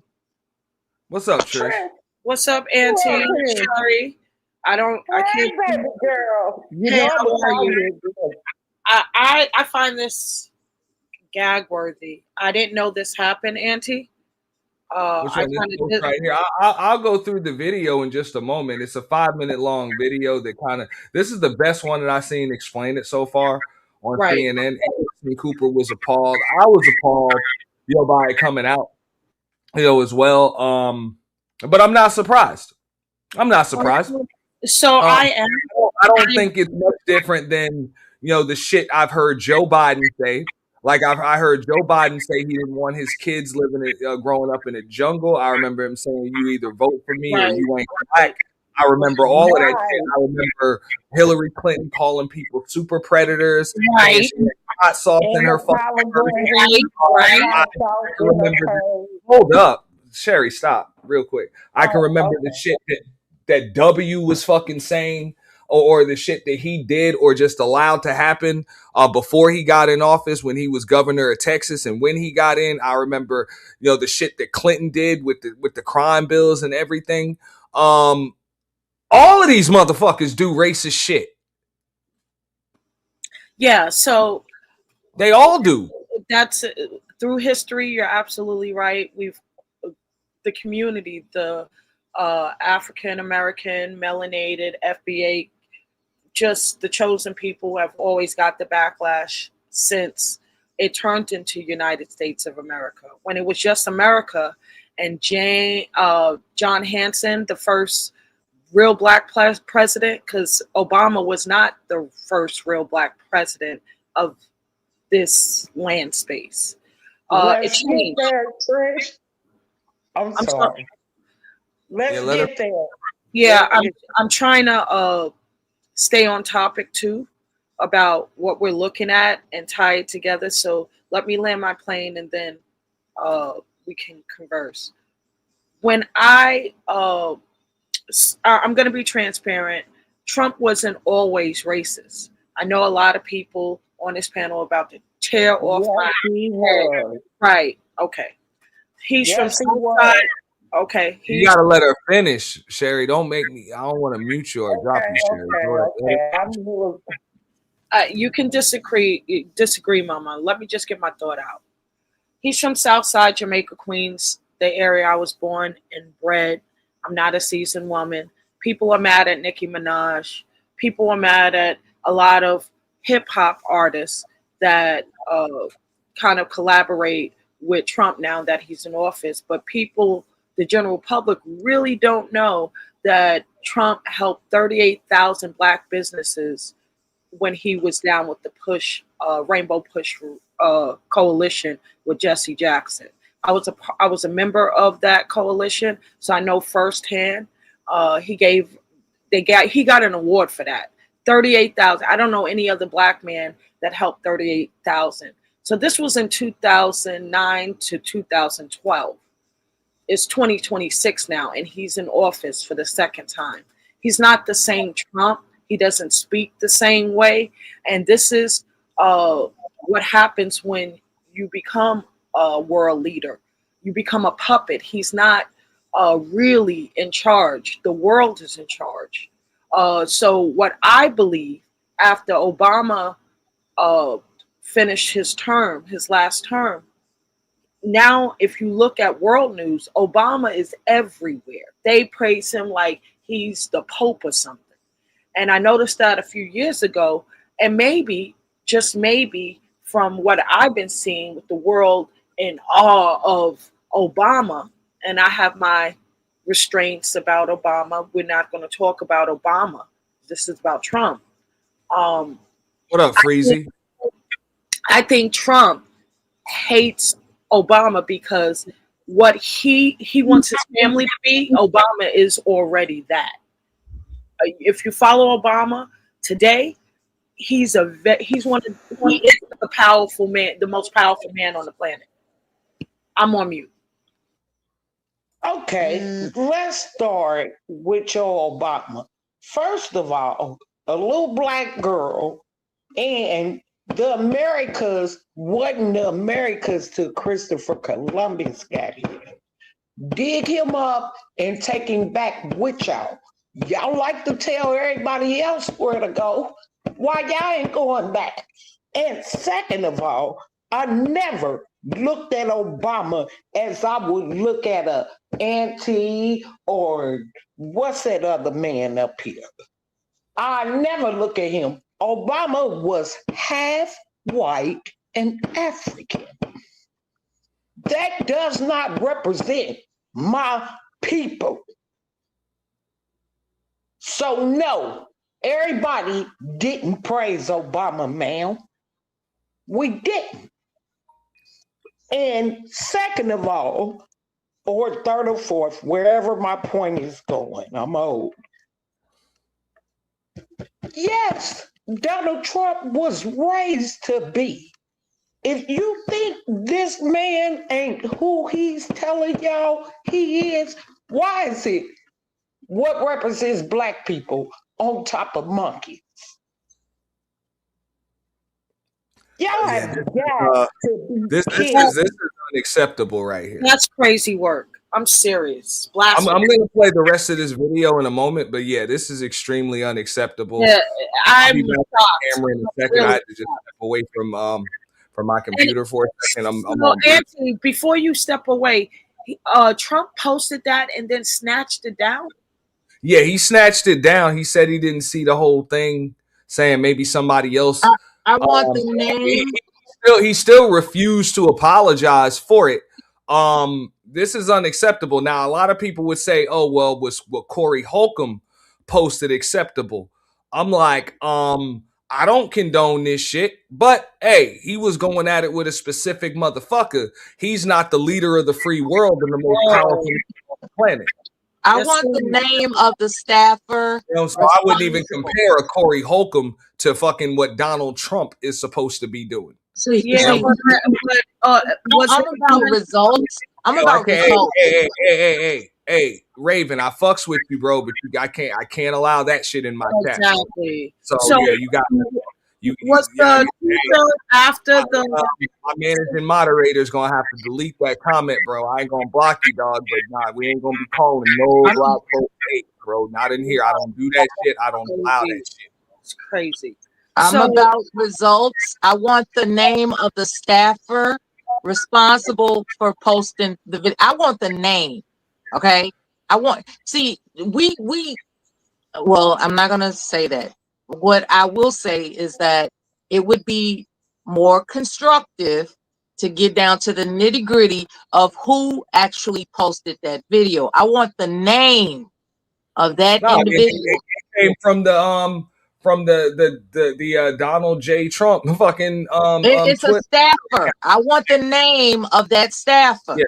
[SPEAKER 18] What's up, Trish?
[SPEAKER 13] What's up, Auntie? Sherry. I can't.
[SPEAKER 4] Baby girl. You
[SPEAKER 13] Hey,
[SPEAKER 4] know
[SPEAKER 13] how are you?
[SPEAKER 4] good.
[SPEAKER 13] I find this gag worthy. I didn't know this happened, Auntie.
[SPEAKER 18] Which
[SPEAKER 13] I
[SPEAKER 18] one? This
[SPEAKER 13] kind
[SPEAKER 18] post
[SPEAKER 13] of
[SPEAKER 18] right here. I'll go through the video in just a moment. It's a 5-minute long video that kind of. This is the best one that I've seen explain it so far on CNN. Anthony Cooper was appalled. I was appalled, by it coming out, as well. But I'm not surprised. I'm not surprised.
[SPEAKER 13] So I am.
[SPEAKER 18] I don't think it's much different than the shit I've heard Joe Biden say. Like I heard Joe Biden say he didn't want his kids growing up in a jungle. I remember him saying, "You either vote for me or you ain't black." I remember all of that shit. I remember Hillary Clinton calling people super predators.
[SPEAKER 13] Right.
[SPEAKER 18] And she had hot sauce in her fucking
[SPEAKER 13] Right.
[SPEAKER 18] Hold up, Sherry, stop real quick. I can remember the shit that W was fucking saying, or the shit that he did or just allowed to happen before he got in office when he was governor of Texas, and when he got in. I remember the shit that Clinton did with the crime bills and everything. All of these motherfuckers do racist shit.
[SPEAKER 13] Yeah, so
[SPEAKER 18] they all do.
[SPEAKER 13] That's through history. You're absolutely right. The community, the African American, melanated, FBA, just the chosen people have always got the backlash since it turned into United States of America. When it was just America, and John Hanson, the first real black president, because Obama was not the first real black president of this land space. It changed.
[SPEAKER 4] Trish. I'm sorry. Let's get there.
[SPEAKER 13] Yeah, I'm trying to stay on topic too about what we're looking at and tie it together. So let me land my plane and then we can converse. When I'm going to be transparent. Trump wasn't always racist. I know a lot of people on this panel about to tear off my head. Right. Okay. He's from Southside. Okay.
[SPEAKER 18] You gotta let her finish, Sherry. Don't make me. I don't want to mute you or drop you, Sherry.
[SPEAKER 13] You can disagree, Mama. Let me just get my thought out. He's from Southside Jamaica, Queens, the area I was born and bred. I'm not a seasoned woman. People are mad at Nicki Minaj. People are mad at a lot of hip hop artists that kind of collaborate with Trump now that he's in office. But people, the general public, really don't know that Trump helped 38,000 black businesses when he was down with the Rainbow Push coalition with Jesse Jackson. I was a member of that coalition, so I know firsthand. He got an award for that. 38,000. I don't know any other black man that helped 38,000. So this was in 2009 to 2012. It's 2026 now, and he's in office for the second time. He's not the same Trump. He doesn't speak the same way. And this is what happens when you become a world leader. You become a puppet. He's not really in charge. The world is in charge. So what I believe, after Obama finished his last term, now if you look at world news, Obama is everywhere. They praise him like he's the Pope or something. And I noticed that a few years ago, and maybe, just maybe, from what I've been seeing with the world in awe of Obama, and I have my restraints about Obama. We're not going to talk about Obama. This is about Trump.
[SPEAKER 18] What up, Freezy?
[SPEAKER 13] I think Trump hates Obama because what he wants his family to be, Obama is already that. If you follow Obama today, he is the powerful man, the most powerful man on the planet. I'm on mute.
[SPEAKER 4] Okay, let's start with your Obama. First of all, a little black girl, and the Americas wasn't the Americas till Christopher Columbus got here. Dig him up and take him back with y'all. Y'all like to tell everybody else where to go. Why y'all ain't going back? And second of all, I never looked at Obama as I would look at a auntie or what's that other man up here? I never look at him. Obama was half white and African. That does not represent my people. So no, everybody didn't praise Obama, ma'am. We didn't. And second of all, or third or fourth, wherever my point is going, I'm old. Yes, Donald Trump was raised to be. If you think this man ain't who he's telling y'all he is, why is it what represents black people on top of monkeys? Y'all have got to be
[SPEAKER 18] This
[SPEAKER 13] kidding.
[SPEAKER 18] is unacceptable right here.
[SPEAKER 13] That's crazy work. I'm serious.
[SPEAKER 18] I'm going to play the rest of this video in a moment, but yeah, this is extremely unacceptable.
[SPEAKER 13] Yeah,
[SPEAKER 18] I'll
[SPEAKER 13] I'm
[SPEAKER 18] be back on
[SPEAKER 13] shocked.
[SPEAKER 18] camera in a second.
[SPEAKER 13] Really
[SPEAKER 18] I had to just step away from my computer for a second. I'm
[SPEAKER 13] So,
[SPEAKER 18] on break.
[SPEAKER 13] Anthony, before you step away, Trump posted that and then snatched it down.
[SPEAKER 18] Yeah, he snatched it down. He said he didn't see the whole thing, saying maybe somebody else.
[SPEAKER 2] I want the name.
[SPEAKER 18] He still refused to apologize for it. This is unacceptable. Now, a lot of people would say, "Oh, well, was what Corey Holcomb posted acceptable?" I'm like, I don't condone this shit, but hey, he was going at it with a specific motherfucker. He's not the leader of the free world and the most powerful man on the planet.
[SPEAKER 2] I want the name of the staffer.
[SPEAKER 18] You know, so I wouldn't even compare a Corey Holcomb to fucking what Donald Trump is supposed to be doing.
[SPEAKER 13] Yeah,
[SPEAKER 2] I'm about results. I'm about results.
[SPEAKER 18] Hey, Raven, I fucks with you, bro, but I can't allow that shit in my chat.
[SPEAKER 13] Exactly.
[SPEAKER 18] So yeah, you got
[SPEAKER 13] what's the after the
[SPEAKER 18] my managing moderator is gonna have to delete that comment, bro. I ain't gonna block you, dog, but nah, we ain't gonna be calling no black folks hate, bro. Not in here. I don't do that shit. I don't allow that shit.
[SPEAKER 13] It's crazy.
[SPEAKER 2] I'm about results. I want the name of the staffer responsible for posting the video. I want the name. Okay. Well, I'm not gonna say that. What I will say is that it would be more constructive to get down to the nitty-gritty of who actually posted that video. I want the name of that individual.
[SPEAKER 18] It came from the Donald J. Trump fucking
[SPEAKER 2] It's
[SPEAKER 18] Twitter.
[SPEAKER 2] a staffer. I want the name of that staffer.
[SPEAKER 18] Yeah.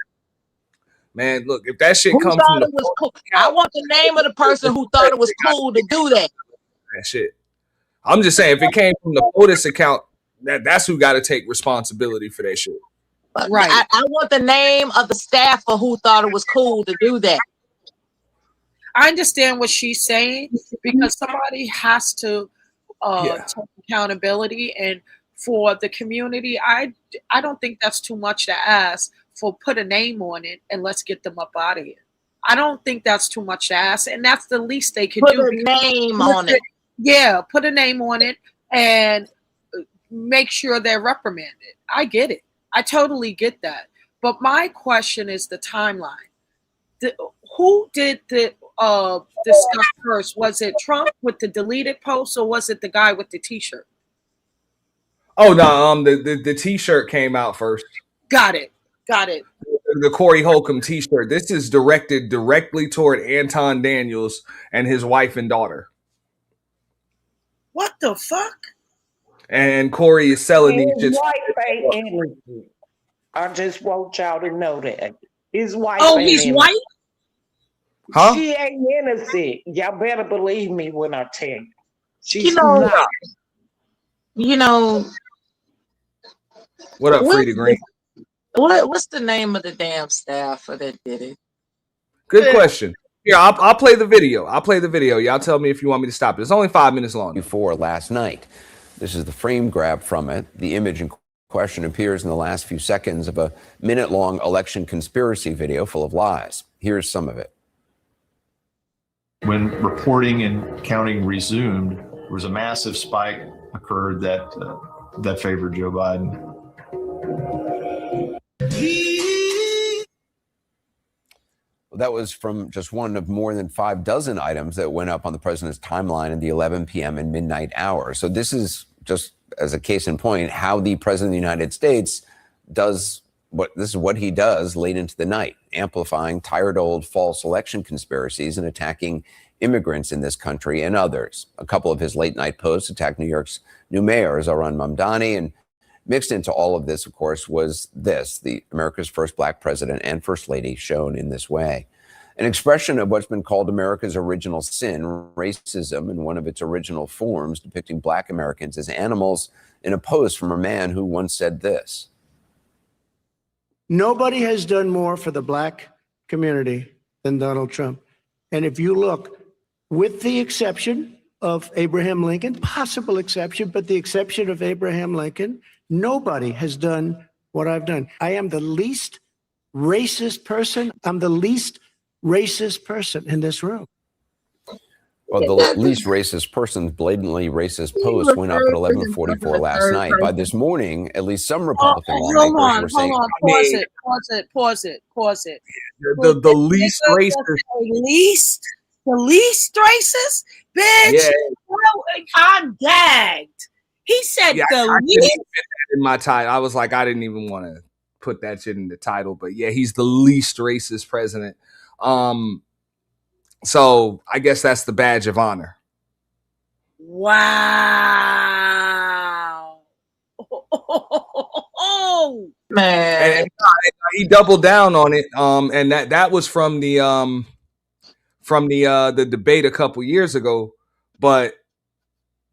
[SPEAKER 18] Man, look, if that shit
[SPEAKER 2] Who
[SPEAKER 18] comes
[SPEAKER 2] thought
[SPEAKER 18] from
[SPEAKER 2] it was cool? I want the name of the person who thought it was cool to do that.
[SPEAKER 18] that shit. I'm just saying, if it came from the POTUS account, that's who got to take responsibility for that shit.
[SPEAKER 2] Right. I want the name of the staffer who thought it was cool to do that.
[SPEAKER 13] I understand what she's saying because somebody has to take accountability, and for the community, I don't think that's too much to ask for. Put a name on it and let's get them up out of here. I don't think that's too much to ask, and that's the least they could do.
[SPEAKER 2] Put a name on it.
[SPEAKER 13] Yeah, put a name on it and make sure they're reprimanded. I get it. I totally get that. But my question is the timeline. Who did the stuff first? Was it Trump with the deleted post, or was it the guy with the T-shirt?
[SPEAKER 18] Oh no, the T-shirt came out first.
[SPEAKER 13] Got it.
[SPEAKER 18] The Corey Holcomb T-shirt. This is directed directly toward Anton Daniels and his wife and daughter.
[SPEAKER 13] What the fuck?
[SPEAKER 18] And Corey is selling these
[SPEAKER 4] His
[SPEAKER 18] shits.
[SPEAKER 4] wife ain't innocent. I just want y'all to know that. His wife
[SPEAKER 13] Oh,
[SPEAKER 4] ain't
[SPEAKER 13] he's
[SPEAKER 4] innocent.
[SPEAKER 13] white?
[SPEAKER 18] Huh?
[SPEAKER 4] She ain't innocent. Y'all better believe me when I tell you. She's
[SPEAKER 2] You know,
[SPEAKER 4] not.
[SPEAKER 2] you know,
[SPEAKER 18] What up, Frida Green?
[SPEAKER 2] what's the name of the damn staffer that did it?
[SPEAKER 18] Good question. Yeah, I'll play the video. Y'all tell me if you want me to stop it. It's only 5 minutes long.
[SPEAKER 1] Before last night. This is the frame grab from it. The image in question appears in the last few seconds of a minute-long election conspiracy video full of lies. Here's some of it.
[SPEAKER 11] When reporting and counting resumed, there was a massive spike occurred that favored Joe Biden.
[SPEAKER 1] That was from just one of more than 6 items that went up on the president's timeline in the 11 p.m. and midnight hour. So this is just as a case in point how the president of the United States does this is what he does late into the night, amplifying tired old false election conspiracies and attacking immigrants in this country and others. A couple of his late night posts attacked New York's new mayor, Zohran Mamdani, and mixed into all of this, of course, was the America's first black president and first lady shown in this way. An expression of what's been called America's original sin, racism, in one of its original forms, depicting black Americans as animals, in a post from a man who once said this.
[SPEAKER 7] Nobody has done more for the black community than Donald Trump. And if you look, with the exception of Abraham Lincoln, possible exception, but the exception of Abraham Lincoln, nobody has done what I've done. I am the least racist person. I'm the least racist person in this room.
[SPEAKER 1] Well, the least racist person's blatantly racist post went up at 11:44 last night. By this morning, at least some Republican lawmakers were saying,
[SPEAKER 13] Pause it.
[SPEAKER 18] The least racist.
[SPEAKER 13] The least racist? Bitch,
[SPEAKER 18] Yeah.
[SPEAKER 13] well, I'm gagged. He said
[SPEAKER 18] Yeah,
[SPEAKER 13] the
[SPEAKER 18] I didn't
[SPEAKER 13] least.
[SPEAKER 18] even fit that in my title. I was like, I didn't even want to put that shit in the title, but yeah, he's the least racist president. So I guess that's the badge of honor.
[SPEAKER 13] Wow. Oh
[SPEAKER 2] man.
[SPEAKER 18] And he doubled down on it. And that was from the debate a couple years ago, but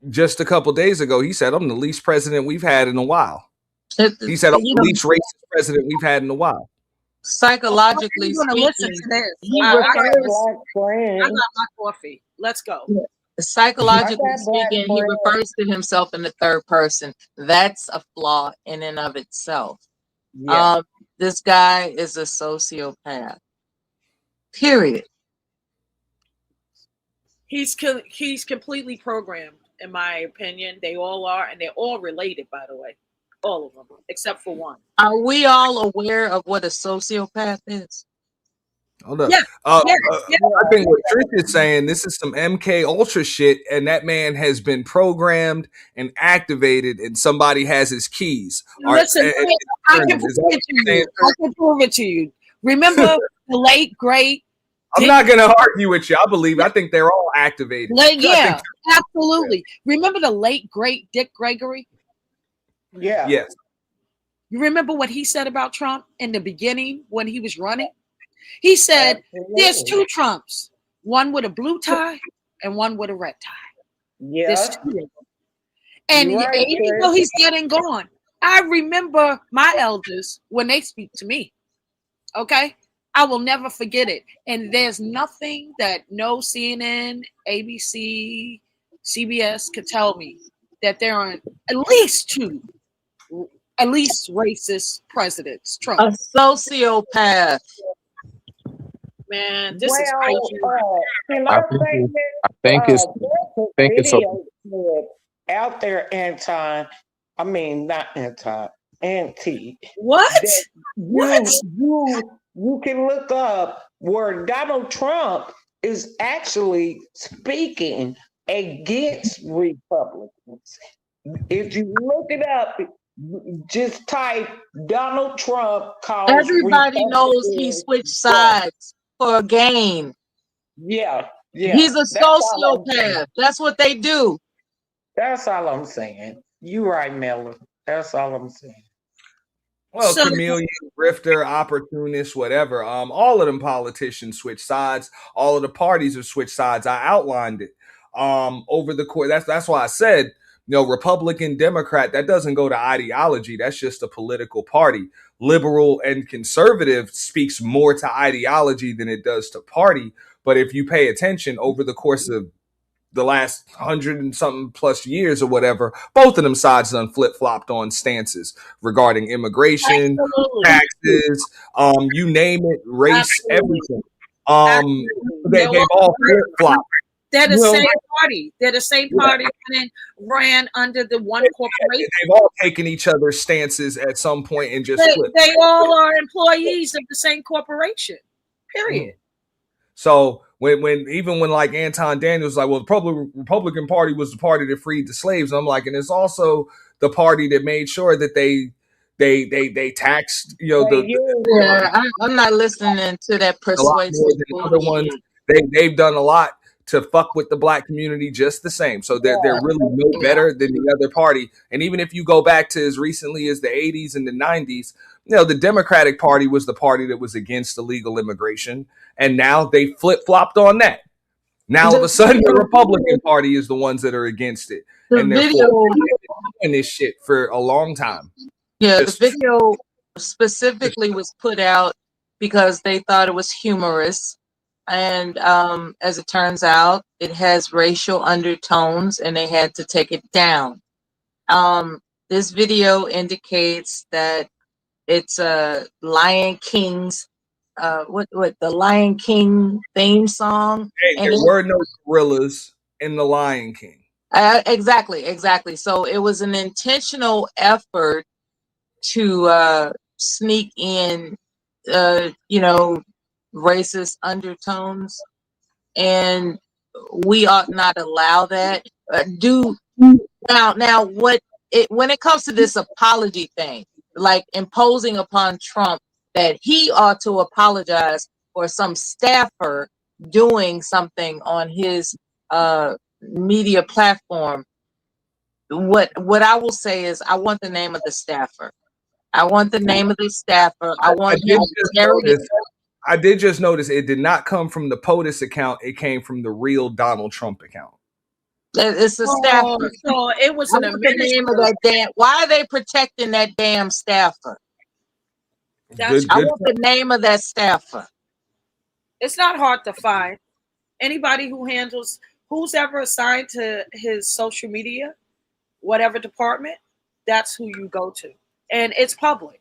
[SPEAKER 18] just a couple days ago, he said, I'm the least president we've had in a while. He said, I'm the least racist president we've had in a while.
[SPEAKER 2] Psychologically
[SPEAKER 13] I'm gonna listen to this. I got my coffee. Let's go.
[SPEAKER 2] Psychologically speaking, he refers to himself in the third person. That's a flaw in and of itself.
[SPEAKER 4] Yeah.
[SPEAKER 2] This guy is a sociopath. Period.
[SPEAKER 13] He's completely programmed, in my opinion. They all are, and they're all related, by the way. All of them, except for one.
[SPEAKER 2] Are we all aware of what a sociopath is?
[SPEAKER 18] Hold up.
[SPEAKER 13] Yeah.
[SPEAKER 18] I think what Trish is saying, this is some MK Ultra shit, and that man has been programmed and activated, and somebody has his keys.
[SPEAKER 13] Listen, I can prove it to you. Remember the late, great.
[SPEAKER 18] I'm not going to argue with you. I think they're all activated.
[SPEAKER 13] Yeah, absolutely. Remember the late, great Dick Gregory?
[SPEAKER 4] Yeah.
[SPEAKER 18] Yes.
[SPEAKER 13] You remember what he said about Trump in the beginning when he was running? He said, there's two Trumps, one with a blue tie and one with a red tie.
[SPEAKER 4] Yeah.
[SPEAKER 13] There's two of them. And
[SPEAKER 4] Right,
[SPEAKER 13] even though he's dead and gone, I remember my elders when they speak to me. Okay? I will never forget it. And there's nothing that no CNN, ABC, CBS could tell me that there are at least two, at least racist presidents. Trump.
[SPEAKER 2] A sociopath.
[SPEAKER 13] Man, this is crazy.
[SPEAKER 3] I think it's
[SPEAKER 4] out there, Anti.
[SPEAKER 13] What?
[SPEAKER 4] You can look up where Donald Trump is actually speaking against Republicans. If you look it up, just type Donald Trump calls
[SPEAKER 2] Everybody knows he
[SPEAKER 4] Republicans.
[SPEAKER 2] switched sides for a gain.
[SPEAKER 4] Yeah,
[SPEAKER 2] He's a
[SPEAKER 4] that's all I'm saying.
[SPEAKER 2] sociopath. That's what they do.
[SPEAKER 4] That's all I'm saying. You right, Miller. That's all I'm saying.
[SPEAKER 18] Well,
[SPEAKER 13] So-
[SPEAKER 18] chameleon, grifter, opportunist, whatever. All of them politicians switch sides. All of the parties have switched sides. I outlined it. Over the course. That's why I said, Republican, Democrat. That doesn't go to ideology. That's just a political party. Liberal and conservative speaks more to ideology than it does to party. But if you pay attention over the course of the last 100 and something plus years or whatever, both of them sides done flip-flopped on stances regarding immigration, taxes, you name it, race, everything. They've all flip-flopped.
[SPEAKER 13] They're the same party. They're the same party and ran under the one corporation.
[SPEAKER 18] They've all taken each other's stances at some point and just flipped.
[SPEAKER 13] They all are employees of the same corporation. Period.
[SPEAKER 18] So when like Anton Daniels was like, well, the Republican Party was the party that freed the slaves. I'm like, and it's also the party that made sure that they taxed,
[SPEAKER 2] I'm not listening to that persuasive.
[SPEAKER 18] Other ones, they've done a lot to fuck with the black community just the same. So they're really no better than the other party. And even if you go back to as recently as the 80s and the 90s, the Democratic Party was the party that was against illegal immigration. And now they flip-flopped on that. Now all of a sudden the Republican Party is the ones that are against it. And they're doing this shit for a long time.
[SPEAKER 2] Yeah, the video specifically was put out because they thought it was humorous. And as it turns out, it has racial undertones and they had to take it down. This video indicates that it's Lion King's what the Lion King theme song.
[SPEAKER 18] Hey, there were no gorillas in the Lion King.
[SPEAKER 2] Exactly. So it was an intentional effort to sneak in, racist undertones, and we ought not allow that. Now, when it comes to this apology thing, like imposing upon Trump that he ought to apologize for some staffer doing something on his media platform. What I will say is, I want the name of the staffer. I want the name of the staffer. I want him to carry it.
[SPEAKER 18] I did just notice it did not come from the POTUS account. It came from the real Donald Trump account.
[SPEAKER 2] It's a staffer.
[SPEAKER 13] So it was
[SPEAKER 2] the name of that damn. Why are they protecting that damn staffer? I want the name of that staffer.
[SPEAKER 13] It's not hard to find. Anybody who's ever assigned to his social media, whatever department, that's who you go to. And it's public.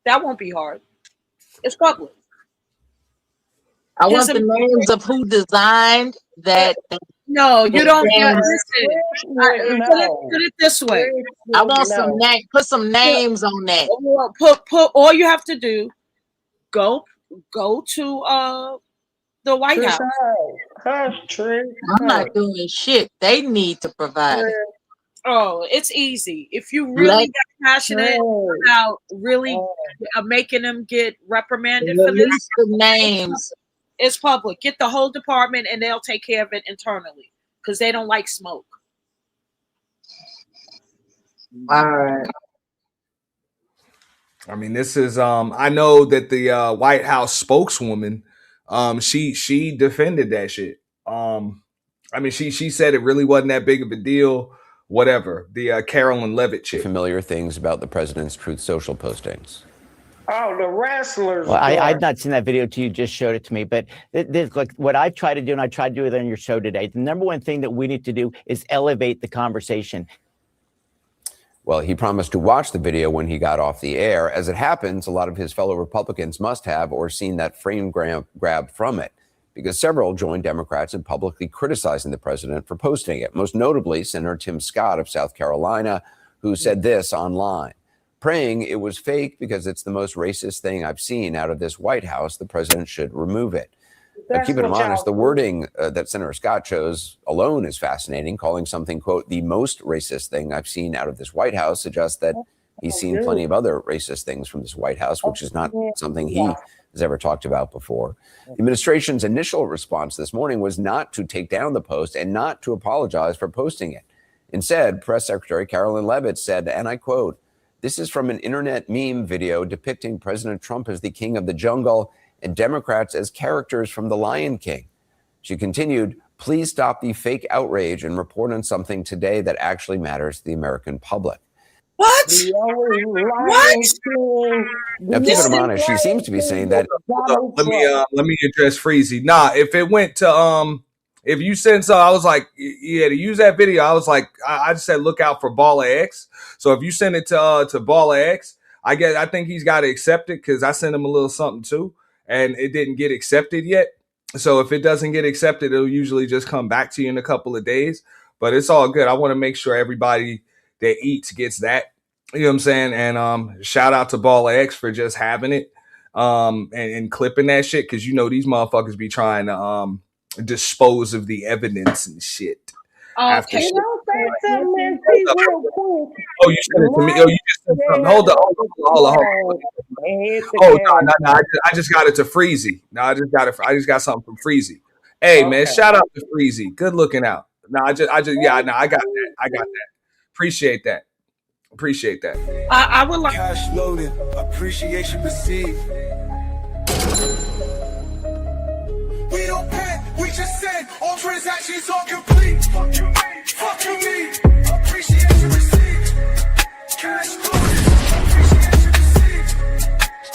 [SPEAKER 13] That won't be hard. It's public.
[SPEAKER 2] I want the names of who designed that.
[SPEAKER 13] No, you don't. Listen, put it this way.
[SPEAKER 2] I want some name. Put some names on that.
[SPEAKER 13] Put. All you have to do, go to the White House.
[SPEAKER 2] I'm not doing shit. They need to provide it.
[SPEAKER 13] Oh, it's easy. If you really get passionate about really making them get reprimanded for this,
[SPEAKER 2] the names.
[SPEAKER 13] It's public. Get the whole department and they'll take care of it internally because they don't like smoke.
[SPEAKER 2] All right.
[SPEAKER 18] I mean, this is I know that the White House spokeswoman, she defended that shit. I mean, she said it really wasn't that big of a deal. Whatever. The Carolyn Levitt chick.
[SPEAKER 1] Familiar things about the president's Truth Social postings.
[SPEAKER 4] Oh, the wrestlers.
[SPEAKER 5] Well, I've not seen that video till you just showed it to me. But this, like what I've tried to do, and I tried to do it on your show today, the number one thing that we need to do is elevate the conversation.
[SPEAKER 1] Well, he promised to watch the video when he got off the air. As it happens, a lot of his fellow Republicans must have or seen that frame grab from it, because several joined Democrats in publicly criticizing the president for posting it. Most notably, Senator Tim Scott of South Carolina, who said this online: praying it was fake because it's the most racist thing I've seen out of this White House. The president should remove it. Keeping him honest, the wording that Senator Scott chose alone is fascinating, calling something, quote, the most racist thing I've seen out of this White House suggests that he's seen plenty of other racist things from this White House, which is not something he has ever talked about before. The administration's initial response this morning was not to take down the post and not to apologize for posting it. Instead, Press Secretary Carolyn Leavitt said, and I quote, "This is from an internet meme video depicting President Trump as the king of the jungle and Democrats as characters from The Lion King." She continued, "Please stop the fake outrage and report on something today that actually matters to the American public."
[SPEAKER 4] What?
[SPEAKER 1] Now, keeping him honest, she seems to be saying that.
[SPEAKER 18] Let me address Freezy. Nah, if it went to if you send so, I was like, yeah, to use that video, I was like, I just said look out for Baller X. So if you send it to Baller X, I think he's got to accept it because I sent him a little something too, and it didn't get accepted yet. So if it doesn't get accepted, it'll usually just come back to you in a couple of days. But it's all good. I want to make sure everybody that eats gets that. You know what I'm saying? And shout out to Baller X for just having it and clipping that shit, because you know these motherfuckers be trying to dispose of the evidence and shit.
[SPEAKER 4] Okay.
[SPEAKER 18] Shit.
[SPEAKER 4] Real quick.
[SPEAKER 18] Oh, you sent it to me. Oh, you just sent something. Hold on. Oh, no. I just got it to Freezy. No, I just got something from Freezy. Hey, man, shout out to Freezy. Good looking out. No, I got that. Appreciate that.
[SPEAKER 13] I would like
[SPEAKER 15] cash loaded, appreciation received. We don't pay, we just send. All transactions are complete. Fuck you mean. Appreciation received. Cash loaded, appreciation received.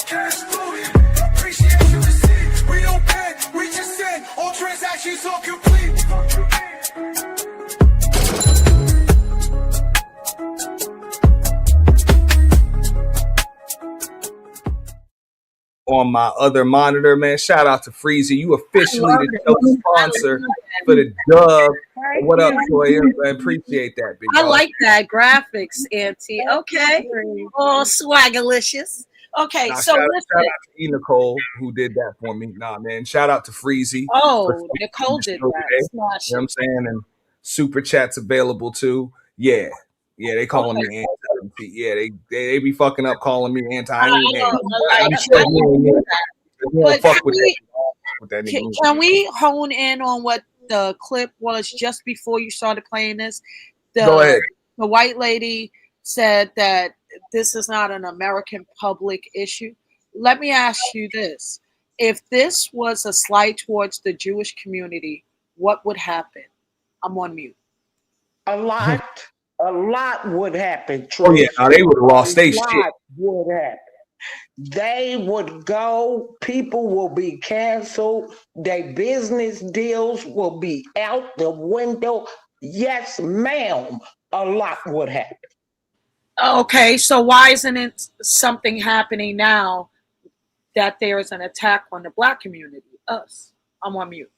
[SPEAKER 15] Cash loaded, appreciation received. We don't pay, we just send. All transactions are complete. Fuck you mean.
[SPEAKER 18] On my other monitor, man. Shout out to Freezy. You officially the show sponsor for the dub. What up, Toya? I appreciate that, big
[SPEAKER 13] I
[SPEAKER 18] dog.
[SPEAKER 13] like that graphics, Auntie. Okay. Oh, swaggalicious. Okay,
[SPEAKER 18] Nah,
[SPEAKER 13] so
[SPEAKER 18] shout
[SPEAKER 13] listen.
[SPEAKER 18] out to E. Nicole who did that for me. Nah, man. Shout out to Freezy.
[SPEAKER 13] Oh, Nicole did that.
[SPEAKER 18] You know what I'm saying? And super chats available too. Yeah, they calling me anti. Yeah, they be fucking up calling me anti.
[SPEAKER 13] Can we hone in on what the clip was just before you started playing this?
[SPEAKER 18] Go ahead.
[SPEAKER 13] The white lady said that this is not an American public issue. Let me ask you this. If this was a slight towards the Jewish community, what would happen? I'm on mute.
[SPEAKER 4] A lot would happen.
[SPEAKER 18] Oh yeah, they would have lost their shit.
[SPEAKER 4] Would happen. They would go. People will be canceled. Their business deals will be out the window. Yes, ma'am. A lot would happen.
[SPEAKER 13] Okay, so why isn't it something happening now that there is an attack on the black community? Us. I'm on mute.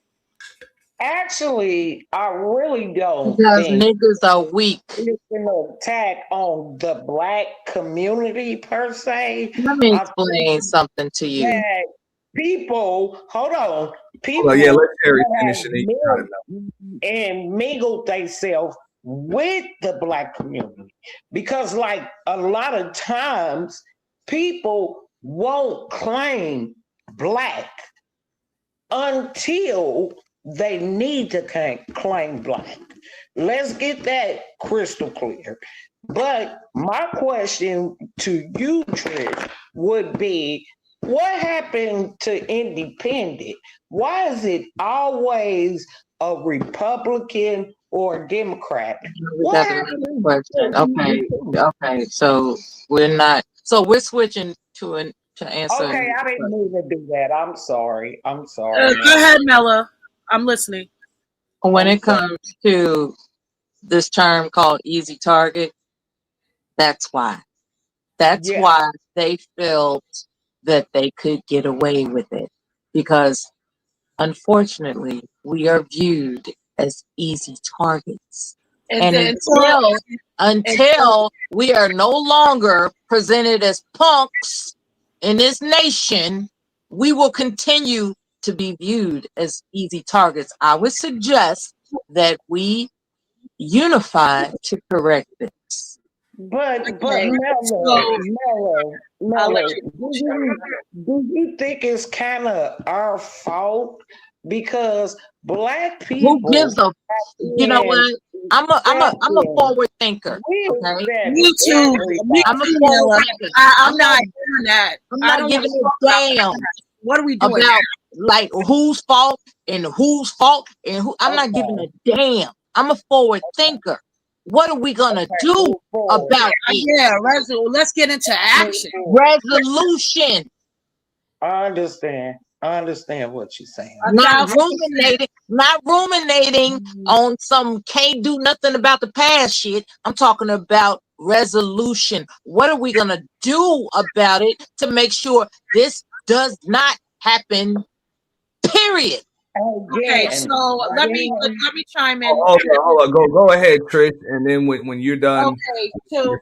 [SPEAKER 4] Actually, I really don't
[SPEAKER 2] Because
[SPEAKER 4] think
[SPEAKER 2] niggas are weak.
[SPEAKER 4] it's an attack on the black community per se.
[SPEAKER 2] Let me explain something to you.
[SPEAKER 4] That people, hold on, people
[SPEAKER 18] Well, yeah, let Terry
[SPEAKER 4] that
[SPEAKER 18] finish
[SPEAKER 4] have
[SPEAKER 18] it.
[SPEAKER 4] mingled and mingled themselves with the black community. Because like a lot of times people won't claim black until they need to claim black. Let's get that crystal clear. But my question to you, Trish, would be, what happened to independent? Why is it always a Republican or a Democrat? What happened?
[SPEAKER 2] Okay. So we're switching to answer.
[SPEAKER 4] Okay, I didn't mean to do that. I'm sorry.
[SPEAKER 13] Go ahead, Mella. I'm listening.
[SPEAKER 2] When it comes to this term called easy target, that's why. That's why they felt that they could get away with it. Because unfortunately, we are viewed as easy targets. And until we are no longer presented as punks in this nation, we will continue to be viewed as easy targets. I would suggest that we unify to correct this.
[SPEAKER 4] But
[SPEAKER 13] Okay,
[SPEAKER 4] Mello,
[SPEAKER 13] I'll let
[SPEAKER 4] do you think it's kind of our fault because black
[SPEAKER 2] Who
[SPEAKER 4] people
[SPEAKER 2] gives a?
[SPEAKER 4] have
[SPEAKER 2] You know
[SPEAKER 4] been
[SPEAKER 2] what? I'm a forward thinker. Okay,
[SPEAKER 13] Me too. Me
[SPEAKER 2] I'm a
[SPEAKER 13] too,
[SPEAKER 2] forward
[SPEAKER 13] Miller.
[SPEAKER 2] thinker.
[SPEAKER 13] I'm not doing that.
[SPEAKER 2] I'm
[SPEAKER 13] I
[SPEAKER 2] not
[SPEAKER 13] don't
[SPEAKER 2] giving
[SPEAKER 13] want to
[SPEAKER 2] a
[SPEAKER 13] talk about
[SPEAKER 2] damn
[SPEAKER 13] that. What are we doing
[SPEAKER 2] about like whose fault and whose fault and who. I'm not giving a damn. I'm a forward thinker. What are we gonna do about it?
[SPEAKER 13] Yeah, let's get into action.
[SPEAKER 2] Resolution.
[SPEAKER 4] I understand what you're saying.
[SPEAKER 2] Not ruminating on some can't do nothing about the past shit. I'm talking about resolution. What are we gonna do about it to make sure this does not happen? Period.
[SPEAKER 13] Okay, so let me chime in.
[SPEAKER 18] Hold on. Go ahead, Trish, and then when you're done,
[SPEAKER 13] Okay, to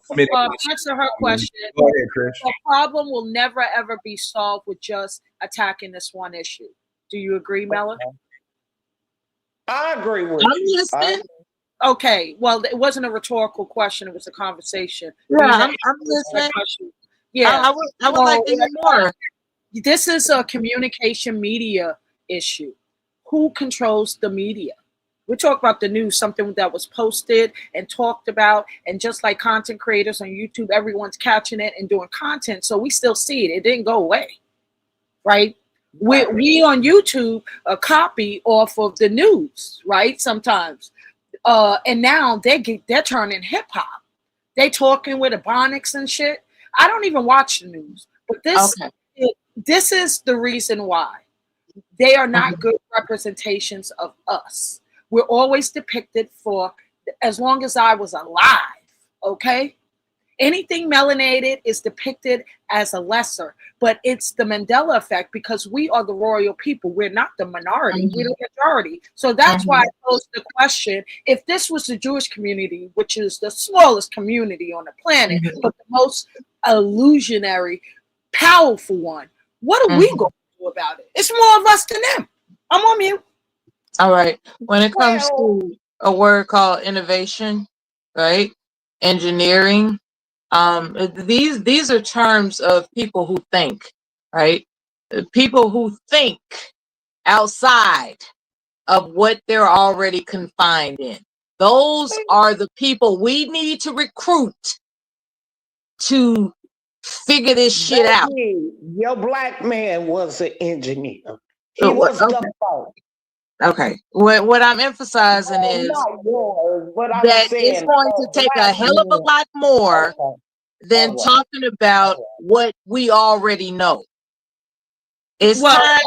[SPEAKER 13] answer her question,
[SPEAKER 18] Go ahead, Trish.
[SPEAKER 13] the problem will never ever be solved with just attacking this one issue. Do you agree, Mella?
[SPEAKER 4] I agree with
[SPEAKER 2] I'm
[SPEAKER 4] you.
[SPEAKER 2] listening.
[SPEAKER 13] Okay, well, it wasn't a rhetorical question; it was a conversation.
[SPEAKER 2] Yeah, I'm listening.
[SPEAKER 13] Yeah,
[SPEAKER 2] I would like to hear more.
[SPEAKER 13] This is a communication media issue. Who controls the media? We talk about the news, something that was posted and talked about, and just like content creators on YouTube, everyone's catching it and doing content, so we still see it. It didn't go away, right? We on YouTube copy off of the news, right? Sometimes, and now they're turning hip hop. They talking with Ebonics and shit. I don't even watch the news, but this is the reason why. They are not good representations of us. We're always depicted for as long as I was alive, okay? Anything melanated is depicted as a lesser, but it's the Mandela effect because we are the royal people. We're not the minority, we're the majority. So that's why I posed the question, if this was the Jewish community, which is the smallest community on the planet, but the most illusionary, powerful one, what are we going to do about it? It's more of us than them. I'm on mute.
[SPEAKER 2] All right. When it comes to a word called innovation, right? Engineering, these are terms of people who think, right? People who think outside of what they're already confined in. Those are the people we need to recruit to figure this shit out.
[SPEAKER 4] Your black man was an engineer. He was the fault.
[SPEAKER 2] Okay. What I'm emphasizing is that it's going to take a hell of a lot more than talking about what we already know. It's time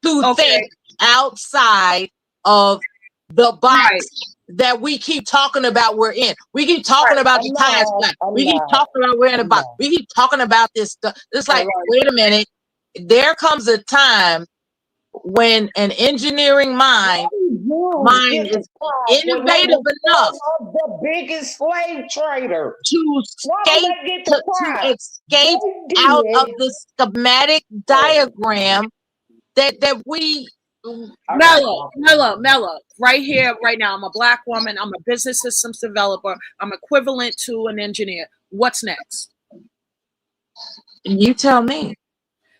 [SPEAKER 2] to think outside of the box that we keep talking about we're in. We keep talking about the tires flat. We keep talking about we're in a box. We keep talking about this stuff. It's like, wait a minute. There comes a time when an engineering mind is innovative enough
[SPEAKER 4] the biggest slave trader
[SPEAKER 2] to escape out of the schematic diagram that we
[SPEAKER 13] Mellow, right here, right now. I'm a black woman. I'm a business systems developer. I'm equivalent to an engineer. What's next?
[SPEAKER 2] You tell me.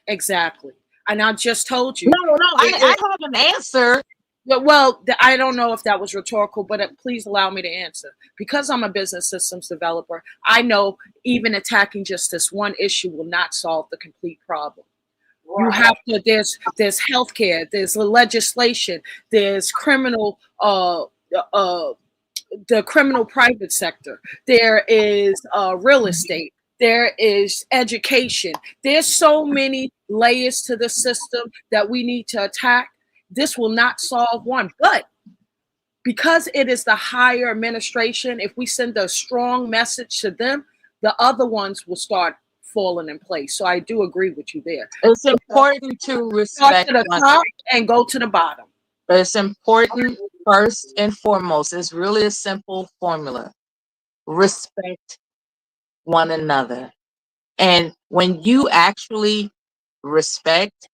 [SPEAKER 13] Exactly. And I just told you.
[SPEAKER 2] No, I have an answer.
[SPEAKER 13] Well, I don't know if that was rhetorical, but please allow me to answer. Because I'm a business systems developer, I know even attacking just this one issue will not solve the complete problem. Right. You have to. There's healthcare. There's legislation. There's criminal. The criminal private sector. There is real estate. There is education. There's so many layers to the system that we need to attack. This will not solve one, but because it is the higher administration, if we send a strong message to them, the other ones will start falling in place. So I do agree with you there.
[SPEAKER 2] It's important to respect
[SPEAKER 13] to the top and go to the bottom.
[SPEAKER 2] But it's important first and foremost. It's really a simple formula. Respect one another. And when you actually respect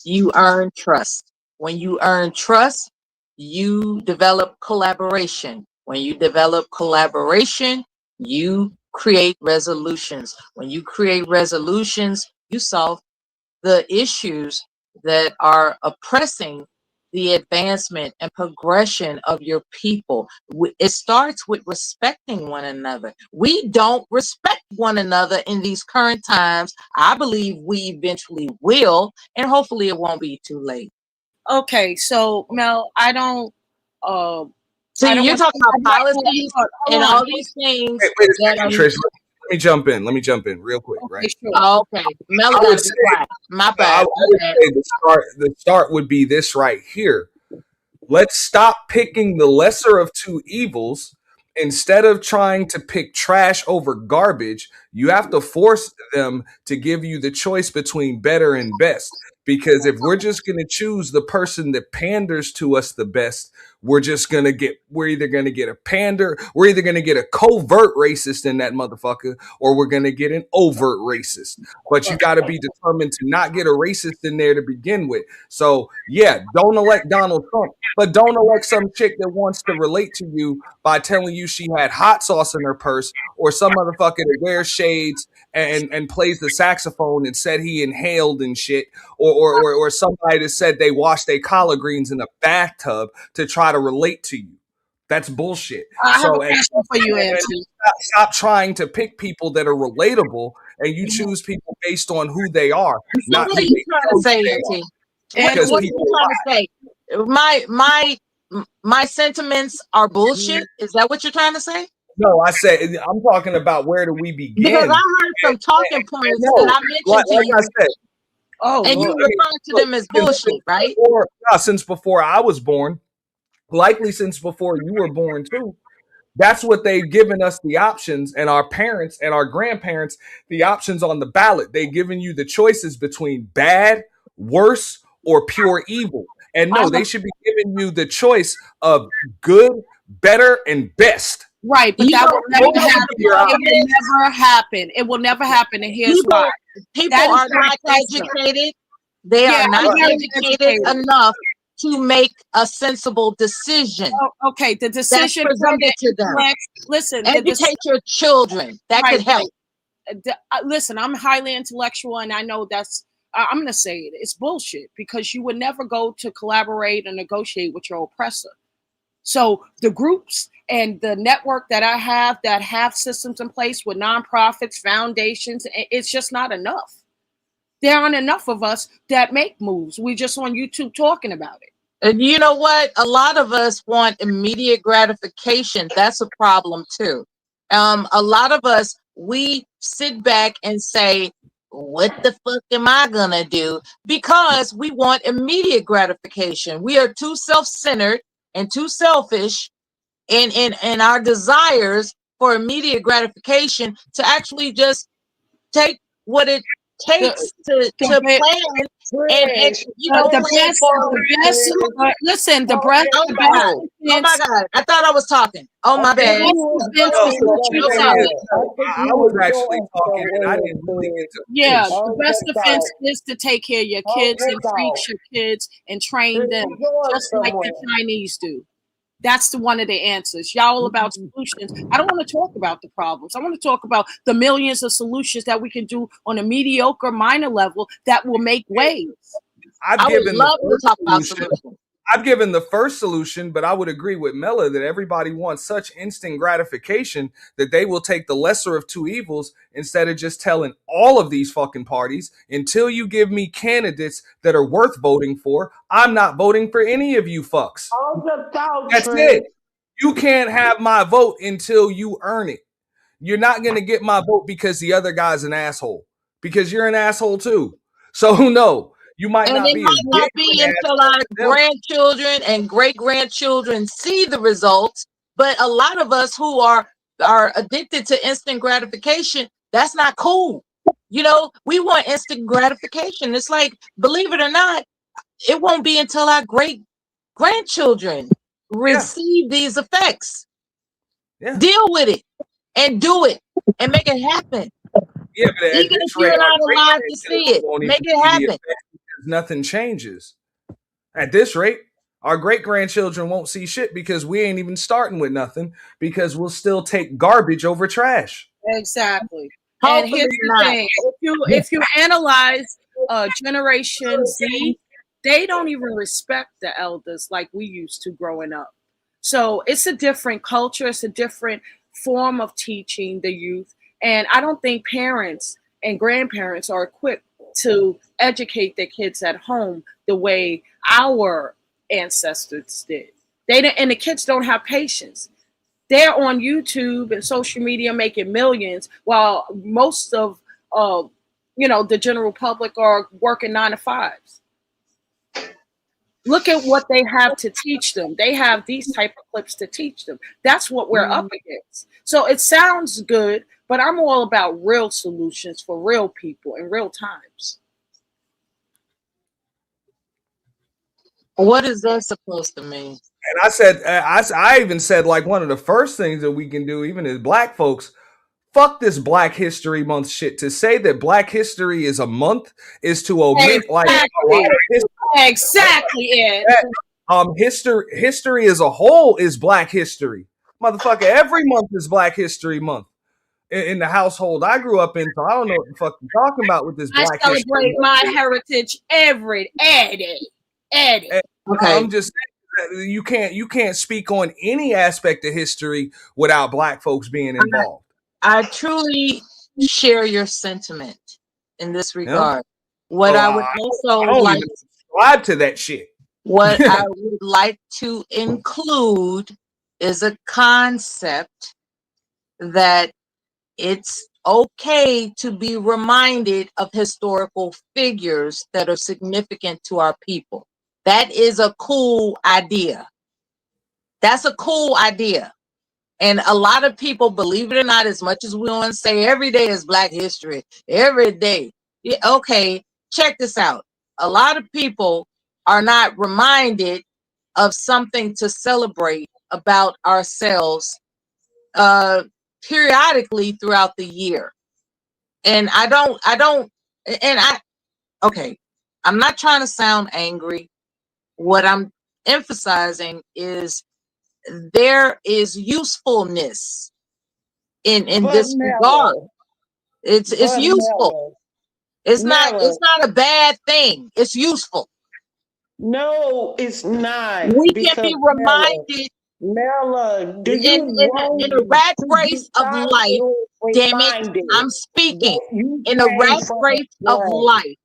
[SPEAKER 2] you earn trust. When you earn trust, you develop collaboration. When you develop collaboration, you create resolutions. When you create resolutions, you solve the issues that are oppressing the advancement and progression of your people. It starts with respecting one another. We don't respect one another in these current times. I believe we eventually will, and hopefully it won't be too late.
[SPEAKER 13] Okay, so Mel, I don't.
[SPEAKER 2] So
[SPEAKER 13] I don't
[SPEAKER 2] you're
[SPEAKER 13] want
[SPEAKER 2] talking about policies and
[SPEAKER 13] hold
[SPEAKER 2] all
[SPEAKER 13] on.
[SPEAKER 2] these things
[SPEAKER 18] Wait a
[SPEAKER 2] that
[SPEAKER 18] second,
[SPEAKER 2] are.
[SPEAKER 18] Trish. Let me jump in. Let me jump in real quick,
[SPEAKER 13] Okay,
[SPEAKER 18] right?
[SPEAKER 13] sure.
[SPEAKER 2] Oh, okay, Mel
[SPEAKER 18] I
[SPEAKER 2] got
[SPEAKER 18] would
[SPEAKER 2] to be
[SPEAKER 18] say,
[SPEAKER 2] quiet. My
[SPEAKER 18] I
[SPEAKER 2] bad. My
[SPEAKER 18] would
[SPEAKER 2] bad.
[SPEAKER 18] say the start would be this right here. Let's stop picking the lesser of two evils. Instead of trying to pick trash over garbage, you have to force them to give you the choice between better and best. Because if we're just going to choose the person that panders to us the best, we're either going to get a pander, we're either going to get a covert racist in that motherfucker, or we're going to get an overt racist. But you got to be determined to not get a racist in there to begin with. So, yeah, don't elect Donald Trump, but don't elect some chick that wants to relate to you by telling you she had hot sauce in her purse, or some motherfucker that wears shades and plays the saxophone and said he inhaled and shit, or somebody that said they washed their collard greens in a bathtub to try to relate to you. That's bullshit.
[SPEAKER 13] I have a
[SPEAKER 18] So
[SPEAKER 13] question for you, Auntie.
[SPEAKER 18] stop trying to pick people that are relatable, and you choose people based on who they are,
[SPEAKER 2] So
[SPEAKER 18] not
[SPEAKER 2] what
[SPEAKER 18] who
[SPEAKER 2] are you
[SPEAKER 18] they
[SPEAKER 2] trying to
[SPEAKER 18] show
[SPEAKER 2] say,
[SPEAKER 18] you they
[SPEAKER 2] Auntie?
[SPEAKER 18] are. Because
[SPEAKER 2] What are you
[SPEAKER 18] people
[SPEAKER 2] trying to say? My sentiments are bullshit. Is that what you're trying to say?
[SPEAKER 18] No, I said I'm talking about where do we
[SPEAKER 2] Because
[SPEAKER 18] begin?
[SPEAKER 2] I heard some talking points
[SPEAKER 18] No,
[SPEAKER 2] that I mentioned to
[SPEAKER 18] like I
[SPEAKER 2] you,
[SPEAKER 18] said,
[SPEAKER 13] Oh,
[SPEAKER 2] and you
[SPEAKER 13] Lord.
[SPEAKER 2] referred to them as bullshit, right?
[SPEAKER 18] Since before I was born, likely since before you were born too. That's what they've given us the options, and our parents and our grandparents the options on the ballot. They've given you the choices between bad, worse, or pure evil. And no, they should be giving you the choice of good, better, and best.
[SPEAKER 13] Right, but
[SPEAKER 2] You
[SPEAKER 13] that
[SPEAKER 2] know,
[SPEAKER 13] will
[SPEAKER 2] you
[SPEAKER 13] never
[SPEAKER 2] know what
[SPEAKER 13] happen.
[SPEAKER 2] the problem
[SPEAKER 13] It will
[SPEAKER 2] is?
[SPEAKER 13] never happen. It will never happen. And here's why.
[SPEAKER 2] People
[SPEAKER 13] That is
[SPEAKER 2] are
[SPEAKER 13] the
[SPEAKER 2] not
[SPEAKER 13] oppressor.
[SPEAKER 2] educated. They
[SPEAKER 13] Yeah,
[SPEAKER 2] are not
[SPEAKER 13] I'm very
[SPEAKER 2] educated
[SPEAKER 13] educated.
[SPEAKER 2] enough to make a sensible decision.
[SPEAKER 13] Okay, the
[SPEAKER 2] That's
[SPEAKER 13] decision from
[SPEAKER 2] presented
[SPEAKER 13] their
[SPEAKER 2] to them.
[SPEAKER 13] intellect. Listen,
[SPEAKER 2] Educate your children. That
[SPEAKER 13] right,
[SPEAKER 2] could help.
[SPEAKER 13] listen, I'm highly intellectual, and I know that's. I'm going to say it. It's bullshit because you would never go to collaborate and negotiate with your oppressor. So the groups and the network that I have that have systems in place with nonprofits, foundations, it's just not enough. There aren't enough of us that make moves. We're just on YouTube talking about it.
[SPEAKER 2] And you know what? A lot of us want immediate gratification. That's a problem too. A lot of us, we sit back and say, what the fuck am I gonna do? Because we want immediate gratification. We are too self-centered and too selfish in our desires for immediate gratification to actually just take what it takes to plan and you know plan for
[SPEAKER 13] listen, the
[SPEAKER 2] oh my god, I thought I was talking. Oh my bad.
[SPEAKER 18] I was actually talking, and I didn't really get to
[SPEAKER 13] Yeah,
[SPEAKER 18] finish.
[SPEAKER 13] the best defense is to take care of your kids and teach your kids and train them just like the Chinese do. That's one of the answers. Y'all about solutions. I don't want to talk about the problems. I want to talk about the millions of solutions that we can do on a mediocre, minor level that will make waves.
[SPEAKER 18] I've given the first solution, but I would agree with Mella that everybody wants such instant gratification that they will take the lesser of two evils instead of just telling all of these fucking parties, until you give me candidates that are worth voting for, I'm not voting for any of you fucks. That's it. You can't have my vote until you earn it. You're not going to get my vote because the other guy's an asshole, because you're an asshole too. So no. You might not be.
[SPEAKER 2] And it might not be until our grandchildren and great grandchildren see the results. But a lot of us who are addicted to instant gratification, that's not cool. You know, we want instant gratification. It's like, believe it or not, it won't be until our great grandchildren receive these effects. Deal with it and do it and make it happen.
[SPEAKER 18] Yeah, but
[SPEAKER 2] even if you're not alive to see it, make it happen.
[SPEAKER 18] nothing changes. At this rate, our great-grandchildren won't see shit because we ain't even starting with nothing because we'll still take garbage over trash.
[SPEAKER 13] Exactly. And
[SPEAKER 2] Hopefully
[SPEAKER 13] here's the
[SPEAKER 2] not.
[SPEAKER 13] thing: if you analyze Generation Z, they don't even respect the elders like we used to growing up. So it's a different culture. It's a different form of teaching the youth. And I don't think parents and grandparents are equipped to educate their kids at home the way our ancestors did. And the kids don't have patience. They're on YouTube and social media making millions, while most of the general public are working 9 to 5s. Look at what they have to teach them. They have these type of clips to teach them. That's what we're up against. So it sounds good, but I'm all about real solutions for real people in real times.
[SPEAKER 2] What is that supposed to mean?
[SPEAKER 18] And I said, I even said, like, one of the first things that we can do, even as black folks, fuck this Black History Month shit. To say that Black History is a month is to omit like a lot of history.
[SPEAKER 13] Exactly, Ed.
[SPEAKER 18] History as a whole is Black history. Motherfucker, every month is Black History Month in the household I grew up in, so I don't know what the fuck you're talking about with this
[SPEAKER 13] I
[SPEAKER 18] Black
[SPEAKER 13] celebrate
[SPEAKER 18] History
[SPEAKER 13] my
[SPEAKER 18] Month.
[SPEAKER 13] heritage every day.
[SPEAKER 18] I'm just saying that you can't speak on any aspect of history without black folks being involved.
[SPEAKER 2] I truly share your sentiment in this regard. What
[SPEAKER 18] So
[SPEAKER 2] I would
[SPEAKER 18] I
[SPEAKER 2] also
[SPEAKER 18] don't
[SPEAKER 2] like,
[SPEAKER 18] even subscribe to that shit.
[SPEAKER 2] what I would like to include is a concept that it's okay to be reminded of historical figures that are significant to our people. That is a cool idea. That's a cool idea. And a lot of people, believe it or not, as much as we want to say every day is Black history, every day. Yeah, okay, check this out. A lot of people are not reminded of something to celebrate about ourselves periodically throughout the year. And okay, I'm not trying to sound angry. What I'm emphasizing is there is usefulness in this regard. It's useful. It's not a bad thing. It's useful.
[SPEAKER 4] No, it's not.
[SPEAKER 2] We can be reminded
[SPEAKER 4] Mela, do
[SPEAKER 2] in
[SPEAKER 4] you
[SPEAKER 2] a rat race of life. Damn it, I'm speaking. In a rat race of life,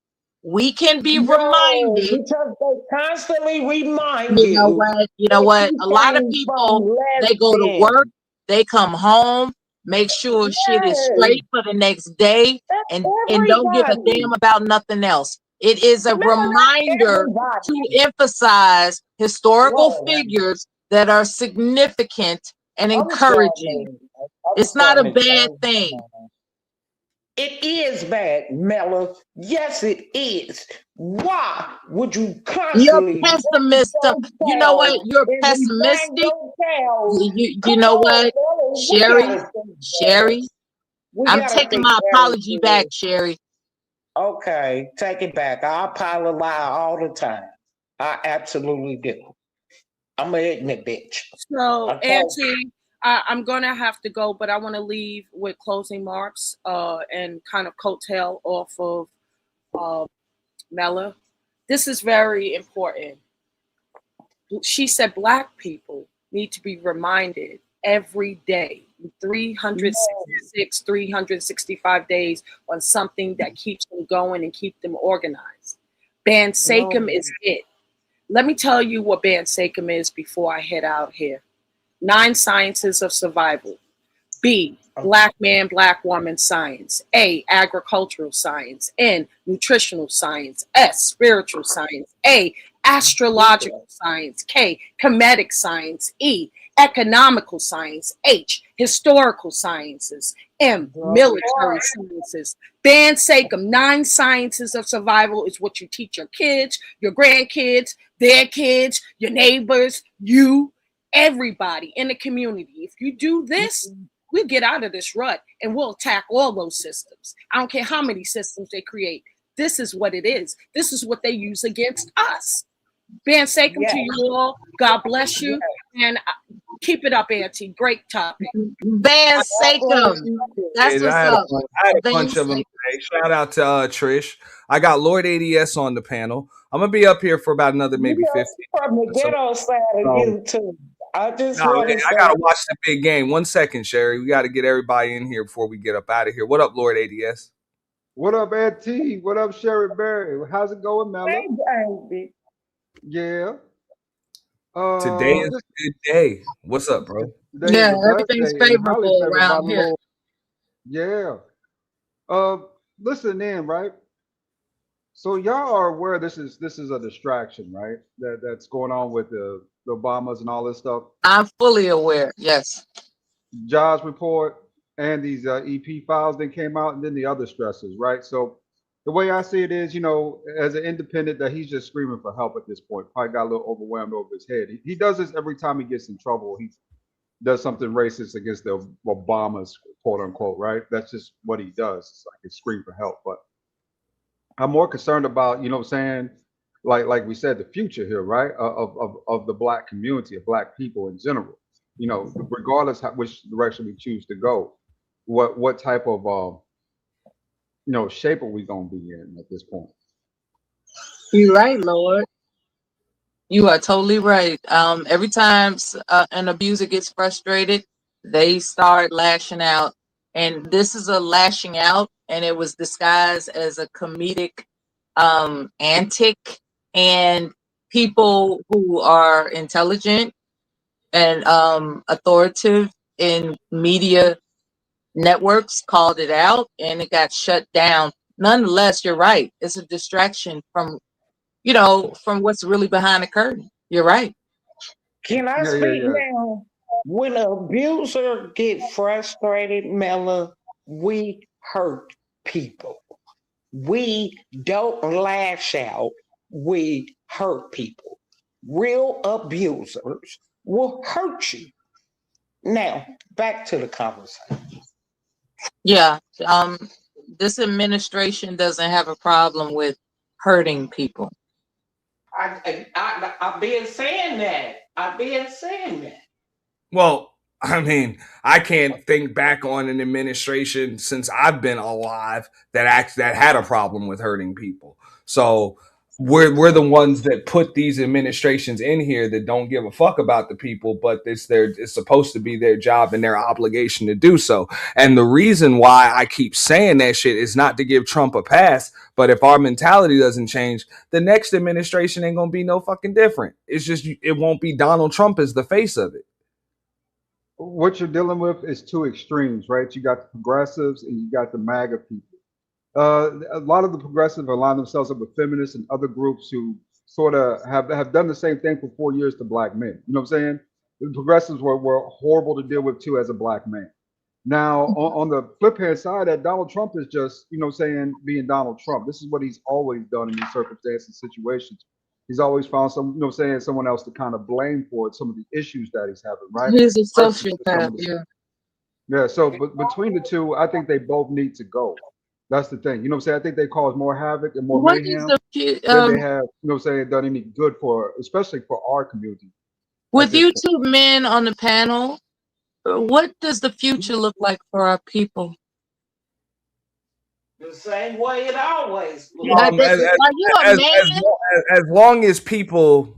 [SPEAKER 2] we can be reminded.
[SPEAKER 4] Because they constantly remind
[SPEAKER 2] you know what? You know what? A lot of people, they go to work, they come home, make sure shit is straight for the next day, and don't give a damn about nothing else. It is a reminder to emphasize historical figures that are significant and encouraging. It's not a bad thing.
[SPEAKER 4] It is bad, Mela. Yes, it is. Why would you constantly?
[SPEAKER 2] You're pessimistic. You know what? You're pessimistic. You know what, Sherry? I'm taking my apology back, Sherry.
[SPEAKER 4] Okay, take it back. I apologize all the time. I absolutely do. I'm an ignorant bitch.
[SPEAKER 13] So, Auntie, I'm gonna have to go, but I want to leave with closing marks and kind of coattail off of Mela. This is very important. She said Black people need to be reminded every day, 366, 365 days on something that keeps them going and keep them organized. Bansakum is it. Let me tell you what Bansakum is before I head out here. 9 sciences of survival. B, Black man, Black woman science. A, agricultural science. N, nutritional science. S, spiritual science. A, astrological science. K, comedic science. E, economical science. H, historical sciences. M, military sciences. Bansakum, 9 sciences of survival is what you teach your kids, your grandkids, their kids, your neighbors, you, everybody in the community. If you do this, we'll get out of this rut and we'll attack all those systems. I don't care how many systems they create. This is what it is. This is what they use against us. Ben Sakem to you all. God bless you. And keep it up, Auntie. Great topic.
[SPEAKER 2] Ben Sakem. That's
[SPEAKER 18] Yeah,
[SPEAKER 2] what's
[SPEAKER 18] I had
[SPEAKER 2] up.
[SPEAKER 18] a
[SPEAKER 2] Ben
[SPEAKER 18] bunch of them
[SPEAKER 2] Sakem.
[SPEAKER 18] today. Shout out to Trish. I got Lord ADS on the panel. I'm gonna be up here for about another maybe 50.
[SPEAKER 4] From the ghetto side of YouTube. I just want to say,
[SPEAKER 18] I gotta watch the big game. 1 second, Sherry. We gotta get everybody in here before we get up out of here. What up, Lord ADS?
[SPEAKER 16] What up, Ed T? What up, Sherry Berry? How's it going, Mella?
[SPEAKER 4] hey, baby.
[SPEAKER 16] Yeah.
[SPEAKER 18] Today is a good day. What's up, bro?
[SPEAKER 16] Today is a blessed
[SPEAKER 2] everything's
[SPEAKER 16] day and highly
[SPEAKER 2] favorable
[SPEAKER 16] favored by
[SPEAKER 2] around
[SPEAKER 16] the
[SPEAKER 2] here.
[SPEAKER 16] Lord. Yeah. Listen in, right? So y'all are aware this is a distraction, right? That's going on with the Obamas and all this stuff.
[SPEAKER 2] I'm fully aware. Yes.
[SPEAKER 16] Jobs report and these EP files that came out, and then the other stressors, right? So the way I see it is, as an independent, that he's just screaming for help at this point. Probably got a little overwhelmed over his head. He does this every time he gets in trouble. He does something racist against the Obamas, quote unquote, right? That's just what he does. It's like he scream for help. But I'm more concerned about, what I'm saying, like we said, the future here, right? Of the black community, of black people in general. Regardless which direction we choose to go, what type of shape are we gonna be in at this point?
[SPEAKER 2] You're right, Lord. You are totally right. Every time an abuser gets frustrated, they start lashing out. And this is a lashing out, and it was disguised as a comedic antic. And people who are intelligent and authoritative in media networks called it out, and it got shut down. Nonetheless, you're right. It's a distraction from what's really behind the curtain. You're right.
[SPEAKER 4] Can I speak now? When an abuser get frustrated, Mella, we hurt people. We don't lash out. We hurt people. Real abusers will hurt you. Now, back to the conversation.
[SPEAKER 2] Yeah. This administration doesn't have a problem with hurting people.
[SPEAKER 4] I've been saying that.
[SPEAKER 18] Well, I mean, I can't think back on an administration since I've been alive that had a problem with hurting people. So we're the ones that put these administrations in here that don't give a fuck about the people, but it's supposed to be their job and their obligation to do so. And the reason why I keep saying that shit is not to give Trump a pass, but if our mentality doesn't change, the next administration ain't gonna be no fucking different. It's just it won't be Donald Trump as the face of it.
[SPEAKER 16] What you're dealing with is two extremes, right? You got the progressives and you got the MAGA people. A lot of the progressives align themselves up with feminists and other groups who sort of have done the same thing for 4 years to black men. You know what I'm saying? The progressives were horrible to deal with too as a black man. Now, on the flip hand side, that Donald Trump is just, being Donald Trump. This is what he's always done in these circumstances and situations. He's always found someone else to kind of blame for some of the issues that he's having, right?
[SPEAKER 2] He's a sociopath, yeah.
[SPEAKER 16] Yeah, so but between the two, I think they both need to go. That's the thing. You know what I'm saying? I think they cause more havoc and more mayhem than they have, done any good especially for our community.
[SPEAKER 2] With you two men on the panel, what does the future look like for our people?
[SPEAKER 4] The same way it always
[SPEAKER 18] as long as people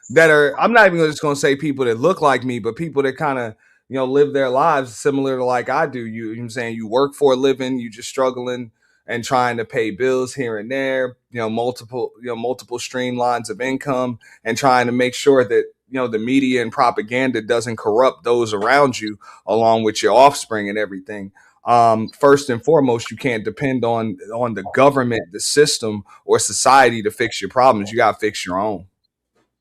[SPEAKER 18] that are, I'm not even just going to say people that look like me, but people that kind of, live their lives similar to like I do. You know what I'm saying? You work for a living, you just struggling and trying to pay bills here and there, multiple streamlines of income and trying to make sure that, the media and propaganda doesn't corrupt those around you along with your offspring and everything. First and foremost, you can't depend on the government, the system, or society to fix your problems. You got to fix your own.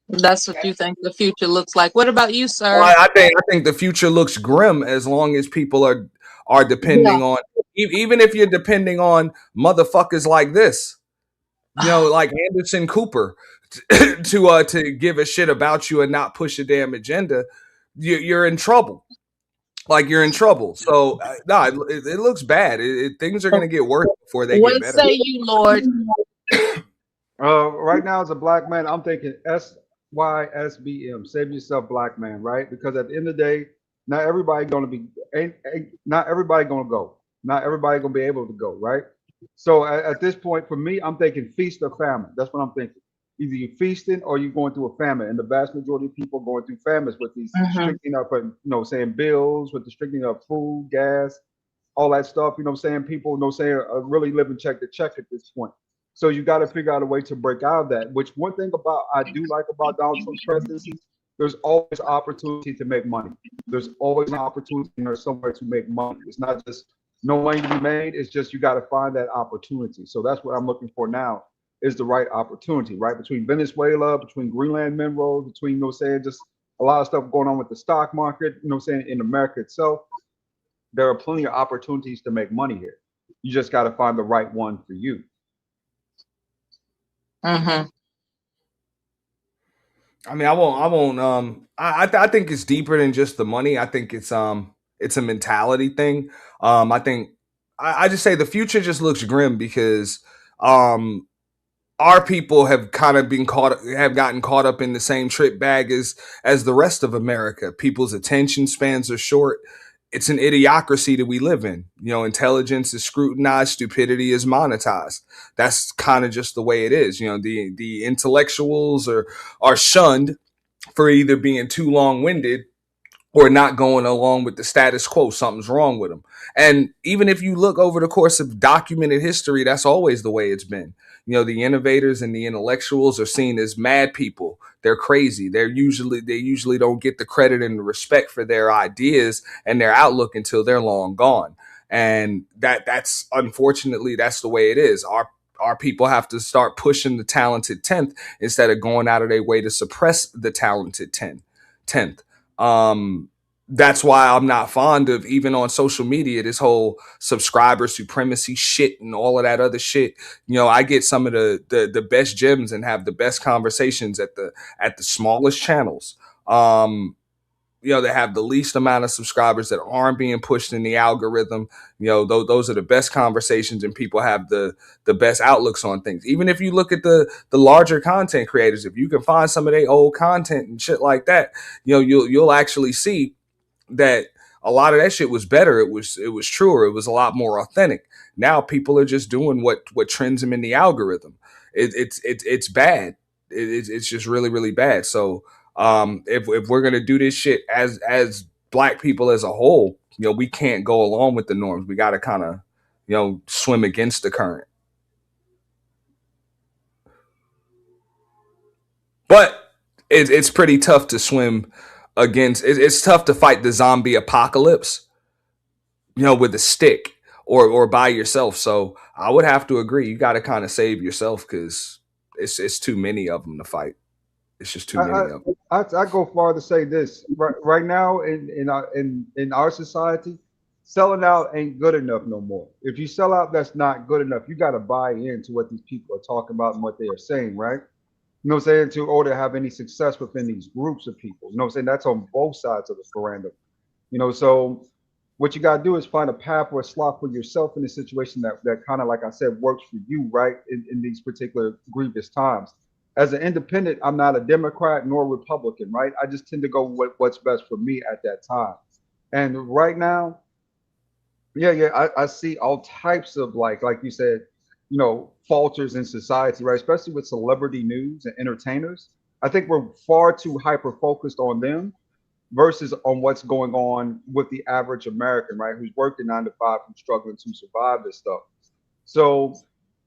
[SPEAKER 2] That's what you think the future looks like. What about you, sir?
[SPEAKER 18] Well, I think the future looks grim as long as people are depending on, even if you're depending on motherfuckers like this, like Anderson Cooper to give a shit about you and not push a damn agenda, you're in trouble. like you're in trouble. So no, it looks bad. Things are going to get worse before they get
[SPEAKER 2] What
[SPEAKER 18] better.
[SPEAKER 2] say you, Lord?
[SPEAKER 16] Right now, as a black man, I'm thinking SYSBM. Save yourself, black man, right? Because at the end of the day, not everybody gonna be, not everybody gonna go. Not everybody gonna be able to go, right? So at this point, for me, I'm thinking feast or famine. That's what I'm thinking. Either you feasting or you're going through a famine, and the vast majority of people going through famines with these restricting up, saying bills, with the restricting of food, gas, all that stuff. People, are really living check to check at this point. So you got to figure out a way to break out of that. Which one thing about I do like about Donald Trump's presidency, there's always opportunity to make money. There's always an opportunity somewhere to make money. It's not just no money to be made. It's just you got to find that opportunity. So that's what I'm looking for now is the right opportunity, right? Between Venezuela, between Greenland minerals, between, just a lot of stuff going on with the stock market, in America itself. There are plenty of opportunities to make money here. You just got to find the right one for you.
[SPEAKER 2] Mm-hmm.
[SPEAKER 18] I mean, I won't. I think it's deeper than just the money. I think it's a mentality thing. I think I just say the future just looks grim because our people have kind of gotten caught up in the same trick bag as the rest of America. People's attention spans are short. It's an idiocracy that we live in. Intelligence is scrutinized, stupidity is monetized. That's kind of just the way it is. The intellectuals are shunned for either being too long-winded or not going along with the status quo. Something's wrong with them. And even if you look over the course of documented history, that's always the way it's been. The innovators and the intellectuals are seen as mad people. They're crazy. They usually don't get the credit and the respect for their ideas and their outlook until they're long gone. And that's unfortunately that's the way it is. Our people have to start pushing the talented 10th instead of going out of their way to suppress the talented 10th. That's why I'm not fond of, even on social media, this whole subscriber supremacy shit and all of that other shit. I get some of the best gems and have the best conversations at the smallest channels. They have the least amount of subscribers that aren't being pushed in the algorithm. Those are the best conversations and people have the best outlooks on things. Even if you look at the larger content creators, if you can find some of their old content and shit like that, you'll actually see that a lot of that shit was better. It was truer. It was a lot more authentic. Now people are just doing what trends them in the algorithm. It's bad. It's just really, really bad. So if we're gonna do this shit as black people as a whole, we can't go along with the norms. We got to kind of swim against the current. But it's pretty tough to swim against. It's tough to fight the zombie apocalypse, with a stick or by yourself. So I would have to agree. You got to kind of save yourself because it's too many of them to fight. It's just too many of them.
[SPEAKER 16] I go far to say this right now in our society, selling out ain't good enough no more. If you sell out, that's not good enough. You got to buy into what these people are talking about and what they are saying, right? To order to have any success within these groups of people. That's on both sides of the veranda. So what you got to do is find a path or a slot for yourself in a situation that kind of, like I said, works for you, right? In these particular grievous times. As an independent, I'm not a Democrat nor a Republican, right? I just tend to go with what's best for me at that time. And right now, I see all types of like you said, falters in society, right? Especially with celebrity news and entertainers. I think we're far too hyper focused on them versus on what's going on with the average American, right? Who's working 9 to 5 and struggling to survive this stuff. So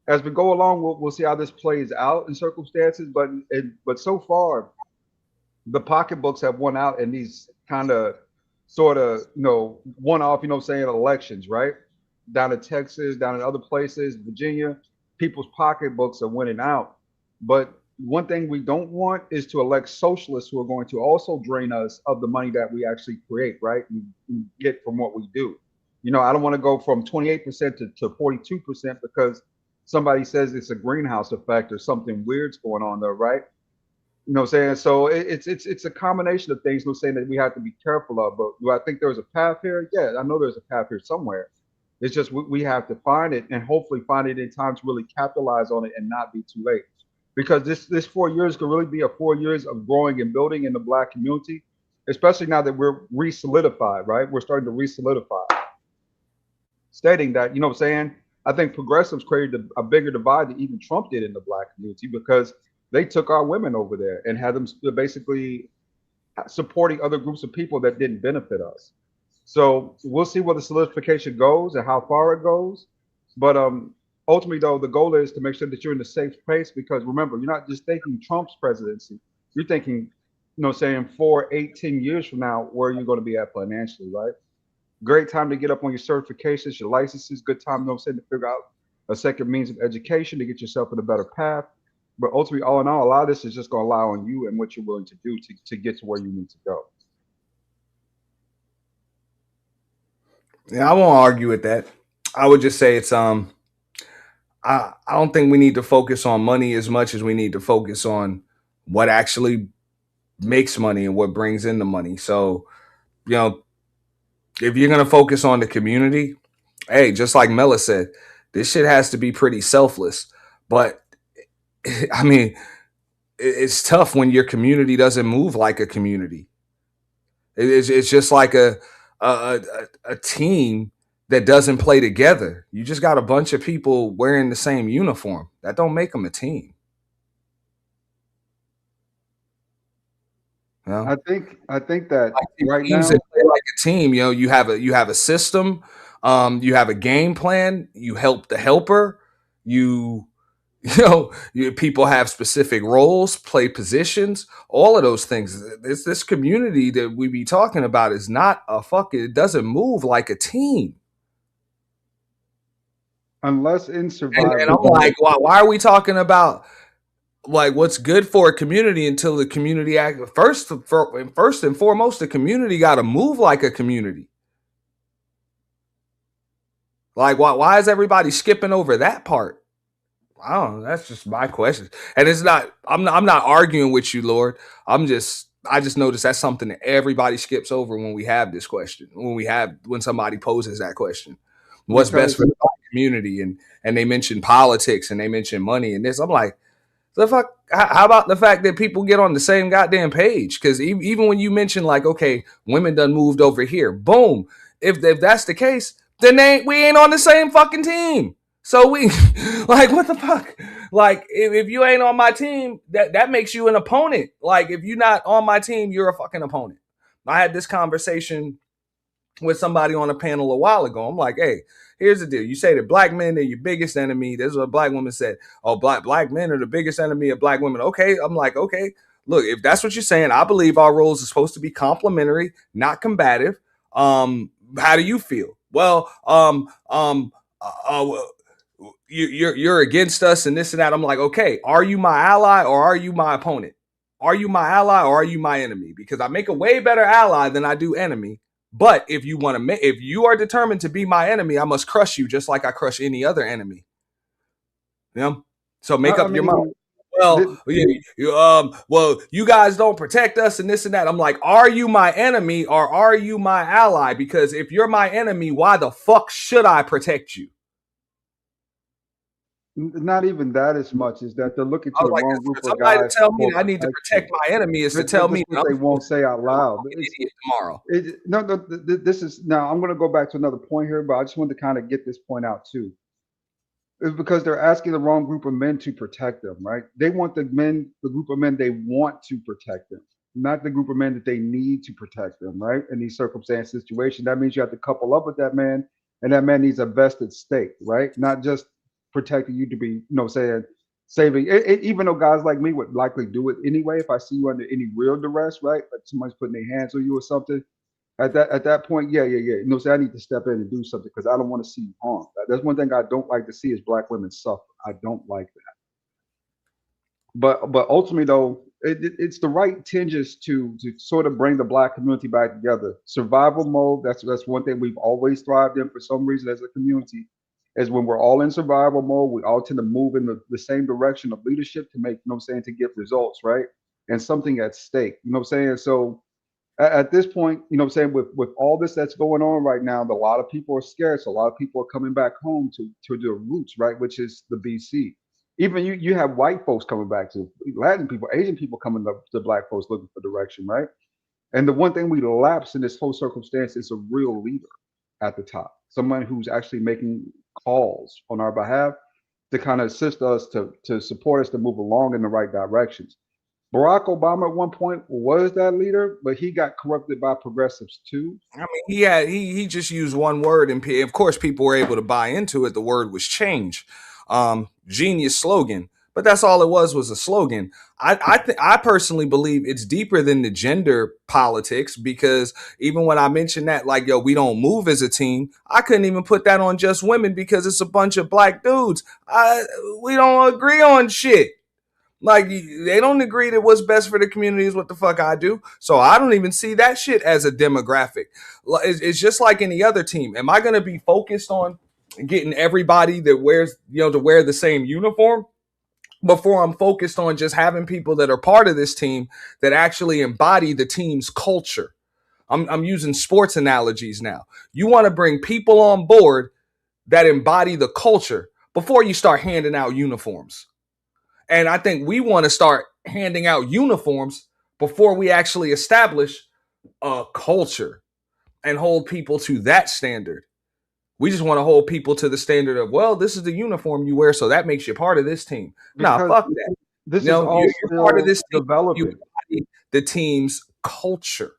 [SPEAKER 16] as we go along, we'll see how this plays out in circumstances. But so far, the pocketbooks have won out in these kind of sort of one-off, elections, right? Down in Texas, down in other places, Virginia, people's pocketbooks are winning out. But one thing we don't want is to elect socialists who are going to also drain us of the money that we actually create, right? And get from what we do. I don't want to go from 28% to 42% because somebody says it's a greenhouse effect or something weird's going on there, right? You know what I'm saying? So it's a combination of things. You know what I'm saying, that we have to be careful of. But do I think there's a path here? Yeah, I know there's a path here somewhere. It's just we have to find it and hopefully find it in time to really capitalize on it and not be too late. Because this 4 years could really be a 4 years of growing and building in the Black community, especially now that we're re-solidified, right? We're starting to re-solidify, stating that, you know what I'm saying? I think progressives created a bigger divide than even Trump did in the Black community because they took our women over there and had them basically supporting other groups of people that didn't benefit us. So we'll see where the solidification goes and how far it goes. But ultimately, though, the goal is to make sure that you're in a safe place because remember, you're not just thinking Trump's presidency. You're thinking, you know, saying 4, 8, 10 years from now, where you're going to be at financially, right? Great time to get up on your certifications, your licenses. Good time, you know what I'm saying, to figure out a second means of education to get yourself in a better path. But ultimately, all in all, a lot of this is just going to lie on you and what you're willing to do to get to where you need to go.
[SPEAKER 18] Yeah, I won't argue with that. I would just say it's I don't think we need to focus on money as much as we need to focus on what actually makes money and what brings in the money. So, you know, if you're gonna focus on the community, hey, just like Mela said, this shit has to be pretty selfless. But I mean, it's tough when your community doesn't move like a community. It's just like a team that doesn't play together. You just got a bunch of people wearing the same uniform. That don't make them a team. You know?
[SPEAKER 16] I think that right
[SPEAKER 18] Teams
[SPEAKER 16] now,
[SPEAKER 18] that play like a team, you know, you have a system, you have a game plan, you help the helper, people have specific roles, play positions, all of those things. This community that we be talking about is not it doesn't move like a team.
[SPEAKER 16] unless in survival,
[SPEAKER 18] And I'm like, why are we talking about like what's good for a community until the community act first and foremost, the community got to move like a community. Like, why is everybody skipping over that part? I don't know. That's just my question. And it's not, I'm not arguing with you, Lord. I just noticed that's something that everybody skips over when we have this question, when somebody poses that question. What's best for the community? And they mention politics and they mention money and this. I'm like, the fuck, how about the fact that people get on the same goddamn page? Because even when you mention like, okay, women done moved over here, boom. If that's the case, then we ain't on the same fucking team. So we like, what the fuck? Like, if you ain't on my team, that makes you an opponent. Like, if you're not on my team, you're a fucking opponent. I had this conversation with somebody on a panel a while ago. I'm like, hey, here's the deal. You say that black men are your biggest enemy. This is what a black woman said. Oh, black men are the biggest enemy of black women. Okay. I'm like, okay, look, if that's what you're saying, I believe our roles are supposed to be complementary, not combative. How do you feel? Well, you're against us and this and that. I'm like, okay, are you my ally or are you my opponent? Are you my ally or are you my enemy? Because I make a way better ally than I do enemy. But if you are determined to be my enemy, I must crush you just like I crush any other enemy. You know? So make up your mind. Well, you guys don't protect us and this and that. I'm like, are you my enemy or are you my ally? Because if you're my enemy, why the fuck should I protect you?
[SPEAKER 16] not even that as much is that they're looking to the
[SPEAKER 18] like,
[SPEAKER 16] wrong group of
[SPEAKER 18] somebody
[SPEAKER 16] guys.
[SPEAKER 18] to tell me I need to protect my enemy is to tell me
[SPEAKER 16] what they won't say out loud.
[SPEAKER 18] I'm an idiot tomorrow.
[SPEAKER 16] This is now. I'm going to go back to another point here, but I just wanted to kind of get this point out too. It's because they're asking the wrong group of men to protect them, right? They want the group of men they want to protect them, not the group of men that they need to protect them, right? In these circumstance situations, that means you have to couple up with that man, and that man needs a vested stake, right? Not just protecting you to be, saying saving. Even though guys like me would likely do it anyway, if I see you under any real duress, right? Like somebody's putting their hands on you or something. At that point, yeah. So I need to step in and do something because I don't want to see you harm. That's one thing I don't like to see is black women suffer. I don't like that. But ultimately, though, it's the right tinges to sort of bring the black community back together. Survival mode. That's one thing we've always thrived in for some reason as a community. Is when we're all in survival mode, we all tend to move in the same direction of leadership to make, to get results, right? and something at stake. You know what I'm saying? So at this point, you know what I'm saying, with all this that's going on right now, a lot of people are scared. So a lot of people are coming back home to their roots, right? Which is the BC. Even you have white folks coming back to Latin people, Asian people coming up to black folks looking for direction, right? And the one thing we lapse in this whole circumstance is a real leader at the top, someone who's actually making calls on our behalf to kind of assist us to support us to move along in the right directions. Barack Obama at one point was that leader, but he got corrupted by progressives too.
[SPEAKER 18] I mean, he just used one word, and of course, people were able to buy into it. The word was change. Genius slogan, but that's all it was a slogan. I personally believe it's deeper than the gender politics, because even when I mentioned that, like, yo, we don't move as a team, I couldn't even put that on just women because it's a bunch of black dudes. We don't agree on shit. Like, they don't agree that what's best for the community is what the fuck I do. So I don't even see that shit as a demographic. It's just like any other team. Am I going to be focused on getting everybody that wears, to wear the same uniform before I'm focused on just having people that are part of this team that actually embody the team's culture? I'm using sports analogies now. You want to bring people on board that embody the culture before you start handing out uniforms. And I think we want to start handing out uniforms before we actually establish a culture and hold people to that standard. We just want to hold people to the standard of, well, this is the uniform you wear, so that makes you part of this team. Nah, fuck that.
[SPEAKER 16] This is all
[SPEAKER 18] you're part of this team.
[SPEAKER 16] developing.
[SPEAKER 18] You embody the team's culture.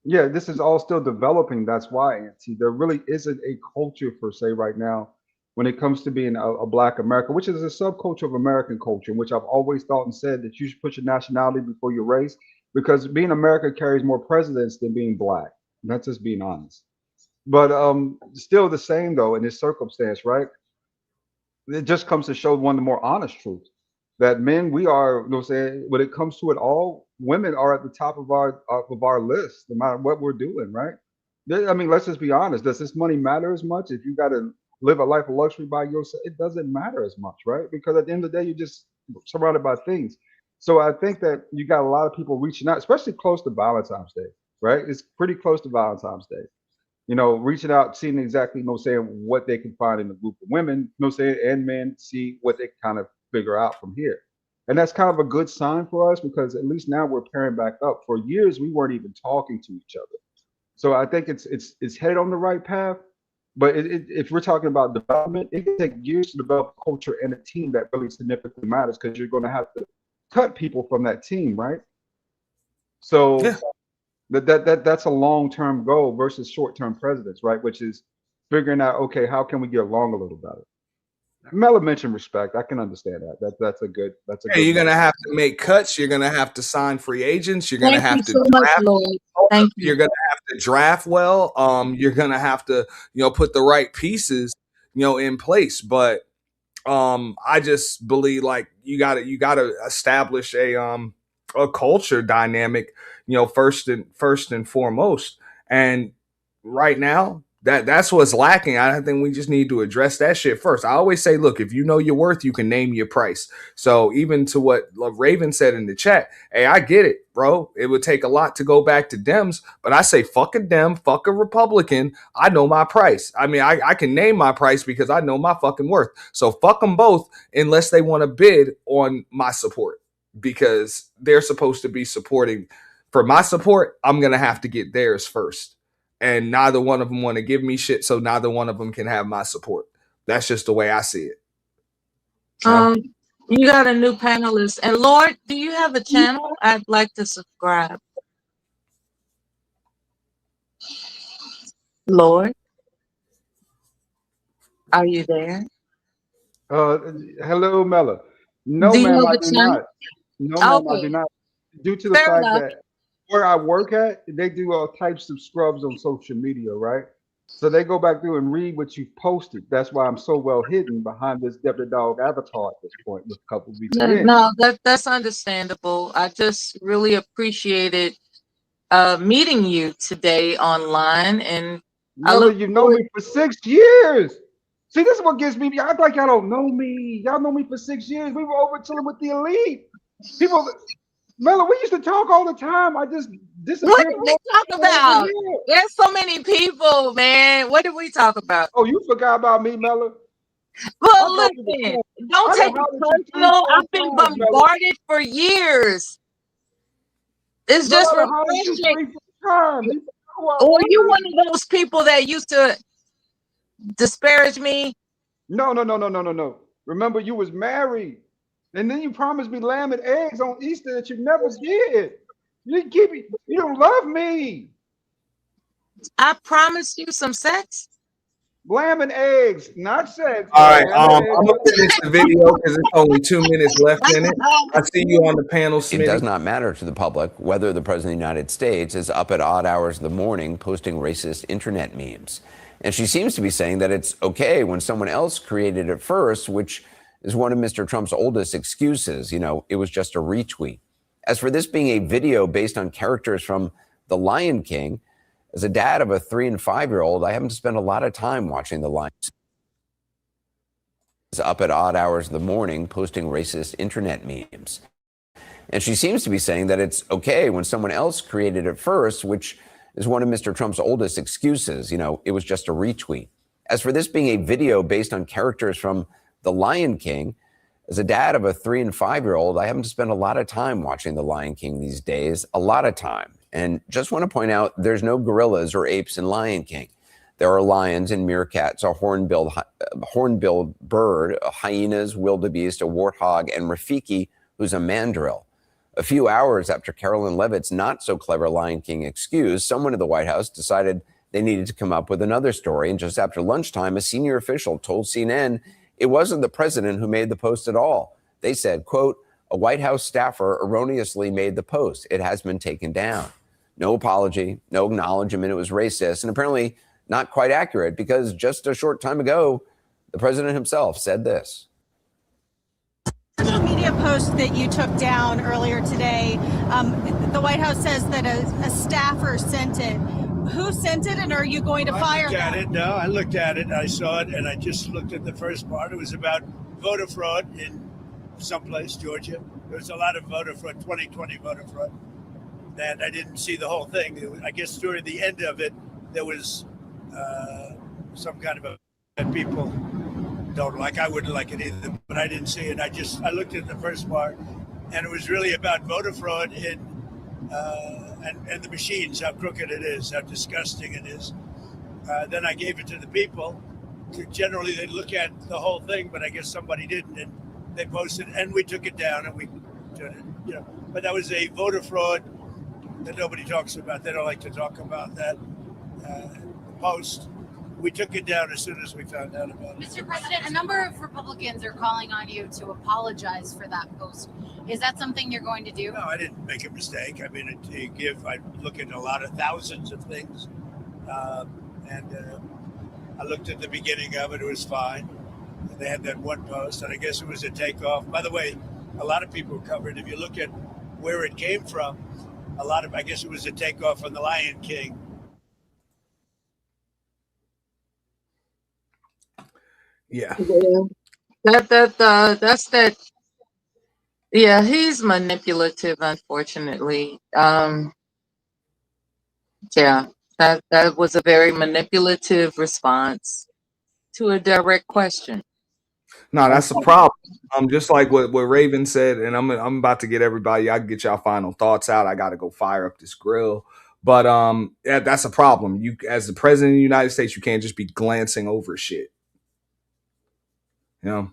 [SPEAKER 16] Yeah, this is all still developing. That's why, Auntie, there really isn't a culture per se right now when it comes to being a Black American, which is a subculture of American culture, in which I've always thought and said that you should put your nationality before your race, because being American carries more precedence than being Black. And that's just being honest. But still the same though in this circumstance, right? It just comes to show one of the more honest truths that men, we are, you know what I'm saying, when it comes to it all, women are at the top of our list, no matter what we're doing, right? I mean, let's just be honest. Does this money matter as much? If you got to live a life of luxury by yourself, it doesn't matter as much, right? Because at the end of the day, you're just surrounded by things. So I think that you got a lot of people reaching out, especially close to Valentine's Day, right? It's pretty close to Valentine's Day. Reaching out, seeing exactly, what they can find in a group of women, and men, see what they kind of figure out from here. And that's kind of a good sign for us, because at least now we're pairing back up. For years, we weren't even talking to each other. So I think it's headed on the right path. But if we're talking about development, it can take years to develop a culture and a team that really significantly matters, because you're going to have to cut people from that team, right? So yeah. That's a long-term goal versus short-term presidents, right? Which is figuring out, okay, how can we get along a little better? Mela mentioned respect. I can understand that. That's a good.
[SPEAKER 18] You're gonna have to make cuts. You're gonna have to sign free agents. You're gonna have to draft.
[SPEAKER 2] Thank you.
[SPEAKER 18] You're gonna have to draft well. You're gonna have to, put the right pieces, in place. But I just believe, like, you gotta establish a culture dynamic, first and foremost. And right now, that's what's lacking. I think we just need to address that shit first. I always say, look, if you know your worth, you can name your price. So even to what Raven said in the chat, hey, I get it, bro. It would take a lot to go back to Dems, but I say, fuck a Dem, fuck a Republican. I know my price. I mean, I can name my price because I know my fucking worth. So fuck them both, unless they want to bid on my support, because they're supposed to be supporting. For my support, I'm going to have to get theirs first. And neither one of them want to give me shit, so neither one of them can have my support. That's just the way I see it.
[SPEAKER 2] You got a new panelist. And Lord, do you have a channel? I'd like to subscribe. Lord, are you there?
[SPEAKER 16] Hello, Mela. No, ma'am, I do not. No, ma'am, I do not. Due to the fact that where I work at, they do all types of scrubs on social media, right? So they go back through and read what you've posted. That's why I'm so well hidden behind this Deputy Dog avatar at this point with a couple of weeks in.
[SPEAKER 2] No, that's understandable. I just really appreciated meeting you today online. And
[SPEAKER 16] Mela, you've known me for 6 years. See, this is what gets me. I act like y'all don't know me. Y'all know me for 6 years. We were over chilling with the elite. People, Miller, we used to talk all the time. I just
[SPEAKER 2] What
[SPEAKER 16] disappeared
[SPEAKER 2] did
[SPEAKER 16] from
[SPEAKER 2] we
[SPEAKER 16] over
[SPEAKER 2] talk about?
[SPEAKER 16] here.
[SPEAKER 2] There's so many people, man. What did we talk about?
[SPEAKER 16] Oh, you forgot about me, Miller. I
[SPEAKER 2] Well,
[SPEAKER 16] thought we were
[SPEAKER 2] listen,
[SPEAKER 16] cool.
[SPEAKER 2] don't
[SPEAKER 16] I done
[SPEAKER 2] take it
[SPEAKER 16] hollered at you 3,
[SPEAKER 2] personal.
[SPEAKER 16] 4
[SPEAKER 2] I've been
[SPEAKER 16] times, Miller.
[SPEAKER 2] bombarded for years. It's
[SPEAKER 16] Miller,
[SPEAKER 2] just
[SPEAKER 16] I done hollered at you
[SPEAKER 2] refreshing.
[SPEAKER 16] 3, 4 times. You forgot who I
[SPEAKER 2] Or you
[SPEAKER 16] was?
[SPEAKER 2] one of those people that used to disparage me?
[SPEAKER 16] No. Remember, you was married, and then you promised me lamb and eggs on Easter that you never did. You didn't keep it. You don't love me.
[SPEAKER 2] I promised you some sex.
[SPEAKER 16] Lamb and eggs, not sex.
[SPEAKER 18] All right,
[SPEAKER 16] Lamb and
[SPEAKER 18] I'm
[SPEAKER 16] eggs.
[SPEAKER 18] gonna finish the video because it's only 2 minutes left in it. I see you on the panel,
[SPEAKER 1] It does
[SPEAKER 18] Smitty.
[SPEAKER 1] not matter to the public whether the President of the United States is up at odd hours of the morning posting racist internet memes. And she seems to be saying that it's okay when someone else created it first, which is one of Mr. Trump's oldest excuses. You know, it was just a retweet. As for this being a video based on characters from The Lion King, as a dad of a 3 and 5-year-old, I happen to spend a lot of time watching The Lion King. Is up at odd hours of the morning posting racist internet memes. And she seems to be saying that it's okay when someone else created it first, which is one of Mr. Trump's oldest excuses. You know, it was just a retweet. As for this being a video based on characters from The Lion King, as a dad of a 3 and 5-year-old, I happen to spend a lot of time watching The Lion King these days, a lot of time. And just want to point out, there's no gorillas or apes in Lion King. There are lions and meerkats, a hornbilled bird, hyenas, wildebeest, a warthog, and Rafiki, who's a mandrill. A few hours after Carolyn Levitt's not-so-clever Lion King excuse, someone at the White House decided they needed to come up with another story. And just after lunchtime, a senior official told CNN it wasn't the president who made the post at all. They said, quote, a White House staffer erroneously made the post. It has been taken down. No apology, no acknowledgement it was racist, and apparently not quite accurate because just a short time ago, the president himself said this.
[SPEAKER 10] Social media post that you took down earlier today, the White House says that a staffer sent it. Who sent it, and are you going to fire
[SPEAKER 7] I looked at
[SPEAKER 10] them?
[SPEAKER 7] it. No, I looked at it. I saw it, and I just looked at the first part. It was about voter fraud in someplace, Georgia. There was a lot of voter fraud, 2020 voter fraud. And I didn't see the whole thing. I guess during the end of it, there was some kind of a that people don't like. I wouldn't like it either, but I didn't see it. I looked at the first part, and it was really about voter fraud and the machines, how crooked it is, how disgusting it is. Then I gave it to the people. Generally, they look at the whole thing, but I guess somebody didn't, and they posted, and we took it down, and we did it. You know, but that was a voter fraud that nobody talks about. They don't like to talk about that post. We took it down as soon as we found out about it.
[SPEAKER 21] Mr. President, a number of Republicans are calling on you to apologize for that post. Is that something you're going to do?
[SPEAKER 7] No, I didn't make a mistake. I mean, I look at a lot of thousands of things. And I looked at the beginning of it. It was fine. And they had that one post, and I guess it was a takeoff. By the way, a lot of people covered. If you look at where it came from, I guess it was a takeoff from The Lion King.
[SPEAKER 18] Yeah.
[SPEAKER 2] That's that. Yeah, he's manipulative, unfortunately. Yeah, that was a very manipulative response to a direct question.
[SPEAKER 18] No, that's the problem. Just like what Raven said, and I'm about to get everybody. I can get y'all final thoughts out. I got to go fire up this grill. But yeah, that's a problem. You, as the president of the United States, you can't just be glancing over shit. You know,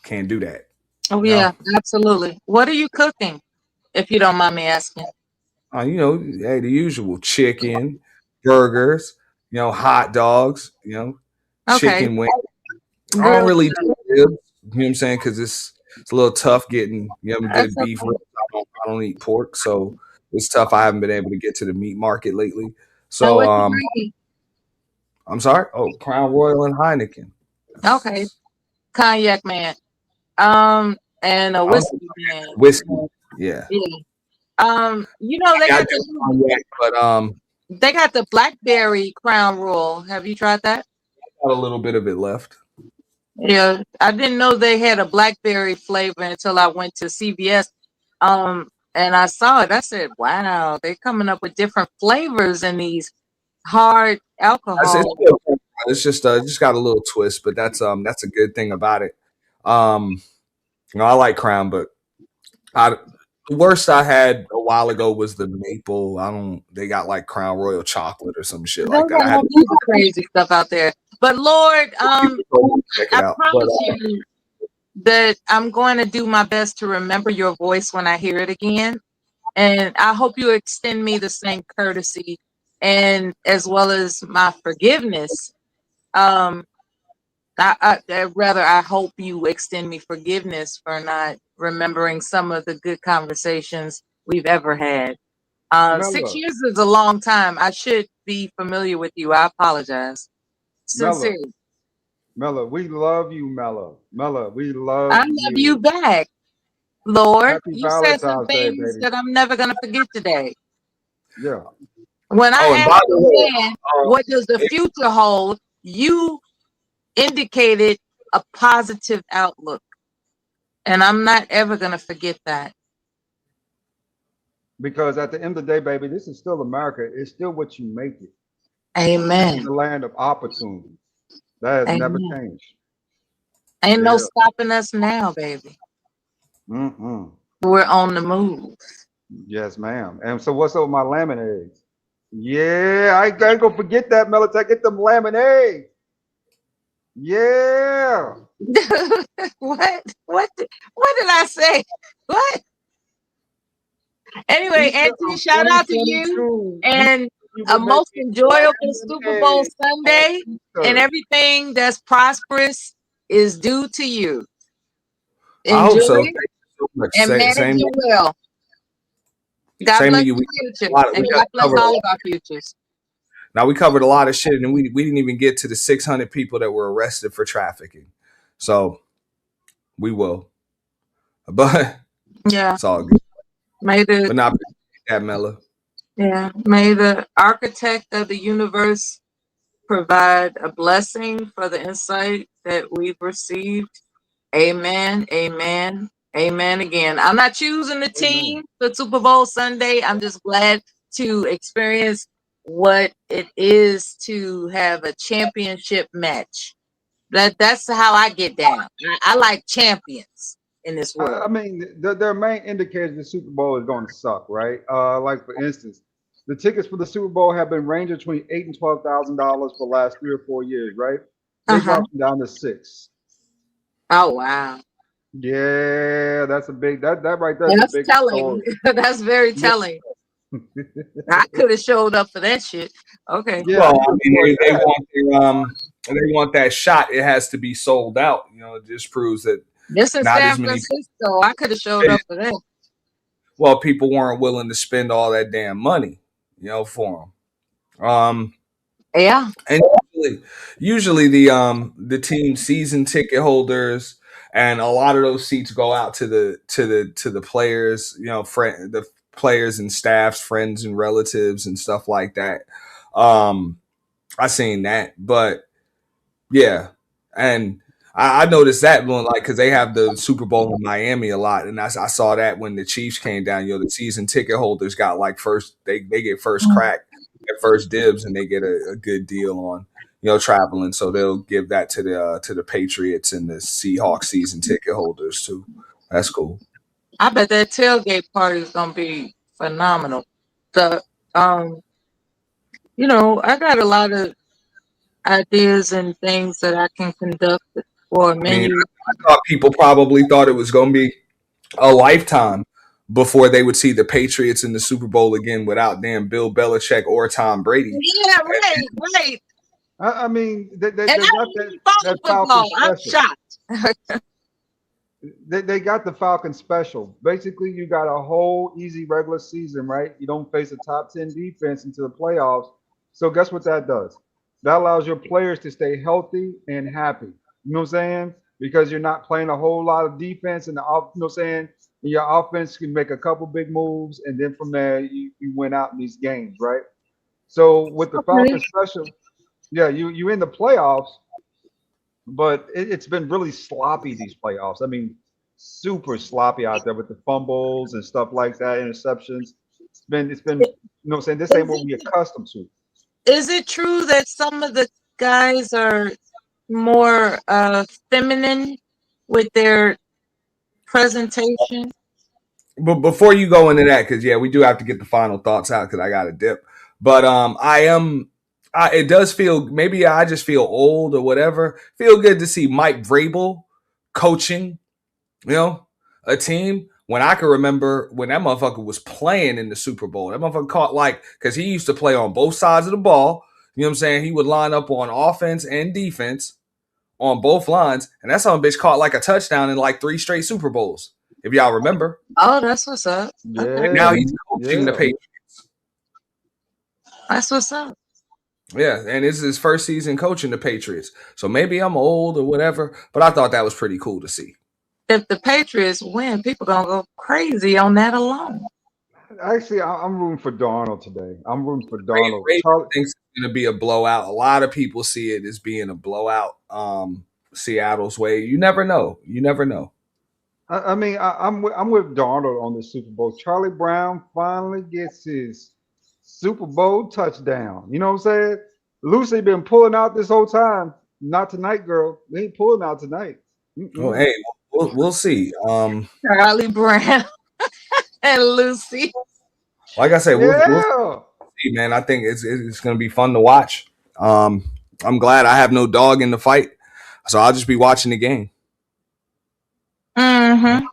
[SPEAKER 18] can't do that.
[SPEAKER 2] Oh yeah, absolutely. What are you cooking, if you don't mind me asking?
[SPEAKER 18] You know, hey, the usual: chicken, burgers, you know, hot dogs, you know,
[SPEAKER 2] Okay.
[SPEAKER 18] chicken wings. I don't really do ribs, you know what I'm saying? Because it's a little tough getting, you know, good
[SPEAKER 2] That's
[SPEAKER 18] beef
[SPEAKER 2] okay.
[SPEAKER 18] ribs. I don't eat pork, so it's tough. I haven't been able to get to the meat market lately.
[SPEAKER 2] And
[SPEAKER 18] So
[SPEAKER 2] what you drinking?
[SPEAKER 18] I'm sorry. Oh, Crown Royal and Heineken.
[SPEAKER 2] Okay, cognac man. And a
[SPEAKER 18] I don't
[SPEAKER 2] whiskey
[SPEAKER 18] know,
[SPEAKER 2] man.
[SPEAKER 18] whiskey. Yeah.
[SPEAKER 2] Yeah. You know they
[SPEAKER 18] I
[SPEAKER 2] got
[SPEAKER 18] do cognac, but
[SPEAKER 2] they got the blackberry Crown Royal. Have you tried that?
[SPEAKER 18] got a little bit of it left.
[SPEAKER 2] Yeah, I didn't know they had a blackberry flavor until I went to CVS. And I saw it. I said, "Wow, they're coming up with different flavors in these hard
[SPEAKER 18] It's
[SPEAKER 2] alcohol."
[SPEAKER 18] still, it's just got a little twist, but that's a good thing about it. Um, I like Crown, but I the worst I had a while ago was the maple. I don't. They got like Crown Royal chocolate or some shit
[SPEAKER 2] Those
[SPEAKER 18] like that.
[SPEAKER 2] are
[SPEAKER 18] I had
[SPEAKER 2] all kinds of crazy stuff out there. But Lord,
[SPEAKER 18] to check it
[SPEAKER 2] I
[SPEAKER 18] out. But
[SPEAKER 2] promise you that I'm going to do my best to remember your voice when I hear it again. And I hope you extend me the same courtesy and as well as my forgiveness. Um, I hope you extend me forgiveness for not remembering some of the good conversations we've ever had. 6
[SPEAKER 16] Mella,
[SPEAKER 2] years is a long time. I should be familiar with you. I apologize.
[SPEAKER 16] Mella,
[SPEAKER 2] Sincerely.
[SPEAKER 16] Mella, we love you, Mella. Mella, we
[SPEAKER 2] I
[SPEAKER 16] love
[SPEAKER 2] love you
[SPEAKER 16] you.
[SPEAKER 2] back, Lord.
[SPEAKER 16] Happy
[SPEAKER 2] You said some
[SPEAKER 16] Valentine's Day,
[SPEAKER 2] things
[SPEAKER 16] baby.
[SPEAKER 2] that I'm never going to forget today.
[SPEAKER 16] Yeah.
[SPEAKER 2] When I
[SPEAKER 18] oh, and by
[SPEAKER 2] asked
[SPEAKER 18] the
[SPEAKER 2] the
[SPEAKER 18] way,
[SPEAKER 2] man, what does the future hold? You indicated a positive outlook. And I'm not ever going to forget that.
[SPEAKER 16] Because at the end of the day, baby, this is still America. It's still what you make it. This is
[SPEAKER 2] Amen.
[SPEAKER 16] the land of opportunity. That has never
[SPEAKER 2] Amen.
[SPEAKER 16] changed.
[SPEAKER 2] Ain't no
[SPEAKER 16] Yeah.
[SPEAKER 2] stopping us now, baby.
[SPEAKER 16] Mm-mm.
[SPEAKER 2] We're on the move.
[SPEAKER 16] Yes, ma'am. And so what's up with my lamb and eggs? Yeah, I ain't gonna forget that, Melody. Get them lamb and eggs. Yeah.
[SPEAKER 2] What? What did I say? What? Anyway,
[SPEAKER 16] Easter
[SPEAKER 2] Anthony,
[SPEAKER 16] of
[SPEAKER 2] shout out to you
[SPEAKER 16] 2022.
[SPEAKER 2] and
[SPEAKER 16] You
[SPEAKER 2] a
[SPEAKER 16] will make
[SPEAKER 2] most
[SPEAKER 16] me
[SPEAKER 2] enjoyable
[SPEAKER 16] lamb and
[SPEAKER 2] Super Bowl
[SPEAKER 16] eggs on
[SPEAKER 2] Sunday, and
[SPEAKER 16] Easter.
[SPEAKER 2] everything that's prosperous is due to you.
[SPEAKER 18] I
[SPEAKER 2] Enjoy
[SPEAKER 18] hope so. Thank
[SPEAKER 2] it
[SPEAKER 18] you so much.
[SPEAKER 2] and manage
[SPEAKER 18] Same
[SPEAKER 2] it well. God
[SPEAKER 18] same to
[SPEAKER 2] bless
[SPEAKER 18] you.
[SPEAKER 2] the future,
[SPEAKER 18] We
[SPEAKER 2] and
[SPEAKER 18] got
[SPEAKER 2] God bless
[SPEAKER 18] covered.
[SPEAKER 2] all of our futures.
[SPEAKER 18] Now we covered a lot of shit, and we didn't even get to the 600 people that were arrested for trafficking. So we will, but
[SPEAKER 2] Yeah.
[SPEAKER 18] it's all good.
[SPEAKER 2] May the
[SPEAKER 18] But not that Mella.
[SPEAKER 2] may the architect of the universe provide a blessing for the insight that we've received. Amen. Amen. Amen again. I'm not choosing the team for Super Bowl Sunday. I'm just glad to experience what it is to have a championship match. That's how I get down. I like champions in this
[SPEAKER 16] I
[SPEAKER 2] world.
[SPEAKER 16] mean, their main indicators the Super Bowl is going to suck, right? Like for instance, the tickets for the Super Bowl have been ranging between $8,000 and $12,000 for the last 3 or 4 years, right? They
[SPEAKER 2] Uh-huh.
[SPEAKER 16] dropped them down to 6.
[SPEAKER 2] Oh wow.
[SPEAKER 16] Yeah, that's a big that right there is the
[SPEAKER 2] That's
[SPEAKER 16] biggest
[SPEAKER 2] telling.
[SPEAKER 16] story.
[SPEAKER 2] That's very
[SPEAKER 16] Yeah.
[SPEAKER 2] telling. I could have showed up for that shit. Okay.
[SPEAKER 16] Yeah,
[SPEAKER 18] Well,
[SPEAKER 16] you
[SPEAKER 18] I
[SPEAKER 16] could
[SPEAKER 18] mean,
[SPEAKER 16] afford that.
[SPEAKER 18] they want that shot. It has to be sold out. You know, it just proves that
[SPEAKER 2] This in
[SPEAKER 18] not
[SPEAKER 2] San
[SPEAKER 18] as many.
[SPEAKER 2] Francisco. I could have showed up for that.
[SPEAKER 18] Well, people weren't willing to spend all that damn money, for them.
[SPEAKER 2] Yeah.
[SPEAKER 18] And usually the team season ticket holders and a lot of those seats go out to the players, the players and staffs, friends and relatives and stuff like that. I seen that, but yeah, and I noticed that one like because they have the Super Bowl in Miami a lot, and I saw that when the Chiefs came down. The season ticket holders got like first they get first crack at first dibs, and they get a good deal on traveling. So they'll give that to the Patriots and the Seahawks season ticket holders too. That's cool.
[SPEAKER 2] I bet that tailgate party is gonna be phenomenal. So um, I got a lot of ideas and things that I can conduct for a
[SPEAKER 18] I mean,
[SPEAKER 2] menu.
[SPEAKER 18] I thought people probably thought it was going to be a lifetime before they would see the Patriots in the Super Bowl again without damn Bill Belichick or Tom Brady.
[SPEAKER 2] Yeah, right.
[SPEAKER 16] I mean, they
[SPEAKER 2] And I
[SPEAKER 16] got
[SPEAKER 2] don't even follow
[SPEAKER 16] that Falcon
[SPEAKER 2] football. I'm
[SPEAKER 16] special.
[SPEAKER 2] shocked.
[SPEAKER 16] They got the Falcon special. Basically, you got a whole easy regular season, right? You don't face a top 10 defense into the playoffs. So guess what that does? That allows your players to stay healthy and happy. You know what I'm saying? Because you're not playing a whole lot of defense and you know what I'm saying? And your offense can make a couple big moves, and then from there you win out in these games, right? So with the
[SPEAKER 2] Okay.
[SPEAKER 16] Falcon special, yeah, you in the playoffs, but it's been really sloppy these playoffs. I mean, super sloppy out there with the fumbles and stuff like that, interceptions. It's been you know what I'm saying, this ain't
[SPEAKER 2] Is
[SPEAKER 16] what we
[SPEAKER 2] it
[SPEAKER 16] accustomed to.
[SPEAKER 2] is it true that some of the guys are more feminine with their presentation?
[SPEAKER 18] But before you go into that, because yeah, we do have to get the final thoughts out because I got to dip. But it does feel, maybe I just feel old or whatever. Feel good to see Mike Vrabel coaching, you know, a team when I can remember when that motherfucker was playing in the Super Bowl. That motherfucker caught because he used to play on both sides of the ball. You know what I'm saying? He would line up on offense and defense on both lines, and that son of a bitch caught like a touchdown in like 3 straight Super Bowls, if y'all remember.
[SPEAKER 2] Oh, that's what's up. Okay.
[SPEAKER 18] Now
[SPEAKER 16] Yeah,
[SPEAKER 18] he's coaching the
[SPEAKER 16] yeah.
[SPEAKER 18] Patriots.
[SPEAKER 2] That's what's up.
[SPEAKER 18] Yeah, and this is his first season coaching the Patriots. So maybe I'm old or whatever, but I thought that was pretty cool to see.
[SPEAKER 2] If the Patriots win, people gonna go crazy on that alone.
[SPEAKER 16] Actually, I'm rooting for Darnold today. I'm rooting for
[SPEAKER 18] Ray
[SPEAKER 16] Darnold.
[SPEAKER 18] thinks it's going to be a blowout. A lot of people see it as being a blowout. Seattle's way. You never know. You never know.
[SPEAKER 16] I mean, I'm with Darnold on the Super Bowl. Charlie Brown finally gets his Super Bowl touchdown. You know what I'm saying? Lucy been pulling out this whole time. Not tonight, girl. We ain't pulling out tonight.
[SPEAKER 18] Oh, hey, we'll see.
[SPEAKER 2] Charlie Brown and Lucy.
[SPEAKER 18] Like I said, we'll
[SPEAKER 16] Yeah.
[SPEAKER 18] see, man. I think it's going to be fun to watch. I'm glad I have no dog in the fight, so I'll just be watching the game.
[SPEAKER 2] Mm-hmm.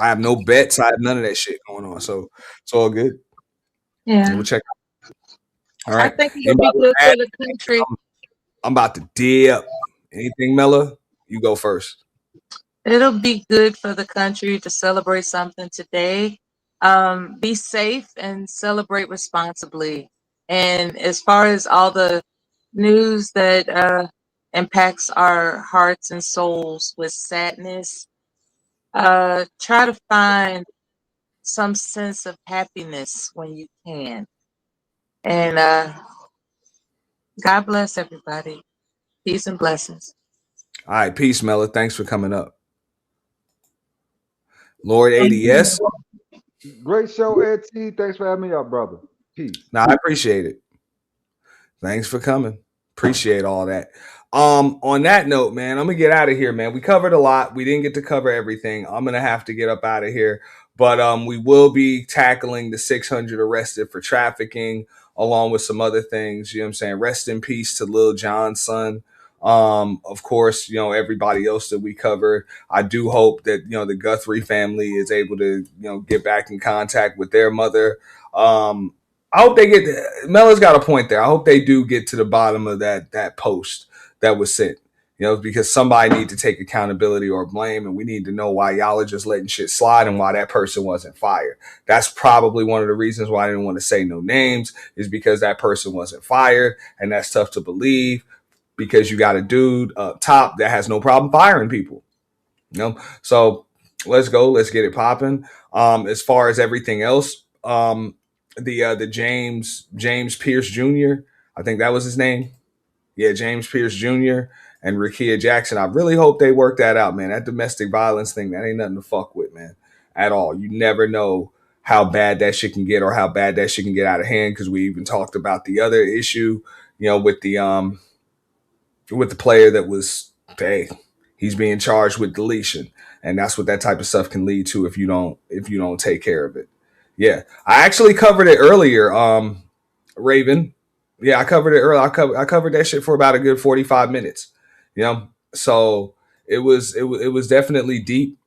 [SPEAKER 18] I have no bets. I have none of that shit going on, so it's all good.
[SPEAKER 2] Yeah.
[SPEAKER 18] We'll check. All
[SPEAKER 2] I
[SPEAKER 18] right.
[SPEAKER 2] think it'll be good for the country.
[SPEAKER 18] I'm about to dip. Anything, Mella? You go first.
[SPEAKER 2] It'll be good for the country to celebrate something today. Be safe and celebrate responsibly. And as far as all the news that impacts our hearts and souls with sadness, try to find some sense of happiness when you can. And God bless everybody. Peace and blessings.
[SPEAKER 18] All right. Peace, Mella. Thanks for coming up. Lord ADS.
[SPEAKER 16] Great show, Ed T. Thanks for having me up, brother. Peace.
[SPEAKER 18] I appreciate it. Thanks for coming. Appreciate all that. On that note, man, I'm gonna get out of here, man. We covered a lot. We didn't get to cover everything. I'm gonna have to get up out of here. But we will be tackling the 600 arrested for trafficking, along with some other things. You know what I'm saying? Rest in peace to Lil Jon's son. Of course, everybody else that we covered. I do hope that the Guthrie family is able to get back in contact with their mother. I hope they get. Mella's got a point there. I hope they do get to the bottom of that post that was sent. Because somebody need to take accountability or blame, and we need to know why y'all are just letting shit slide and why that person wasn't fired. That's probably one of the reasons why I didn't want to say no names, is because that person wasn't fired, and that's tough to believe because you got a dude up top that has no problem firing people. So let's go. Let's get it popping. As far as everything else, the James Pierce Jr., I think that was his name. Yeah, James Pierce Jr. and Rakia Jackson. I really hope they work that out, man. That domestic violence thing, that ain't nothing to fuck with, man, at all. You never know how bad that shit can get or how bad that shit can get out of hand, because we even talked about the other issue, with the player that was, hey, he's being charged with deletion, and that's what that type of stuff can lead to if you don't take care of it. Yeah, I actually covered it earlier, Raven. Yeah, I covered it earlier. I covered that shit for about a good 45 minutes. So it was definitely deep.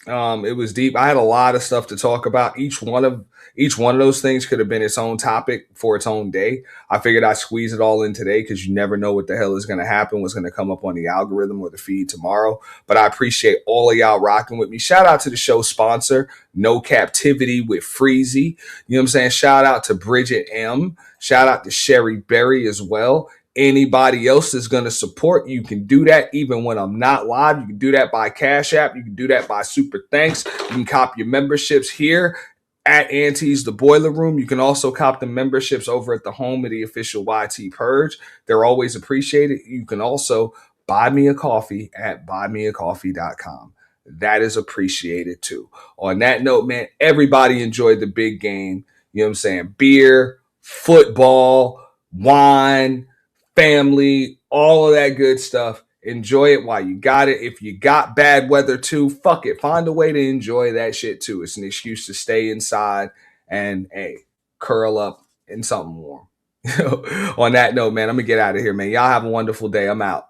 [SPEAKER 18] It was deep. I had a lot of stuff to talk about. Each one of those things could have been its own topic for its own day. I figured I'd squeeze it all in today because you never know what the hell is going to happen, what's going to come up on the algorithm or the feed tomorrow. But I appreciate all of y'all rocking with me. Shout out to the show sponsor, No Captivity with Freezy. You know what I'm saying? Shout out to Bridget M. Shout out to Sherry Berry as well. Anybody else that's going to support, you can do that even when I'm not live. You can do that by Cash App. You can do that by Super Thanks. You can cop your memberships here at Auntie's The Boiler Room. You can also cop the memberships over at the home of the official YT Purge. They're always appreciated. You can also buy me a coffee at buymeacoffee.com. That is appreciated too. On that note, man, everybody enjoyed the big game. You know what I'm saying? Beer, football, wine, family, all of that good stuff. Enjoy it while you got it. If you got bad weather too, fuck it. Find a way to enjoy that shit too. It's an excuse to stay inside and, hey, curl up in something warm. On that note, man, I'm going to get out of here, man. Y'all have a wonderful day. I'm out.